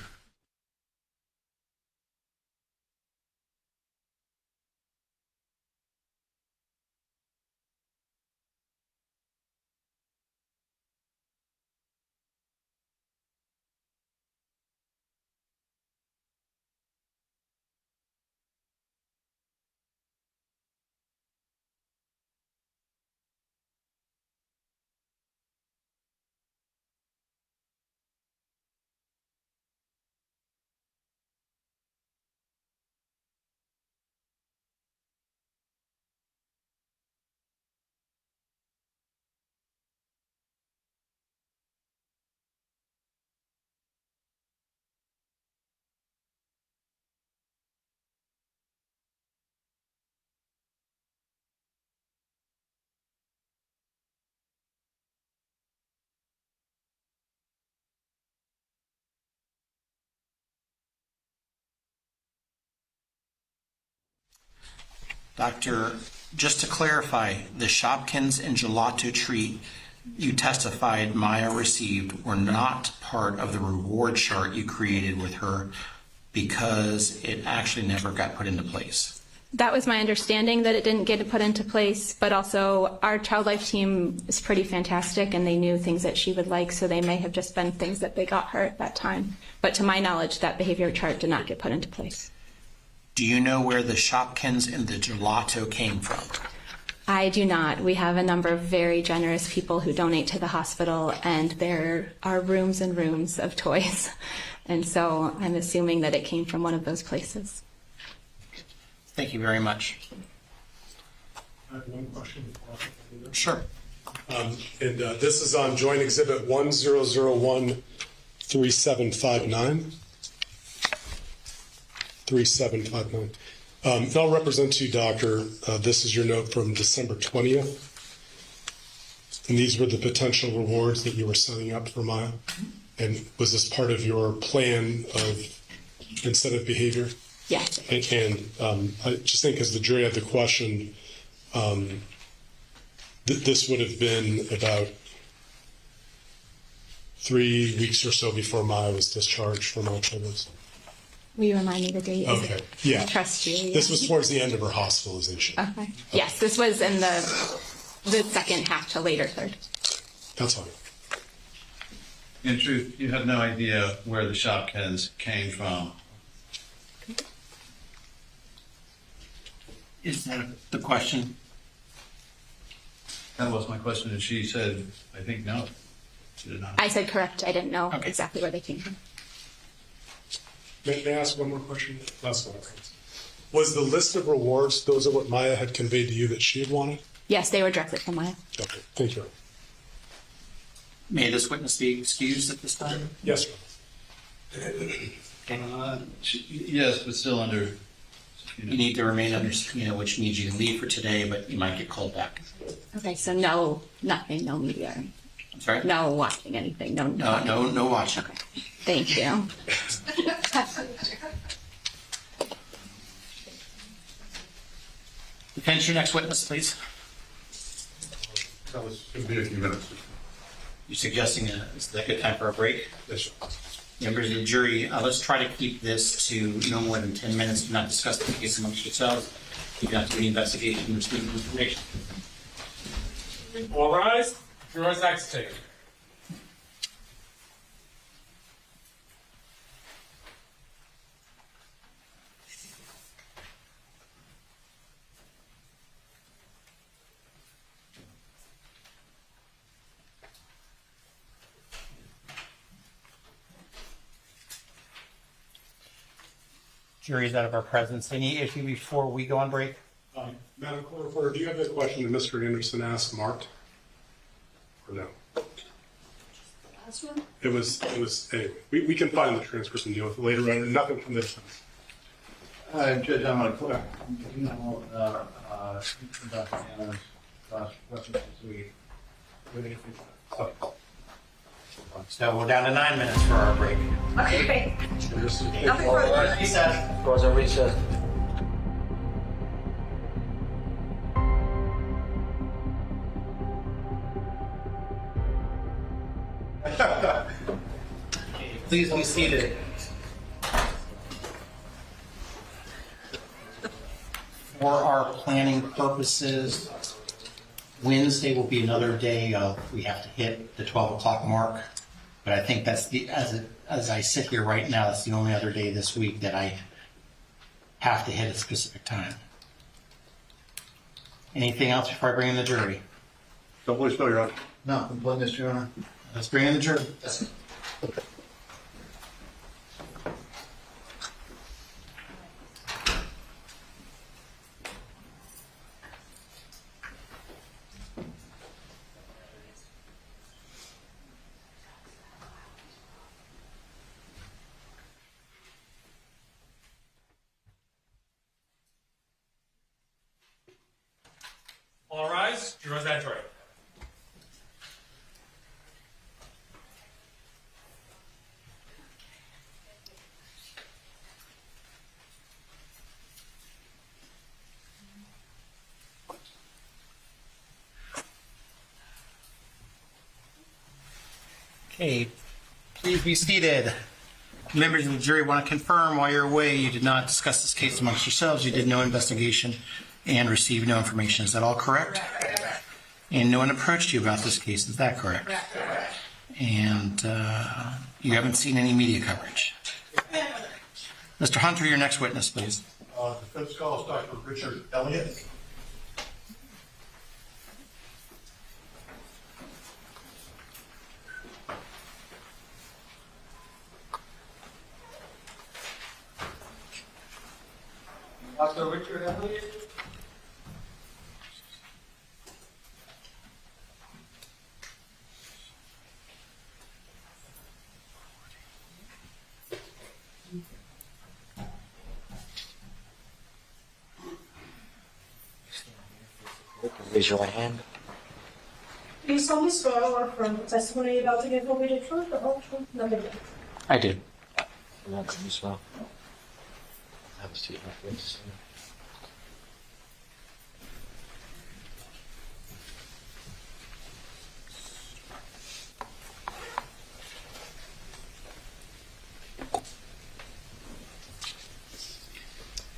Doctor, just to clarify, the Shopkins and gelato treat you testified Maya received were not part of the reward chart you created with her because it actually never got put into place. That was my understanding, that it didn't get put into place, but also our child life team is pretty fantastic and they knew things that she would like, so they may have just been things that they got her at that time. But to my knowledge, that behavior chart did not get put into place. Do you know where the Shopkins and the gelato came from? I do not. We have a number of very generous people who donate to the hospital, and there are rooms and rooms of toys. And so I'm assuming that it came from one of those places. Thank you very much. I have one question. Sure. This is on Joint Exhibit 1001-3759. 3759. I'll represent to you, Doctor. This is your note from December 20th. And these were the potential rewards that you were setting up for Maya. And was this part of your plan of incentive behavior? Yes. And I just think as the jury had the question, this would have been about 3 weeks or so before Maya was discharged from our children's. Will you remind me the date? Okay, yeah. I trust you. Yeah. This was towards the end of her hospitalization. Okay. Yes, this was in the second half to later third. That's fine. In truth, you have no idea where the Shopkins came from. Is that the question? That was my question, and she said, I think no. She did not. I said correct. I didn't know exactly where they came from. May I ask one more question? Last one. Was the list of rewards, those are what Maya had conveyed to you that she had wanted? Yes, they were directly from Maya. Okay, thank you. May this witness be excused at this time? Yes, sir. Yes, but still under. You need to remain under subpoena, which means you can leave for today, but you might get called back. Okay, so nothing, no media. I'm sorry? No watching anything, no watching. Okay, thank you. Defense, your next witness, please. That was going to be a few minutes. You're suggesting is that a good time for a break? Yes, sir. Members of the jury, let's try to keep this to no more than 10 minutes. Do not discuss the case amongst yourselves. You do not do the investigation and receive information. All rise. Your eyes taken. jury's out of our presence. Any issue before we go on break? Madam Court Reporter, do you have the question that Mr. Anderson asked marked? Or no? Last one? It was, anyway, we can find the transcript and deal with it later on. Nothing from this time. Judge, I'm going to clear. You know, Dr. Anna's last question this week. So we're down to 9 minutes for our break. Okay, great. Nothing further. Recess. Was a recess. Please be seated. For our planning purposes, Wednesday will be another day of, we have to hit the 12 o'clock mark. But I think that's as I sit here right now, that's the only other day this week that I have to hit a specific time. Anything else before I bring in the jury? Don't please spell your honor. No, complaint, Mr. Honor. Let's bring in the jury. All rise. Jurors enter. Okay, please be seated. Members of the jury want to confirm while you're away you did not discuss this case amongst yourselves, you did no investigation and received no information. Is that all correct? And no one approached you about this case, is that correct? And you haven't seen any media coverage. Mr. Hunter, your next witness, please. Defense calls Dr. Richard Elliott. Dr. Richard Elliott. Raise your right hand. Do you solemnly swear or affirm the testimony you're about to give will be the truth, the whole truth, nothing but the truth? I do. Welcome as well. Have a seat.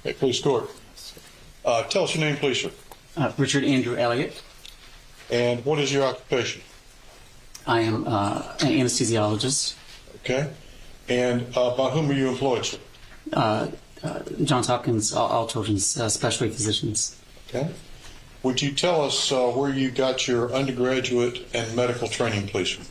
Okay, please, court. Tell us your name, please, sir. Richard Andrew Elliott. And what is your occupation? I am an anesthesiologist. Okay. And by whom are you employed, sir? Johns Hopkins All Children's Specialty Physicians. Okay. Would you tell us where you got your undergraduate and medical training, please, sir?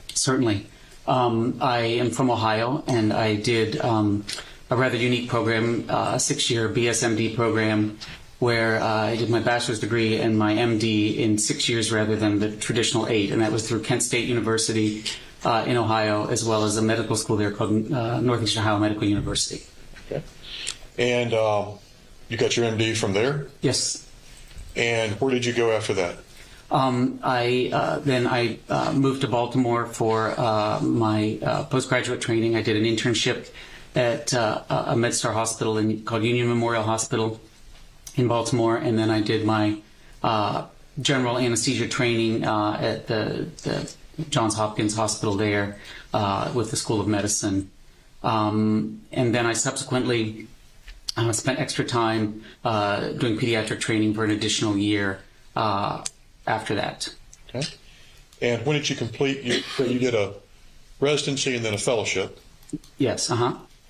Certainly. I am from Ohio, and I did a rather unique program, a 6-year BSMD program, where I did my bachelor's degree and my MD in 6 years rather than the traditional 8, and that was through Kent State University in Ohio, as well as a medical school there called Northeastern Ohio Medical University. Okay. And you got your MD from there? Yes. And where did you go after that? I moved to Baltimore for my postgraduate training. I did an internship at a MedStar hospital called Union Memorial Hospital in Baltimore, and then I did my general anesthesia training at the Johns Hopkins Hospital there with the School of Medicine. And then I subsequently spent extra time doing pediatric training for an additional year after that. Okay. And when did you complete, you did a residency and then a fellowship? Yes,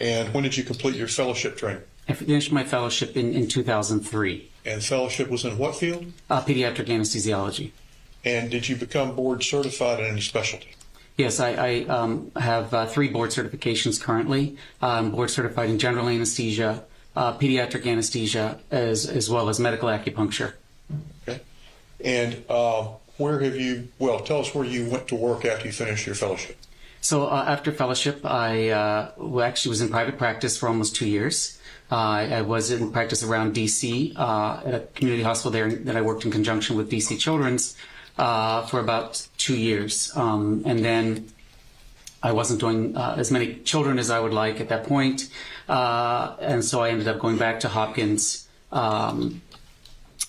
And when did you complete your fellowship training? I finished my fellowship in 2003. And fellowship was in what field? Pediatric anesthesiology. And did you become board certified in any specialty? Yes, I have 3 board certifications currently. I'm board certified in general anesthesia, pediatric anesthesia, as well as medical acupuncture. Okay. And where have you, well, tell us where you went to work after you finished your fellowship. So after fellowship, I actually was in private practice for almost 2 years. I was in practice around DC at a community hospital there that I worked in conjunction with DC Children's for about 2 years. And then I wasn't doing as many children as I would like at that point. And so I ended up going back to Hopkins in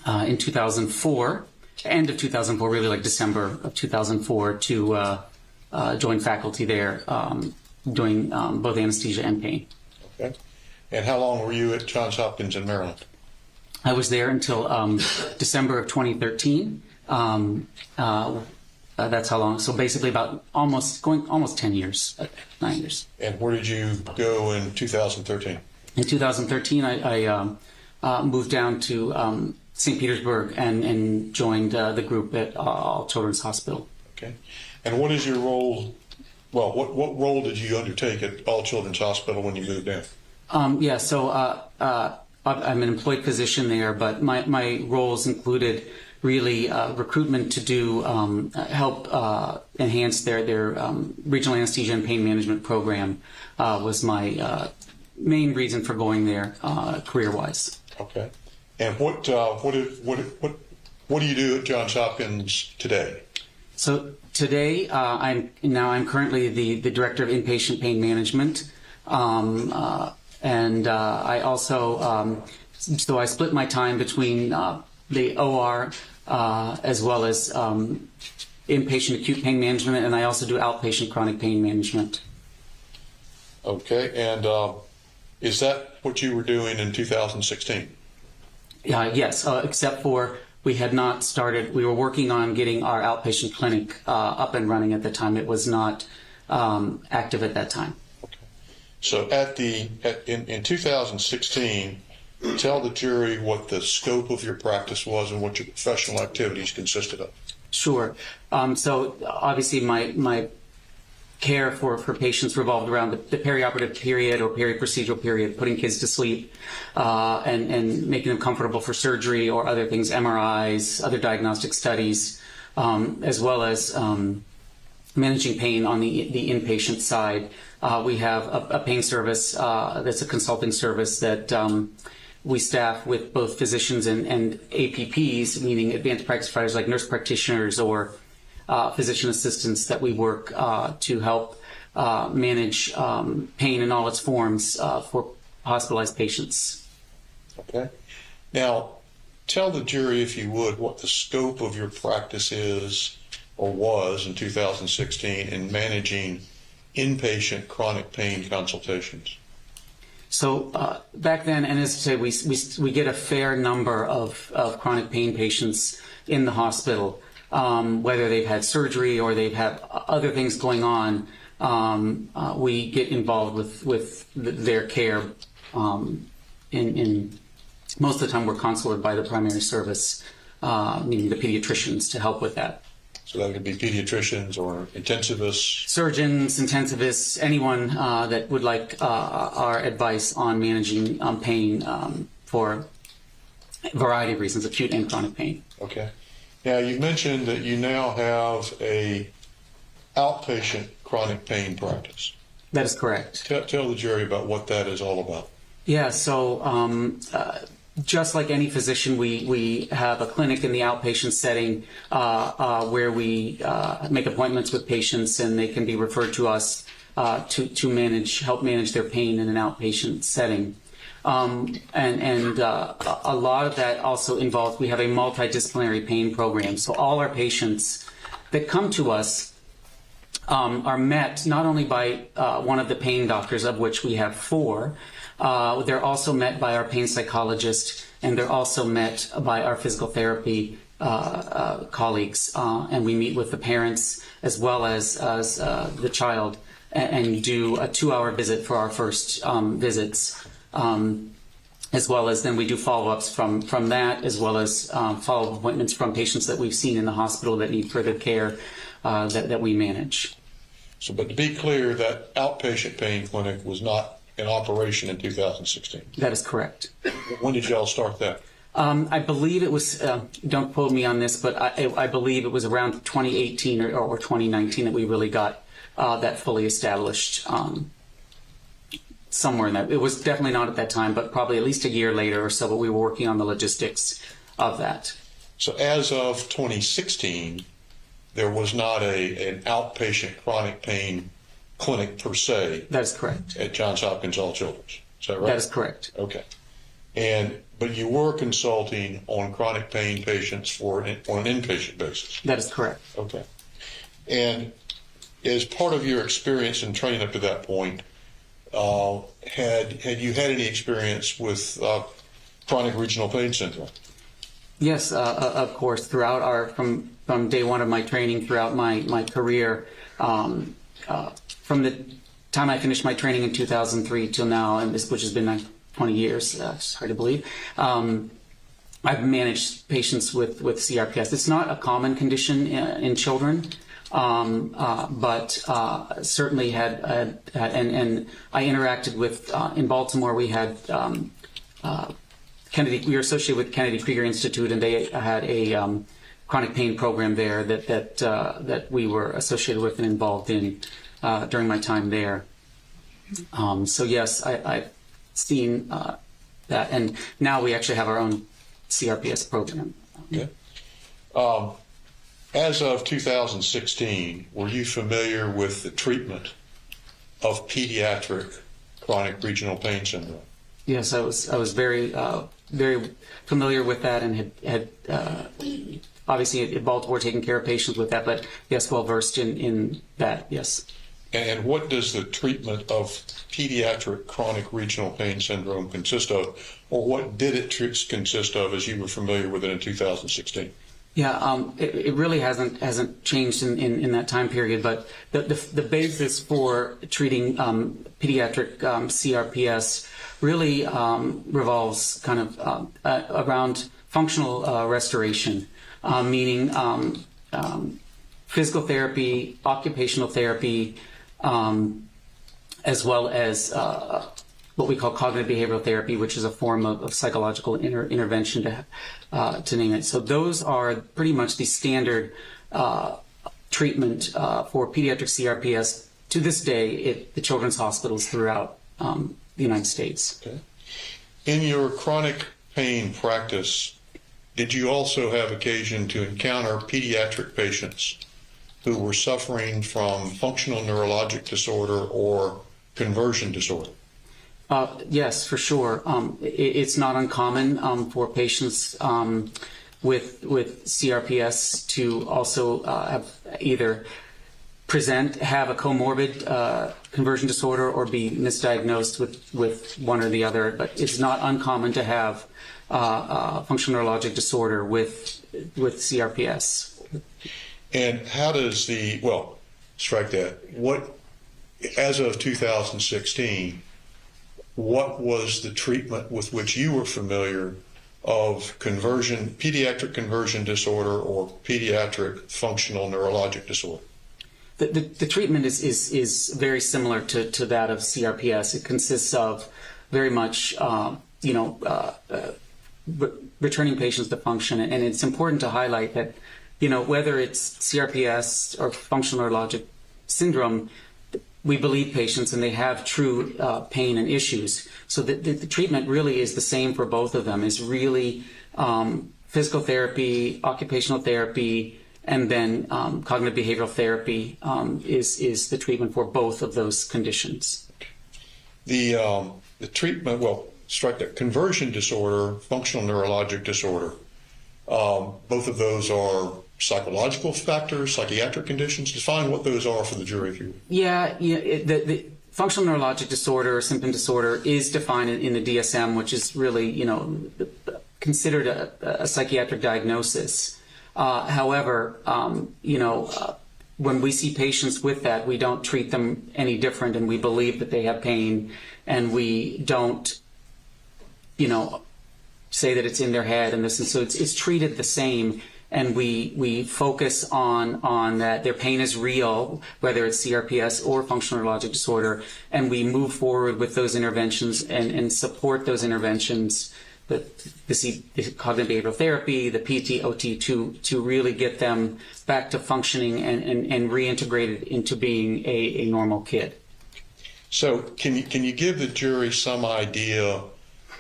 2004, end of 2004, really like December of 2004, to join faculty there doing both anesthesia and pain. Okay. And how long were you at Johns Hopkins in Maryland? I was there until December of 2013. That's how long. So basically about almost 10 years, 9 years. And where did you go in 2013? In 2013, I moved down to St. Petersburg and joined the group at All Children's Hospital. Okay. And what is your role? Well, what role did you undertake at All Children's Hospital when you moved down? Yeah, so I'm an employed physician there, but my roles included really recruitment to do help enhance their regional anesthesia and pain management program was my main reason for going there career-wise. Okay. And what do you do at Johns Hopkins today? So today I'm currently the director of inpatient pain management. And I also, so I split my time between the OR as well as inpatient acute pain management, and I also do outpatient chronic pain management. Okay, and is that what you were doing in 2016? Yes, except for we had not started, we were working on getting our outpatient clinic up and running at the time. It was not active at that time. So in 2016, tell the jury what the scope of your practice was and what your professional activities consisted of. Sure. So obviously my care for patients revolved around the perioperative period or peri-procedural period, putting kids to sleep and making them comfortable for surgery or other things, MRIs, other diagnostic studies, as well as managing pain on the inpatient side. We have a pain service that's a consulting service that we staff with both physicians and APPs, meaning advanced practice providers like nurse practitioners or physician assistants that we work to help manage pain in all its forms for hospitalized patients. Okay. Now, tell the jury, if you would, what the scope of your practice is or was in 2016 in managing inpatient chronic pain consultations. So back then, and as I say, we get a fair number of chronic pain patients in the hospital, whether they've had surgery or they've had other things going on. We get involved with their care. In most of the time, we're consulted by the primary service, meaning the pediatricians, to help with that. So that could be pediatricians or intensivists? Surgeons, intensivists, anyone that would like our advice on managing pain for a variety of reasons, acute and chronic pain. Okay. Now, you mentioned that you now have a outpatient chronic pain practice. That is correct. Tell the jury about what that is all about. Yeah, so just like any physician, we have a clinic in the outpatient setting where we make appointments with patients, and they can be referred to us to help manage their pain in an outpatient setting. And a lot of that also involves, we have a multidisciplinary pain program. So all our patients that come to us are met not only by one of the pain doctors, of which we have 4, they're also met by our pain psychologist, and they're also met by our physical therapy colleagues. And we meet with the parents as well as the child and do a 2-hour visit for our first visits. As well as then we do follow-ups from that, as well as follow-up appointments from patients that we've seen in the hospital that need further care that we manage. So, but to be clear, that outpatient pain clinic was not in operation in 2016. That is correct. When did y'all start that? I believe it was, don't quote me on this, but I believe it was around 2018 or 2019 that we really got that fully established, somewhere in that. It was definitely not at that time, but probably at least a year later or so, but we were working on the logistics of that. So as of 2016, there was not an outpatient chronic pain clinic per se. That is correct. At Johns Hopkins All Children's. Is that right? That is correct. Okay. But you were consulting on chronic pain patients on an inpatient basis. That is correct. Okay. And as part of your experience and training up to that point, had you had any experience with chronic regional pain syndrome? Yes, of course. Throughout from day one of my training, throughout my career, from the time I finished my training in 2003 till now, which has been 20 years, it's hard to believe. I've managed patients with CRPS. It's not a common condition in children, but certainly had and I interacted with in Baltimore. We had Kennedy. We were associated with Kennedy Krieger Institute, and they had a chronic pain program there that we were associated with and involved in during my time there. So yes, I've seen that, and now we actually have our own CRPS program. Okay. As of 2016, were you familiar with the treatment of pediatric chronic regional pain syndrome? Yes, I was very familiar with that, and had obviously at Baltimore taken care of patients with that, but yes, well versed in that. Yes. And what does the treatment of pediatric chronic regional pain syndrome consist of, or what did it consist of as you were familiar with it in 2016? Yeah, it really hasn't changed in that time period, but the basis for treating pediatric CRPS really revolves kind of around functional restoration, meaning physical therapy, occupational therapy, as well as what we call cognitive behavioral therapy, which is a form of psychological intervention, to name it. So those are pretty much the standard treatment for pediatric CRPS to this day at the children's hospitals throughout the United States. Okay. In your chronic pain practice, did you also have occasion to encounter pediatric patients who were suffering from functional neurologic disorder or conversion disorder? Yes, for sure. It's not uncommon for patients with CRPS to also have either have a comorbid conversion disorder or be misdiagnosed with one or the other. But it's not uncommon to have functional neurologic disorder with CRPS. And how does strike that. As of 2016, what was the treatment with which you were familiar of pediatric conversion disorder or pediatric functional neurologic disorder? The treatment is very similar to that of CRPS. It consists of very much, returning patients to function. And it's important to highlight that, whether it's CRPS or functional neurologic syndrome, we believe patients and they have true pain and issues. So the treatment really is the same for both of them. It's really physical therapy, occupational therapy, and then cognitive behavioral therapy is the treatment for both of those conditions. The treatment, strike that, conversion disorder, functional neurologic disorder, both of those are psychological factors, psychiatric conditions. Define what those are for the jury, if you would. Yeah, the functional neurologic disorder or symptom disorder is defined in the DSM, which is really, considered a psychiatric diagnosis. However, when we see patients with that, we don't treat them any different, and we believe that they have pain, and we don't, say that it's in their head and this, and so it's treated the same. and we focus on that their pain is real, whether it's CRPS or functional neurologic disorder, and we move forward with those interventions and support those interventions, the cognitive behavioral therapy, the PT, OT, to really get them back to functioning and reintegrated into being a normal kid. So can you give the jury some idea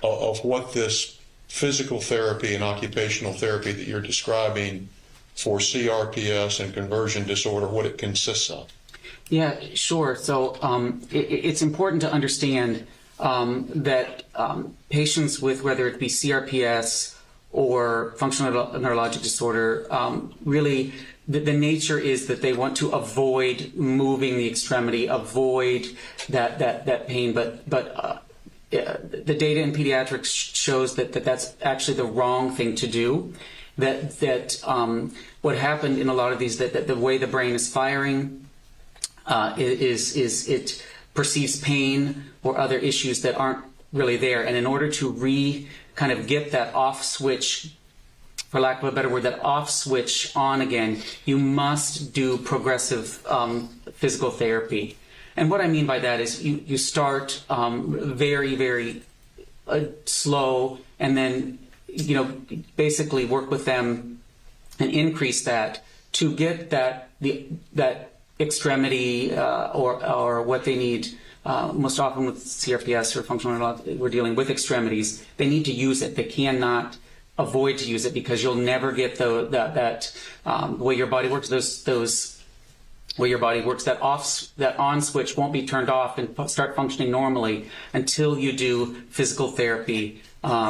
of what this physical therapy and occupational therapy that you're describing for CRPS and conversion disorder, what it consists of? Yeah, sure. So it's important to understand that patients with whether it be CRPS or functional neurologic disorder, really the nature is that they want to avoid moving the extremity, avoid that pain. But the data in pediatrics shows that that's actually the wrong thing to do. That what happened in a lot of these, that the way the brain is firing is it perceives pain or other issues that aren't really there. And in order to kind of get that off switch, for lack of a better word, that off switch on again, you must do progressive physical therapy. And what I mean by that is you start very, very slow, and then basically work with them and increase that to get that extremity or what they need. Most often with CRPS or functional neurology, we're dealing with extremities. They need to use it. They cannot avoid to use it, because you'll never get that way your body works. Way your body works, that on switch won't be turned off and start functioning normally until you do physical therapy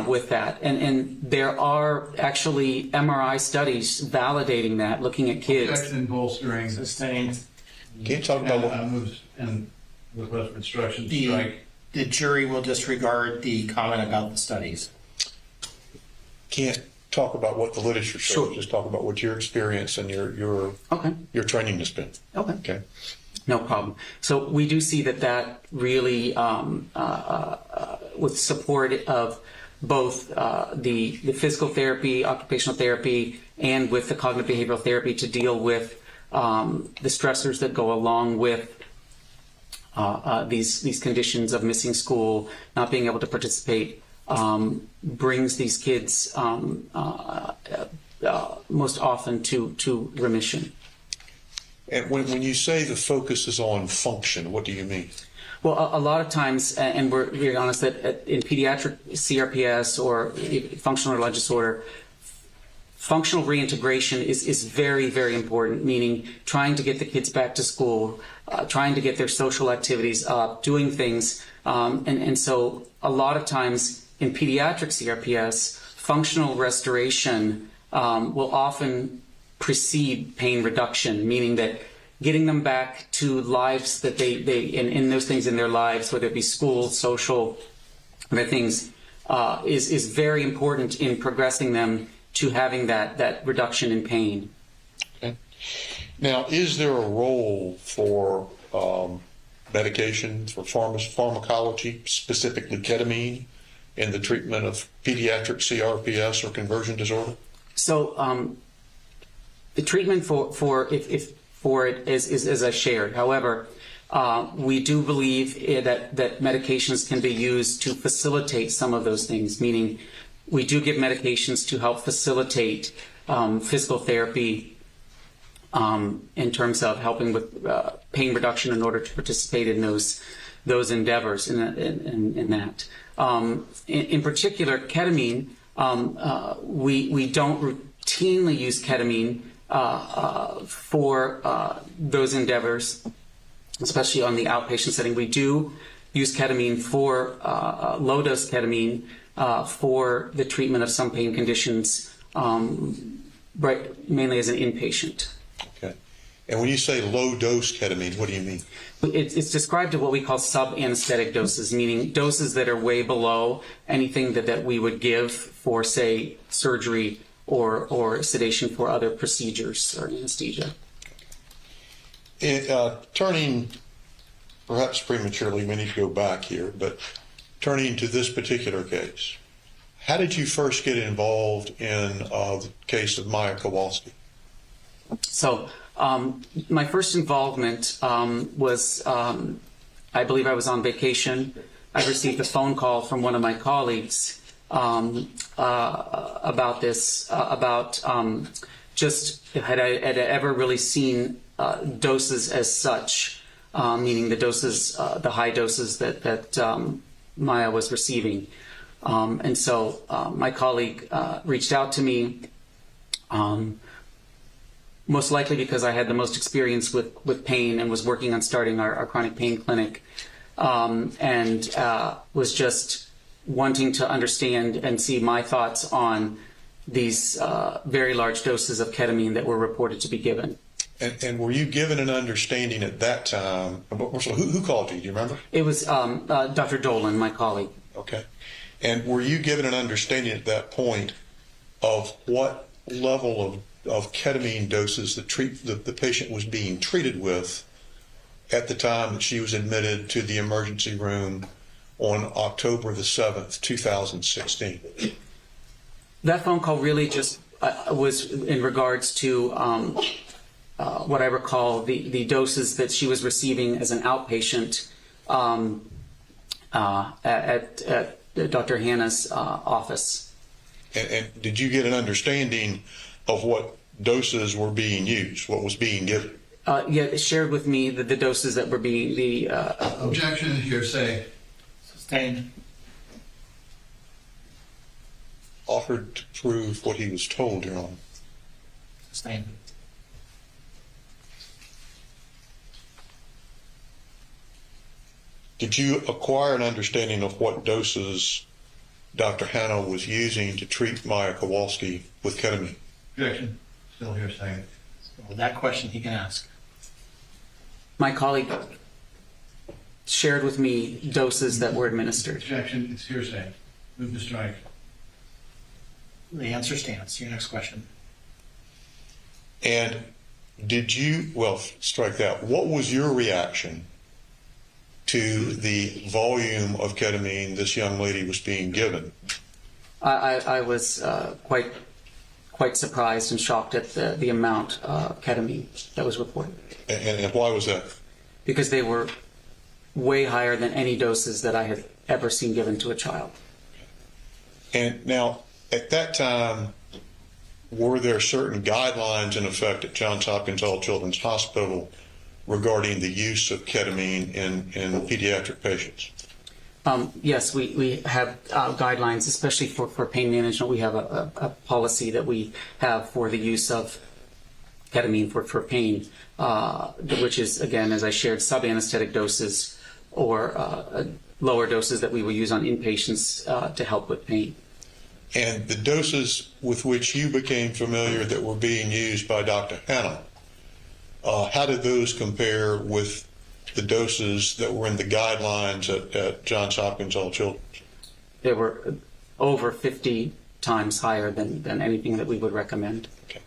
with that. And there are actually MRI studies validating that, looking at kids. Objection, bolstering, sustained. Can you talk about what moves and request for instruction to strike? The jury will disregard the comment about the studies. Can't talk about what the literature shows. Sure. Just talk about what your experience and your training has been. Okay. No problem. So we do see that really, with support of both the physical therapy, occupational therapy, and with the cognitive behavioral therapy to deal with the stressors that go along with these conditions of missing school, not being able to participate, brings these kids most often to remission. And when you say the focus is on function, what do you mean? Well, a lot of times, and we're being honest, that in pediatric CRPS or functional neurologic disorder, functional reintegration is very, very important, meaning trying to get the kids back to school, trying to get their social activities up, doing things. And so a lot of times in pediatric CRPS, functional restoration will often precede pain reduction, meaning that getting them back to lives that they in those things in their lives, whether it be school, social, other things, is very important in progressing them to having that reduction in pain. Okay. Now, is there a role for medication, for pharmacology, specifically ketamine, in the treatment of pediatric CRPS or conversion disorder? So the treatment for it is as I shared. However, we do believe that medications can be used to facilitate some of those things, meaning we do give medications to help facilitate physical therapy in terms of helping with pain reduction in order to participate in those endeavors in that. In particular, ketamine, we don't routinely use ketamine for those endeavors, especially on the outpatient setting. We do use ketamine for low-dose ketamine for the treatment of some pain conditions, mainly as an inpatient. Okay. And when you say low-dose ketamine, what do you mean? It's described as what we call sub-anesthetic doses, meaning doses that are way below anything that we would give for, say, surgery or sedation for other procedures or anesthesia. Turning, perhaps prematurely, we need to go back here, but turning to this particular case, How did you first get involved in the case of Maya Kowalski? So my first involvement was, I believe I was on vacation. I received a phone call from one of my colleagues about this, just had I ever really seen doses as such, meaning the doses, the high doses that Maya was receiving. And so my colleague reached out to me, most likely because I had the most experience with pain and was working on starting our chronic pain clinic, and was just wanting to understand and see my thoughts on these very large doses of ketamine that were reported to be given. And were you given an understanding at that time? Who called you? Do you remember? It was Dr. Dolan, my colleague. Okay. And were you given an understanding at that point of what level of ketamine doses the patient was being treated with at the time that she was admitted to the emergency room on October the 7th, 2016? That phone call really just was in regards to what I recall the doses that she was receiving as an outpatient at Dr. Hanna's office. And did you get an understanding of what doses were being used, what was being given? Yeah, it shared with me the doses that were being Objection, hearsay. Sustained. Offered to prove what he was told, Your Honor. Sustained. Did you acquire an understanding of what doses Dr. Hanna was using to treat Maya Kowalski with ketamine? Objection. Still hearsay. Well, that question he can ask. My colleague shared with me doses that were administered. Objection. It's hearsay. Move to strike. The answer stands. Your next question. And did you, well, strike that. What was your reaction to the volume of ketamine this young lady was being given? I was quite surprised and shocked at the amount of ketamine that was reported. And why was that? Because they were way higher than any doses that I had ever seen given to a child. And now, at that time, were there certain guidelines in effect at Johns Hopkins All Children's Hospital regarding the use of ketamine in pediatric patients? Yes, we have guidelines, especially for pain management. We have a policy that we have for the use of ketamine for pain, which is, again, as I shared, sub-anesthetic doses or lower doses that we will use on inpatients to help with pain. And the doses with which you became familiar that were being used by Dr. Hanna, how did those compare with the doses that were in the guidelines at Johns Hopkins All Children's? They were over 50 times higher than anything that we would recommend. Okay.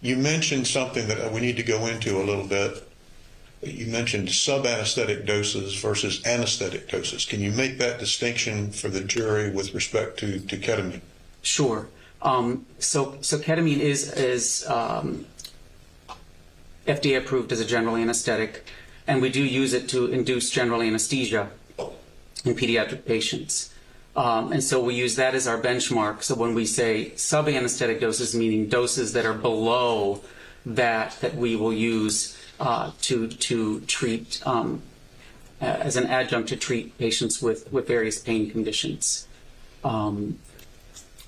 You mentioned something that we need to go into a little bit. You mentioned sub-anesthetic doses versus anesthetic doses. Can you make that distinction for the jury with respect to ketamine? Sure. So ketamine is FDA approved as a general anesthetic, and we do use it to induce general anesthesia in pediatric patients. And so we use that as our benchmark. So when we say sub-anesthetic doses, meaning doses that are below that we will use to treat as an adjunct to treat patients with various pain conditions.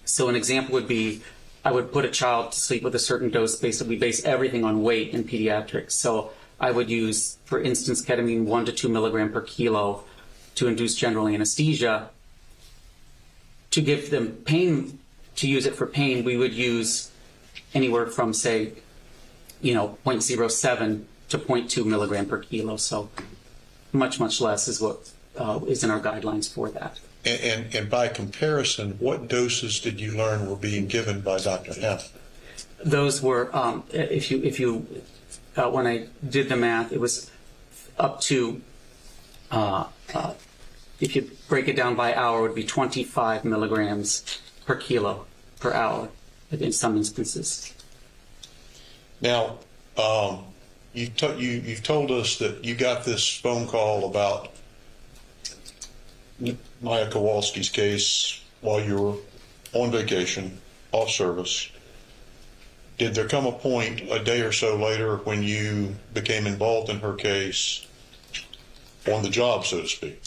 So an example would be, I would put a child to sleep with a certain dose we base everything on weight in pediatrics. So I would use, for instance, ketamine 1 to 2 milligram per kilo to induce general anesthesia. To give them pain, to use it for pain, we would use anywhere from, say, 0.07 to 0.2 milligram per kilo. So much less is what is in our guidelines for that. And by comparison, what doses did you learn were being given by Dr. Hanna? Those were, if you when I did the math, it was up to, if you break it down by hour, it would be 25 milligrams per kilo per hour in some instances. Now, you've told us that you got this phone call about Maya Kowalski's case while you were on vacation, off service. Did there come a point a day or so later when you became involved in her case on the job, so to speak?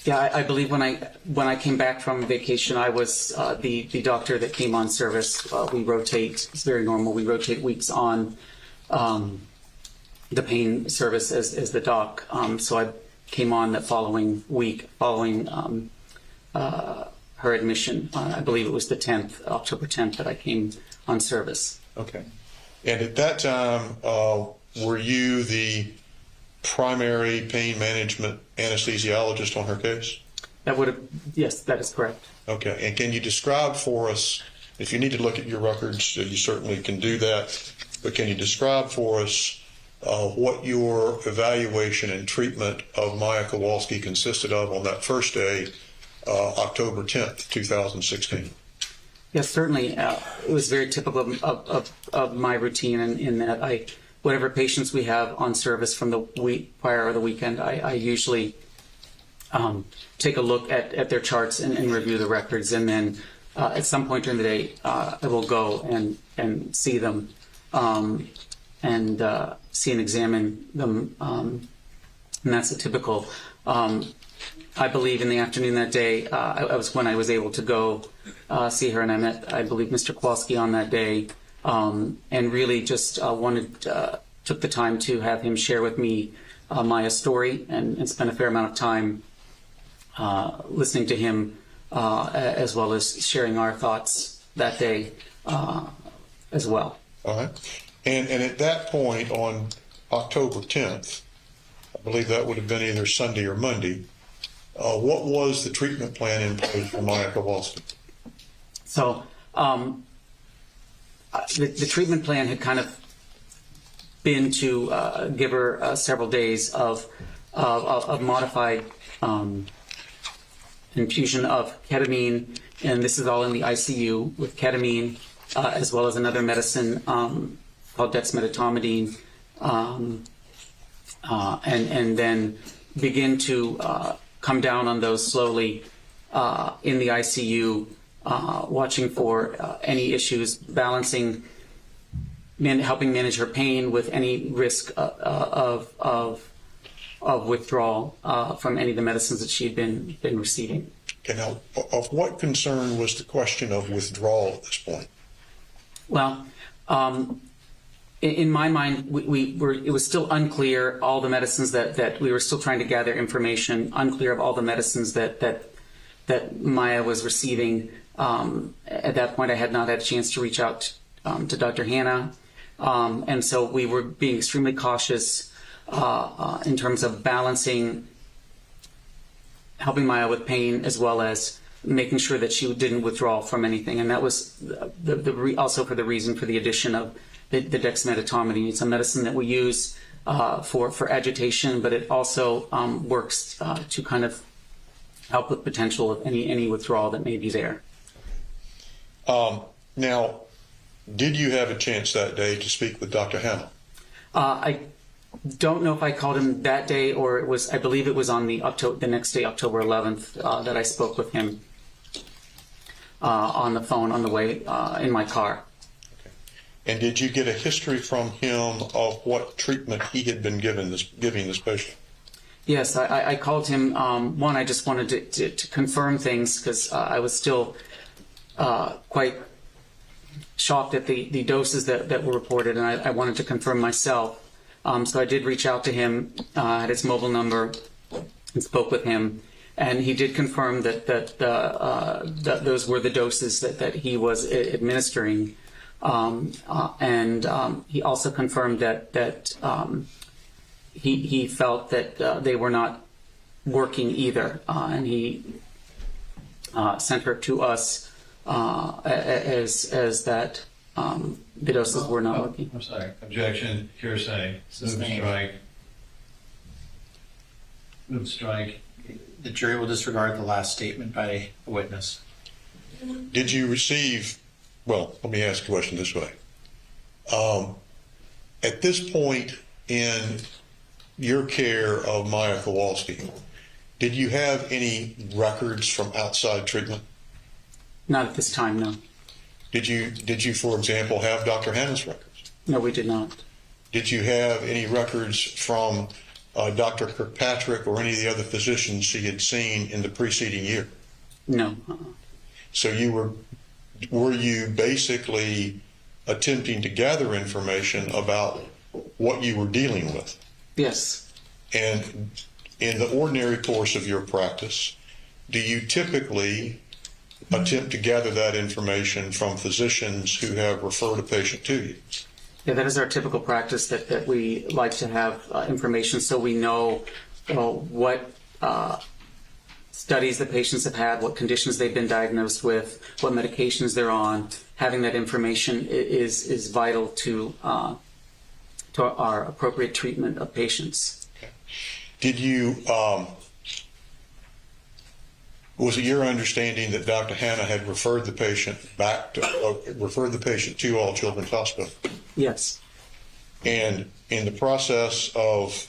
Yeah, I believe when I came back from vacation, I was the doctor that came on service. We rotate; it's very normal. We rotate weeks on the pain service as the doc. So I came on the following week, following her admission. I believe it was the 10th, October 10th, that I came on service. Okay. And at that time, were you the primary pain management anesthesiologist on her case? Yes, that is correct. Okay. And can you describe for us, if you need to look at your records, you certainly can do that, but can you describe for us what your evaluation and treatment of Maya Kowalski consisted of on that first day, October 10th, 2016? Yes, certainly. It was very typical of my routine in that whatever patients we have on service from the week prior or the weekend, I usually take a look at their charts and review the records. And then at some point during the day, I will go and see them and see and examine them. And that's a typical. I believe in the afternoon that day, I was when I was able to go see her, and I met, I believe, Mr. Kowalski on that day, and really just took the time to have him share with me Maya's story and spend a fair amount of time listening to him, as well as sharing our thoughts that day as well. All right. And at that point on October 10th, I believe that would have been either Sunday or Monday, what was the treatment plan in place for Maya Kowalski? So the treatment plan had kind of been to give her several days of modified infusion of ketamine, and this is all in the ICU with ketamine, as well as another medicine called dexmedetomidine, and then begin to come down on those slowly in the ICU, watching for any issues, balancing, helping manage her pain with any risk of withdrawal from any of the medicines that she had been receiving. Okay, now, of what concern was the question of withdrawal at this point? Well, in my mind, it was still unclear, all the medicines that we were still trying to gather information, unclear of all the medicines that Maya was receiving. At that point, I had not had a chance to reach out to Dr. Hanna. And so we were being extremely cautious in terms of balancing helping Maya with pain as well as making sure that she didn't withdraw from anything. And that was also for the reason for the addition of the dexmedetomidine. It's a medicine that we use for agitation, but it also works to kind of help with potential of any withdrawal that may be there. Now, did you have a chance that day to speak with Dr. Hanna? I don't know if I called him that day or it was, I believe it was on the next day, October 11th, that I spoke with him on the phone on the way in my car. Okay. And did you get a history from him of what treatment he had been giving this patient? Yes, I called him. One, I just wanted to confirm things because I was still quite shocked at the doses that were reported, and I wanted to confirm myself. So I did reach out to him at his mobile number and spoke with him, and he did confirm that those were the doses that he was administering, and he also confirmed that he felt that they were not working either, and he sent her to us as that the doses were not working. I'm sorry. Objection. Hearsay. Move strike. The jury will disregard the last statement by a witness. Did you receive, well, let me ask the question this way. At this point in your care of Maya Kowalski, did you have any records from outside treatment? Not at this time, no. Did you, for example, have Dr. Hanna's records? No, we did not. Did you have any records from Dr. Kirkpatrick or any of the other physicians she had seen in the preceding year? No. So were you basically attempting to gather information about what you were dealing with? Yes. And in the ordinary course of your practice, do you typically attempt to gather that information from physicians who have referred a patient to you? Yeah, that is our typical practice, that we like to have information so we know what studies the patients have had, what conditions they've been diagnosed with, what medications they're on. Having that information is vital to our appropriate treatment of patients. Did you, was it your understanding that Dr. Hanna had referred the patient to All Children's Hospital? Yes. And in the process of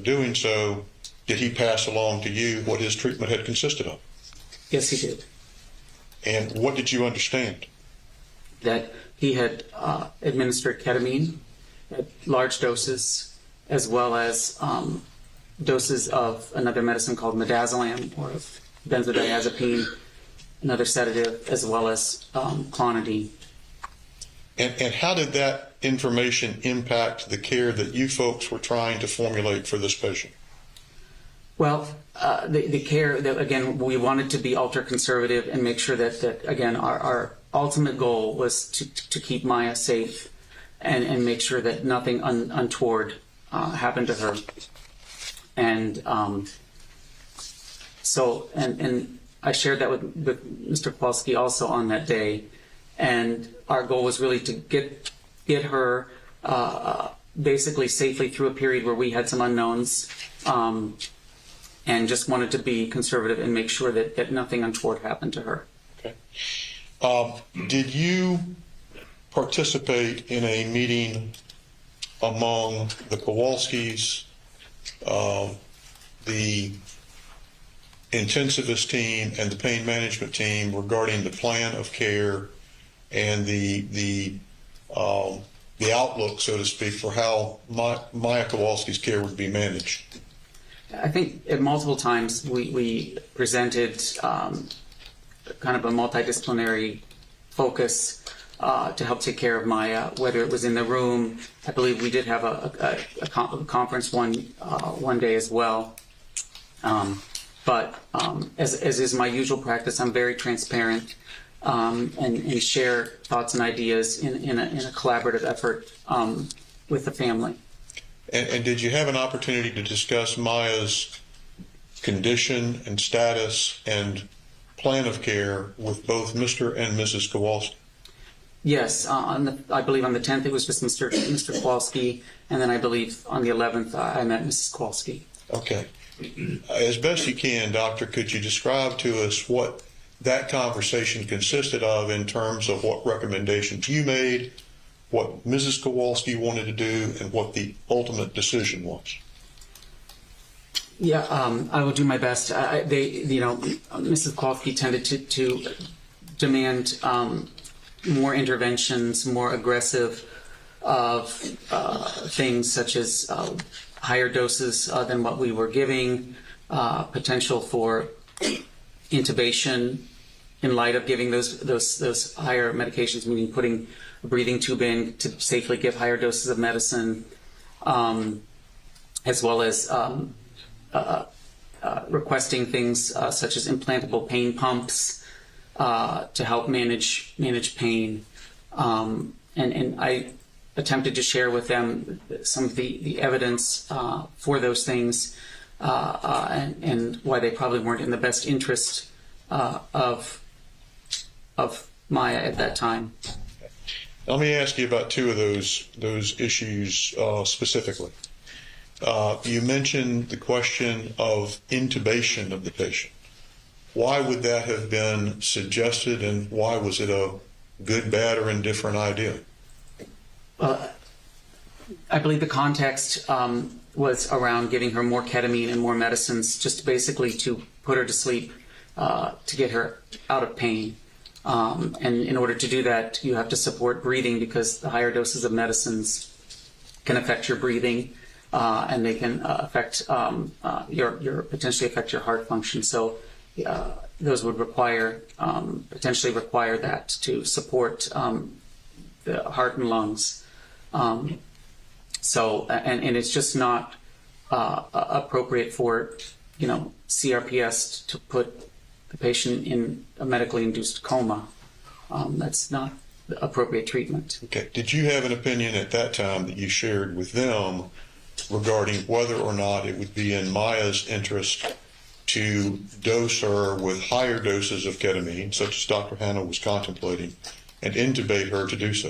doing so, did he pass along to you what his treatment had consisted of? Yes, he did. And what did you understand? That he had administered ketamine at large doses, as well as doses of another medicine called midazolam, or benzodiazepine, another sedative, as well as clonidine. And how did that information impact the care that you folks were trying to formulate for this patient? Well, the care that, again, we wanted to be ultra conservative and make sure that again, our ultimate goal was to keep Maya safe and make sure that nothing untoward happened to her. And so I shared that with Mr. Kowalski also on that day. And our goal was really to get her basically safely through a period where we had some unknowns, and just wanted to be conservative and make sure that nothing untoward happened to her. Okay. Did you participate in a meeting among the Kowalskis, the intensivist team, and the pain management team regarding the plan of care and the outlook, so to speak, for how Maya Kowalski's care would be managed? I think at multiple times we presented kind of a multidisciplinary focus to help take care of Maya, whether it was in the room. I believe we did have a conference one day as well. But as is my usual practice, I'm very transparent and share thoughts and ideas in a collaborative effort with the family. And did you have an opportunity to discuss Maya's condition and status and plan of care with both Mr. and Mrs. Kowalski? Yes, I believe on the 10th it was just Mr. Kowalski, and then I believe on the 11th I met Mrs. Kowalski. Okay. As best you can, Doctor, could you describe to us what that conversation consisted of in terms of what recommendations you made, what Mrs. Kowalski wanted to do, and what the ultimate decision was? Yeah, I will do my best. Mrs. Kowalski tended to demand more interventions, more aggressive things such as higher doses than what we were giving, potential for intubation in light of giving those higher medications, meaning putting a breathing tube in to safely give higher doses of medicine, as well as requesting things such as implantable pain pumps to help manage pain. And I attempted to share with them some of the evidence for those things and why they probably weren't in the best interest of Maya at that time. Let me ask you about two of those issues specifically. You mentioned the question of intubation of the patient. Why would that have been suggested, and why was it a good, bad, or indifferent idea? I believe the context was around giving her more ketamine and more medicines, just basically to put her to sleep, to get her out of pain. And in order to do that, you have to support breathing, because the higher doses of medicines can affect your breathing, and they can affect potentially affect your heart function. So those would potentially require that to support the heart and lungs. And it's just not appropriate for, CRPS to put the patient in a medically induced coma. That's not the appropriate treatment. Okay. Did you have an opinion at that time that you shared with them regarding whether or not it would be in Maya's interest to dose her with higher doses of ketamine, such as Dr. Hanna was contemplating, and intubate her to do so?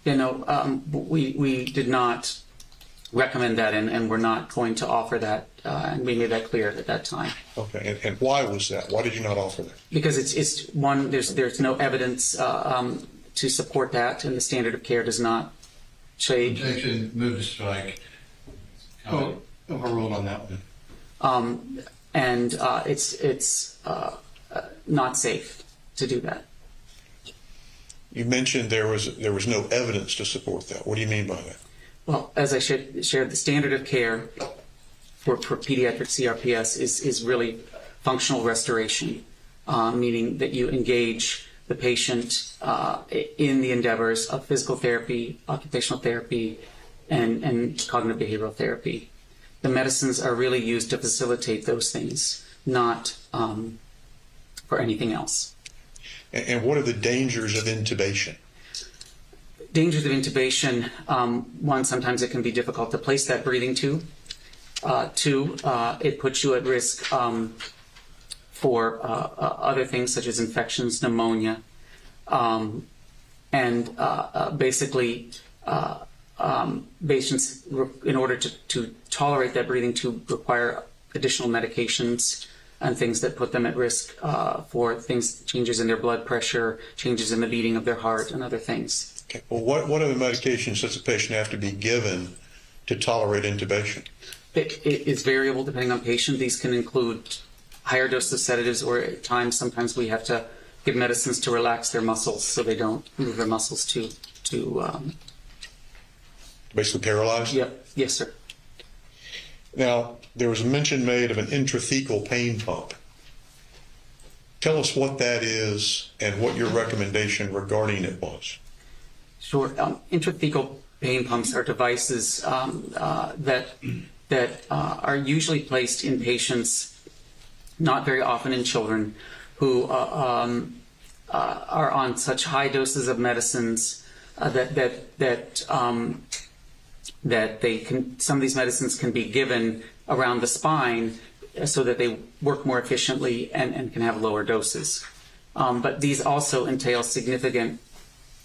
We did not recommend that, and we're not going to offer that, and we made that clear at that time. Okay, and why was that? Why did you not offer that? Because it's one, there's no evidence to support that, and the standard of care does not shade. Objection, move to strike. Overruled on that one. It's not safe to do that. You mentioned there was no evidence to support that. What do you mean by that? Well, as I shared, the standard of care for pediatric CRPS is really functional restoration, meaning that you engage the patient in the endeavors of physical therapy, occupational therapy, and cognitive behavioral therapy. The medicines are really used to facilitate those things, not for anything else. And what are the dangers of intubation? Dangers of intubation, one, sometimes it can be difficult to place that breathing tube. Two, it puts you at risk for other things such as infections, pneumonia, and basically patients, in order to tolerate that breathing tube, require additional medications and things that put them at risk for changes in their blood pressure, changes in the beating of their heart, and other things. Okay. Well, what other medications does a patient have to be given to tolerate intubation? It is variable depending on patient. These can include higher doses of sedatives, or at times, sometimes we have to give medicines to relax their muscles so they don't move their muscles to basically paralyzed? Yep. Yes, sir. Now, there was a mention made of an intrathecal pain pump. Tell us what that is and what your recommendation regarding it was. Sure. Intrathecal pain pumps are devices that are usually placed in patients, not very often in children, who are on such high doses of medicines that some of these medicines can be given around the spine so that they work more efficiently and can have lower doses. But these also entail significant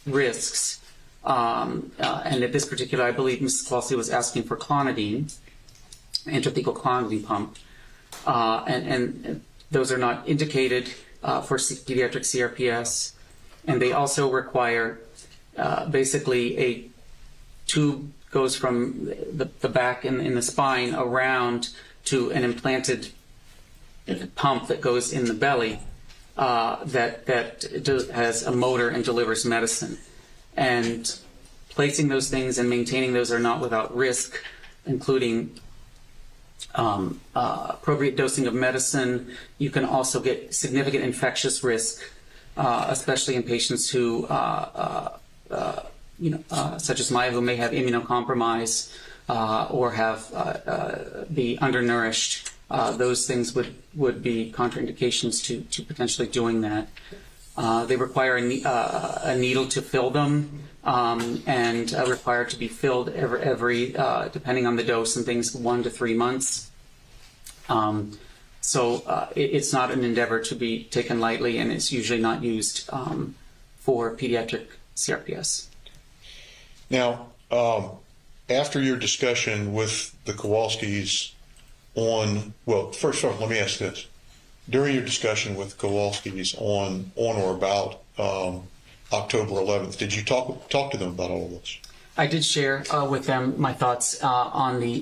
risks. And at this particular, I believe Mrs. Kowalski was asking for clonidine, intrathecal clonidine pump, and those are not indicated for pediatric CRPS, and they also require basically a tube goes from the back in the spine around to an implanted pump that goes in the belly that has a motor and delivers medicine. And placing those things and maintaining those are not without risk, including appropriate dosing of medicine. You can also get significant infectious risk, especially in patients who, such as Maya, who may have immunocompromise or be undernourished. Those things would be contraindications to potentially doing that. They require a needle to fill them, and required to be filled every depending on the dose and things, 1 to 3 months. So it's not an endeavor to be taken lightly, and it's usually not used for pediatric CRPS. Now, after your discussion with the Kowalskis first off, let me ask this. During your discussion with Kowalski's on or about October 11th, did you talk to them about all of this? I did share with them my thoughts on the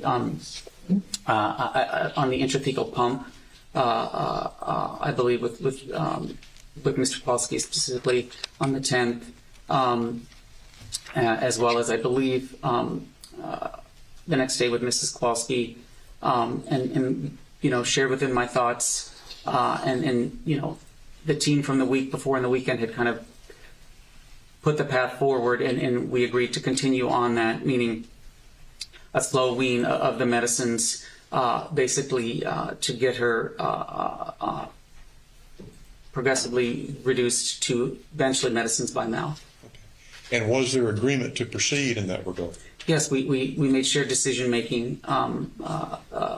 intrathecal pump. I believe with Mr. Kowalski specifically on the 10th, as well as I believe the next day with Mrs. Kowalski, and shared with him my thoughts, and the team from the week before and the weekend had kind of put the path forward, and we agreed to continue on that, meaning a slow wean of the medicines, basically to get her progressively reduced to eventually medicines by mouth. And was there agreement to proceed in that regard? Yes, we made shared decision-making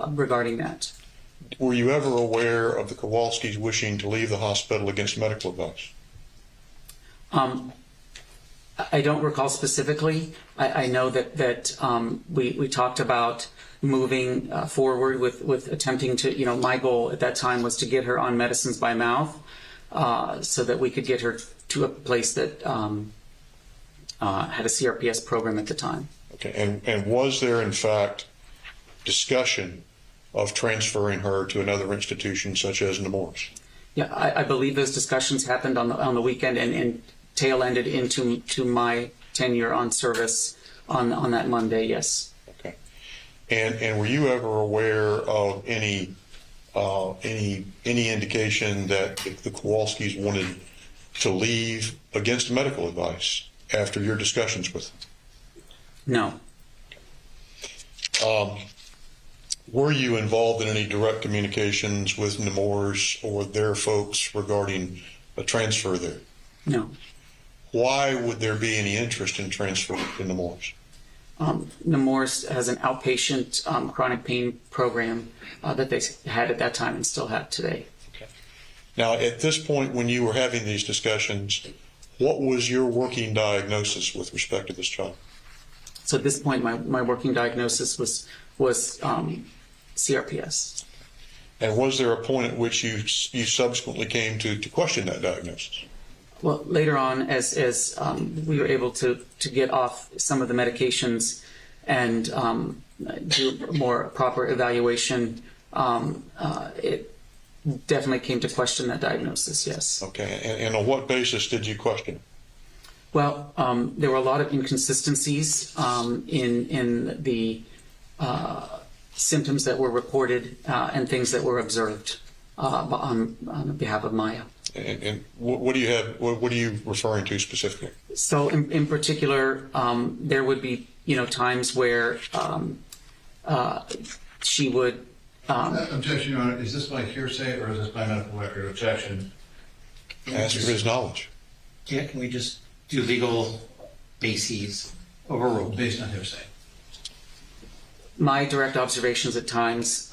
regarding that. Were you ever aware of the Kowalskis wishing to leave the hospital against medical advice? I don't recall specifically. I know that we talked about moving forward with attempting to, my goal at that time was to get her on medicines by mouth so that we could get her to a place that had a CRPS program at the time. Okay, and was there in fact discussion of transferring her to another institution such as Nemours? Yeah, I believe those discussions happened on the weekend and tail-ended into my tenure on service on that Monday, yes. Okay. And were you ever aware of any indication that the Kowalskis wanted to leave against medical advice after your discussions with them? No. Were you involved in any direct communications with Nemours or their folks regarding a transfer there? No. Why would there be any interest in transferring to Nemours? Nemours has an outpatient chronic pain program that they had at that time and still have today. Okay. Now, at this point, when you were having these discussions, what was your working diagnosis with respect to this child? So at this point, my working diagnosis was CRPS. And was there a point at which you subsequently came to question that diagnosis? Well, later on, as we were able to get off some of the medications and do more proper evaluation, it definitely came to question that diagnosis, yes. Okay, and on what basis did you question it? Well, there were a lot of inconsistencies in the symptoms that were reported and things that were observed on behalf of Maya. And what do you have? What are you referring to specifically? So, in particular, there would be times where she would. Objection, Your Honor. Is this by hearsay or is this by medical record? Objection. Ask for his knowledge. Yeah, can we just do legal bases overruled? Based on hearsay. My direct observations at times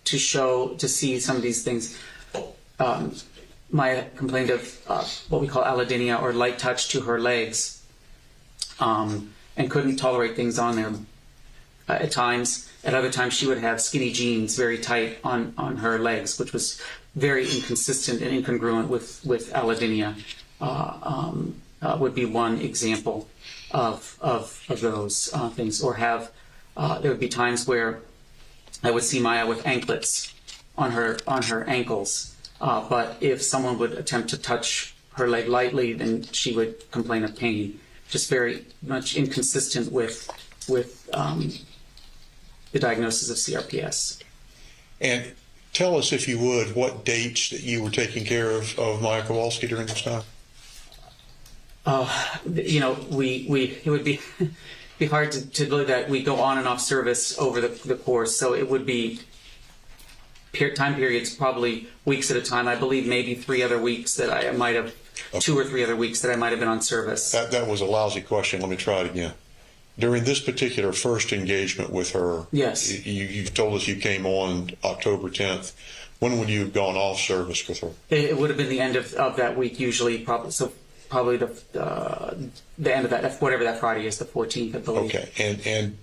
to see some of these things. Maya complained of what we call allodynia, or light touch to her legs, and couldn't tolerate things on there at times. At other times, she would have skinny jeans very tight on her legs, which was very inconsistent and incongruent with allodynia. Would be one example of those things. Or there would be times where I would see Maya with anklets on her ankles. But if someone would attempt to touch her leg lightly, then she would complain of pain. Just very much inconsistent with the diagnosis of CRPS. And tell us, if you would, what dates that you were taking care of Maya Kowalski during this time? It would be hard to believe that we go on and off service over the course. So it would be time periods, probably weeks at a time. I believe maybe 3 other weeks that I might have, 2 or 3 other weeks that I might have been on service. That was a lousy question. Let me try it again. During this particular first engagement with her, yes, you told us you came on October 10th. When would you have gone off service with her? It would have been the end of that week, usually, probably the end of that, whatever that Friday is, the 14th, I believe. Okay, and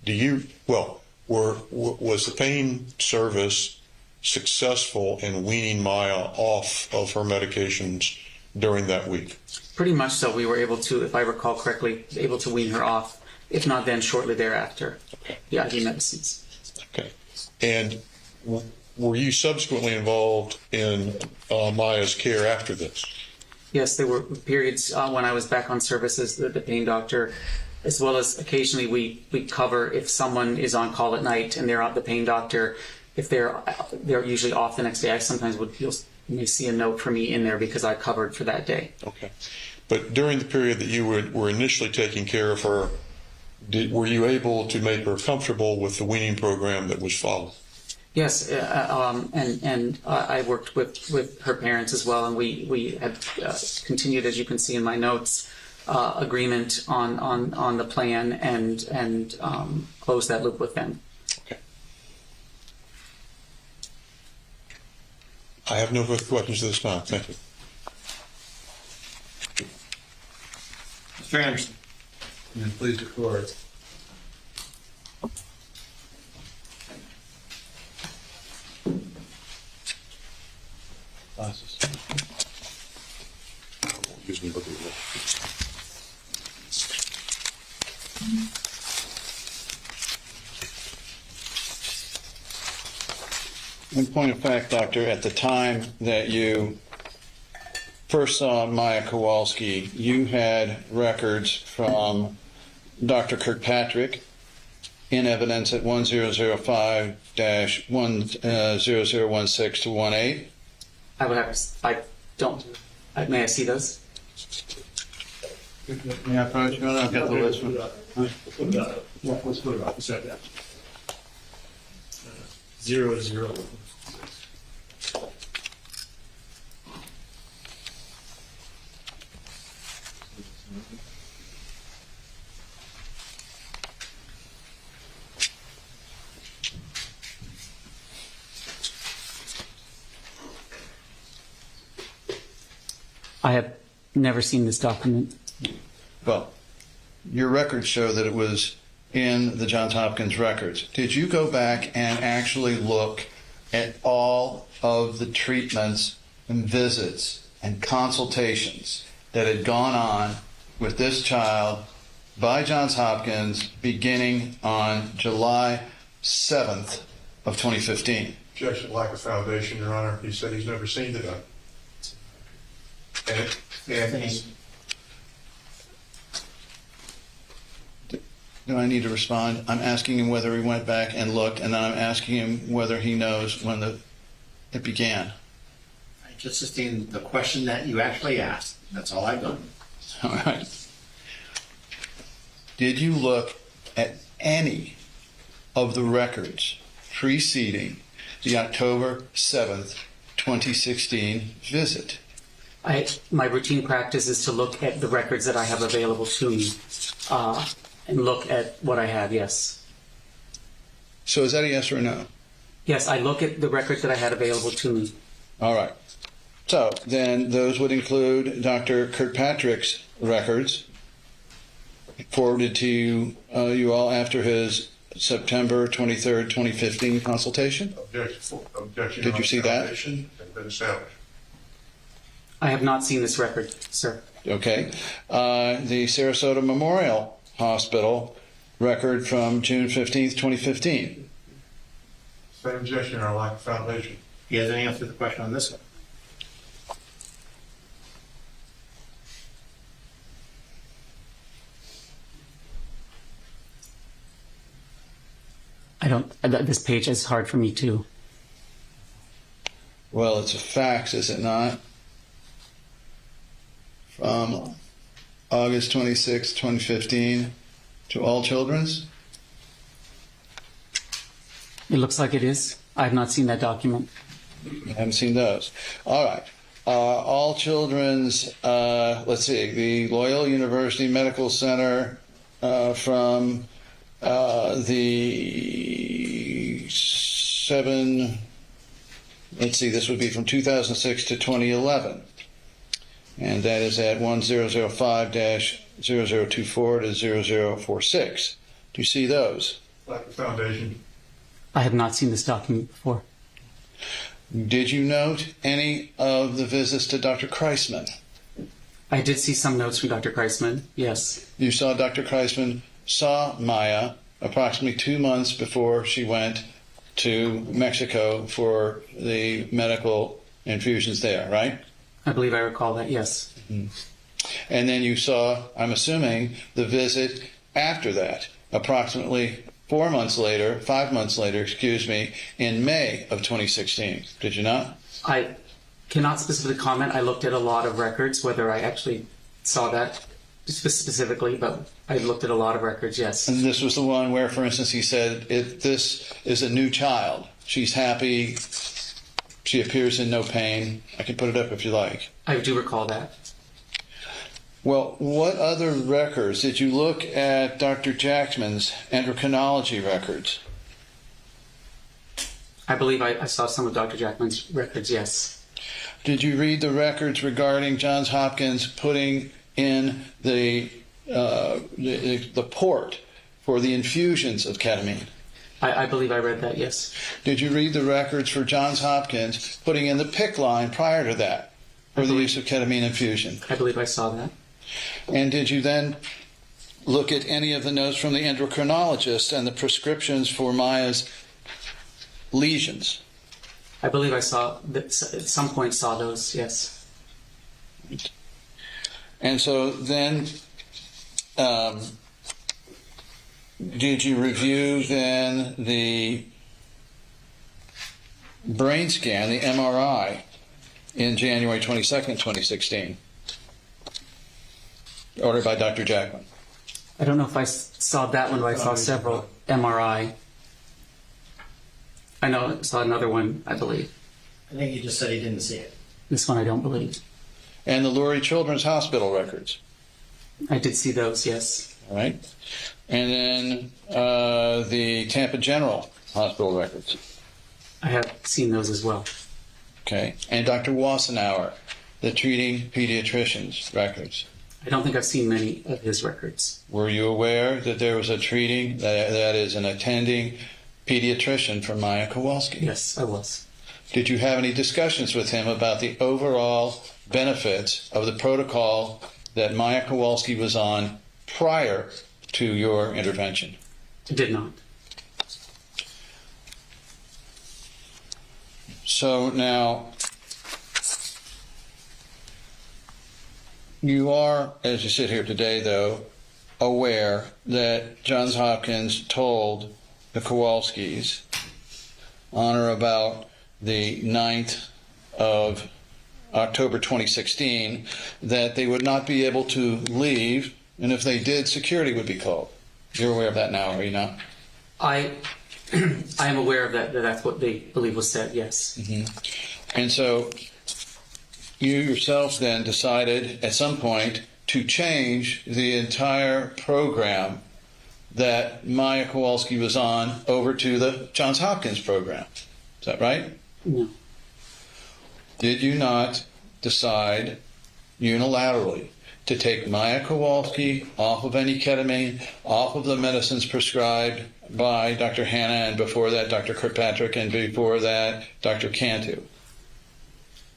was the pain service successful in weaning Maya off of her medications during that week? Pretty much so. We were able to, if I recall correctly, able to wean her off. If not, then shortly thereafter, the IV medicines. Okay. And were you subsequently involved in Maya's care after this? Yes, there were periods when I was back on service as the pain doctor, as well as occasionally we cover if someone is on call at night and they're out the pain doctor. If they're usually off the next day, I sometimes you may see a note for me in there because I covered for that day. Okay. But during the period that you were initially taking care of her, were you able to make her comfortable with the weaning program that was followed? Yes, and I worked with her parents as well, and we had continued, as you can see in my notes, agreement on the plan and closed that loop with them. Okay. I have no further questions at this time. Thank you. Mr. Anderson. And please record. Glasses. In point of fact, Doctor, at the time that you first saw Maya Kowalski, you had records from Dr. Kirkpatrick in evidence at 1005-10016 to 18. I would have. I don't. May I see those? May I approach you? I've got the list. Yeah, let's put it up. Is that 00? I have never seen this document. Well, your records show that it was in the Johns Hopkins records. Did you go back and actually look at all of the treatments and visits and consultations that had gone on with this child by Johns Hopkins beginning on July 7th of 2015? Objection, lack of foundation, Your Honor. He said he's never seen the document. Do I need to respond? I'm asking him whether he went back and looked, and then I'm asking him whether he knows when it began. I just sustained the question that you actually asked. That's all I've done. All right. Did you look at any of the records preceding the October 7th, 2016 visit? My routine practice is to look at the records that I have available to me and look at what I have, yes. So is that a yes or a no? Yes, I look at the records that I had available to me. All right. So then those would include Dr. Kirkpatrick's records forwarded to you all after his September 23rd, 2015 consultation? Objection. Did you see that? Has been established. I have not seen this record, sir. Okay. The Sarasota Memorial Hospital record from June 15th, 2015. Same objection or lack of foundation. He hasn't answered the question on this one. This page is hard for me too. Well, it's a fax, is it not? From August 26, 2015 to All Children's? It looks like it is. I have not seen that document. I haven't seen those. All right. All Children's, let's see, the Loyola University Medical Center from the 7, let's see, this would be from 2006 to 2011. And that is at 1005-0024 to 0046. Do you see those? Lack of foundation. I have not seen this document before. Did you note any of the visits to Dr. Kreisman? I did see some notes from Dr. Kreisman, yes. You saw Dr. Kreisman saw Maya approximately 2 months before she went to Mexico for the medical infusions there, right? I believe I recall that, yes. Mm-hmm. And then you saw, I'm assuming, the visit after that, approximately 5 months later, in May of 2016. Did you not? I cannot specifically comment. I looked at a lot of records, whether I actually saw that specifically, but I looked at a lot of records, yes. And this was the one where, for instance, he said, this is a new child. She's happy. She appears in no pain. I can put it up if you like. I do recall that. Well, what other records? Did you look at Dr. Jackman's endocrinology records? I believe I saw some of Dr. Jackman's records, yes. Did you read the records regarding Johns Hopkins putting in the port for the infusions of ketamine? I believe I read that, yes. Did you read the records for Johns Hopkins putting in the PICC line prior to that for the use of ketamine infusion? I believe I saw that. And did you then look at any of the notes from the endocrinologist and the prescriptions for Maya's lesions? I believe I saw that, at some point saw those, yes. And so then, did you review then the brain scan, the MRI, in January 22nd, 2016, ordered by Dr. Jackman? I don't know if I saw that one, but I saw several MRI. I know I saw another one, I believe. I think you just said he didn't see it. This one I don't believe. And the Lurie Children's Hospital records? I did see those, yes. All right. And then the Tampa General Hospital records? I have seen those as well. Okay. And Dr. Wassenauer, the treating pediatrician's records? I don't think I've seen many of his records. Were you aware that there was a treating, that is an attending pediatrician for Maya Kowalski? Yes, I was. Did you have any discussions with him about the overall benefits of the protocol that Maya Kowalski was on prior to your intervention? I did not. So now, you are, as you sit here today, though, aware that Johns Hopkins told the Kowalskis on or about the 9th of October 2016 that they would not be able to leave, and if they did, security would be called. You're aware of that now, are you not? I am aware of that. That's what they believe was said, yes. Mm-hmm. And so you yourself then decided at some point to change the entire program that Maya Kowalski was on over to the Johns Hopkins program. Is that right? No. Did you not decide unilaterally to take Maya Kowalski off of any ketamine, off of the medicines prescribed by Dr. Hanna, and before that Dr. Kirkpatrick, and before that Dr. Cantu?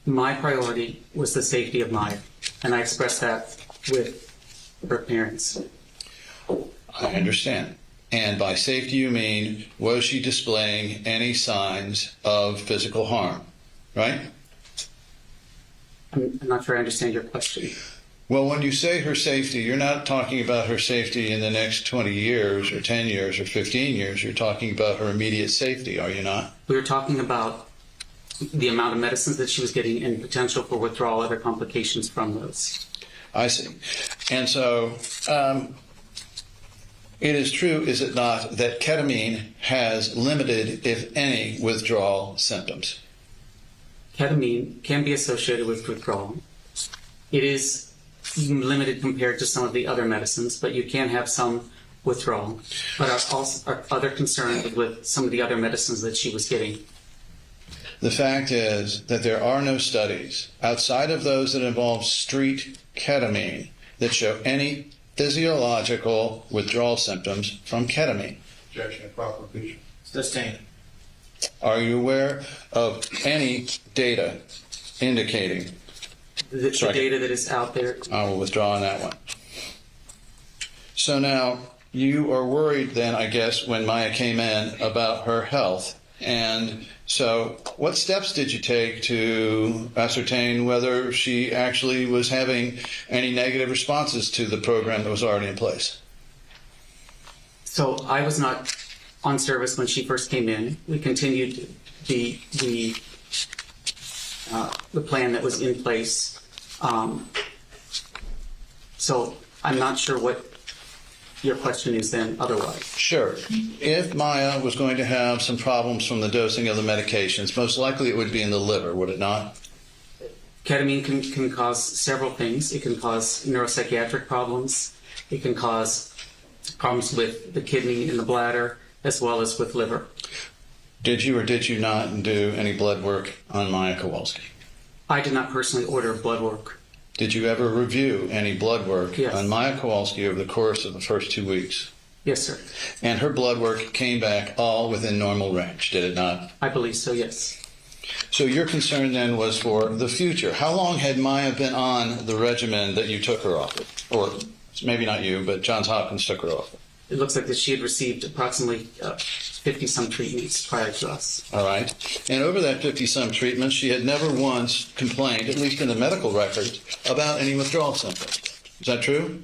My priority was the safety of Maya, and I expressed that with her parents. I understand. And by safety you mean, was she displaying any signs of physical harm, right? I'm not sure I understand your question. Well, when you say her safety, you're not talking about her safety in the next 20 years or 10 years or 15 years. You're talking about her immediate safety, are you not? We were talking about the amount of medicines that she was getting and potential for withdrawal, other complications from those. I see. And so it is true, is it not, that ketamine has limited, if any, withdrawal symptoms? Ketamine can be associated with withdrawal. It is limited compared to some of the other medicines, but you can have some withdrawal. But our other concern was with some of the other medicines that she was getting. The fact is that there are no studies outside of those that involve street ketamine that show any physiological withdrawal symptoms from ketamine. Objection, proper vision. Sustained. Are you aware of any data indicating? The data that is out there. I will withdraw on that one. So now you are worried then, I guess, when Maya came in about her health. And so what steps did you take to ascertain whether she actually was having any negative responses to the program that was already in place? So I was not on service when she first came in. We continued the plan that was in place. So I'm not sure what your question is then otherwise. Sure. If Maya was going to have some problems from the dosing of the medications, most likely it would be in the liver, would it not? Ketamine can cause several things. It can cause neuropsychiatric problems. It can cause problems with the kidney and the bladder, as well as with liver. Did you or did you not do any blood work on Maya Kowalski? I did not personally order blood work. Did you ever review any blood work Yes. on Maya Kowalski over the course of the first 2 weeks? Yes, sir. And her blood work came back all within normal range, did it not? I believe so, yes. So your concern then was for the future. How long had Maya been on the regimen that you took her off of? Or maybe not you, but Johns Hopkins took her off of. It looks like that she had received approximately 50-some treatments prior to us. All right. And over that 50-some treatments, she had never once complained, at least in the medical records, about any withdrawal symptoms. Is that true?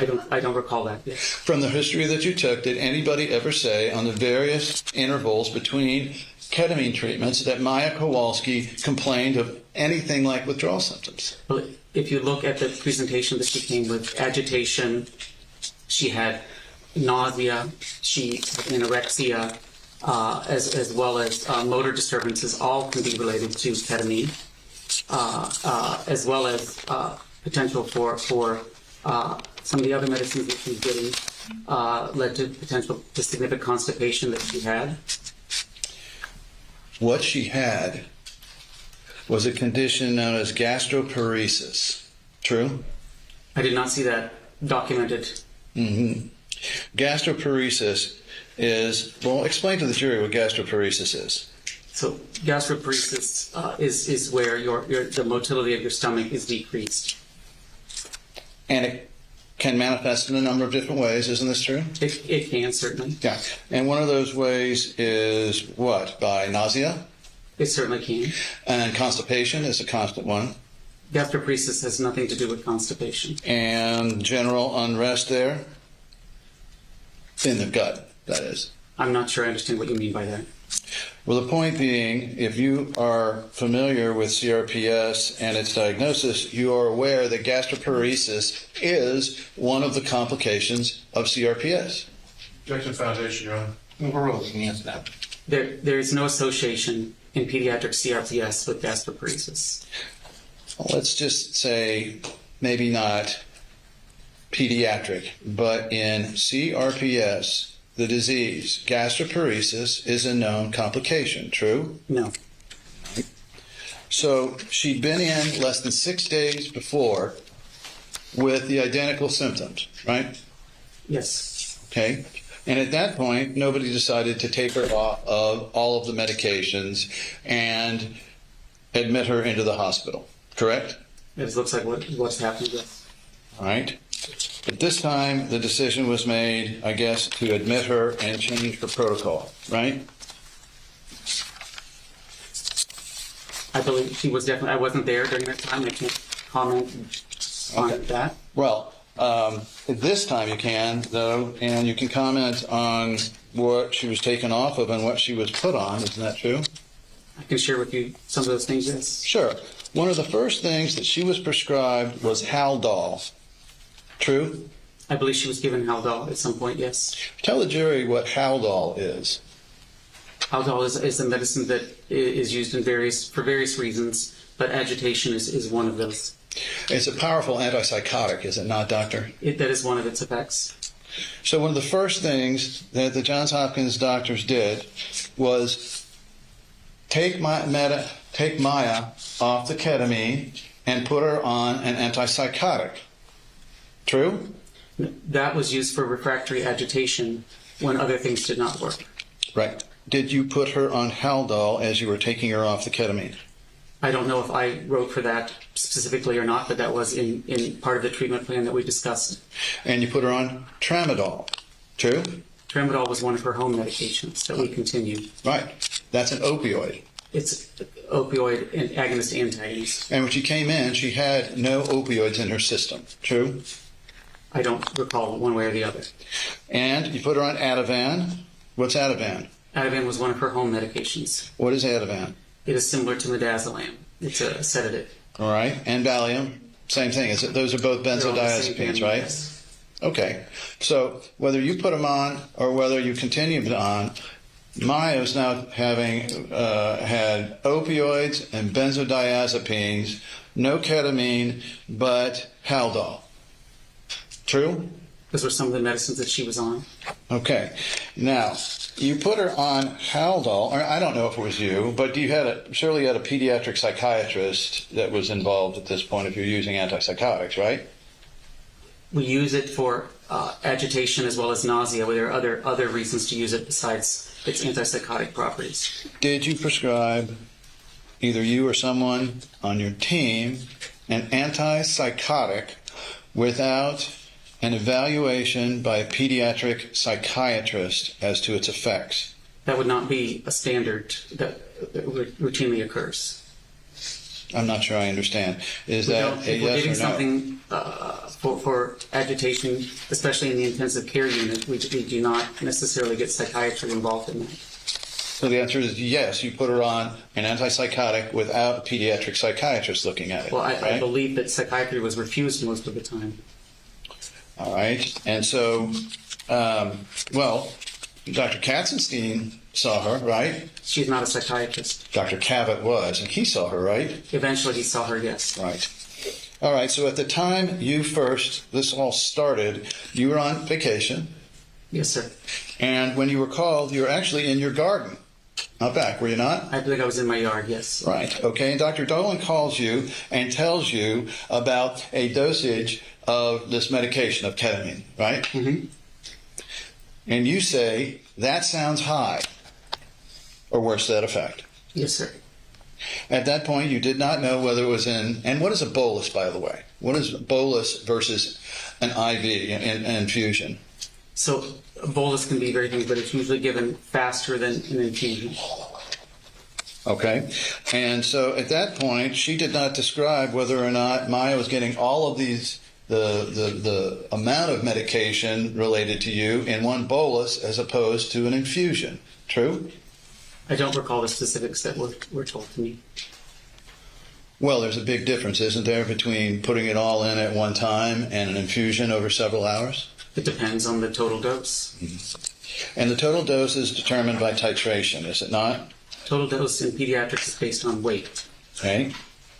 I don't recall that, yes. From the history that you took, did anybody ever say on the various intervals between ketamine treatments that Maya Kowalski complained of anything like withdrawal symptoms? Well, if you look at the presentation that she came with, agitation, she had nausea, she had anorexia, as well as motor disturbances, all can be related to ketamine, as well as potential for some of the other medicines that she's getting led to potential to significant constipation that she had. What she had was a condition known as gastroparesis. True? I did not see that documented. Mm-hmm. Gastroparesis is, well, explain to the jury what gastroparesis is. So gastroparesis is where the motility of your stomach is decreased. And it can manifest in a number of different ways, isn't this true? It can, certainly. Yeah. And one of those ways is what? By nausea? It certainly can. And constipation is a constant one. Gastroparesis has nothing to do with constipation. And general unrest there? In the gut, that is. I'm not sure I understand what you mean by that. Well, the point being, if you are familiar with CRPS and its diagnosis, you are aware that gastroparesis is one of the complications of CRPS. Objection foundation, Your Honor. Overruled. You can answer that. There is no association in pediatric CRPS with gastroparesis. Let's just say maybe not pediatric, but in CRPS, the disease, gastroparesis, is a known complication. True? No. So she'd been in less than 6 days before with the identical symptoms, right? Yes. Okay. And at that point, nobody decided to take her off of all of the medications and admit her into the hospital, correct? It looks like what's happened, yes. All right. But this time, the decision was made, I guess, to admit her and change her protocol, right? I believe she was definitely, I wasn't there during that time. I can't comment on that. Well, this time you can, though, and you can comment on what she was taken off of and what she was put on. Isn't that true? I can share with you some of those things, yes. Sure. One of the first things that she was prescribed was Haldol. True? I believe she was given Haldol at some point, yes. Tell the jury what Haldol is. Haldol is a medicine that is used for various reasons, but agitation is one of those. It's a powerful antipsychotic, is it not, Doctor? That is one of its effects. So one of the first things that the Johns Hopkins doctors did was take Maya off the ketamine and put her on an antipsychotic. True? That was used for refractory agitation when other things did not work. Right. did you put her on Haldol as you were taking her off the ketamine? I don't know if I wrote for that specifically or not, but that was in part of the treatment plan that we discussed. And you put her on Tramadol, true? Tramadol was one of her home medications that we continued. Right. That's an opioid. It's opioid and agonist antagonist. And when she came in, she had no opioids in her system, true? I don't recall one way or the other. And you put her on Ativan. What's Ativan? Ativan was one of her home medications. What is Ativan? It is similar to midazolam. It's a sedative. All right. And Valium, same thing. Is it? Those are both benzodiazepines, right? Yes. Okay. So whether you put them on or whether you continue them on, Maya's now having had opioids and benzodiazepines, no ketamine, but Haldol. True? Those were some of the medicines that she was on. Okay. Now, you put her on Haldol, or I don't know if it was you, but surely you had a pediatric psychiatrist that was involved at this point if you're using antipsychotics, right? We use it for agitation as well as nausea. There are other reasons to use it besides its antipsychotic properties. Did you prescribe, either you or someone on your team, an antipsychotic without an evaluation by a pediatric psychiatrist as to its effects? That would not be a standard that routinely occurs. I'm not sure I understand. Is If that a we're yes giving or no? something for agitation, especially in the intensive care unit, we do not necessarily get psychiatry involved in that. So the answer is yes, you put her on an antipsychotic without a pediatric psychiatrist looking at it. Well, I right? believe that psychiatry was refused most of the time. All right. And so, Dr. Katzenstein saw her, right? She's not a psychiatrist. Dr. Cavett was, and he saw her, right? Eventually he saw her, yes. Right. All right. So at the time this all started, you were on vacation. Yes, sir. And when you were called, you were actually in your garden. Out back, were you not? I believe I was in my yard, yes. Right. Okay. And Dr. Dolan calls you and tells you about a dosage of this medication, of ketamine, right? Mm-hmm. And you say, that sounds high, or worse to that effect. Yes, sir. At that point, you did not know whether it was in, and what is a bolus, by the way? What is bolus versus an IV, an infusion? So a bolus can be very things, but it's usually given faster than an infusion. Okay. And so at that point, she did not describe whether or not Maya was getting all of these, the amount of medication related to you in one bolus as opposed to an infusion. True? I don't recall the specifics that were told to me. Well, there's a big difference, isn't there, between putting it all in at one time and an infusion over several hours? It depends on the total dose. And the total dose is determined by titration, is it not? Total dose in pediatrics is based on weight. Okay.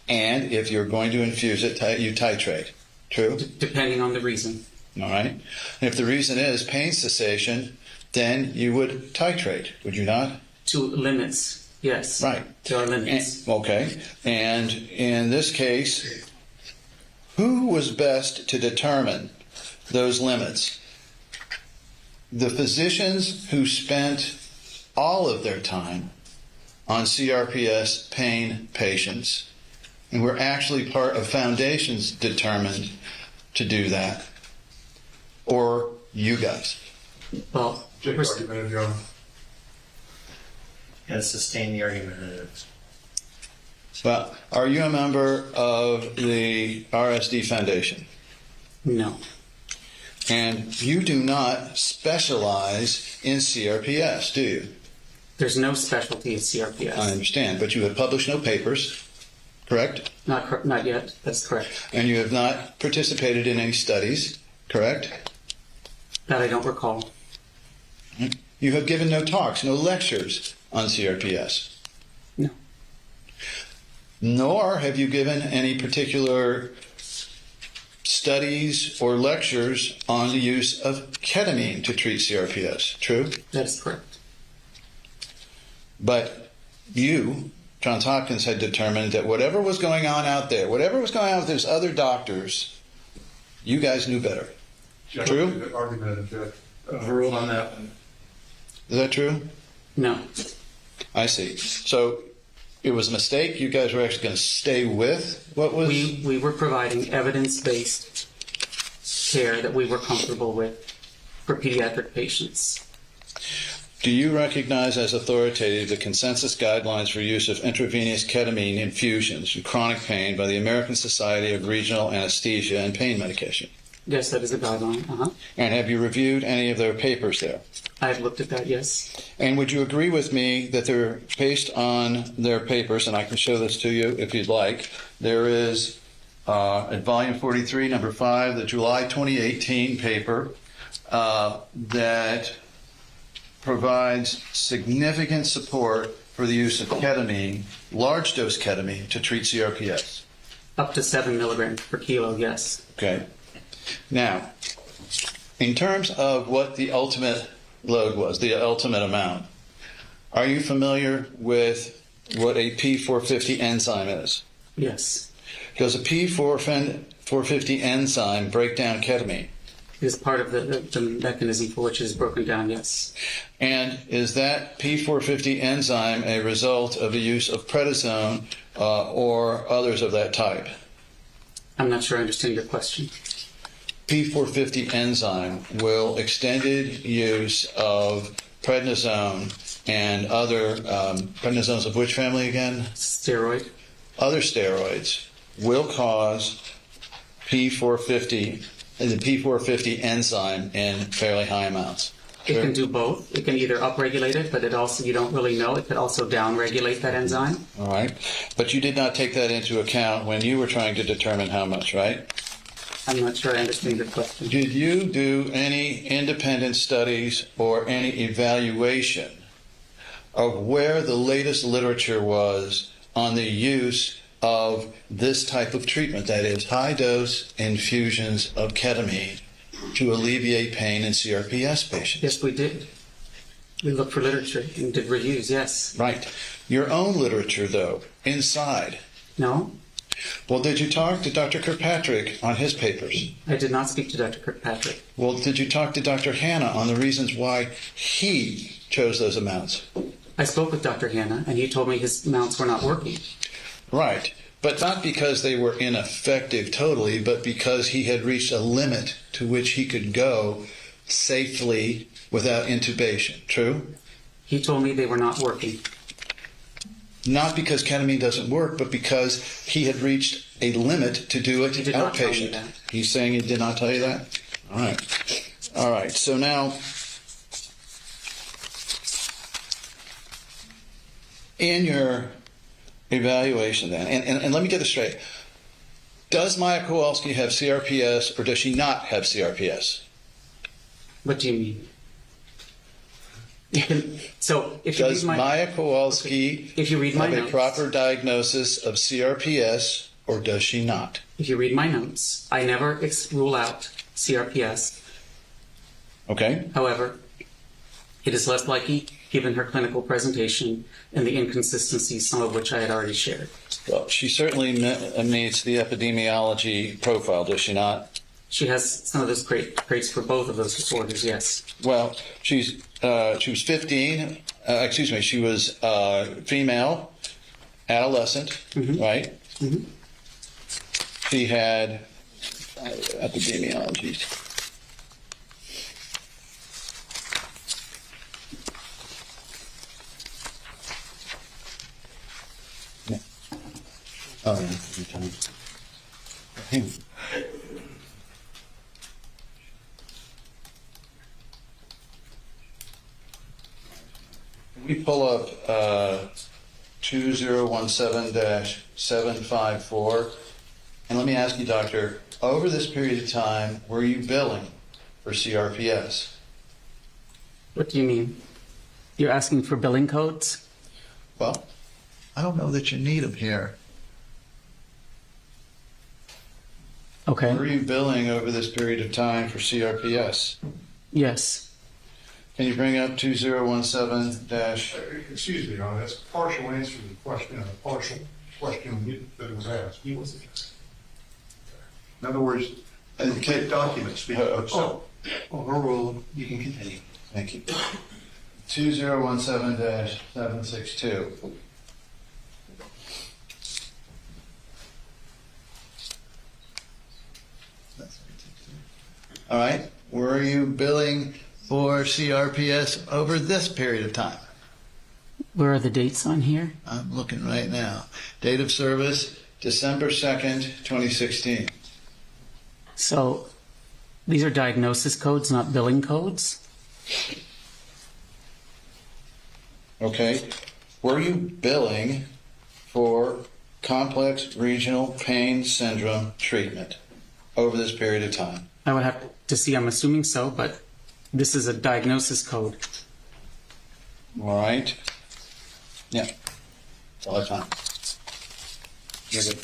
And if you're going to infuse it, you titrate. True? Depending on the reason. All right. And if the reason is pain cessation, then you would titrate, would you not? To limits, yes. Right. There are limits. Okay. And in this case, who was best to determine those limits? The physicians who spent all of their time on CRPS pain patients and were actually part of foundations determined to do that, or you guys? Well, sustain the argument. Well, are you a member of the RSD Foundation? No. And you do not specialize in CRPS, do you? There's no specialty in CRPS. I understand, but you have published no papers, correct? Not yet. That's correct. And you have not participated in any studies, correct? That I don't recall. You have given no talks, no lectures on CRPS. No. Nor have you given any particular studies or lectures on the use of ketamine to treat CRPS. True? That's correct. But you, Johns Hopkins, had determined that whatever was going on out there, whatever was going on with those other doctors, you guys knew better. True? Argument, Judge. Overruled on that one. Is that true? No. I see. So it was a mistake? You guys were actually going to stay with what was... We were providing evidence-based care that we were comfortable with for pediatric patients. Do you recognize as authoritative the consensus guidelines for use of intravenous ketamine infusions in chronic pain by the American Society of Regional Anesthesia and Pain Medication? Yes, that is a guideline. And have you reviewed any of their papers there? I have looked at that, yes. And would you agree with me that they're based on their papers, and I can show this to you if you'd like. There is, at volume 43, number 5, the July 2018 paper that provides significant support for the use of ketamine, large dose ketamine, to treat CRPS. Up to 7 milligrams per kilo, yes. Okay. Now, in terms of what the ultimate load was, the ultimate amount, are you familiar with what a P450 enzyme is? Yes. Does a P450 enzyme break down ketamine? It is part of the mechanism for which it is broken down, yes. And is that P450 enzyme a result of the use of prednisone or others of that type? I'm not sure I understand your question. P450 enzyme will extended use of prednisone and other prednisones of which family again? Steroid. Other steroids will cause the P450 enzyme in fairly high amounts. It can do both. It can either upregulate it, but it also, you don't really know, it could also downregulate that enzyme. All right. But you did not take that into account when you were trying to determine how much, right? I'm not sure I understand the question. Did you do any independent studies or any evaluation of where the latest literature was on the use of this type of treatment, that is, high-dose infusions of ketamine to alleviate pain in CRPS patients? Yes, we did. We looked for literature and did reviews, yes. Right. Your own literature, though, inside? No. Well, did you talk to Dr. Kirkpatrick on his papers? I did not speak to Dr. Kirkpatrick. Well, did you talk to Dr. Hanna on the reasons why he chose those amounts? I spoke with Dr. Hanna, and he told me his amounts were not working. Right. But not because they were ineffective totally, but because he had reached a limit to which he could go safely without intubation. True? He told me they were not working. Not because ketamine doesn't work, but because he had reached a limit to do it He did not tell me outpatient. that. He's saying he did not tell you that? All right. All right. So now, in your evaluation then, and let me get this straight. Does Maya Kowalski have CRPS or does she not have CRPS? What do you mean? So if you Does read my, Maya Kowalski if you read my have a notes, proper diagnosis of CRPS or does she not? if you read my notes, I never rule out CRPS. Okay. However, it is less likely given her clinical presentation and the inconsistencies, some of which I had already shared. Well, she certainly meets the epidemiology profile, does she not? She has some of those traits for both of those disorders, yes. Well, she was 15, she was female, adolescent, right? Mm-hmm. She had epidemiology. Oh, yeah. Can we pull up 2017-754? And let me ask you, doctor, over this period of time, were you billing for CRPS? What do you mean? You're asking for billing codes? Well, I don't know that you need them here. Okay. Were you billing over this period of time for CRPS? Yes. Can you bring up 2017- Excuse me, Your Honor, that's a partial answer to the question, a partial question that was asked. In other words, the document speaks for itself. Overruled. You can continue. Thank you. 2017-762. All right, were you billing for CRPS over this period of time? Where are the dates on here? I'm looking right now. Date of service, December 2nd, 2016. So these are diagnosis codes, not billing codes. Okay. Were you billing for complex regional pain syndrome treatment over this period of time? I would have to see, I'm assuming so, but this is a diagnosis code. All right. Yeah. That's all I found. You're good.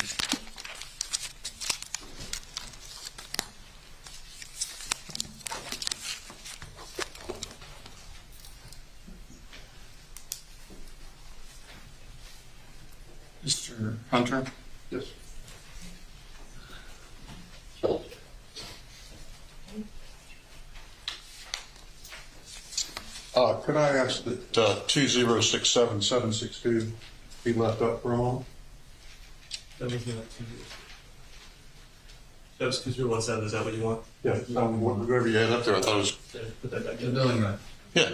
Mr. Hunter? Yes. Could I ask that 2067762 be left up for a moment? That was 2017, is that what you want? Yeah, whatever you had up there, I thought it was. Put that back The in. billing run. Yeah.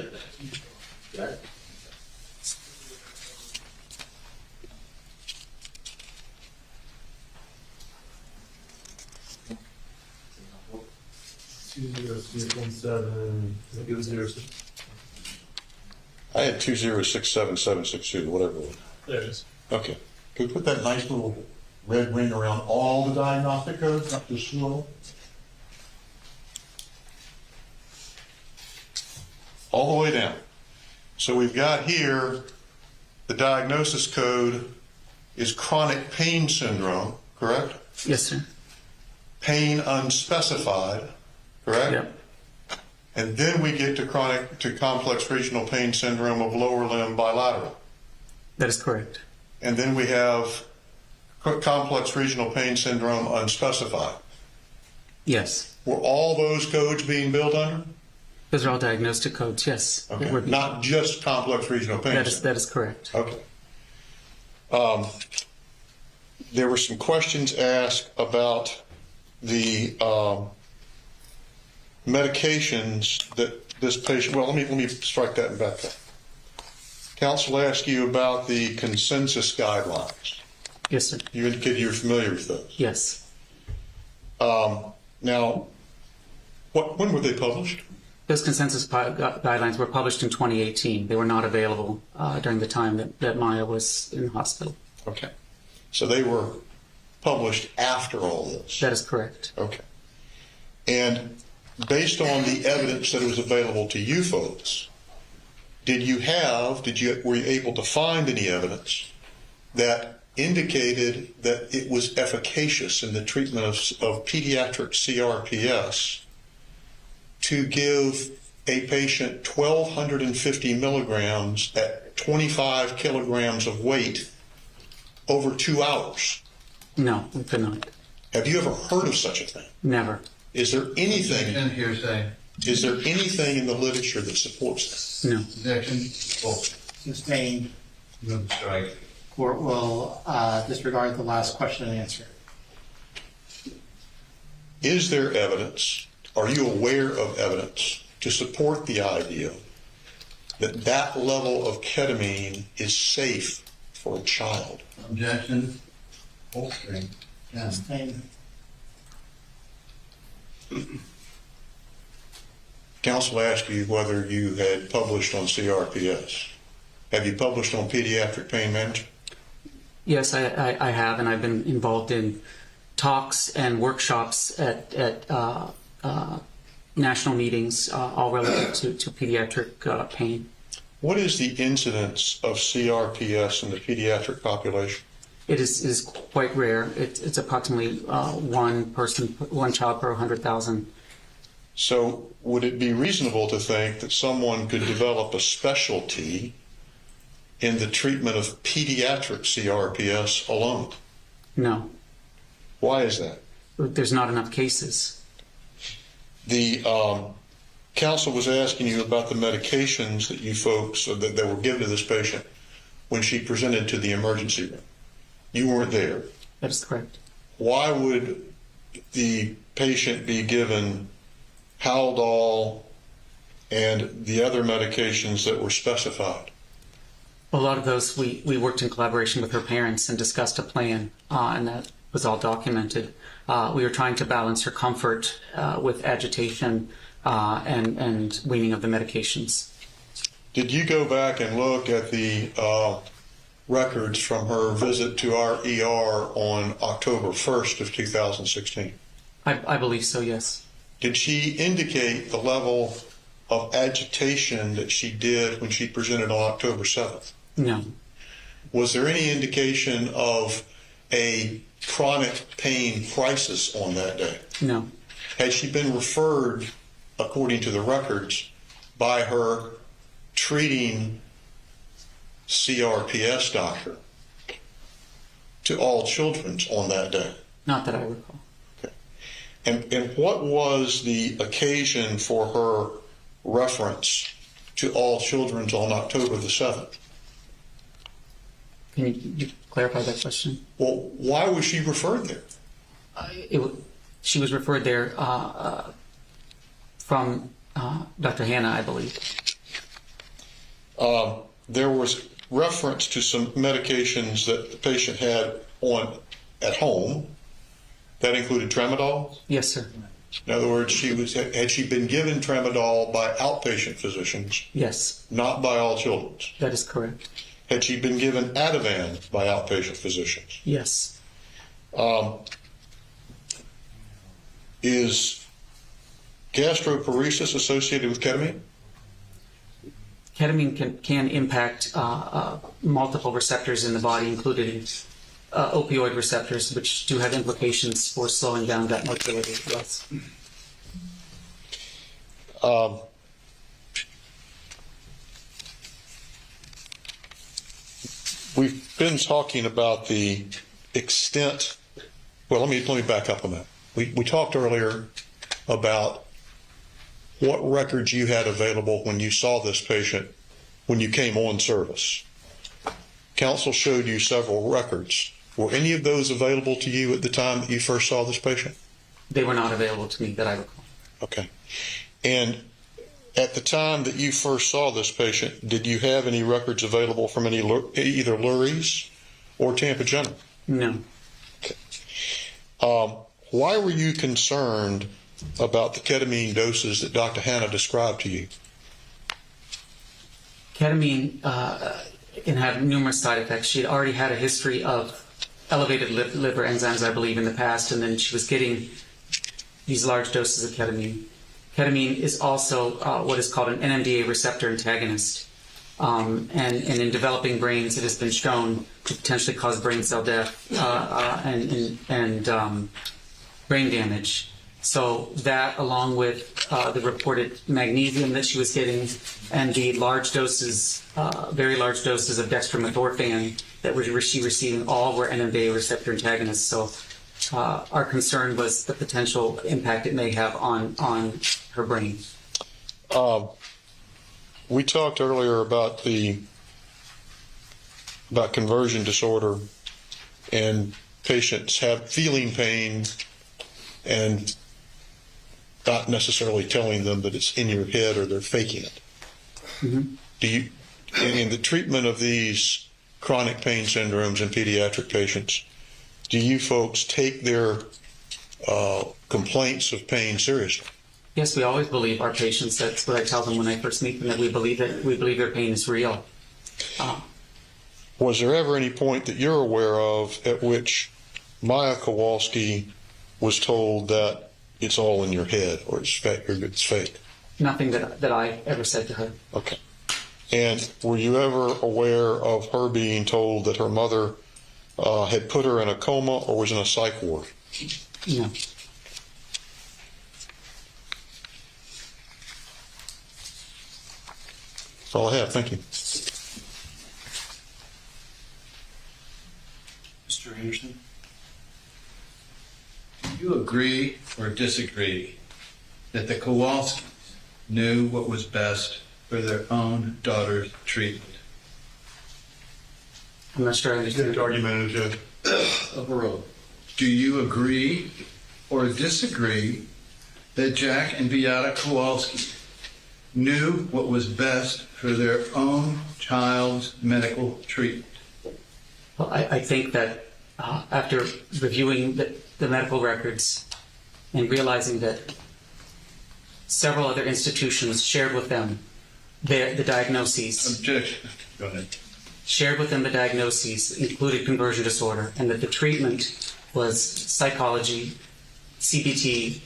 I had 2067762, whatever it was. There it is. Okay. Could we put that nice little red ring around all the diagnostic codes, not just one? All the way down. So we've got here, the diagnosis code is chronic pain syndrome, correct? Yes, sir. Pain unspecified, correct? Yep. And then we get to complex regional pain syndrome of lower limb bilateral. That is correct. And then we have complex regional pain syndrome unspecified. Yes. Were all those codes being billed under? Those are all diagnostic codes, yes. Okay. Not just complex regional pain syndrome? That is correct. Okay. There were some questions asked about the medications that this patient, well, let me strike that and back up. Counsel asked you about the consensus guidelines. Yes, sir. You indicated you're familiar with those. Yes. Now, when were they published? Those consensus guidelines were published in 2018. They were not available during the time that Maya was in the hospital. Okay. So they were published after all this? That is correct. Okay. And based on the evidence that was available to you folks, were you able to find any evidence that indicated that it was efficacious in the treatment of pediatric CRPS to give a patient 1,250 milligrams at 25 kilograms of weight over 2 hours? No, we could not. Have you ever heard of such a thing? Never. Is there anything? Objection, hearsay. Is there anything in the literature that supports this? No. Objection. Sustained. Move to strike. Court will disregard the last question and answer. Is there evidence, are you aware of evidence to support the idea that that level of ketamine is safe for a child? Objection. Holstering. Yeah. Sustained. Counsel asked you whether you had published on CRPS. Have you published on pediatric pain management? Yes, I have, and I've been involved in talks and workshops at national meetings, all related to pediatric pain. What is the incidence of CRPS in the pediatric population? It is quite rare. It's approximately one child per 100,000. So would it be reasonable to think that someone could develop a specialty in the treatment of pediatric CRPS alone? No. Why is that? There's not enough cases. The counsel was asking you about the medications that you folks, that were given to this patient when she presented to the emergency room. You weren't there. That's correct. Why would the patient be given Haldol and the other medications that were specified? A lot of those, we worked in collaboration with her parents and discussed a plan, and that was all documented. We were trying to balance her comfort with agitation and weaning of the medications. Did you go back and look at the records from her visit to our ER on October 1st of 2016? I believe so, yes. Did she indicate the level of agitation that she did when she presented on October 7th? No. Was there any indication of a chronic pain crisis on that day? No. Had she been referred, according to the records, by her treating CRPS doctor to All Children's on that day? Not that I recall. Okay. And what was the occasion for her reference to All Children's on October the 7th? Can you clarify that question? Well, why was she referred there? She was referred there from Dr. Hanna, I believe. There was reference to some medications that the patient had on at home. That included tramadol? Yes, sir. In other words, had she been given tramadol by outpatient physicians? Yes. Not by All Children's? That is correct. Had she been given Ativan by outpatient physicians? Yes. Is gastroparesis associated with ketamine? Ketamine can impact multiple receptors in the body, including opioid receptors, which do have implications for slowing down gut motility. Yes. We've been talking about the extent. Well, let me back up on that. We talked earlier about what records you had available when you saw this patient when you came on service. Counsel showed you several records. Were any of those available to you at the time that you first saw this patient? They were not available to me that I recall. Okay. And at the time that you first saw this patient, did you have any records available from either Lurie's or Tampa General? No. Okay. Why were you concerned about the ketamine doses that Dr. Hanna described to you? Ketamine can have numerous side effects. She had already had a history of elevated liver enzymes, I believe, in the past, and then she was getting these large doses of ketamine. Ketamine is also what is called an NMDA receptor antagonist. And in developing brains, it has been shown to potentially cause brain cell death and brain damage. So that, along with the reported magnesium that she was getting and the large doses, very large doses of dextromethorphan that she was receiving, all were NMDA receptor antagonists. So our concern was the potential impact it may have on her brain. We talked earlier about conversion disorder and patients feeling pain and not necessarily telling them that it's in your head or they're faking it. Mm-hmm. Do you, in the treatment of these chronic pain syndromes in pediatric patients, do you folks take their complaints of pain seriously? Yes, we always believe our patients. That's what I tell them when I first meet them, that we believe their pain is real. Was there ever any point that you're aware of at which Maya Kowalski was told that it's all in your head or it's fake? Nothing that I ever said to her. Okay. And were you ever aware of her being told that her mother had put her in a coma or was in a psych ward? No. That's all I have. Thank you. Mr. Anderson? Do you agree or disagree that the Kowalskis knew what was best for their own daughter's treatment? I'm not sure I understand. Argumentative, Judge. Overruled. Do you agree or disagree that Jack and Beata Kowalski knew what was best for their own child's medical treatment? Well, I think that after reviewing the medical records and realizing that several other institutions shared with them the diagnoses. Objection. Go ahead. Shared with them the diagnoses, included conversion disorder, and that the treatment was psychology, CBT,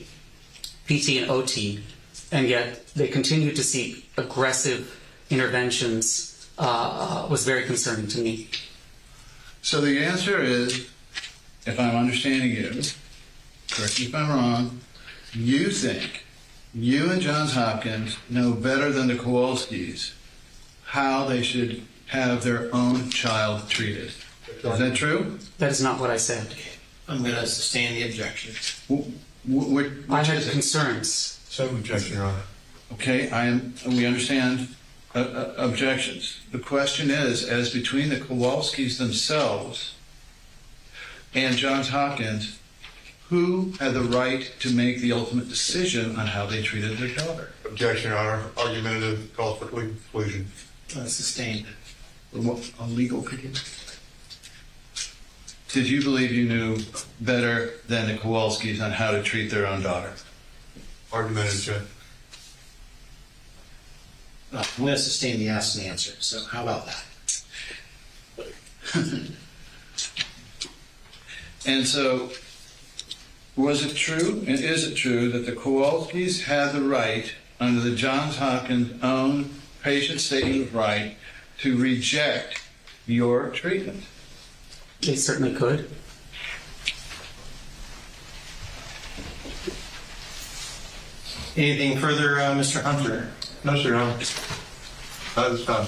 PT, and OT, and yet they continued to seek aggressive interventions was very concerning to me. So the answer is, if I'm understanding you, correct me if I'm wrong, you think you and Johns Hopkins know better than the Kowalskis how they should have their own child treated. Is that true? That is not what I said. I'm going to sustain the objection. I had concerns. Same objection, Your Honor. Okay, we understand objections. The question is, as between the Kowalskis themselves and Johns Hopkins, who had the right to make the ultimate decision on how they treated their daughter? Objection, Your Honor. Argumentative, calls for conclusion. Sustained. A legal opinion. Did you believe you knew better than the Kowalskis on how to treat their own daughter? Argumentative, Judge. I'm going to sustain the ask and answer. So how about that? And so, was it true, and is it true, that the Kowalskis had the right, under the Johns Hopkins' own patient statement of right, to reject your treatment? They certainly could. Anything further, Mr. Hunter? No, sir, Your Honor. That is done.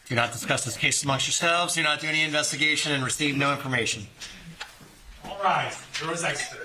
Do not discuss this case amongst yourselves. Do not do any investigation and receive no information. All right, jurors exit.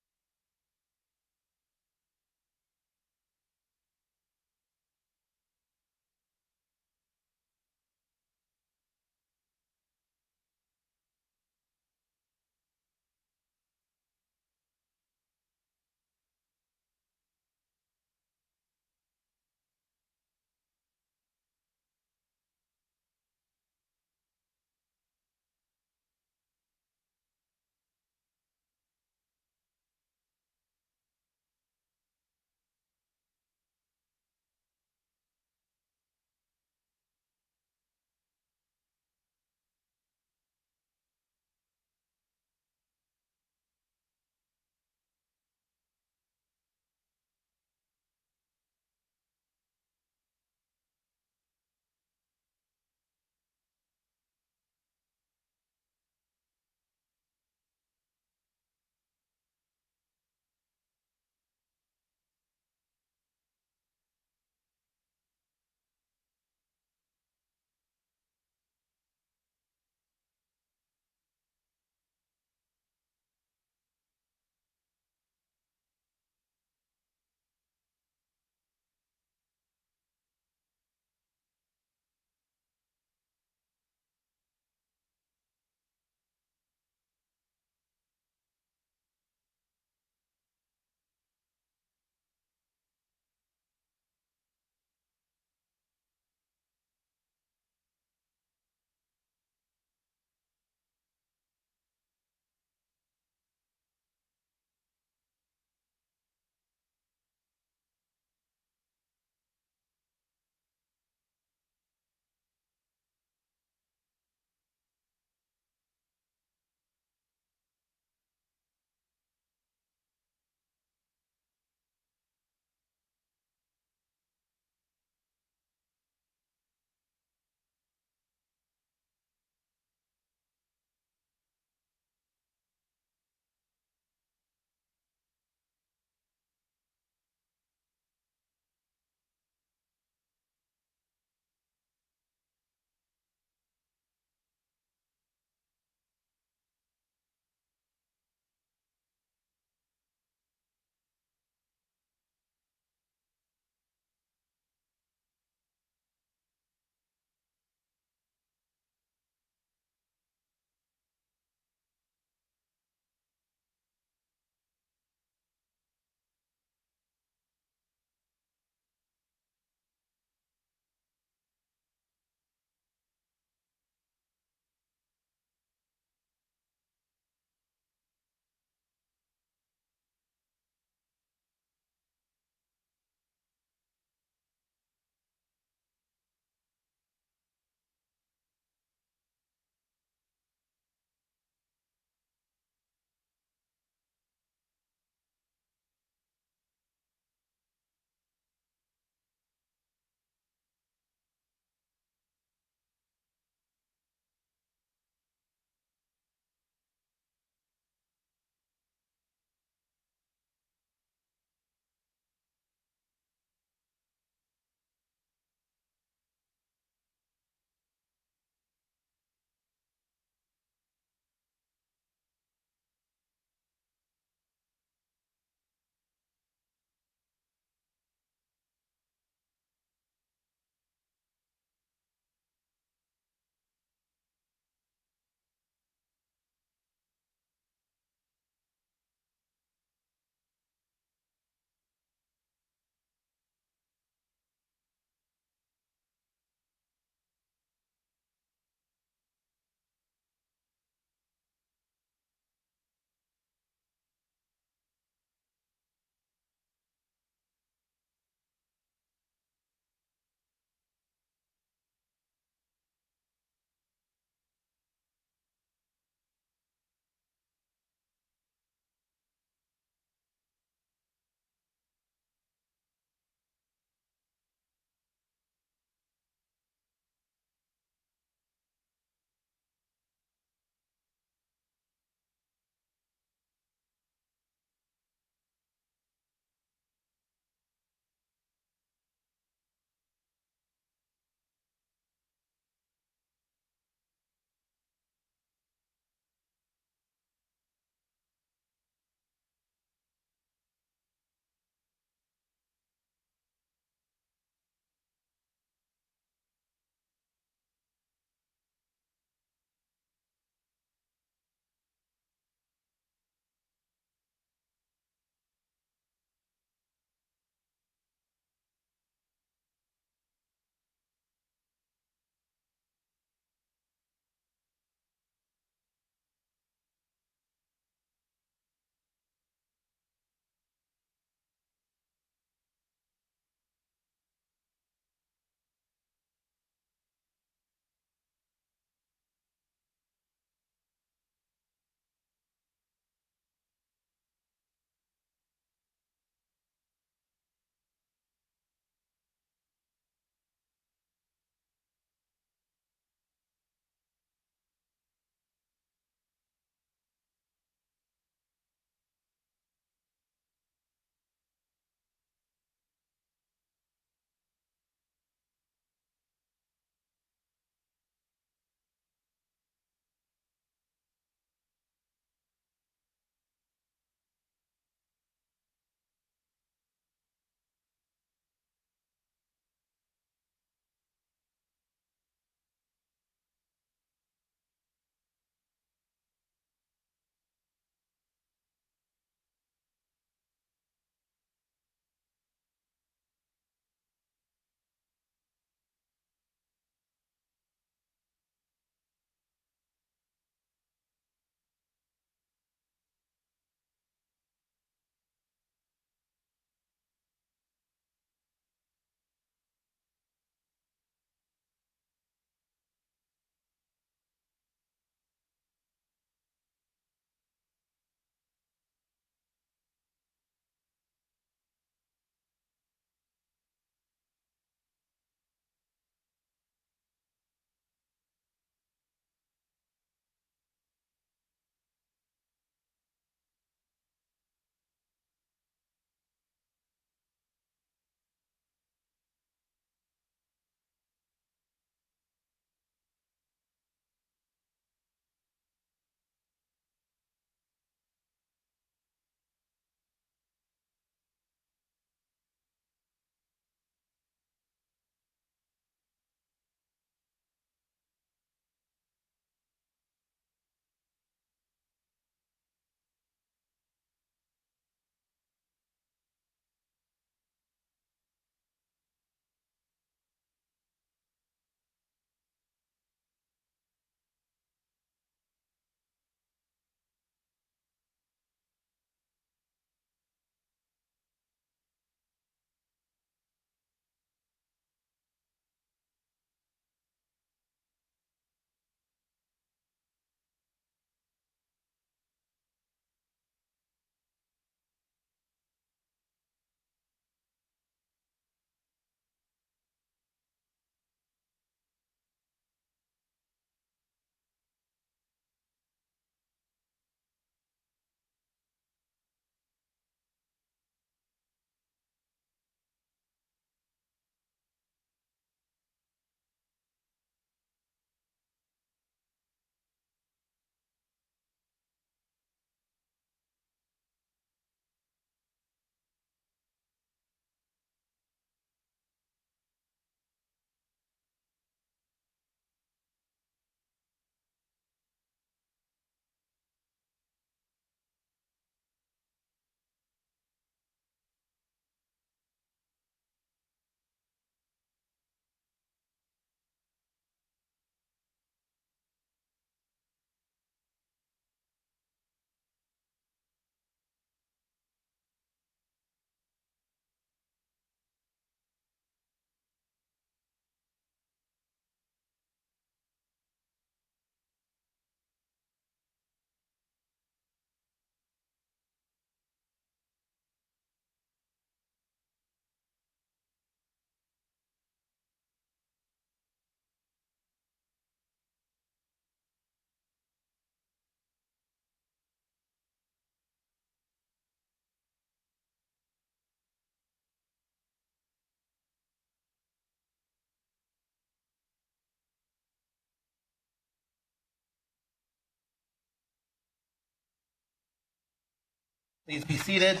Please be seated.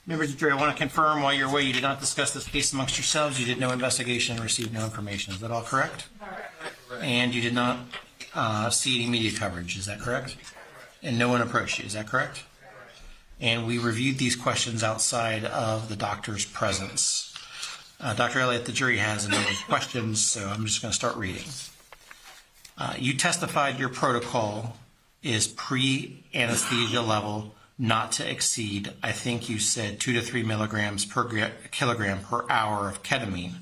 Members of the jury, I want to confirm while you're away, you did not discuss this case amongst yourselves. You did no investigation and received no information. Is that all correct? And you did not see any media coverage. Is that correct? And no one approached you. Is that correct? And we reviewed these questions outside of the doctor's presence. Dr. Elliott, the jury has a number of questions, so I'm just going to start reading. You testified your protocol is pre-anesthesia level, not to exceed, I think you said 2 to 3 milligrams per kilogram per hour of ketamine.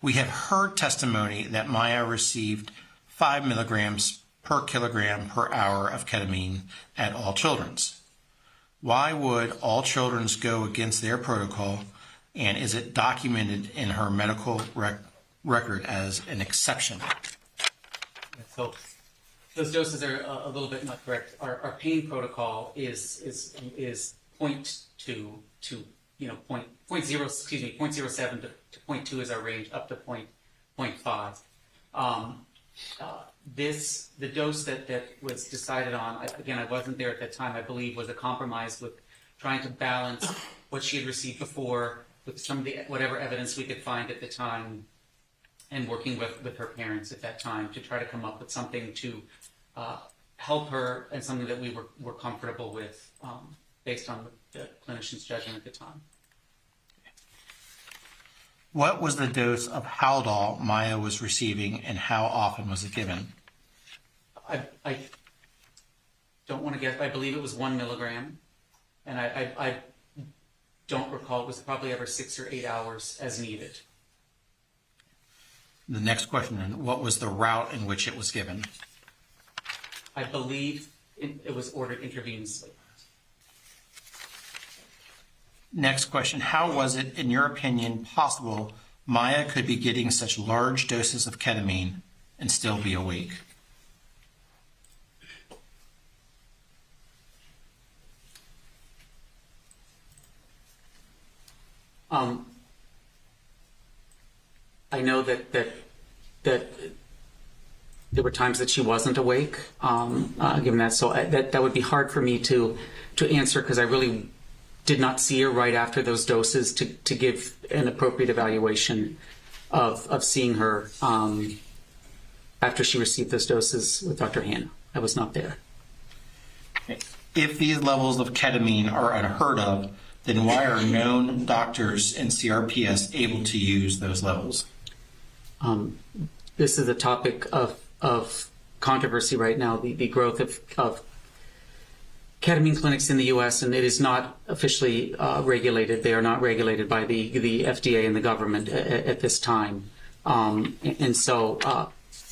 We have heard testimony that Maya received 5 milligrams per kilogram per hour of ketamine at All Children's. Why would All Children's go against their protocol, and is it documented in her medical record as an exception? So those doses are a little bit not correct. Our pain protocol is 0.2 to 0.07 to 0.2 is our range, up to 0.5. The dose that was decided on, again, I wasn't there at that time, I believe was a compromise with trying to balance what she had received before with some of the whatever evidence we could find at the time, and working with her parents at that time to try to come up with something to help her, and something that we were comfortable with based on the clinician's judgment at the time. What was the dose of Haldol Maya was receiving, and how often was it given? I don't want to guess. I believe it was 1 milligram, and I don't recall. It was probably every 6 or 8 hours as needed. The next question, what was the route in which it was given? I believe it was ordered intravenously. Next question, how was it, in your opinion, possible Maya could be getting such large doses of ketamine and still be awake? I know that there were times that she wasn't awake, given that. So that would be hard for me to answer, because I really did not see her right after those doses to give an appropriate evaluation of seeing her after she received those doses with Dr. Hanna. I was not there. If these levels of ketamine are unheard of, then why are known doctors and CRPS able to use those levels? This is a topic of controversy right now, the growth of ketamine clinics in the U.S., and it is not officially regulated. They are not regulated by the FDA and the government at this time. And so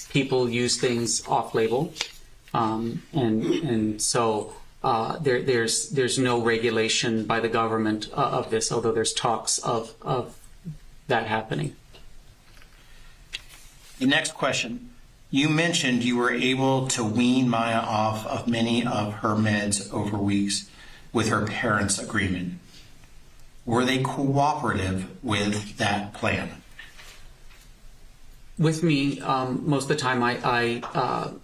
people use things off-label, and so there's no regulation by the government of this, although there's talks of that happening. The next question. You mentioned you were able to wean Maya off of many of her meds over weeks with her parents' agreement. Were they cooperative with that plan? With me, most of the time, I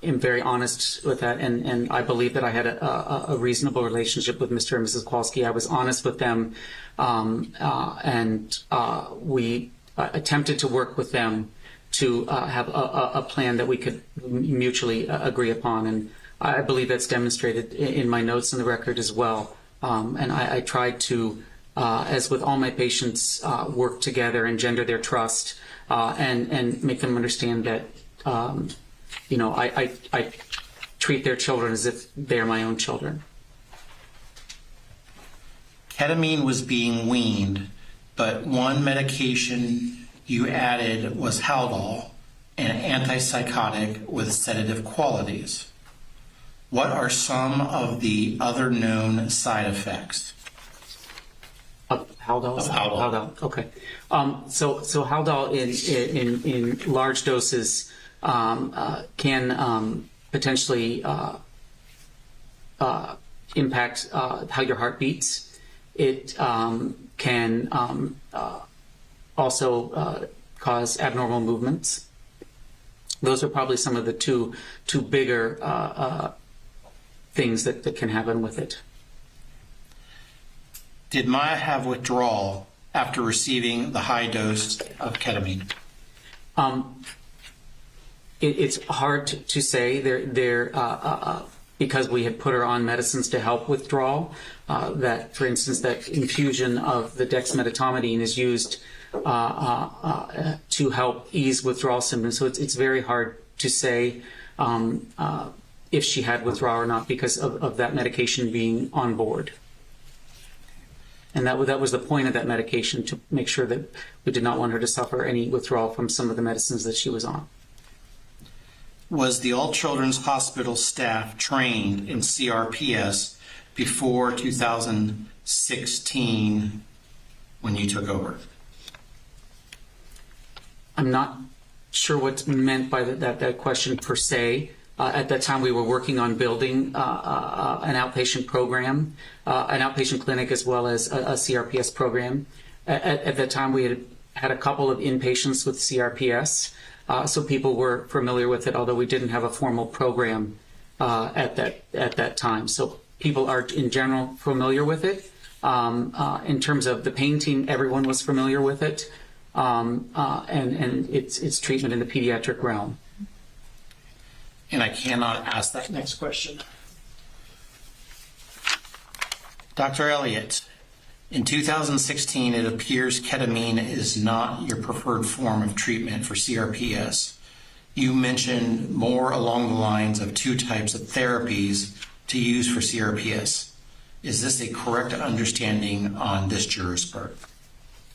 am very honest with that, and I believe that I had a reasonable relationship with Mr. and Mrs. Kowalski. I was honest with them, and we attempted to work with them to have a plan that we could mutually agree upon, and I believe that's demonstrated in my notes in the record as well. And I tried to, as with all my patients, work together, engender their trust, and make them understand that, I treat their children as if they're my own children. Ketamine was being weaned, but one medication you added was Haldol, an antipsychotic with sedative qualities. What are some of the other known side effects? Of Haldol? Of Haldol. Okay. So Haldol in large doses can potentially impact how your heart beats. It can also cause abnormal movements. Those are probably some of the two bigger things that can happen with it. did Maya have withdrawal after receiving the high dose of ketamine? It's hard to say. Because we had put her on medicines to help withdrawal. That, for instance, that infusion of the dexmedetomidine is used to help ease withdrawal symptoms. So it's very hard to say if she had withdrawal or not because of that medication being on board. And that was the point of that medication, to make sure that we did not want her to suffer any withdrawal from some of the medicines that she was on. Was the All Children's Hospital staff trained in CRPS before 2016 when you took over? I'm not sure what's meant by that question per se. At that time, we were working on building an outpatient program, an outpatient clinic, as well as a CRPS program. At that time, we had a couple of inpatients with CRPS, so people were familiar with it, although we didn't have a formal program at that time. So people are, in general, familiar with it. In terms of the pain team, everyone was familiar with it, and its treatment in the pediatric realm. And I cannot ask that next question. Dr. Elliott, in 2016, it appears ketamine is not your preferred form of treatment for CRPS. You mentioned more along the lines of 2 types of therapies to use for CRPS. Is this a correct understanding on this juror's part?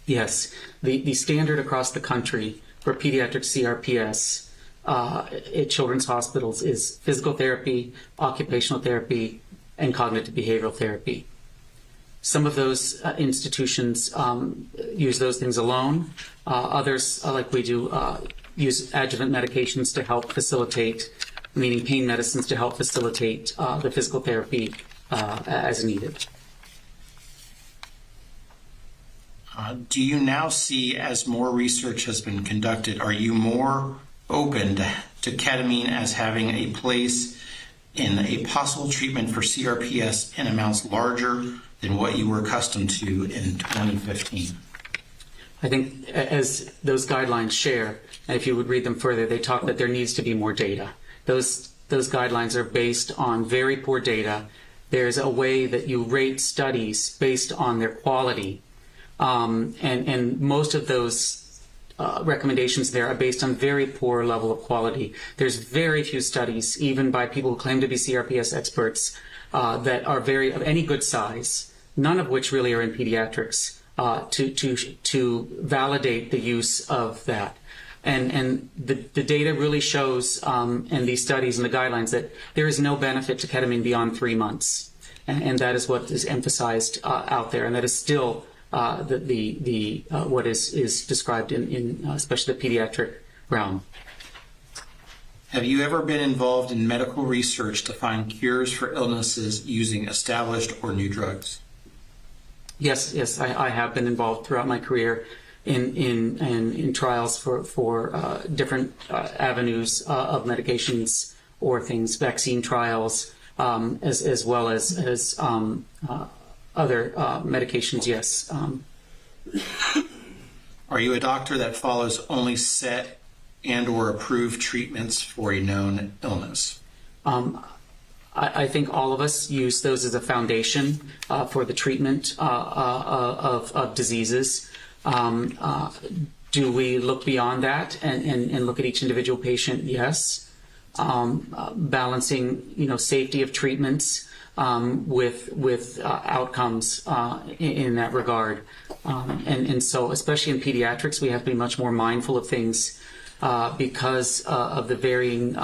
Yes. The standard across the country for pediatric CRPS at children's hospitals is physical therapy, occupational therapy, and cognitive behavioral therapy. Some of those institutions use those things alone. Others, like we do, use adjuvant medications to help facilitate, meaning pain medicines to help facilitate the physical therapy as needed. Do you now see, as more research has been conducted, are you more open to ketamine as having a place in a possible treatment for CRPS in amounts larger than what you were accustomed to in 2015? I think as those guidelines share, and if you would read them further, they talk that there needs to be more data. Those guidelines are based on very poor data. There's a way that you rate studies based on their quality, and most of those recommendations there are based on very poor level of quality. There's very few studies, even by people who claim to be CRPS experts, that are of any good size, none of which really are in pediatrics, to validate the use of that. And the data really shows, in these studies and the guidelines, that there is no benefit to ketamine beyond 3 months. And that is what is emphasized out there, and that is still what is described in especially the pediatric realm. Have you ever been involved in medical research to find cures for illnesses using established or new drugs? Yes, I have been involved throughout my career in trials for different avenues of medications or things, vaccine trials, as well as other medications, yes. Are you a doctor that follows only set and or approved treatments for a known illness? I think all of us use those as a foundation for the treatment of diseases. Do we look beyond that and look at each individual patient? Yes. Balancing, safety of treatments with outcomes in that regard. And so, especially in pediatrics, we have to be much more mindful of things because of the varying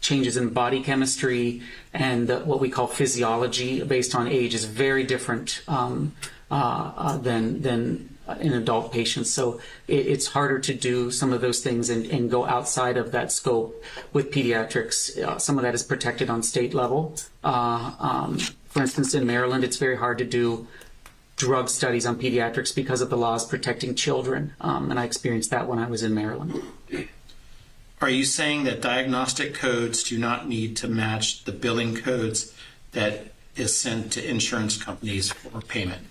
changes in body chemistry, and what we call physiology based on age is very different than in adult patients. So it's harder to do some of those things and go outside of that scope with pediatrics. Some of that is protected on state level. For instance, in Maryland, it's very hard to do drug studies on pediatrics because of the laws protecting children. And I experienced that when I was in Maryland. Are you saying that diagnostic codes do not need to match the billing codes that is sent to insurance companies for payment?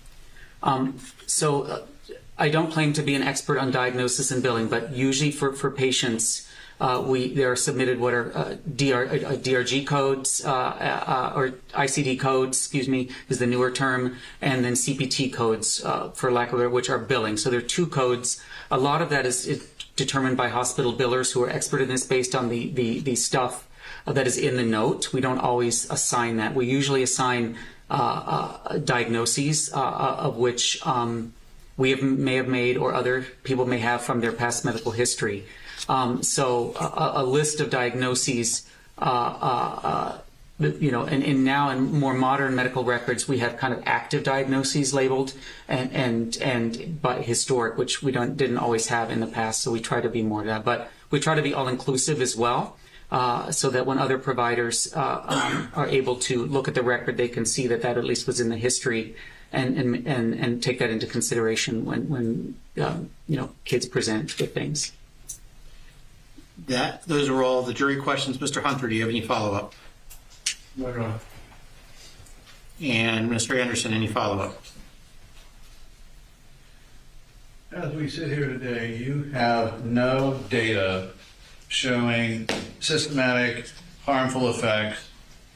I don't claim to be an expert on diagnosis and billing, but usually for patients, they are submitted what are DRG codes or ICD codes, excuse me, is the newer term, and then CPT codes, for lack of a, which are billing. So there are two codes. A lot of that is determined by hospital billers who are expert in this based on the stuff that is in the note. We don't always assign that. We usually assign diagnoses of which we may have made or other people may have from their past medical history. So a list of diagnoses, you know, and now in more modern medical records, we have kind of active diagnoses labeled and by historic, which we didn't always have in the past. So we try to be more of that, but we try to be all inclusive as well. So that when other providers are able to look at the record, they can see that at least was in the history and take that into consideration when you know, kids present with things. Those are all the jury questions. Mr. Hunter, do you have any follow-up? No. And Mr. Anderson, any follow-up? As we sit here today, you have no data showing systematic harmful effects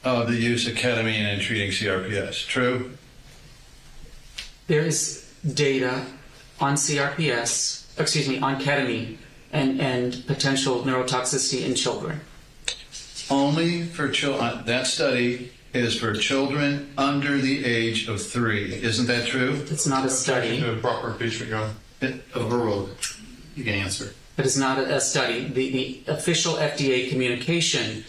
of the use of ketamine in treating CRPS. True? There is data on CRPS, excuse me, on ketamine and potential neurotoxicity in children. Only for children. That study is for children under the age of 3. Isn't that true? It's not a study. Proper impeachment, Your Honor. Overruled. You can answer. But it's not a study. The official FDA communication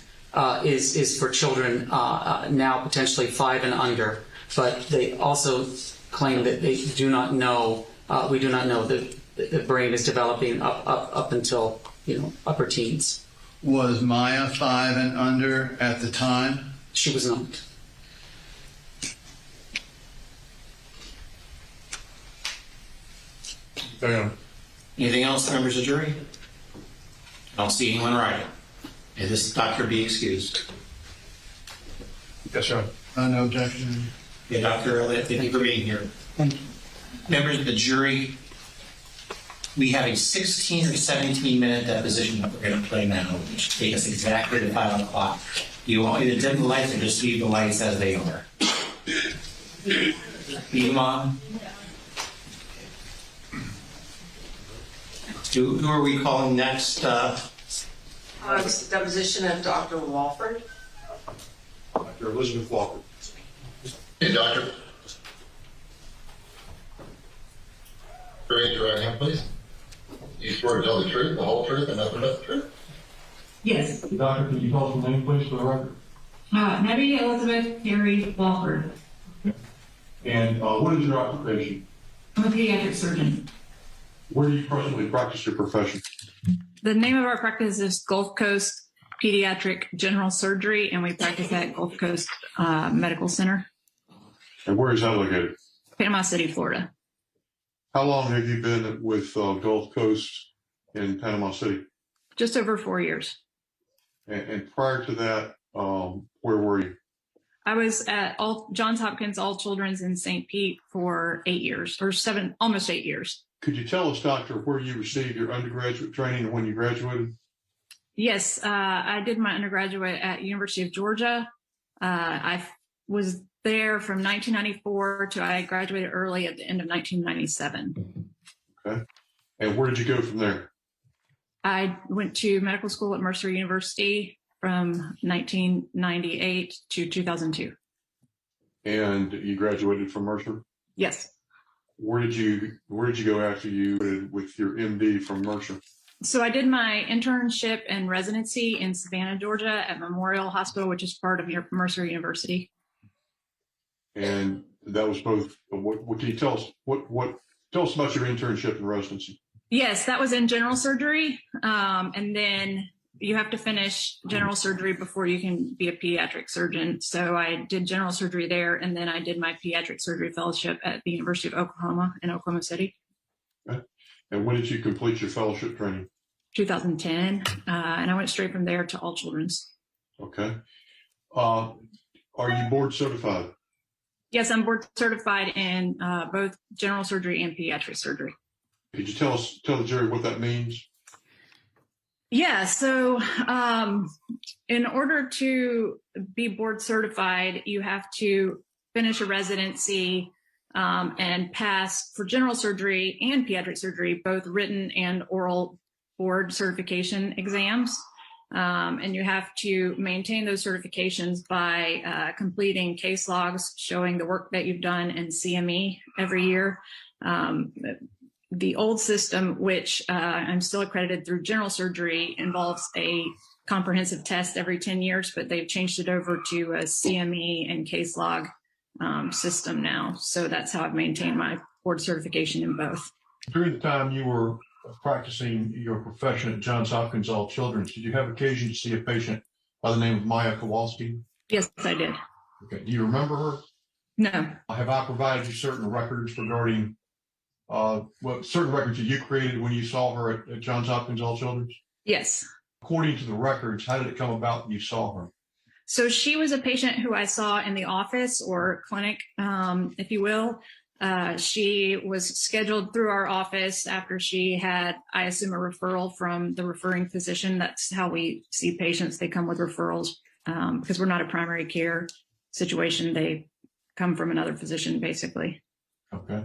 is for children now potentially 5 and under, but they also claim that they do not know. We do not know that the brain is developing up until, you know, upper teens. Was Maya 5 and under at the time? She was not. Anything else, members of the jury? I don't see anyone writing. Is this doctor be excused? Yes, sir. No objection. Yeah, Dr. Elliott, thank you for being here. Thank you. Members of the jury, we have a 16 or 17-minute deposition that we're going to play now, which takes us exactly to 5 o'clock. Do you want me to dim the lights or just leave the lights as they are? Leave them on? Who are we calling next? It's the deposition of Dr. Walford. Dr. Elizabeth Walker. Hey, doctor. Raise your right hand, please. You swear to tell the truth, the whole truth, and nothing but the truth? Yes. Doctor, can you tell us the name, please, for the record? Mary Elizabeth Perry Walford. And what is your occupation? I'm a pediatric surgeon. Where do you presently practice your profession? The name of our practice is Gulf Coast Pediatric General Surgery, and we practice at Gulf Coast Medical Center, And where is that located? Panama City, Florida. How long have you been with Gulf Coast in Panama City? Just over 4 years. And prior to that, where were you? I was at Johns Hopkins All Children's in St. Pete for 8 years, or almost 8 years. Could you tell us, doctor, where you received your undergraduate training and when you graduated? Yes, I did my undergraduate at University of Georgia. I was there from 1994 to I graduated early at the end of 1997. Okay. And where did you go from there? I went to medical school at Mercer University from 1998 to 2002. And you graduated from Mercer? Yes. Where did you go after you did with your MD from Mercer? So I did my internship and residency in Savannah, Georgia at Memorial Hospital, which is part of Mercer University. And that was both. What can you tell us? Tell us about your internship and residency? Yes, that was in general surgery, and then you have to finish general surgery before you can be a pediatric surgeon. So I did general surgery there, and then I did my pediatric surgery fellowship at the University of Oklahoma in Oklahoma City. Okay. And when did you complete your fellowship training? 2010, and I went straight from there to All Children's. Okay. Are you board certified? Yes, I'm board certified in both general surgery and pediatric surgery. Could you tell the jury what that means? Yeah, so in order to be board certified, you have to finish a residency and pass for general surgery and pediatric surgery, both written and oral board certification exams. And you have to maintain those certifications by completing case logs showing the work that you've done in CME every year. The old system, which I'm still accredited through general surgery, involves a comprehensive test every 10 years, but they've changed it over to a CME and case log system now. So that's how I've maintained my board certification in both. During the time you were practicing your profession at Johns Hopkins All Children's, did you have occasion to see a patient by the name of Maya Kowalski? Yes, I did. Okay. Do you remember her? No. Have I provided you certain records regarding certain records that you created when you saw her at Johns Hopkins All Children's? Yes. According to the records, how did it come about that you saw her? So she was a patient who I saw in the office or clinic, if you will. She was scheduled through our office after she had, I assume, a referral from the referring physician. That's how we see patients. They come with referrals because we're not a primary care situation. They come from another physician, basically. Okay.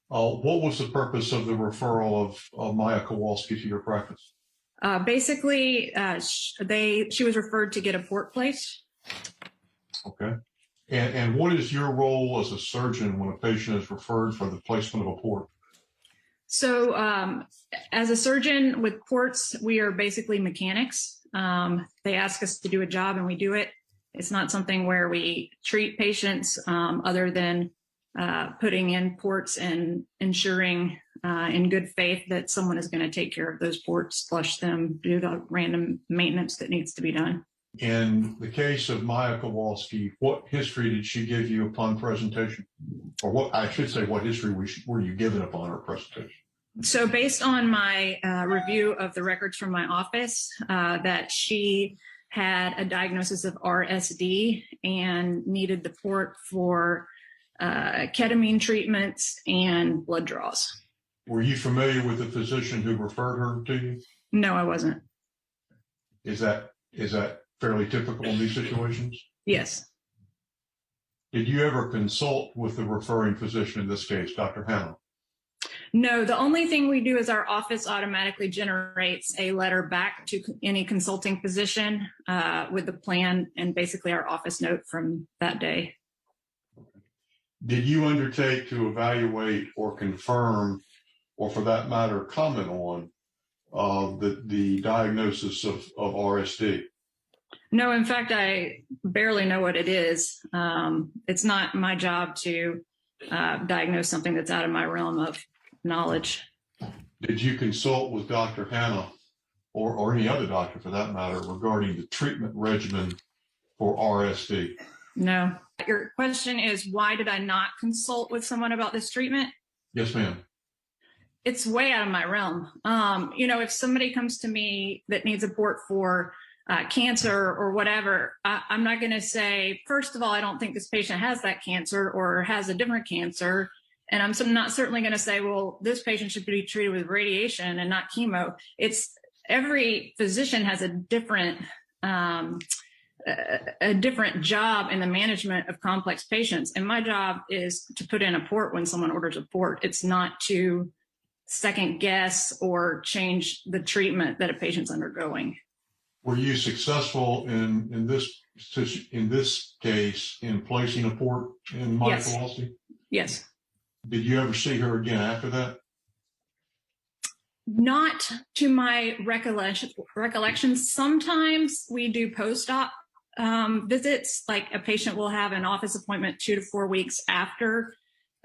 What was the purpose of the referral of Maya Kowalski to your practice? Basically, she was referred to get a port placed. Okay. And what is your role as a surgeon when a patient is referred for the placement of a port? So as a surgeon with ports, we are basically mechanics. They ask us to do a job and we do it. It's not something where we treat patients other than putting in ports and ensuring in good faith that someone is going to take care of those ports, flush them, do the random maintenance that needs to be done. In the case of Maya Kowalski, what history did she give you upon presentation? Or what history were you given upon her presentation? So based on my review of the records from my office, that she had a diagnosis of RSD and needed the port for ketamine treatments and blood draws. Were you familiar with the physician who referred her to you? No, I wasn't. Is that fairly typical in these situations? Yes. Did you ever consult with the referring physician in this case, Dr. Hannah? No, the only thing we do is our office automatically generates a letter back to any consulting physician with the plan and basically our office note from that day. Did you undertake to evaluate or confirm, or for that matter, comment on the diagnosis of RSD? No, in fact, I barely know what it is. It's not my job to diagnose something that's out of my realm of knowledge. Did you consult with Dr. Hannah or any other doctor for that matter regarding the treatment regimen for RSD? No. Your question is, why did I not consult with someone about this treatment? Yes, ma'am. It's way out of my realm. If somebody comes to me that needs a port for cancer or whatever, I'm not going to say, first of all, I don't think this patient has that cancer or has a different cancer. And I'm not certainly going to say, well, this patient should be treated with radiation and not chemo. It's every physician has a different job in the management of complex patients. And my job is to put in a port when someone orders a port. It's not to second guess or change the treatment that a patient's undergoing. Were you successful in this case in placing a port in Maya Kowalski? Yes. Did you ever see her again after that? Not to my recollection. Sometimes we do post-op visits, like a patient will have an office appointment 2 to 4 weeks after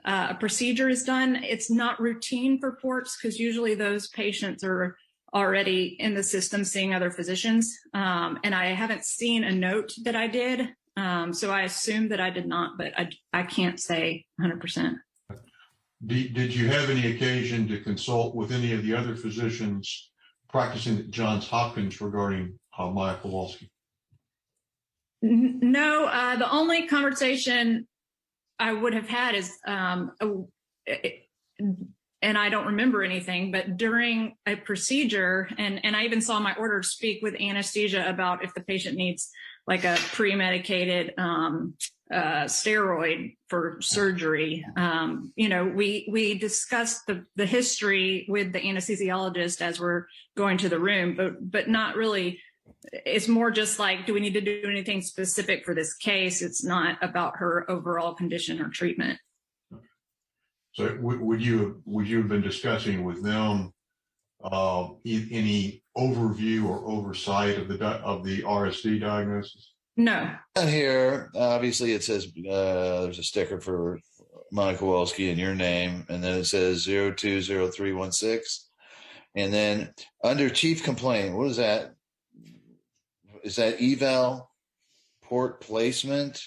a procedure is done. It's not routine for ports because usually those patients are already in the system seeing other physicians. And I haven't seen a note that I did. So I assume that I did not, but I can't say 100%. Did you have any occasion to consult with any of the other physicians practicing at Johns Hopkins regarding Maya Kowalski? No, the only conversation I would have had is, and I don't remember anything, but during a procedure, and I even saw my order speak with anesthesia about if the patient needs like a pre-medicated steroid for surgery. We discussed the history with the anesthesiologist as we're going to the room, but not really. It's more just like, do we need to do anything specific for this case? It's not about her overall condition or treatment. So would you have been discussing with them any overview or oversight of the RSD diagnosis? No. Down here, obviously, it says there's a sticker for Monica Kowalski and your name, and then it says 020316. And then under chief complaint, what is that? Is that eval port placement?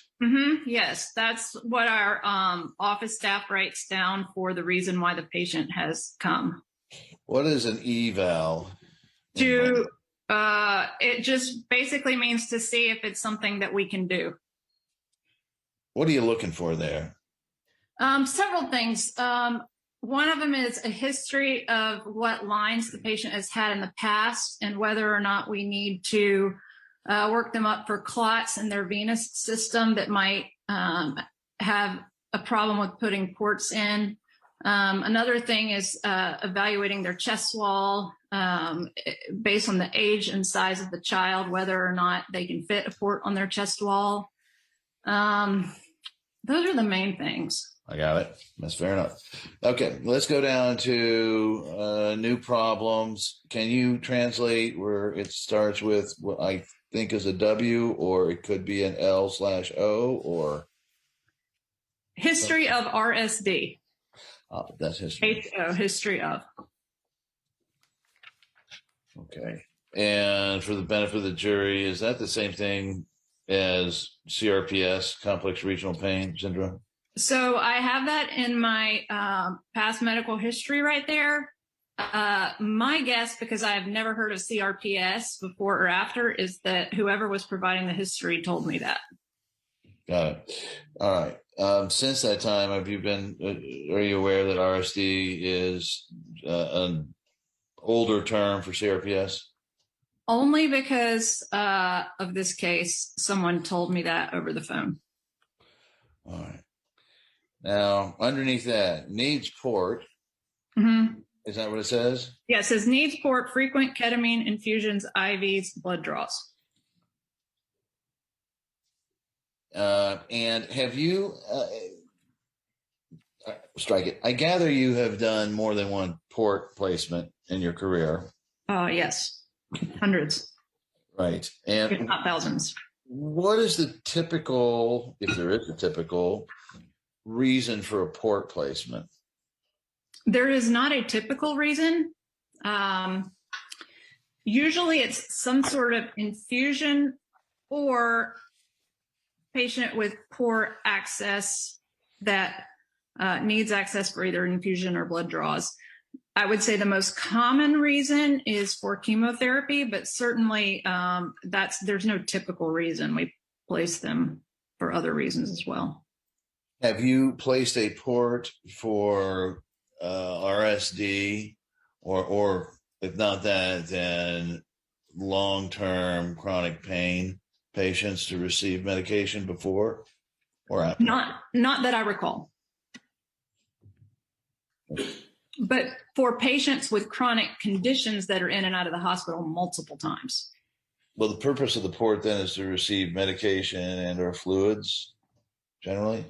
Yes, that's what our office staff writes down for the reason why the patient has come. What is an eval? It just basically means to see if it's something that we can do. What are you looking for there? Several things. One of them is a history of what lines the patient has had in the past and whether or not we need to work them up for clots in their venous system that might have a problem with putting ports in. Another thing is evaluating their chest wall based on the age and size of the child, whether or not they can fit a port on their chest wall. Those are the main things. I got it. That's fair enough. Okay, let's go down to new problems. Can you translate where it starts with what I think is a W, or it could be an L/O, or history of RSD? That's history. HO, history of. Okay. And for the benefit of the jury, is that the same thing as CRPS, complex regional pain syndrome? So I have that in my past medical history right there. My guess, because I have never heard of CRPS before or after, is that whoever was providing the history told me that. Got it. All right. Since that time, are you aware that RSD is an older term for CRPS? Only because of this case, someone told me that over the phone. All right. Now, underneath that, needs port. Is that what it says? Yeah, it says needs port, frequent ketamine infusions, IVs, blood draws. And have you, strike it. I gather you have done more than one port placement in your career. Yes, hundreds. Right. And if not thousands. What is the typical, if there is a typical, reason for a port placement? There is not a typical reason. Usually it's some sort of infusion or patient with poor access that needs access for either infusion or blood draws. I would say the most common reason is for chemotherapy, but certainly there's no typical reason. We place them for other reasons as well. Have you placed a port for RSD or if not that, then long-term chronic pain patients to receive medication before or after? Not that I recall. But for patients with chronic conditions that are in and out of the hospital multiple times. Well, the purpose of the port then is to receive medication and or fluids generally?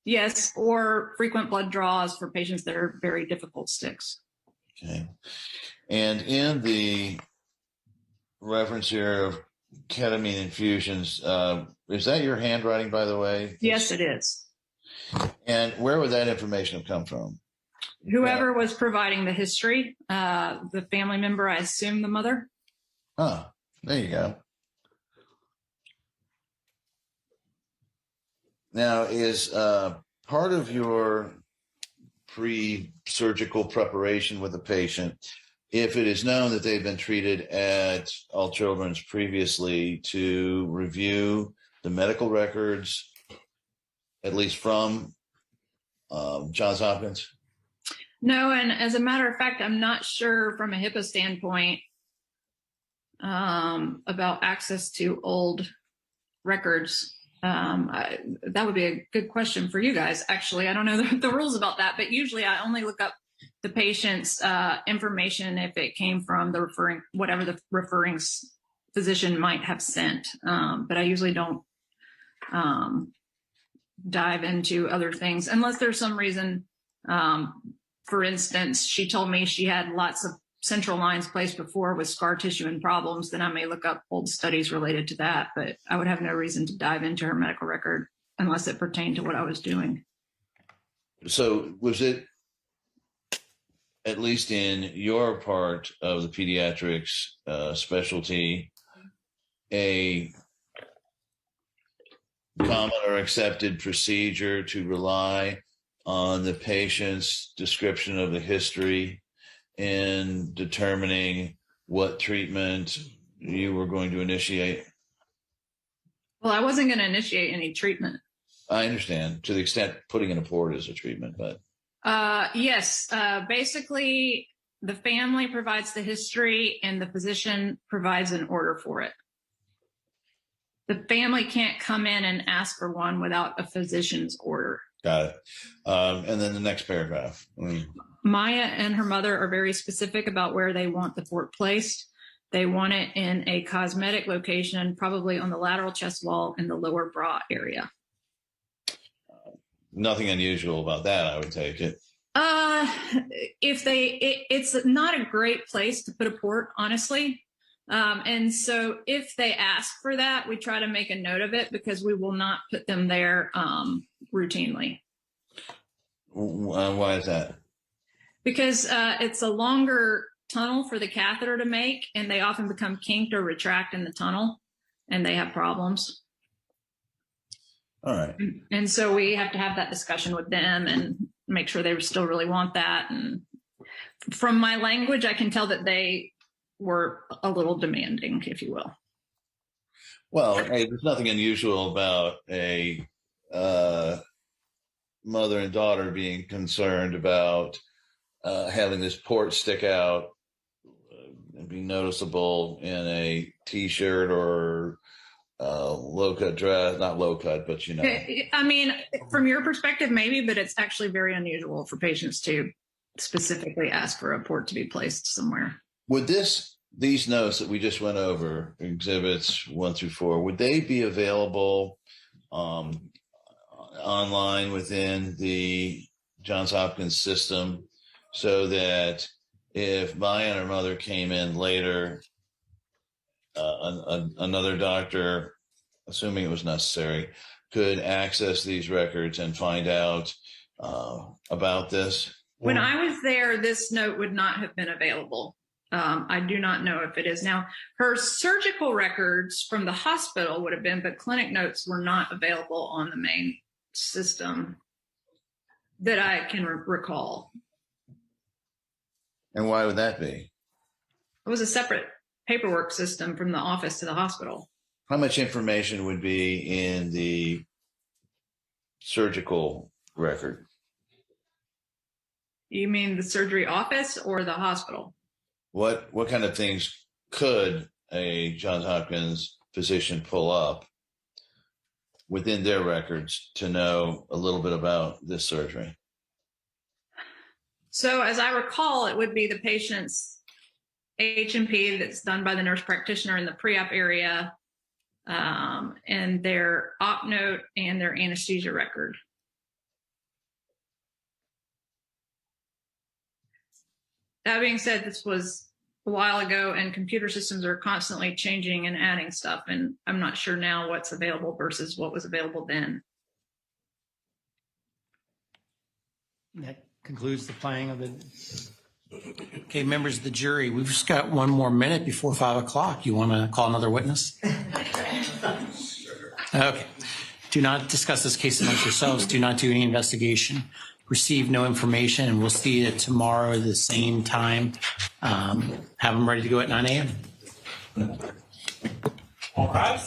Yes, or frequent blood draws for patients that are very difficult sticks. Okay. And in the reference here of ketamine infusions, is that your handwriting, by the way? Yes, it is. And where would that information have come from? Whoever was providing the history, the family member, I assume the mother. Oh, there you go. Now, is part of your pre-surgical preparation with the patient, if it is known that they've been treated at All Children's previously, to review the medical records at least from Johns Hopkins? No, and as a matter of fact, I'm not sure from a HIPAA standpoint about access to old records. That would be a good question for you guys. Actually, I don't know the rules about that, but usually I only look up the patient's information if it came from the referring, whatever the referring physician might have sent. But I usually don't dive into other things unless there's some reason. For instance, she told me she had lots of central lines placed before with scar tissue and problems, then I may look up old studies related to that, but I would have no reason to dive into her medical record unless it pertained to what I was doing. So was it, at least in your part of the pediatrics specialty, a common or accepted procedure to rely on the patient's description of the history in determining what treatment you were going to initiate? Well, I wasn't going to initiate any treatment. I understand, to the extent putting in a port is a treatment, but. Yes, basically the family provides the history and the physician provides an order for it. The family can't come in and ask for one without a physician's order. Got it. And then the next paragraph. Maya and her mother are very specific about where they want the port placed. They want it in a cosmetic location, probably on the lateral chest wall in the lower bra area. Nothing unusual about that, I would take it. It's not a great place to put a port, honestly. And so if they ask for that, we try to make a note of it because we will not put them there routinely. Why is that? Because it's a longer tunnel for the catheter to make, and they often become kinked or retract in the tunnel, and they have problems. All right. And so we have to have that discussion with them and make sure they still really want that. And from my language, I can tell that they were a little demanding, if you will. Well, hey, there's nothing unusual about a mother and daughter being concerned about having this port stick out and be noticeable in a t-shirt or low-cut dress, not low-cut, but you know. I mean, from your perspective, maybe, but it's actually very unusual for patients to specifically ask for a port to be placed somewhere. Would these notes that we just went over, exhibits 1 through 4, would they be available online within the Johns Hopkins system so that if Maya and her mother came in later, another doctor, assuming it was necessary, could access these records and find out about this? When I was there, this note would not have been available. I do not know if it is now. Her surgical records from the hospital would have been, but clinic notes were not available on the main system that I can recall. And why would that be? It was a separate paperwork system from the office to the hospital. How much information would be in the surgical record? You mean the surgery office or the hospital? What kind of things could a Johns Hopkins physician pull up within their records to know a little bit about this surgery? So as I recall, it would be the patient's H&P that's done by the nurse practitioner in the pre-op area, and their op note and their anesthesia record. That being said, this was a while ago, and computer systems are constantly changing and adding stuff, and I'm not sure now what's available versus what was available then. That concludes the playing of the. Okay, members of the jury, we've just got one more minute before 5 o'clock. You want to call another witness? Okay. Do not discuss this case amongst yourselves. Do not do any investigation. Receive no information, and we'll see you tomorrow at the same time. Have them ready to go at 9 a.m. All right.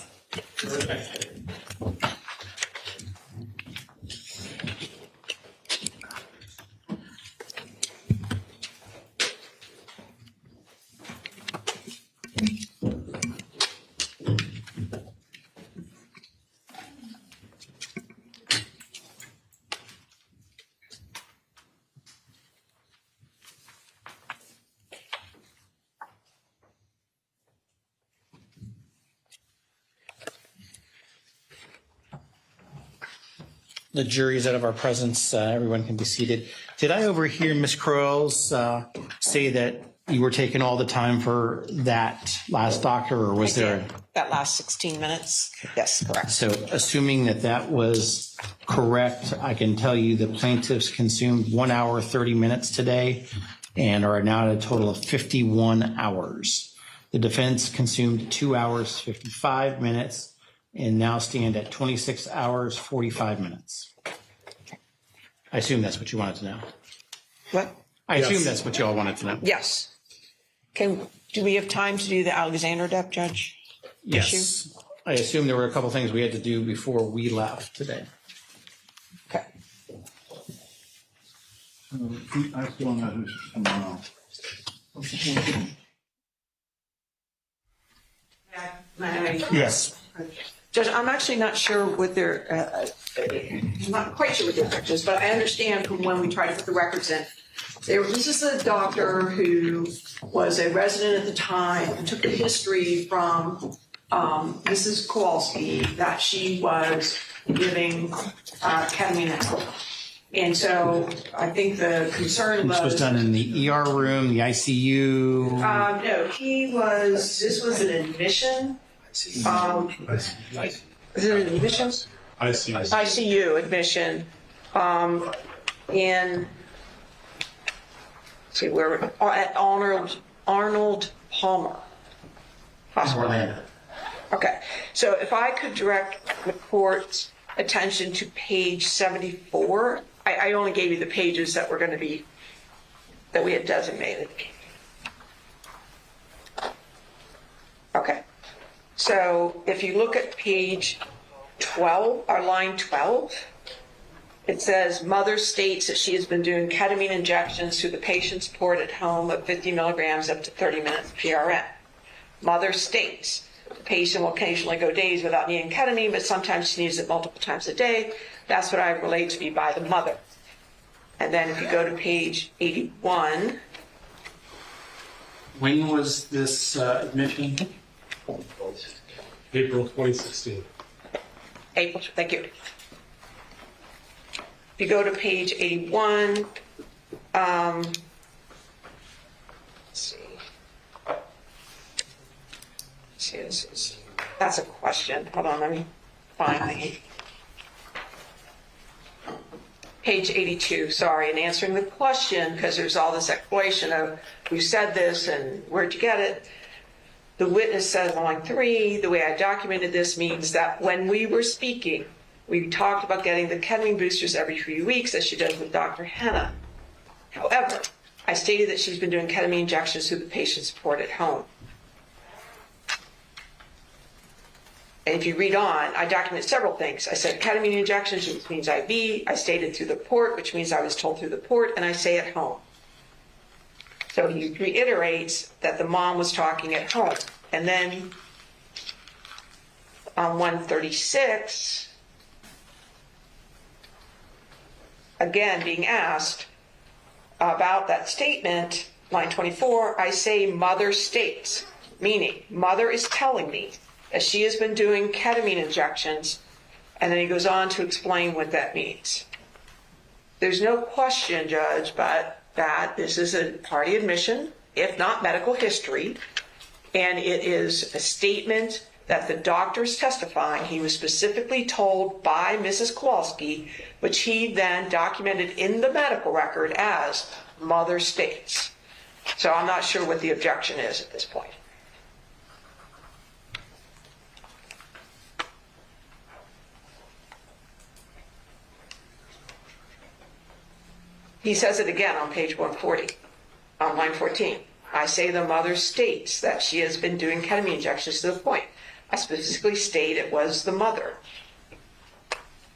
the jury's out of our presence. Everyone can be seated. Did I overhear Ms. Crowell's say that you were taking all the time for that last doctor, or was there? That last 16 minutes? Yes, correct. So assuming that that was correct, I can tell you the plaintiffs consumed 1 hour, 30 minutes today and are now at a total of 51 hours. The defense consumed 2 hours, 55 minutes and now stand at 26 hours, 45 minutes. I assume that's what you wanted to know. What? I assume that's what you all wanted to know. Yes. Do we have time to do the Alexander Depp judge issue? Yes. I assume there were a couple things we had to do before we left today. Okay. I still know who's coming on. Yes. Judge, I'm actually not sure what their, I'm not quite sure what their objection is, but I understand from when we tried to put the records in. This is a doctor who was a resident at the time and took the history from Mrs. Kowalski that she was giving ketamine. And so I think the concern was... This was done in the ER room, the ICU? No, this was an admission. Is it an admission? ICU admission. At Arnold Palmer Hospital. Orlando. Okay, so if I could direct the court's attention to page 74. I only gave you the pages that were going to be, that we had designated. Okay, so if you look at page 12, or line 12, it says, mother states that she has been doing ketamine injections through the patient's port at home of 50 milligrams up to 30 minutes PRN. Mother states the patient will occasionally go days without needing ketamine, but sometimes she needs it multiple times a day. That's what I relate to be by the mother. And then if you go to page 81. When was this admission? April 2016. April, thank you. If you go to page 81, let's see. That's a question. Hold on, let me find the page 82. Sorry, in answering the question, because there's all this explanation of who said this and where'd you get it. The witness says on line 3, the way I documented this means that when we were speaking, we talked about getting the ketamine boosters every few weeks, as she does with Dr. Henna. However, I stated that she's been doing ketamine injections through the patient's port at home. And if you read on, I documented several things. I said ketamine injections, which means IV. I stated through the port, which means I was told through the port, and I say at home. So he reiterates that the mom was talking at home. And then on 136, again being asked about that statement, line 24, I say mother states, meaning mother is telling me that she has been doing ketamine injections, and then he goes on to explain what that means. There's no question, Judge, but that this is a party admission, if not medical history, and it is a statement that the doctor is testifying he was specifically told by Mrs. Kowalski, which he then documented in the medical record as mother states. So I'm not sure what the objection is at this point. He says it again on page 140, on line 14. I say the mother states that she has been doing ketamine injections to the point. I specifically state it was the mother.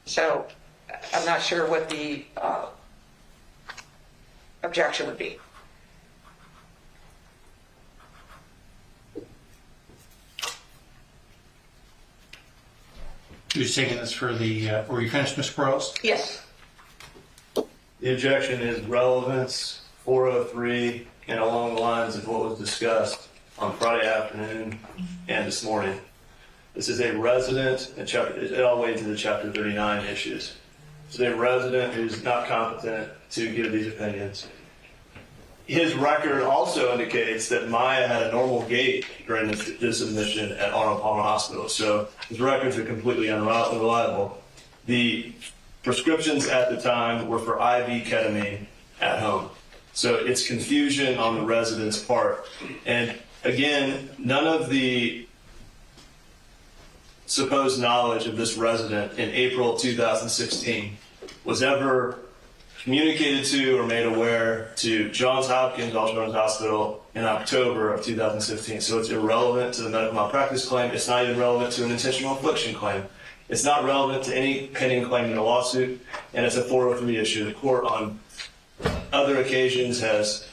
So I'm not sure what the objection would be. You're taking this for the, were you finished, Ms. Quarles? Yes. The objection is relevance 403 and along the lines of what was discussed on Friday afternoon and this morning. This is a resident, and it all went into the Chapter 39 issues. is a resident who's not competent to give these opinions. His record also indicates that Maya had a normal gait during this admission at Arnold Palmer Hospital, so his records are completely unreliable. The prescriptions at the time were for IV ketamine at home. So it's confusion on the resident's part. And again, none of the supposed knowledge of this resident in April 2016 was ever communicated to or made aware to Johns Hopkins All Children's Hospital in October of 2015. So it's irrelevant to the medical malpractice claim. It's not even relevant to an intentional infliction claim. It's not relevant to any pending claim in the lawsuit, and it's a 403 issue. The court on other occasions has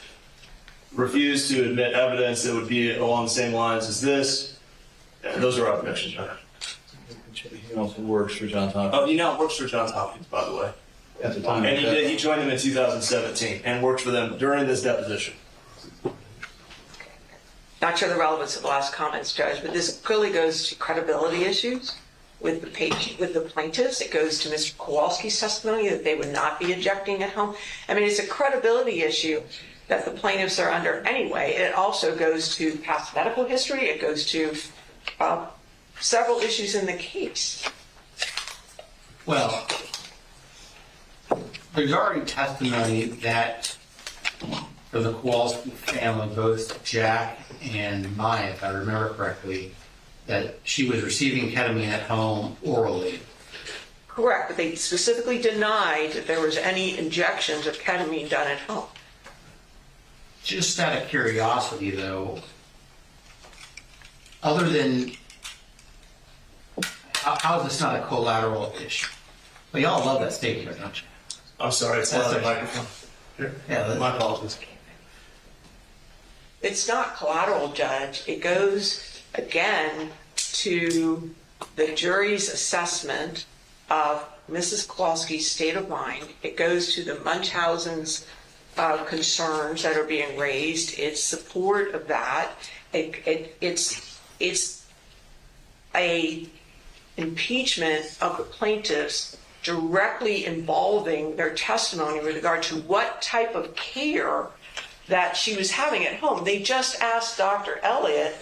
refused to admit evidence that would be along the same lines as this. Those are our objections, Your Honor. He also works for Johns Hopkins. Oh, he now works for Johns Hopkins, by the way. At the time. And he joined them in 2017 and worked for them during this deposition. Not sure the relevance of the last comments, Judge, but this clearly goes to credibility issues with the plaintiffs. It goes to Mr. Kowalski's testimony that they would not be ejecting at home. I mean, it's a credibility issue that the plaintiffs are under anyway. It also goes to past medical history. It goes to several issues in the case. Well, there's already testimony that for the Kowalski family, both Jack and Maya, if I remember correctly, that she was receiving ketamine at home orally. Correct, but they specifically denied that there was any injections of ketamine done at home. Just out of curiosity, though, other than, how is this not a collateral issue? Well, y'all love that statement, don't you? I'm sorry, it's not the microphone. Yeah, my apologies. It's not collateral, Judge. It goes, again, to the jury's assessment of Mrs. Kowalski's state of mind. It goes to the Munchausen's concerns that are being raised. It's support of that. It's a impeachment of the plaintiffs directly involving their testimony with regard to what type of care that she was having at home. They just asked Dr. Elliott,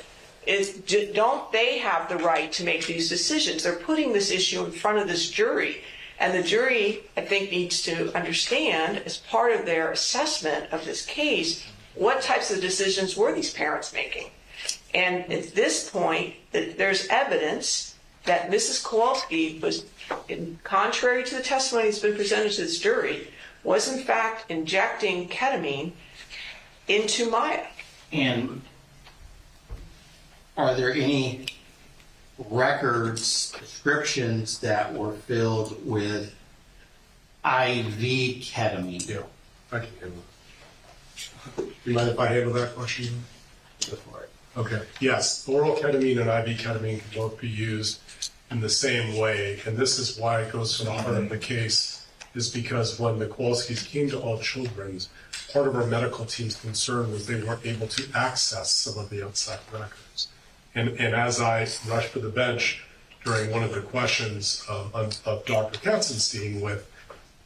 don't they have the right to make these decisions? They're putting this issue in front of this jury. And the jury, I think, needs to understand, as part of their assessment of this case, what types of decisions were these parents making? And at this point, there's evidence that Mrs. Kowalski was, contrary to the testimony that's been presented to this jury, was in fact injecting ketamine into Maya. And are there any records, descriptions that were filled with IV ketamine? Yeah, I can handle it. Do you mind if I handle that question? Go for it. Okay. Yes, oral ketamine and IV ketamine can both be used in the same way, and this is why it goes to the heart of the case, is because when the Kowalskis came to All Children's, part of our medical team's concern was they weren't able to access some of the outside records. And as I rushed to the bench during one of the questions of Dr. Katzenstein with,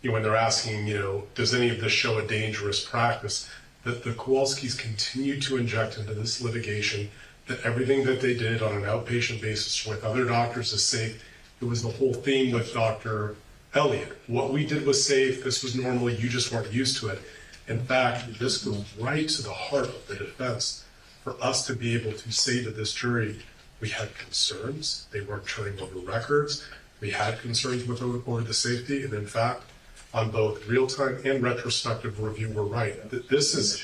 when they're asking, does any of this show a dangerous practice, that the Kowalskis continue to inject into this litigation that everything that they did on an outpatient basis with other doctors is safe. It was the whole theme with Dr. Elliott. What we did was safe. This was normal. You just weren't used to it. In fact, this goes right to the heart of the defense. For us to be able to say to this jury, we had concerns. They weren't turning over records. We had concerns with over the safety. And in fact, on both real-time and retrospective review, we're right. This is,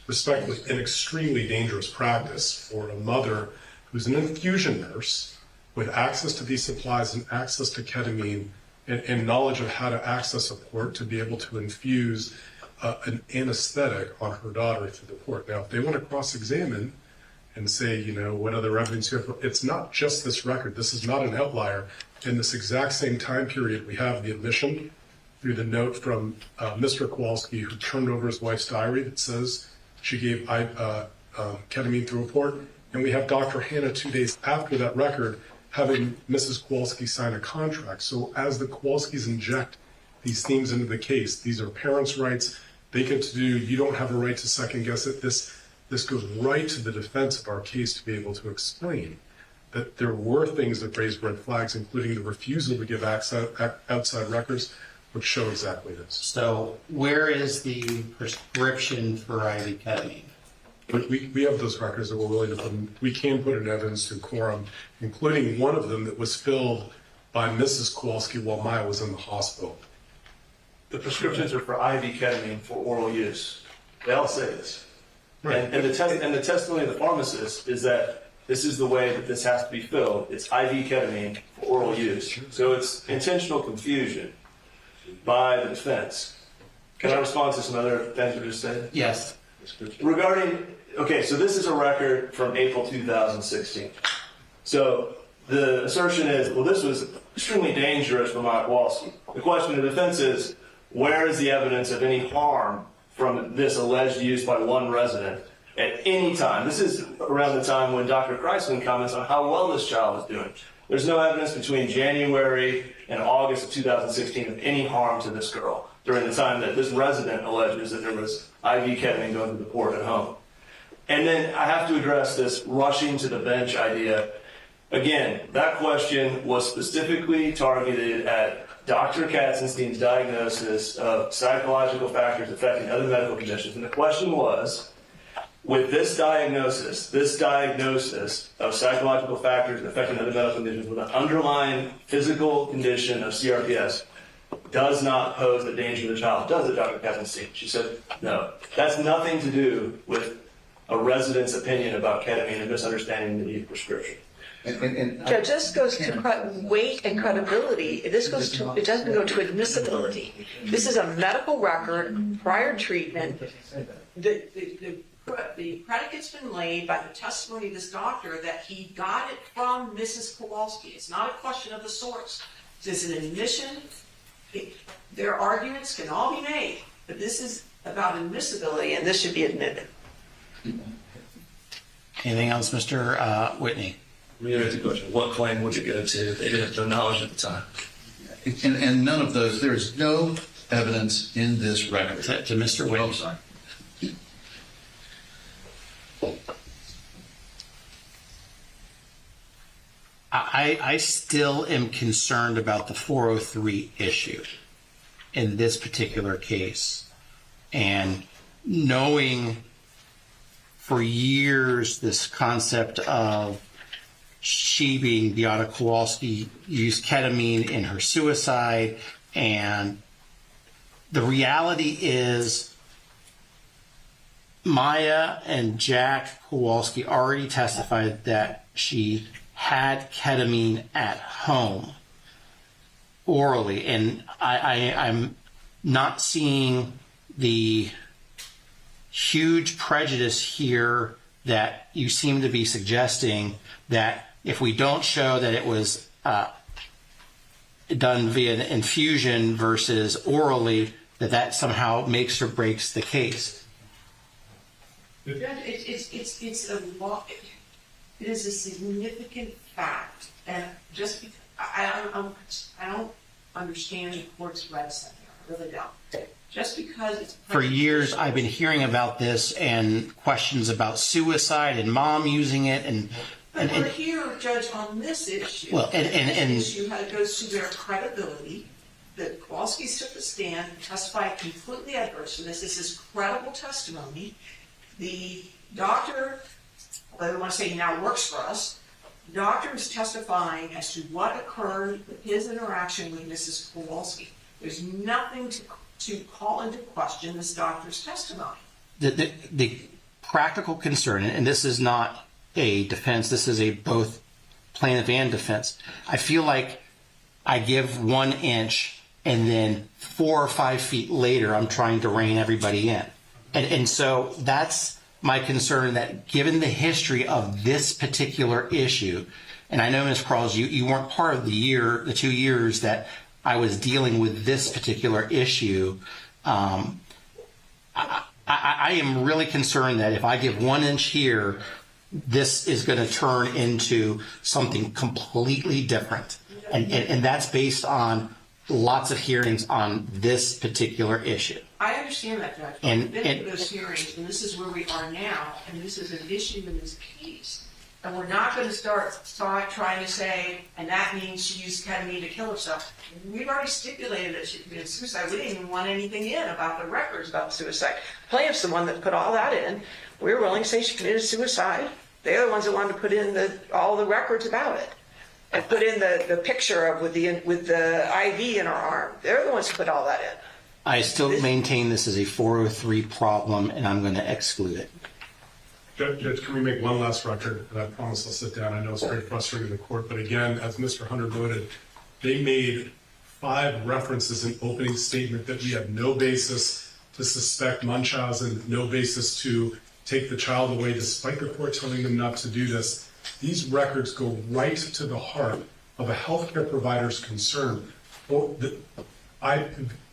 respectfully, an extremely dangerous practice for a mother who's an infusion nurse with access to these supplies and access to ketamine and knowledge of how to access a port to be able to infuse an anesthetic on her daughter through the port. Now, if they want to cross-examine and say, what other evidence you have, it's not just this record. This is not an outlier. In this exact same time period, we have the admission through the note from Mr. Kowalski, who turned over his wife's diary that says she gave ketamine through a port. And we have Dr. Hanna 2 days after that record having Mrs. Kowalski sign a contract. So as the Kowalskis inject these themes into the case. These are parents' rights. They get to do, you don't have a right to second guess it. This goes right to the defense of our case to be able to explain that there were things that raised red flags, including the refusal to give outside records, which show exactly this. So where is the prescription for IV ketamine? But we have those records that we're willing to put in. We can put in evidence to quorum, including one of them that was filled by Mrs. Kowalski while Maya was in the hospital. The prescriptions are for IV ketamine for oral use. They all say this. Right. And the testimony of the pharmacist is that this is the way that this has to be filled. It's IV ketamine for oral use. So it's intentional confusion by the defense. Can I respond to some other things we just said? Yes. Regarding, okay, so this is a record from April 2016. So the assertion is, well, this was extremely dangerous for Maya Kowalski. The question of the defense is, where is the evidence of any harm from this alleged use by one resident at any time? This is around the time when Dr. Kreisman comments on how well this child is doing. There's no evidence between January and August of 2016 of any harm to this girl during the time that this resident alleges that there was IV ketamine going to the port at home. And then I have to address this rushing to the bench idea. Again, that question was specifically targeted at Dr. Katzenstein's diagnosis of psychological factors affecting other medical conditions. And the question was, with this diagnosis of psychological factors affecting other medical conditions with an underlying physical condition of CRPS, does not pose a danger to the child, does it, Dr. Katzenstein? She said, no. That's nothing to do with a resident's opinion about ketamine and misunderstanding the prescription. Judge, this goes to weight and credibility. It doesn't go to admissibility. This is a medical record, prior treatment. The predicate's been laid by the testimony of this doctor that he got it from Mrs. Kowalski. It's not a question of the source. It's an admission. Their arguments can all be made, but this is about admissibility, and this should be admitted. Anything else, Mr. Whitney? Reiterate the question. What claim would it go to? They didn't have no knowledge at the time. And none of those, there is no evidence in this record. To Mr. Whitney. Oh, sorry. I still am concerned about the 403 issue in this particular case. And knowing for years this concept of she being Beata Kowalski used ketamine in her suicide, and the reality is Maya and Jack Kowalski already testified that she had ketamine at home orally, and I'm not seeing the huge prejudice here that you seem to be suggesting, that if we don't show that it was done via infusion versus orally, that somehow makes or breaks the case. It's a law. It is a significant fact, and just because I don't understand the court's reticence here. I really don't. Just because it's for years I've been hearing about this and questions about suicide and mom using it, and we're here, Judge, on this issue. Well, and this issue goes to their credibility. The Kowalskis took the stand and testified completely adverse to this. This is credible testimony. The doctor, I don't want to say he now works for us, the doctor is testifying as to what occurred with his interaction with Mrs. Kowalski. There's nothing to call into question this doctor's testimony. The practical concern, and this is not a defense, this is a both plaintiff and defense. I feel like I give 1 inch and then 4 or 5 feet later I'm trying to rein everybody in. And so that's my concern, that given the history of this particular issue, and I know, Ms. Krause, you weren't part of the 2 years that I was dealing with this particular issue. I am really concerned that if I give 1 inch here, this is going to turn into something completely different. And that's based on lots of hearings on this particular issue. I understand that, Judge. And- I've been and- to those hearings, and this is where we are now, and this is an issue in this case. And we're not going to start trying to say, and that means she used ketamine to kill herself. We've already stipulated that she committed suicide. We didn't even want anything in about the records about suicide. Plaintiff's the one that put all that in. We were willing to say she committed suicide. They're the ones that wanted to put in all the records about it. And put in the picture of with the IV in her arm. They're the ones who put all that in. I still maintain this is a 403 problem, and I'm going to exclude it. Judge, can we make one last record? And I promise I'll sit down. I know it's very frustrating in the court, but again, as Mr. Hunter noted, they made 5 references in opening statement that we have no basis to suspect Munchausen, no basis to take the child away, despite the court telling them not to do this. These records go right to the heart of a healthcare provider's concern.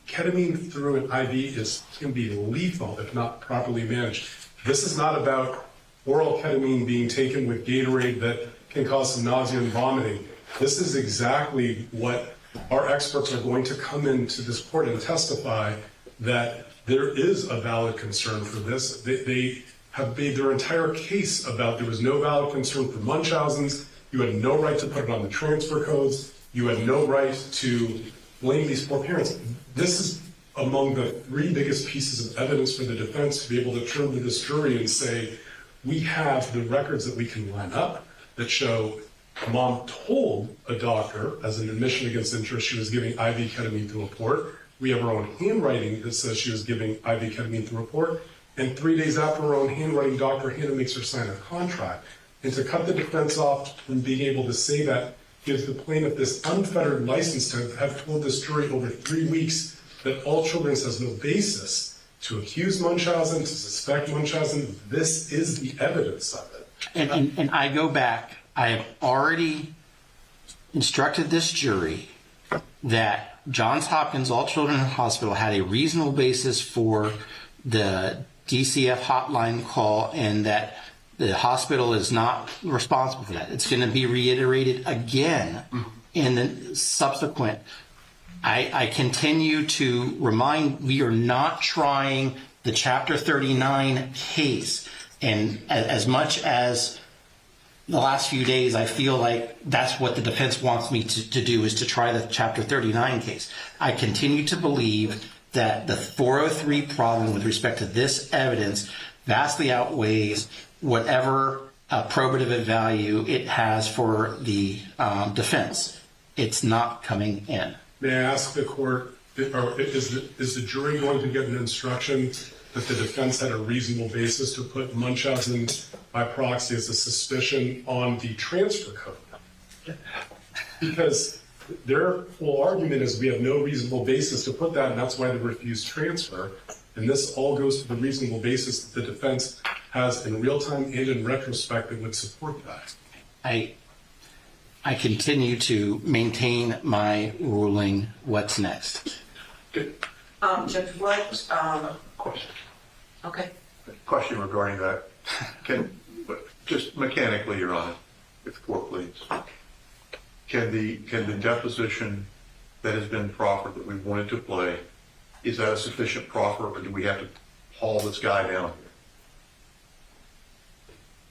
Ketamine through an IV can be lethal if not properly managed. This is not about oral ketamine being taken with Gatorade that can cause some nausea and vomiting. This is exactly what our experts are going to come into this court and testify that there is a valid concern for this. They have made their entire case about there was no valid concern for Munchausen's. You had no right to put it on the transfer codes. You had no right to blame these poor parents. This is among the 3 biggest pieces of evidence for the defense to be able to turn to this jury and say, we have the records that we can line up that show a mom told a doctor as an admission against interest she was giving IV ketamine through a port. We have her own handwriting that says she was giving IV ketamine through a port. And 3 days after her own handwriting, Dr. Hanna makes her sign a contract. And to cut the defense off from being able to say that gives the plaintiff this unfettered license to have told this jury over 3 weeks that All Children's has no basis to accuse Munchausen, to suspect Munchausen. This is the evidence of it. And I go back, I have already instructed this jury that Johns Hopkins All Children's Hospital had a reasonable basis for the DCF hotline call and that the hospital is not responsible for that. It's going to be reiterated again in the subsequent. I continue to remind we are not trying the Chapter 39 case. And as much as the last few days I feel like that's what the defense wants me to do is to try the Chapter 39 case, I continue to believe that the 403 problem with respect to this evidence vastly outweighs whatever probative value it has for the defense. It's not coming in. May I ask the court, is the jury going to get an instruction that the defense had a reasonable basis to put Munchausen by proxy as a suspicion on the transfer code? Because their whole argument is we have no reasonable basis to put that, and that's why they refused transfer. And this all goes to the reasonable basis that the defense has in real time and in retrospect that would support that. I continue to maintain my ruling. What's next? Judge, what, Question. okay. Question regarding that. Just mechanically, Your Honor, if the court please. Can the deposition that has been proffered that we wanted to play, is that a sufficient proffer, or do we have to haul this guy down?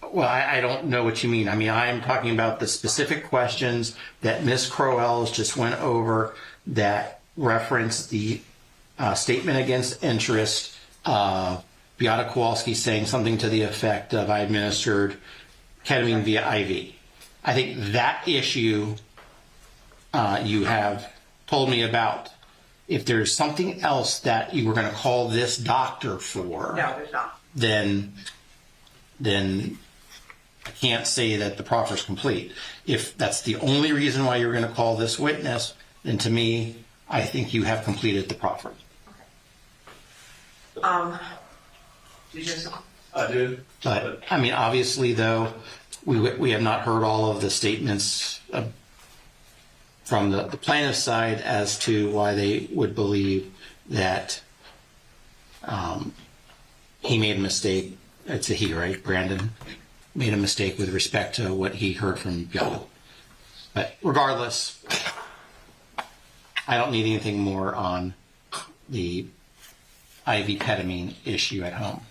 Well, I don't know what you mean. I mean, I'm talking about the specific questions that Ms. Crowell's just went over that reference the statement against interest, Beata Kowalski saying something to the effect of I administered ketamine via IV. I think that issue you have told me about. If there's something else that you were going to call this doctor for, No, there's not. then I can't say that the proffer is complete. If that's the only reason why you're going to call this witness, then to me, I think you have completed the proffer. Did you I did. But I mean, obviously, though, we have not heard all of the statements from the plaintiff's side as to why they would believe that he made a mistake. It's a he, right? Brandon made a mistake with respect to what he heard from Beata. But regardless, I don't need anything more on the IV ketamine issue at home.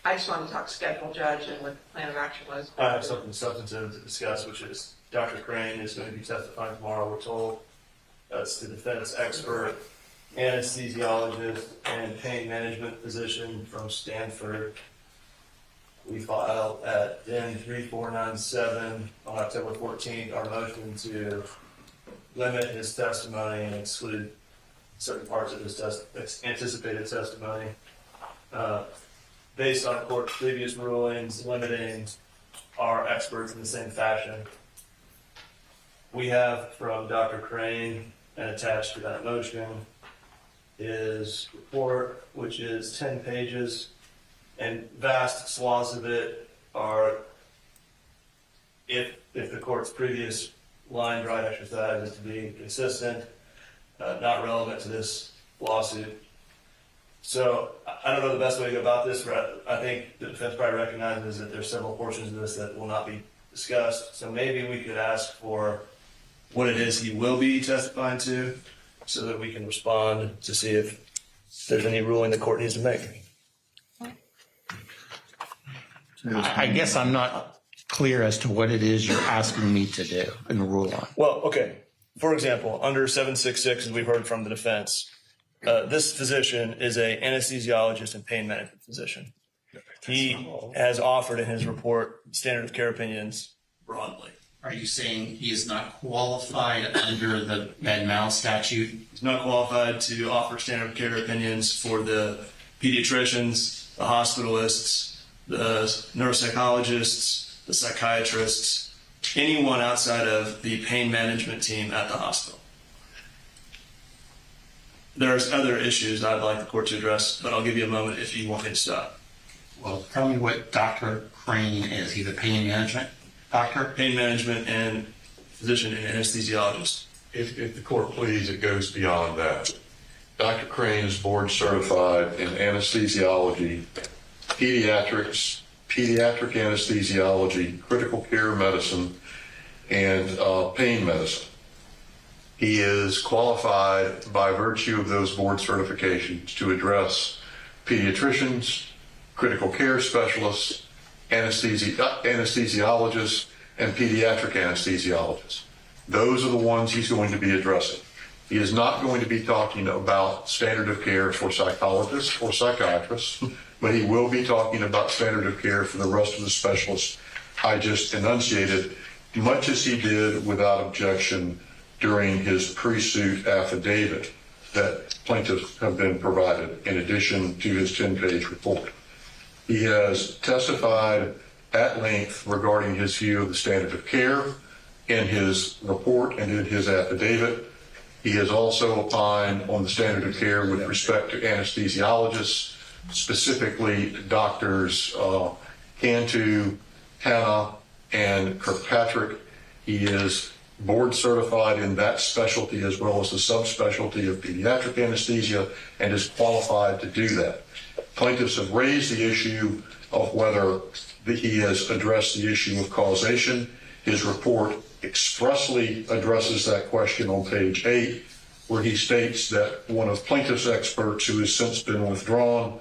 I just wanted to talk schedule, Judge, and what the plan of action was. I have something substantive to discuss, which is Dr. Crane is going to be testifying tomorrow, we're told. That's the defense expert, anesthesiologist, and pain management physician from Stanford. We filed at DIN 3497 on October 14th our motion to limit his testimony and exclude certain parts of his anticipated testimony. Based on court's previous rulings limiting our experts in the same fashion. We have from Dr. Crane and attached to that motion his report, which is 10 pages, and vast swaths of it are, if the court's previous line drawing exercise is to be consistent, not relevant to this lawsuit. So I don't know the best way to go about this, but I think the defense probably recognizes that there's several portions of this that will not be discussed. So maybe we could ask for what it is he will be testifying to so that we can respond to see if there's any ruling the court needs to make. I guess I'm not clear as to what it is you're asking me to do and rule on. Well, okay. For example, under 766, as we've heard from the defense, this physician is an anesthesiologist and pain management physician. He has offered in his report standard of care opinions broadly. Are you saying he is not qualified under the Med-Mal statute? He's not qualified to offer standard of care opinions for the pediatricians, the hospitalists, the neuropsychologists, the psychiatrists, anyone outside of the pain management team at the hospital. There's other issues I'd like the court to address, but I'll give you a moment if you want me to stop. Well, tell me what Dr. Crane is. He's a pain management doctor? Pain management and physician and anesthesiologist. If the court please, it goes beyond that. Dr. Crane is board certified in anesthesiology, pediatrics, pediatric anesthesiology, critical care medicine, and pain medicine. He is qualified by virtue of those board certifications to address pediatricians, critical care specialists, anesthesiologists, and pediatric anesthesiologists. Those are the ones he's going to be addressing. He is not going to be talking about standard of care for psychologists or psychiatrists, but he will be talking about standard of care for the rest of the specialists I just enunciated, much as he did without objection during his pre-suit affidavit that plaintiffs have been provided in addition to his 10-page report. He has testified at length regarding his view of the standard of care in his report and in his affidavit. He has also opined on the standard of care with respect to anesthesiologists, specifically doctors Cantu, Hanna, and Kirkpatrick. He is board certified in that specialty as well as the subspecialty of pediatric anesthesia and is qualified to do that. Plaintiffs have raised the issue of whether he has addressed the issue of causation. His report expressly addresses that question on page 8, where he states that one of plaintiff's experts, who has since been withdrawn,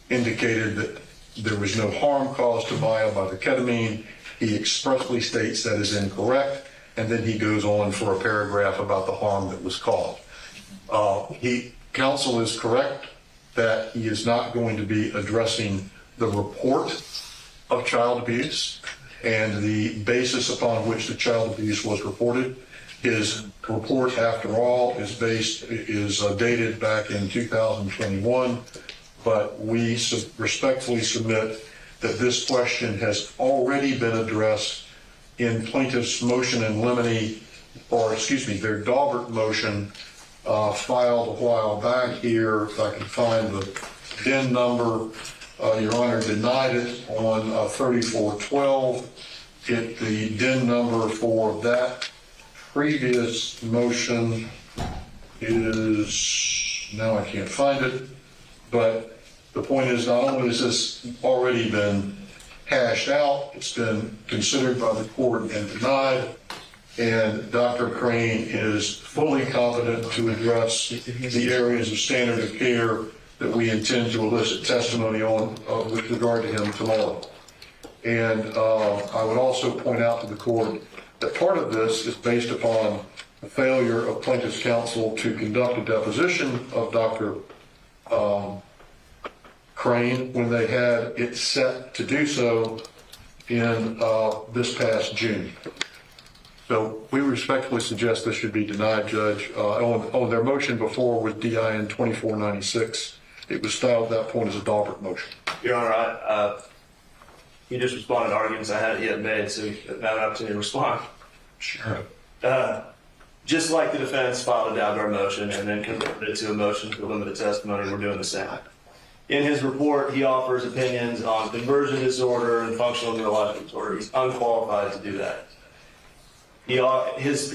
indicated that there was no harm caused to Maya by the ketamine. He expressly states that is incorrect, and then he goes on for a paragraph about the harm that was caused. Counsel is correct that he is not going to be addressing the report of child abuse and the basis upon which the child abuse was reported. His report, after all, is dated back in 2021, but we respectfully submit that this question has already been addressed in plaintiff's motion in limine, their Daubert motion filed a while back here. If I can find the DIN number, Your Honor denied it on 3412. The DIN number for that previous motion is, now I can't find it, but the point is not only has this already been hashed out, it's been considered by the court and denied. and Dr. Crane is fully competent to address the areas of standard of care that we intend to elicit testimony on with regard to him tomorrow. And I would also point out to the court that part of this is based upon the failure of plaintiff's counsel to conduct a deposition of Dr. Crane when they had it set to do so in this past June. So we respectfully suggest this should be denied, Judge. On their motion before with DIN 2496, it was styled at that point as a Daubert motion. Your Honor, he just responded to arguments I hadn't yet made, so you have an opportunity to respond. Sure. Just like the defense filed a Daubert motion and then converted it to a motion for limited testimony, we're doing the same. In his report, he offers opinions on conversion disorder and functional neurological disorder. He's unqualified to do that. His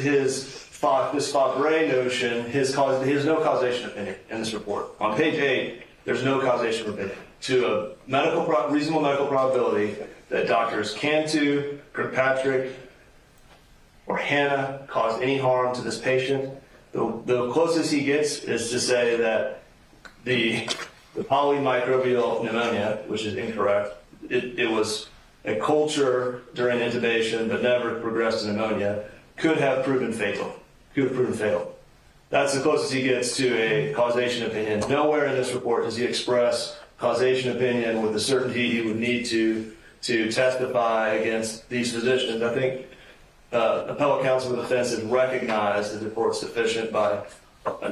Fabry notion, there's no causation opinion in this report. On page 8, there's no causation opinion. To a reasonable medical probability that doctors Cantu, Kirkpatrick, or Hannah caused any harm to this patient, the closest he gets is to say that the polymicrobial pneumonia, which is incorrect, it was a culture during intubation but never progressed to pneumonia, could have proven fatal. That's the closest he gets to a causation opinion. Nowhere in this report does he express causation opinion with the certainty he would need to testify against these physicians. I think appellate counsel of the defense has recognized the report sufficient by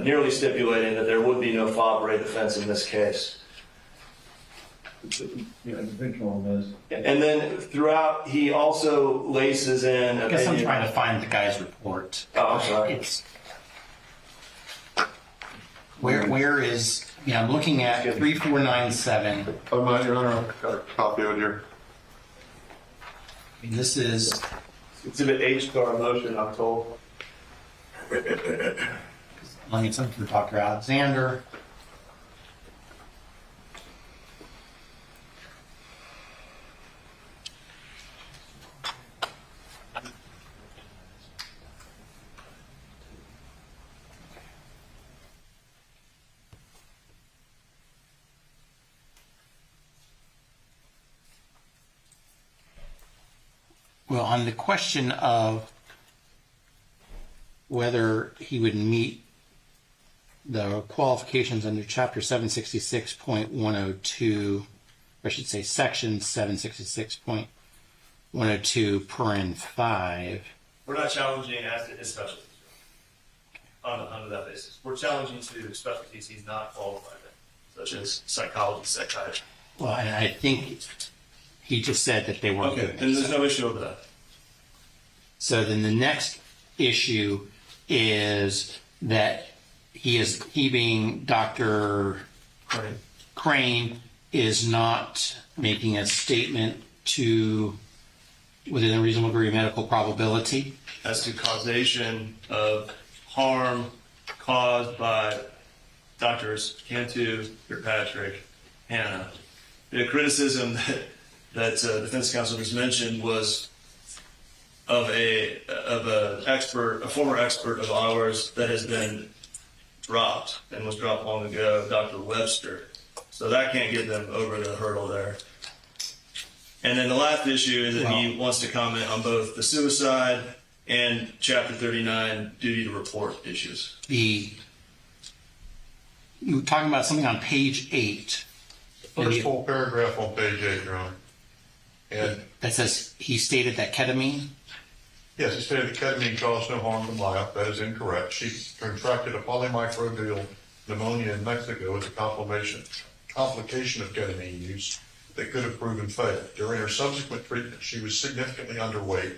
nearly stipulating that there would be no Fabry defense in this case. And then throughout, he also laces in. I guess I'm trying to find the guy's report. Oh, I'm sorry. Where is? Yeah, I'm looking at 3497. Oh, my, Your Honor, I've got a copy of it here. This is Exhibit H to our motion, I'm told. Let me something from Dr. Alexander. Well, on the question of whether he would meet the qualifications under Chapter 766.102, or I should say Section 766.102, paren 5. We're not challenging as to his specialties under that basis. We're challenging to specialties he's not qualified in, such as psychology, psychiatry. Well, and I think he just said that they weren't. Okay, then there's no issue with that. So then the next issue is that he being Dr. Crane is not making a statement within a reasonable degree of medical probability as to causation of harm caused by Doctors Cantu, Kirkpatrick, Hannah. The criticism that defense counsel has mentioned was of a former expert of ours that has been dropped and was dropped long ago, Dr. Webster. So that can't get them over the hurdle there. And then the last issue is that he wants to comment on both the suicide and Chapter 39 duty to report issues. You were talking about something on page 8. First full paragraph on page 8, Your Honor. And that says he stated that ketamine? Yes, he stated that ketamine caused no harm to life. That is incorrect. She contracted a polymicrobial pneumonia in Mexico as a complication of ketamine use that could have proven fatal. During her subsequent treatment, she was significantly underweight,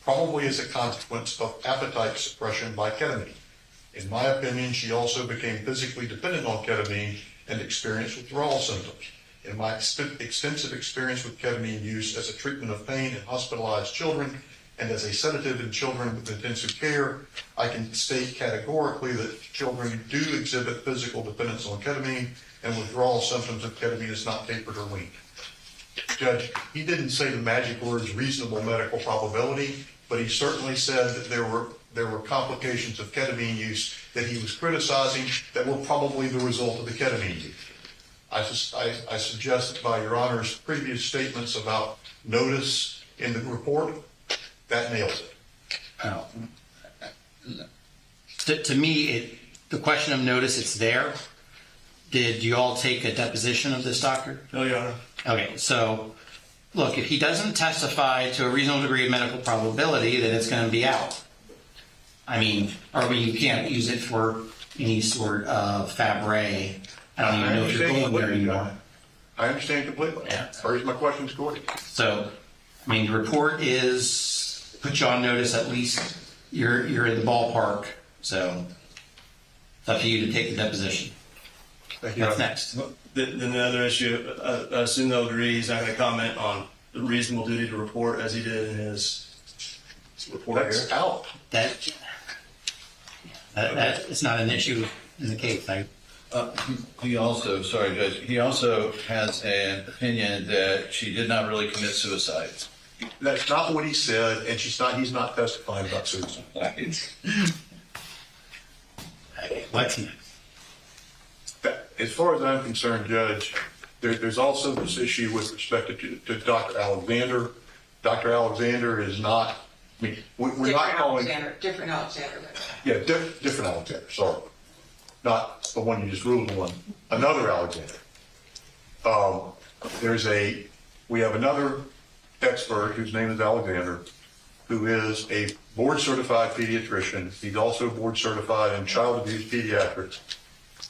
probably as a consequence of appetite suppression by ketamine. In my opinion, she also became physically dependent on ketamine and experienced withdrawal symptoms. In my extensive experience with ketamine use as a treatment of pain in hospitalized children and as a sedative in children with intensive care, I can state categorically that children do exhibit physical dependence on ketamine, and withdrawal symptoms of ketamine is not tapered or weaned. Judge, he didn't say the magic words reasonable medical probability. but he certainly said that there were complications of ketamine use that he was criticizing that were probably the result of the ketamine use. I suggest that by Your Honor's previous statements about notice in the report, that nails it. Oh. To me, the question of notice, it's there. Did you all take a deposition of this doctor? No, Your Honor. Okay, so look, if he doesn't testify to a reasonable degree of medical probability, then it's going to be out. I mean, you can't use it for any sort of Fabry. I don't even know if you're going there anymore. I understand completely. Yeah. Here's my questions, Gordon. So, I mean, the report is put you on notice. At least you're in the ballpark. So it's up to you to take the deposition. Thank you. What's next? Then the other issue, I assume they'll agree he's not going to comment on the reasonable duty to report as he did in his report here. That's out. That is not an issue in the case. He also, sorry, Judge, he also has an opinion that she did not really commit suicide. That's not what he said, and he's not testifying about suicide. What's next? As far as I'm concerned, Judge, there's also this issue with respect to Dr. Alexander. Dr. Alexander is not, I mean, we're not calling... Different Alexander. Yeah, different Alexander, sorry. Not the one you just ruled on, another Alexander. We have another expert whose name is Alexander, who is a board-certified pediatrician. He's also board-certified in child abuse pediatrics.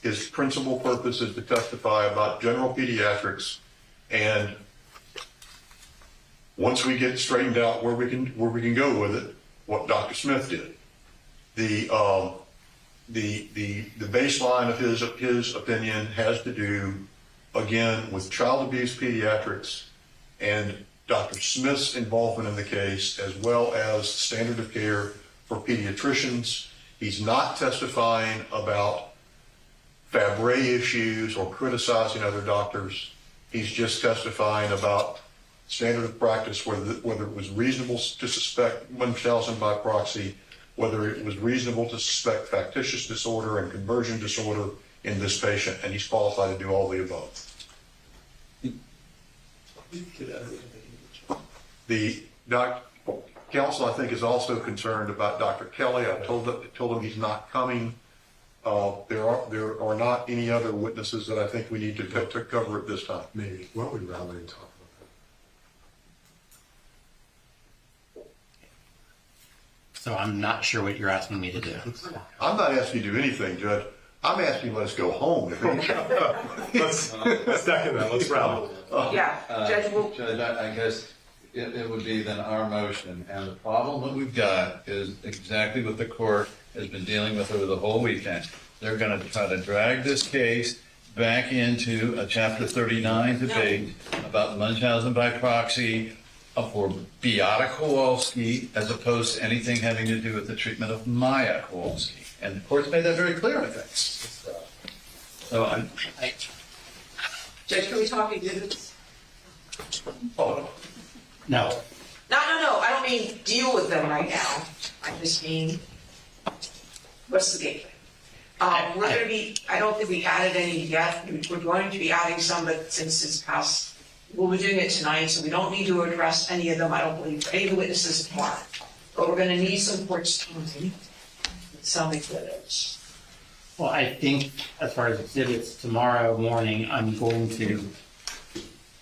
His principal purpose is to testify about general pediatrics, and once we get straightened out where we can go with it, what Dr. Smith did. The baseline of his opinion has to do, again, with child abuse pediatrics and Dr. Smith's involvement in the case, as well as standard of care for pediatricians. He's not testifying about Fabry issues or criticizing other doctors. He's just testifying about standard of practice, whether it was reasonable to suspect Munchausen by proxy, whether it was reasonable to suspect factitious disorder and conversion disorder in this patient, and he's qualified to do all the above. The counsel, I think, is also concerned about Dr. Kelly. I told him he's not coming. There are not any other witnesses that I think we need to cover at this time. Maybe. What would rather talk about that? So I'm not sure what you're asking me to do. I'm not asking you to do anything, Judge. I'm asking you to let us go home. Let's second that. Let's rally. Judge, I guess it would be then our motion. And the problem that we've got is exactly what the court has been dealing with over the whole weekend. They're going to try to drag this case back into a Chapter 39 debate about Munchausen by proxy for Beata Kowalski, as opposed to anything having to do with the treatment of Maya Kowalski. And the court's made that very clear, I think. So Judge, can we talk exhibits? Oh. No. No, I don't mean deal with them right now. I just mean, what's the game? We're going to be, I don't think we added any yet. We're going to be adding some, but since it's past, we'll be doing it tonight, so we don't need to address any of them, I don't believe, any of the witnesses tomorrow. But we're going to need some court's time. Some exhibits. Well, I think as far as exhibits, tomorrow morning, I'm going to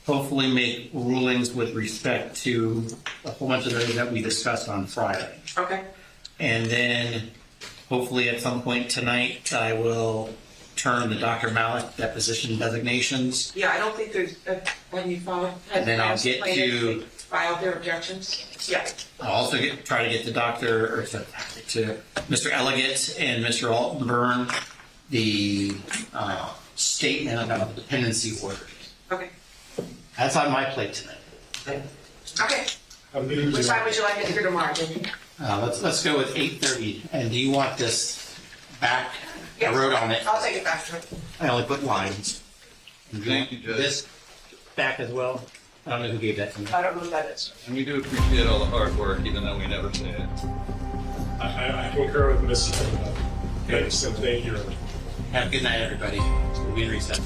hopefully make rulings with respect to a whole bunch of those that we discussed on Friday. Okay. And then hopefully at some point tonight, I will turn the Dr. Malik deposition designations. Yeah, I don't think there's, when you file. And then I'll get to. File their objections. Yeah. I'll also try to get to Mr. Elegant and Mr. Altenburn the statement about the dependency order. Okay. That's on my plate tonight. Okay. Which time would you like it to hear tomorrow? Let's go with 8:30. And do you want this back? Yes. I wrote on it. I'll take it back. I only put lines. Thank you, Judge. This back as well. I don't know who gave that to me. I don't know what that is. And we do appreciate all the hard work, even though we never say it. I concur with Ms. Okay, so thank you. Have a good night, everybody. We'll be in recess.